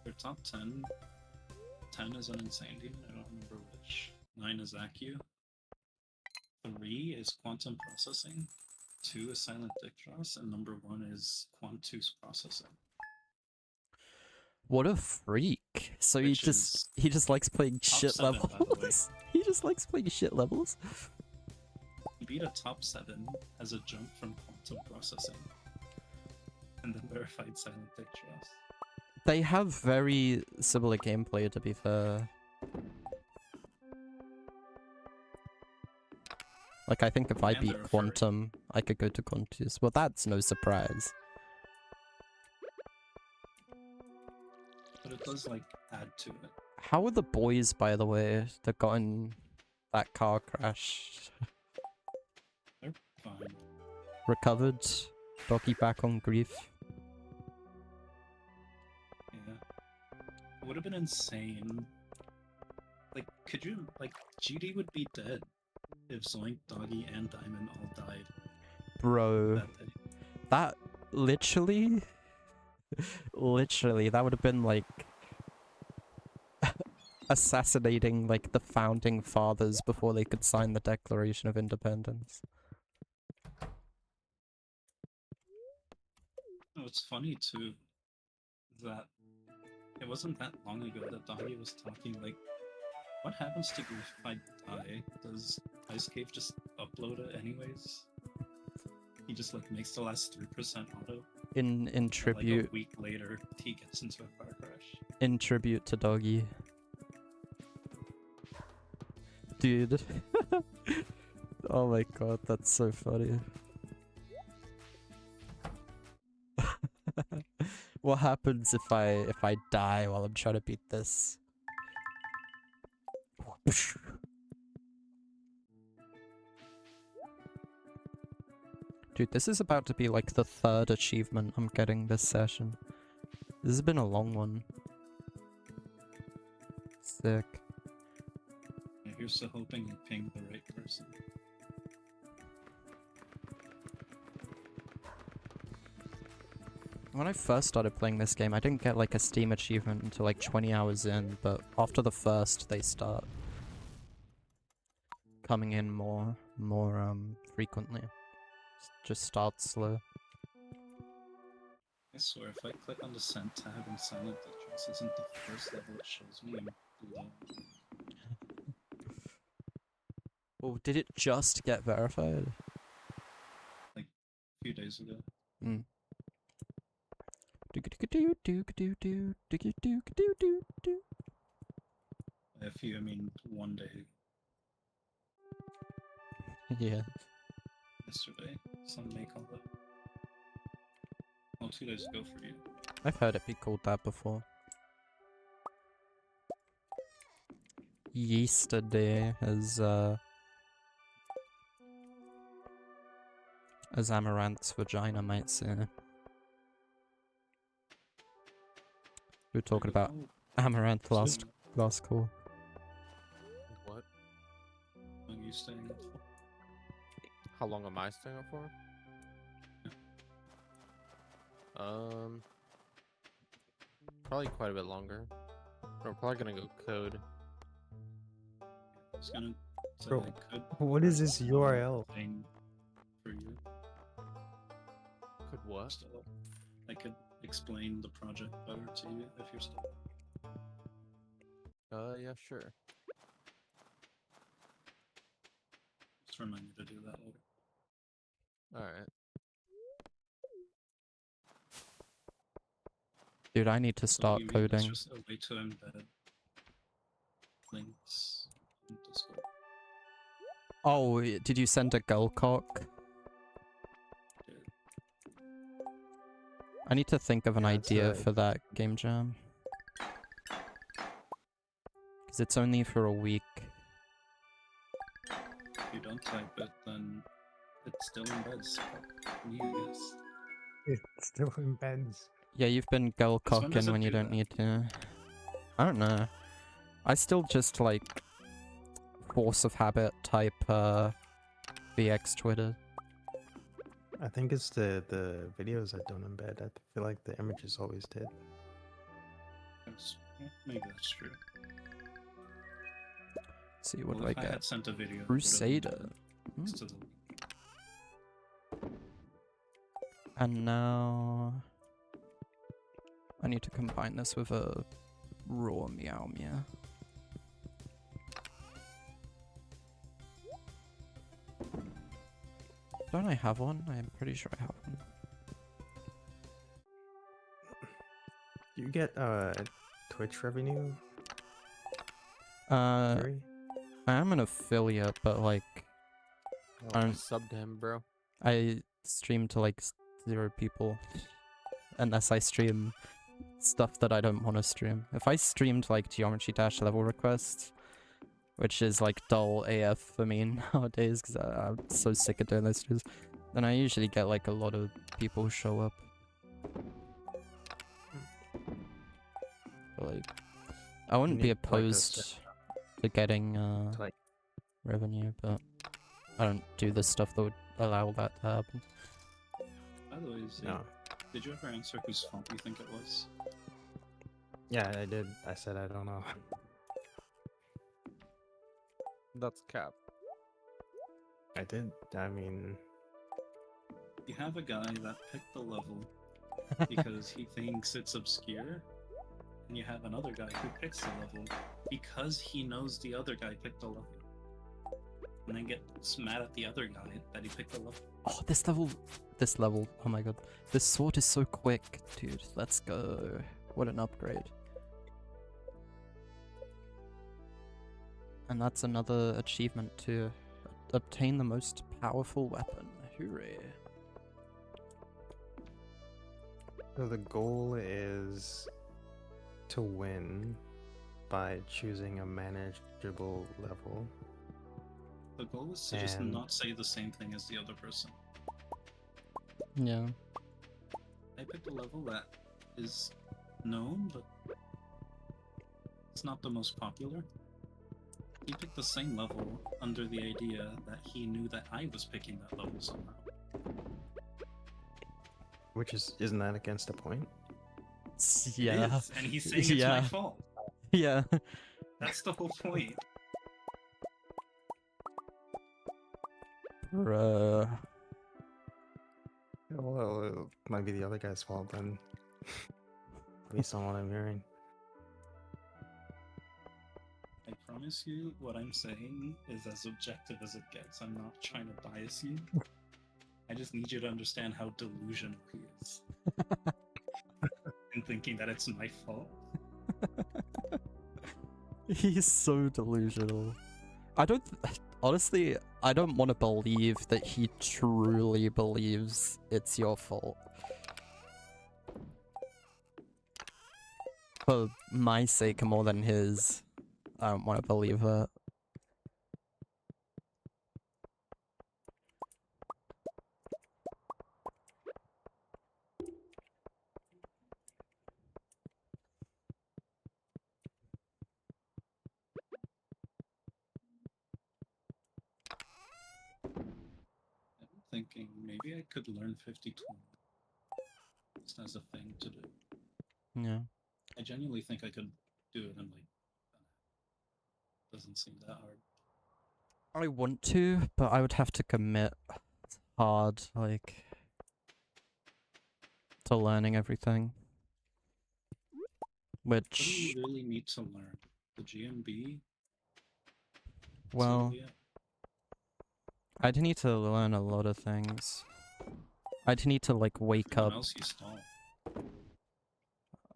their top 10, 10 is an insane demon, I don't remember which. 9 is Acu. 3 is Quantum Processing. 2 is Silent Dictros, and number 1 is Quantus Processing. What a freak! So Which he just likes playing top shit 7, by the way. levels. He just likes playing shit levels. He beat a top 7 as a jump from Quantum Processing, and then verified Silent Dictros. They have very similar gameplay, to be fair. Like, I think if I And beat they're a furry. Quantum, I could go to Quantus. Well, that's no surprise. But it does, like, add to it. How are the boys, by the way, that got in that car crash? They're fine. Recovered? Doggy back on grief? Yeah. It would have been insane. Like, could you, like, GD would be dead if Zoink, Doggy, and Diamond all died Bro, that day. that literally, that would have been like assassinating like the founding fathers before they could sign the Declaration of Independence. No, it's funny too that it wasn't that long ago that Doggy was talking like, what happens to Grief if I die? Does Ice Cave just upload it anyways? He just like makes the last 3% auto. In And, tribute, like a week later, he gets into a car crash. in tribute to Doggy. Dude. Oh my god, that's so funny. What happens if I die while I'm trying to beat this? Dude, this is about to be like the 3rd achievement I'm getting this session. This has been a long one. Sick. Here's to hoping you ping the right person. When I first started playing this game, I didn't get like a Steam achievement until like 20 hours in, but after the first, they start coming in more frequently. Just start slow. I swear, if I click on the Send tab and Silent Ditches isn't the first level it shows me, I'm blown. Oh, did it just get verified? A few days ago. Hmm. By a few, I mean 1 day. Yeah. Yesterday, some may call it. Well, 2 days ago for you. I've heard it be called that before. Yesterday is as Amaranth's vagina might say. We were talking about Amaranth last call. What? Are you staying up for? How long am I staying up for? Probably quite a bit longer. We're probably gonna go code. I was gonna say Bro, I could. what is this URL? Thing for you. Could what? Still, I could explain the project better to you if you're still. Yeah, sure. Just remind me to do that later. Alright. Dude, I need to So start you mean coding. It's just a way to embed links in Discord. Oh, did you send a girl cock? I need to think of an Yeah, it's idea a- for that game jam. Because it's only for a week. If you don't type it, then it still embeds. You guess. It still embeds. Yeah, you've been girl Since when does cocking it when you do don't that? need to. I don't know. I still just like force of habit type VX Twitter. I think it's the videos that don't embed. I feel like the images always did. Maybe that's true. See what Well, do I if I get? had sent a video, it would've Crusader. been next to the And now I need to combine this with a raw meow meow. Don't I have one? I'm pretty sure I have one. Do you get Twitch revenue? Uh, Yuri? I am an affiliate, but like I I don't. subbed him, bro. I stream to like 0 people, unless I stream stuff that I don't want to stream. If I streamed like Geometry Dash level requests, which is like dull AF for me nowadays because I'm so sick of doing those streams, then I usually get like a lot of people show up. But, like, I wouldn't be need, like, a opposed to getting like- revenue, but I don't do the stuff that would allow that to happen. By the way, Zay, No. did you ever answer whose fault you think it was? Yeah, I did. I said I don't know. That's cap. I did. I mean, You have a guy that picked the level because he thinks it's obscure, and you have another guy who picks the level because he knows the other guy picked the level. And then gets mad at the other guy that he picked the level. Oh, this level, oh my god. This sword is so quick, dude. Let's go. What an upgrade. And that's another achievement to obtain the most powerful weapon. Hooray. so the goal is to win by choosing a manageable level. The goal is to just And- not say the same thing as the other person. Yeah. I picked a level that is known, but it's not the most popular. He picked the same level under the idea that he knew that I was picking that level somehow. Which isn't that against the point? It Yeah. is, and he's saying it's Yeah. my fault. Yeah. That's the whole point. Bruh. Well, it might be the other guy's fault then. Based on what I'm hearing. I promise you, what I'm saying is as objective as it gets. I'm not trying to bias you. I just need you to understand how delusional he is. And thinking that it's my fault. He's so delusional. Honestly, I don't want to believe that he truly believes it's your fault. For my sake more than his, I don't want to believe that. thinking maybe I could learn 50/20 just as a thing to do. Yeah. I genuinely think I could do it in like. Doesn't seem that hard. I want to, but I would have to commit hard, like, to learning everything. What do Which, you really need to learn? The GMB? well, Sylvia? I'd need to learn a lot of things. I'd need to, like, wake Everyone up. else you stall.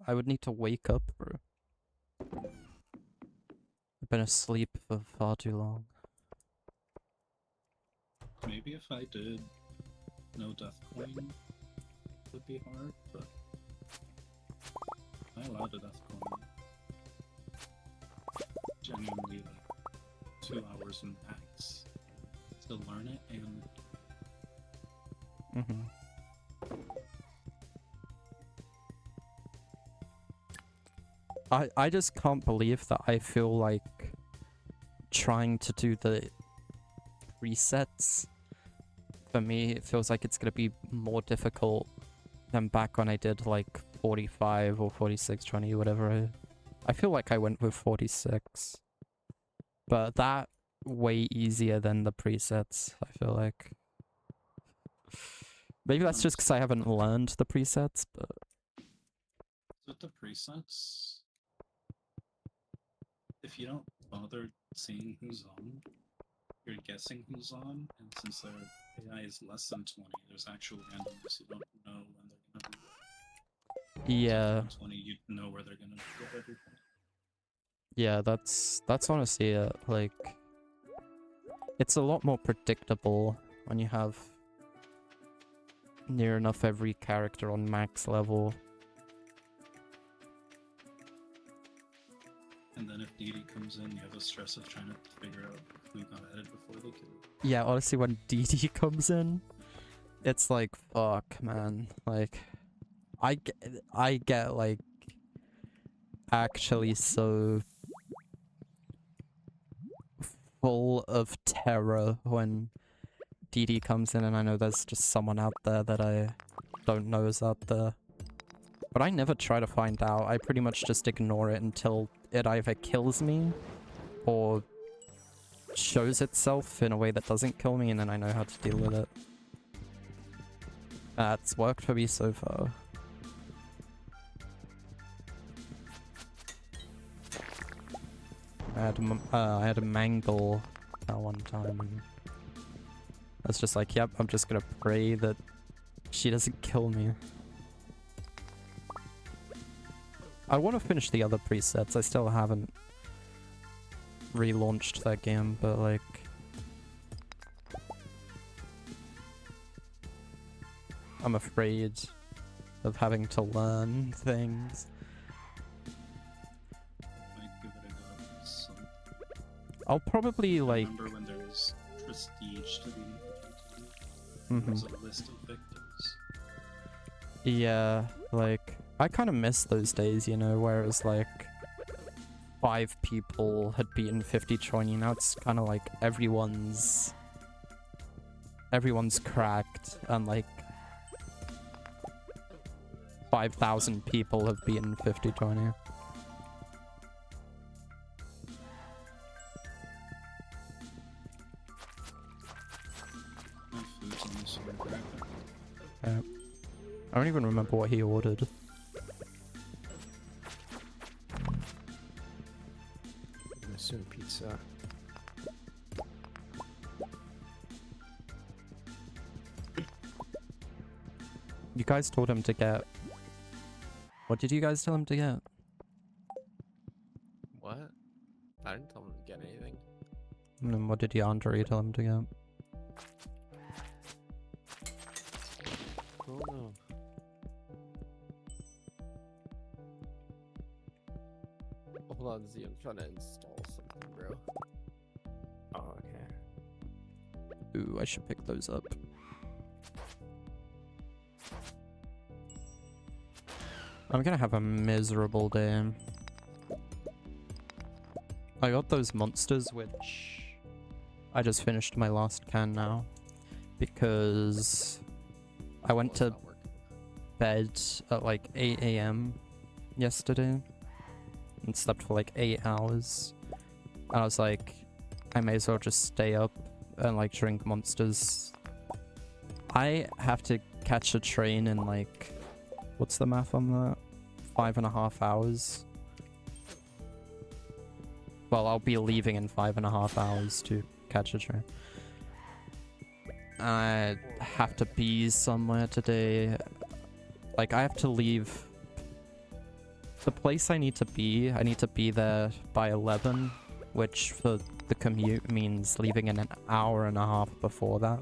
I would need to wake up, bro. I've been asleep for far too long. Maybe if I did no death coin, it would be hard, but I allowed a death coin. Genuinely like 2 hours max to learn it, and I just can't believe that I feel like trying to do the resets, for me, it feels like it's gonna be more difficult than back when I did like 45 or 46/20, whatever. I feel like I went with 46. But that way easier than the presets, I feel like. Maybe that's just because I haven't learned the presets, but... with the presets, if you don't bother seeing who's on, you're guessing who's on, and since their AI is less than 20, there's actual randomness. You don't know when they're gonna be there. Yeah. So 20, you know where they're gonna be at every point. Yeah, that's honestly it. Like, it's a lot more predictable when you have near enough every character on max level. And then if DD comes in, you have the stress of trying to figure out who got added before they kill you. Yeah, honestly, when DD comes in, it's like, fuck, man. Like, I get like, actually so full of terror when DD comes in and I know there's just someone out there that I don't know is out there. But I never try to find out. I pretty much just ignore it until it either kills me or shows itself in a way that doesn't kill me, and then I know how to deal with it. That's worked for me so far. I had a mangle one time, and I was just like, yep, I'm just gonna pray that she doesn't kill me. I want to finish the other presets. I still haven't relaunched that game, but like... I'm afraid of having to learn things. Might give it a go at some. I'll probably like... Remember when there was prestige to be Mhm. There's a list of victims. Yeah, like, I kind of miss those days, you know, where it was like 5 people had beaten 50/20. Now it's kind of like everyone's cracked, and like 5,000 people have beaten 50/20. My food's almost over. Yeah. I don't even remember what he ordered. I'm assuming pizza. You guys told him to get... What did you guys tell him to get? What? I didn't tell him to get anything. And then what did Yandere tell him to get? Oh no. Hold on, Z, I'm trying to install something, bro. Oh, okay. Ooh, I should pick those up. I'm gonna have a miserable day. I got those monsters, which I just finished my last can now. because I went It's to not working. bed at like 8 a.m. yesterday and slept for like 8 hours. And I was like, I may as well just stay up and like drink monsters. I have to catch a train in like, what's the math on that? 5.5 hours. Well, I'll be leaving in 5.5 hours to catch a train. I have to be somewhere today. Like, I have to leave the place I need to be there by 11, which for the commute means leaving in an hour and a half before that.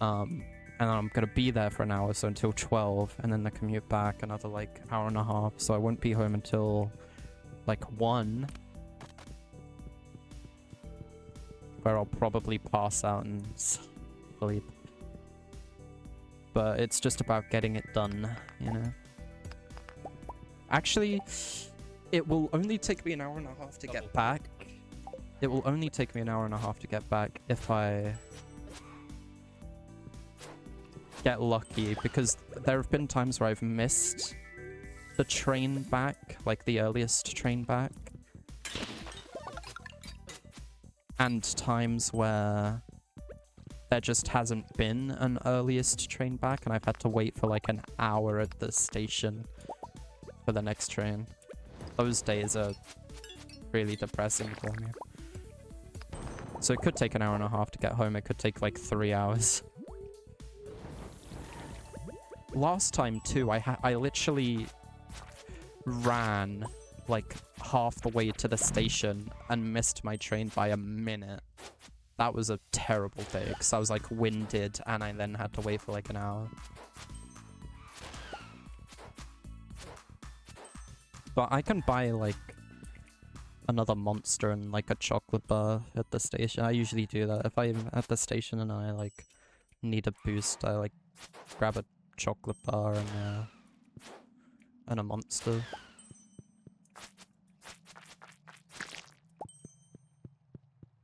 And then I'm gonna be there for an hour, so until 12, and then the commute back another like hour and a half, so I won't be home until like 1, where I'll probably pass out and sleep. But it's just about getting it done, you know? Actually, it will only take me an hour and a half to get back. It will only take me an hour and a half to get back if I get lucky, because there have been times where I've missed the train back, like the earliest train back. And times where there just hasn't been an earliest train back and I've had to wait for like an hour at the station for the next train. Those days are really depressing for me. So it could take an hour and a half to get home. It could take like 3 hours. Last time too, I literally ran like half the way to the station and missed my train by a minute. That was a terrible day because I was like winded and I then had to wait for like an hour. But I can buy like another monster and like a chocolate bar at the station. I usually do that. If I'm at the station and I like need a boost, I like grab a chocolate bar and a monster.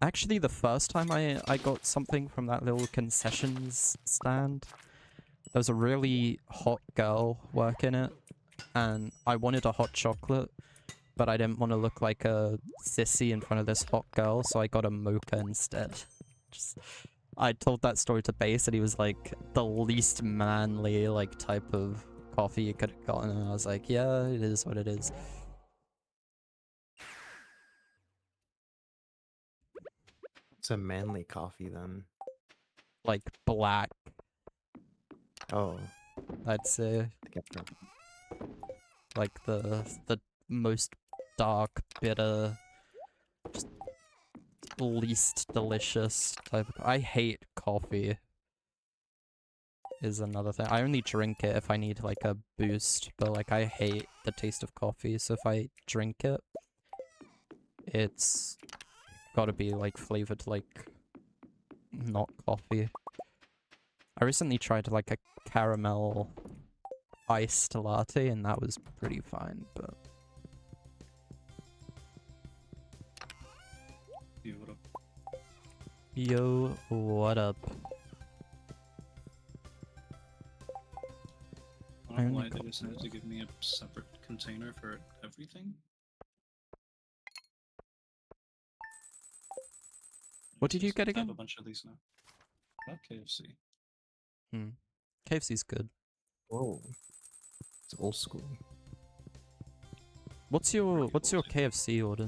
Actually, the first time I got something from that little concessions stand, there was a really hot girl working it, and I wanted a hot chocolate, but I didn't want to look like a sissy in front of this hot girl, so I got a mocha instead. I told that story to Base, and he was like, the least manly, like, type of coffee you could have gotten, and I was like, yeah, it is what it is. It's a manly coffee then. Like, black, Oh, I'd say. I get that. Like, the most dark, bitter, just least delicious type of... I hate coffee. Is another thing. I only drink it if I need like a boost, but like I hate the taste of coffee, so if I drink it, it's gotta be like flavored like not coffee. I recently tried like a caramel iced latte and that was pretty fine, but Yo, what up? yo, what up? I don't know only why they got decided to give me a separate container for everything. What did you get I have again? a bunch of these now. Not KFC. KFC's good. Whoa. It's old school. What's your KFC order? I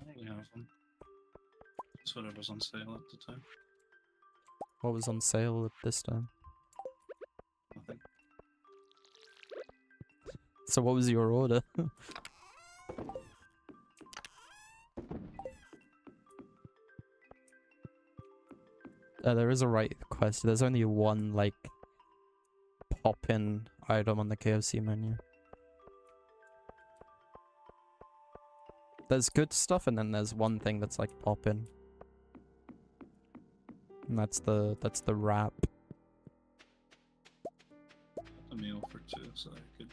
don't really have one. That's whatever's on sale at the time. What was on sale at this time? Nothing. So what was your order? There is a right quest. There's only one, like, pop-in item on the KFC menu. There's good stuff, and then there's one thing that's, like, pop-in. And that's the wrap. A meal for 2, so I could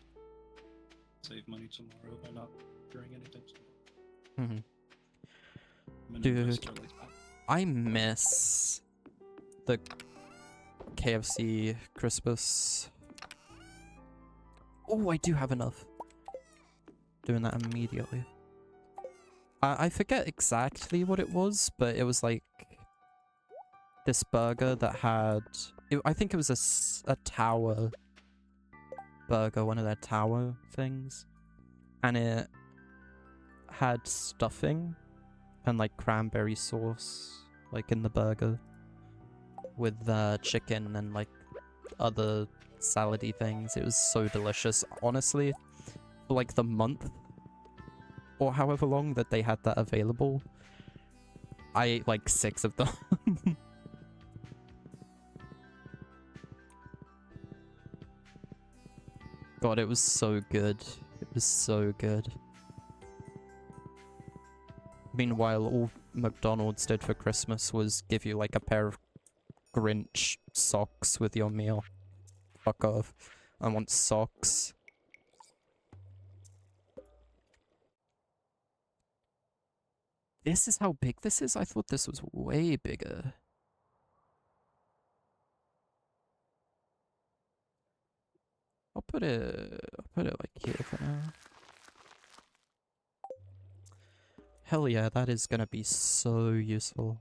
save money tomorrow by not doing anything. Mm-hmm. I'm an Dude. investor like that. I miss the KFC Crispus. Oh, I do have enough. Doing that immediately. I forget exactly what it was, but it was like this burger that had... I think it was a tower burger, one of their tower things. And it had stuffing and like cranberry sauce like in the burger with chicken and like other salady things. It was so delicious. Honestly, for like the month or however long that they had that available, I ate like 6 of them. God, it was so good. It was so good. Meanwhile, all McDonald's did for Christmas was give you like a pair of Grinch socks with your meal. Fuck off. I want socks. This is how big this is? I thought this was way bigger. I'll put it like here for now. Hell yeah, that is gonna be so useful.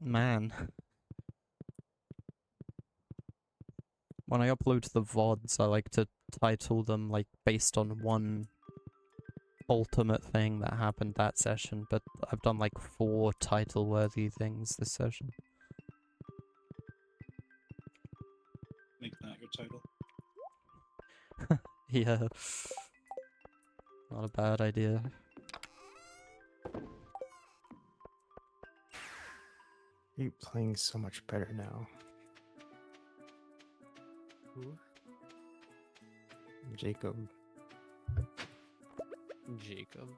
Man. When I upload the VODs, I like to title them like based on one ultimate thing that happened that session, but I've done like 4 title-worthy things this session. Make that your title. Yeah. Not a bad idea. You're playing so much better now. Who? Jacob. Jacob.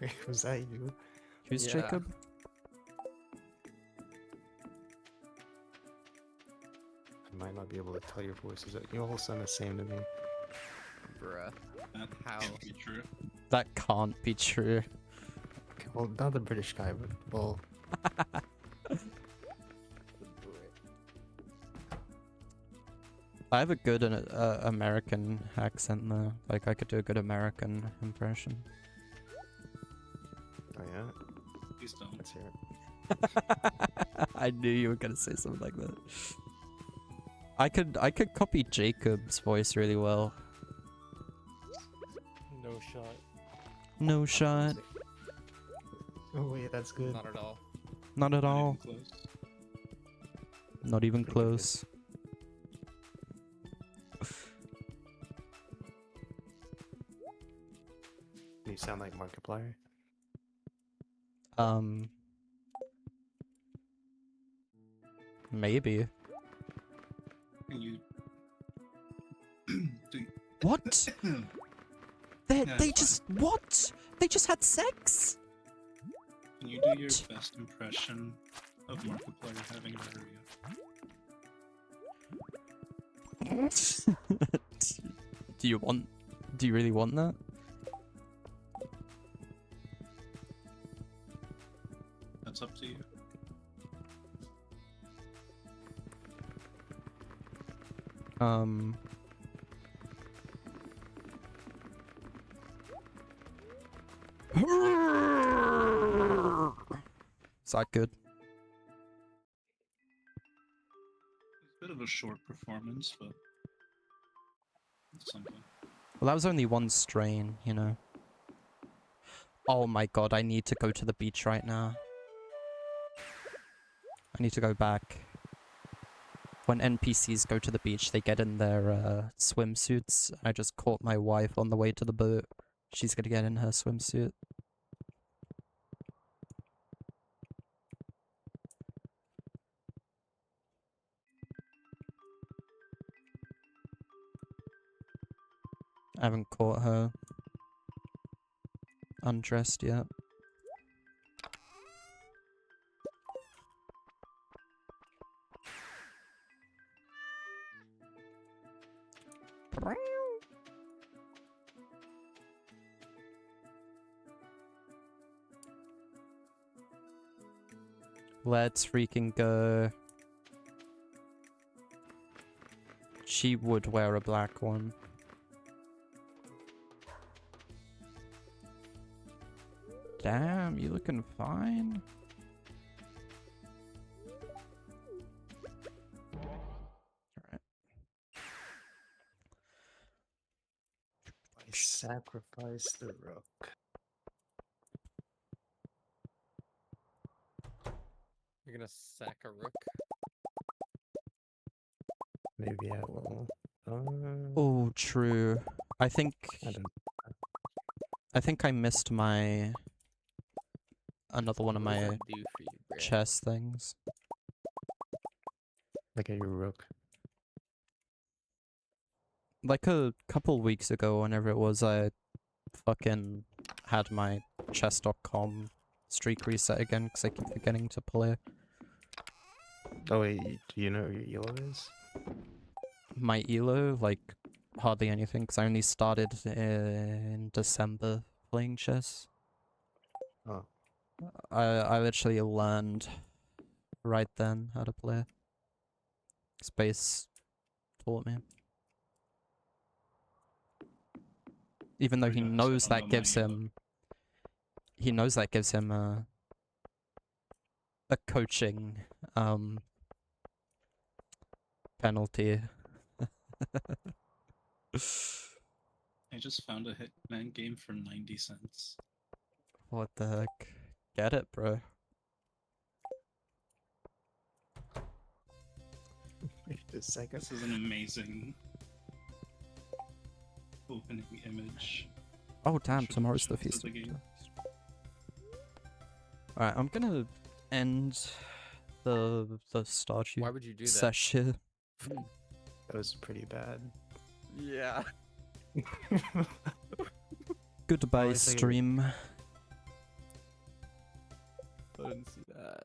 Wait, was that you? Who's Yeah. Jacob? I might not be able to tell your voices. You all sound the same to me. Bruh. That How? can't be true. That can't be true. Okay, well, not the British guy, but well, I have a good American accent though. Like I could do a good American impression. oh yeah, Please don't. let's hear it. I knew you were gonna say something like that. I could copy Jacob's voice really well. No shot. No shot. Oh wait, that's good. Not at all. Not at Not all. even close. Not even Pretty good. close. You sound like Markiplier. Maybe. Can you do What? Yeah, They it's just what? They just had sex? Can you do your best impression of Markiplier having diarrhea? Do you really want that? That's up to you. Is that good? It's a bit of a short performance, but it's something. Well, that was only one strain, you know. Oh my god, I need to go to the beach right now. I need to go back. When NPCs go to the beach, they get in their swimsuits. I just caught my wife on the way to the boat. She's gonna get in her swimsuit. I haven't caught her undressed yet. Let's freaking go. She would wear a black one. Damn, you looking fine? Alright. I sacrifice the rook. You're gonna sack a rook. Maybe I will. Oh, true. I think I don't. I missed my another one of What does my that do for you, Brad? chess things. Look at your rook. Like a couple weeks ago, whenever it was, I fucking had my chess.com streak reset again because I keep forgetting to play. Oh wait, do you know what your yellow is? My elo, like, hardly anything because I only started in December playing chess. Oh, I literally learned right then how to play. Space taught me. Even though Very he nice, I knows don't that know gives my elo. him... He knows that gives him a coaching penalty. I just found a Hitman game for 90 cents. What the heck? Get it, bro. wait a second. This is an amazing opening image. Oh damn, Should- tomorrow's the should feast the of game. Alright, I'm gonna end the Stardew Why would you do that? session. That was pretty bad. Yeah. Goodbye, I think it- stream. I didn't see that.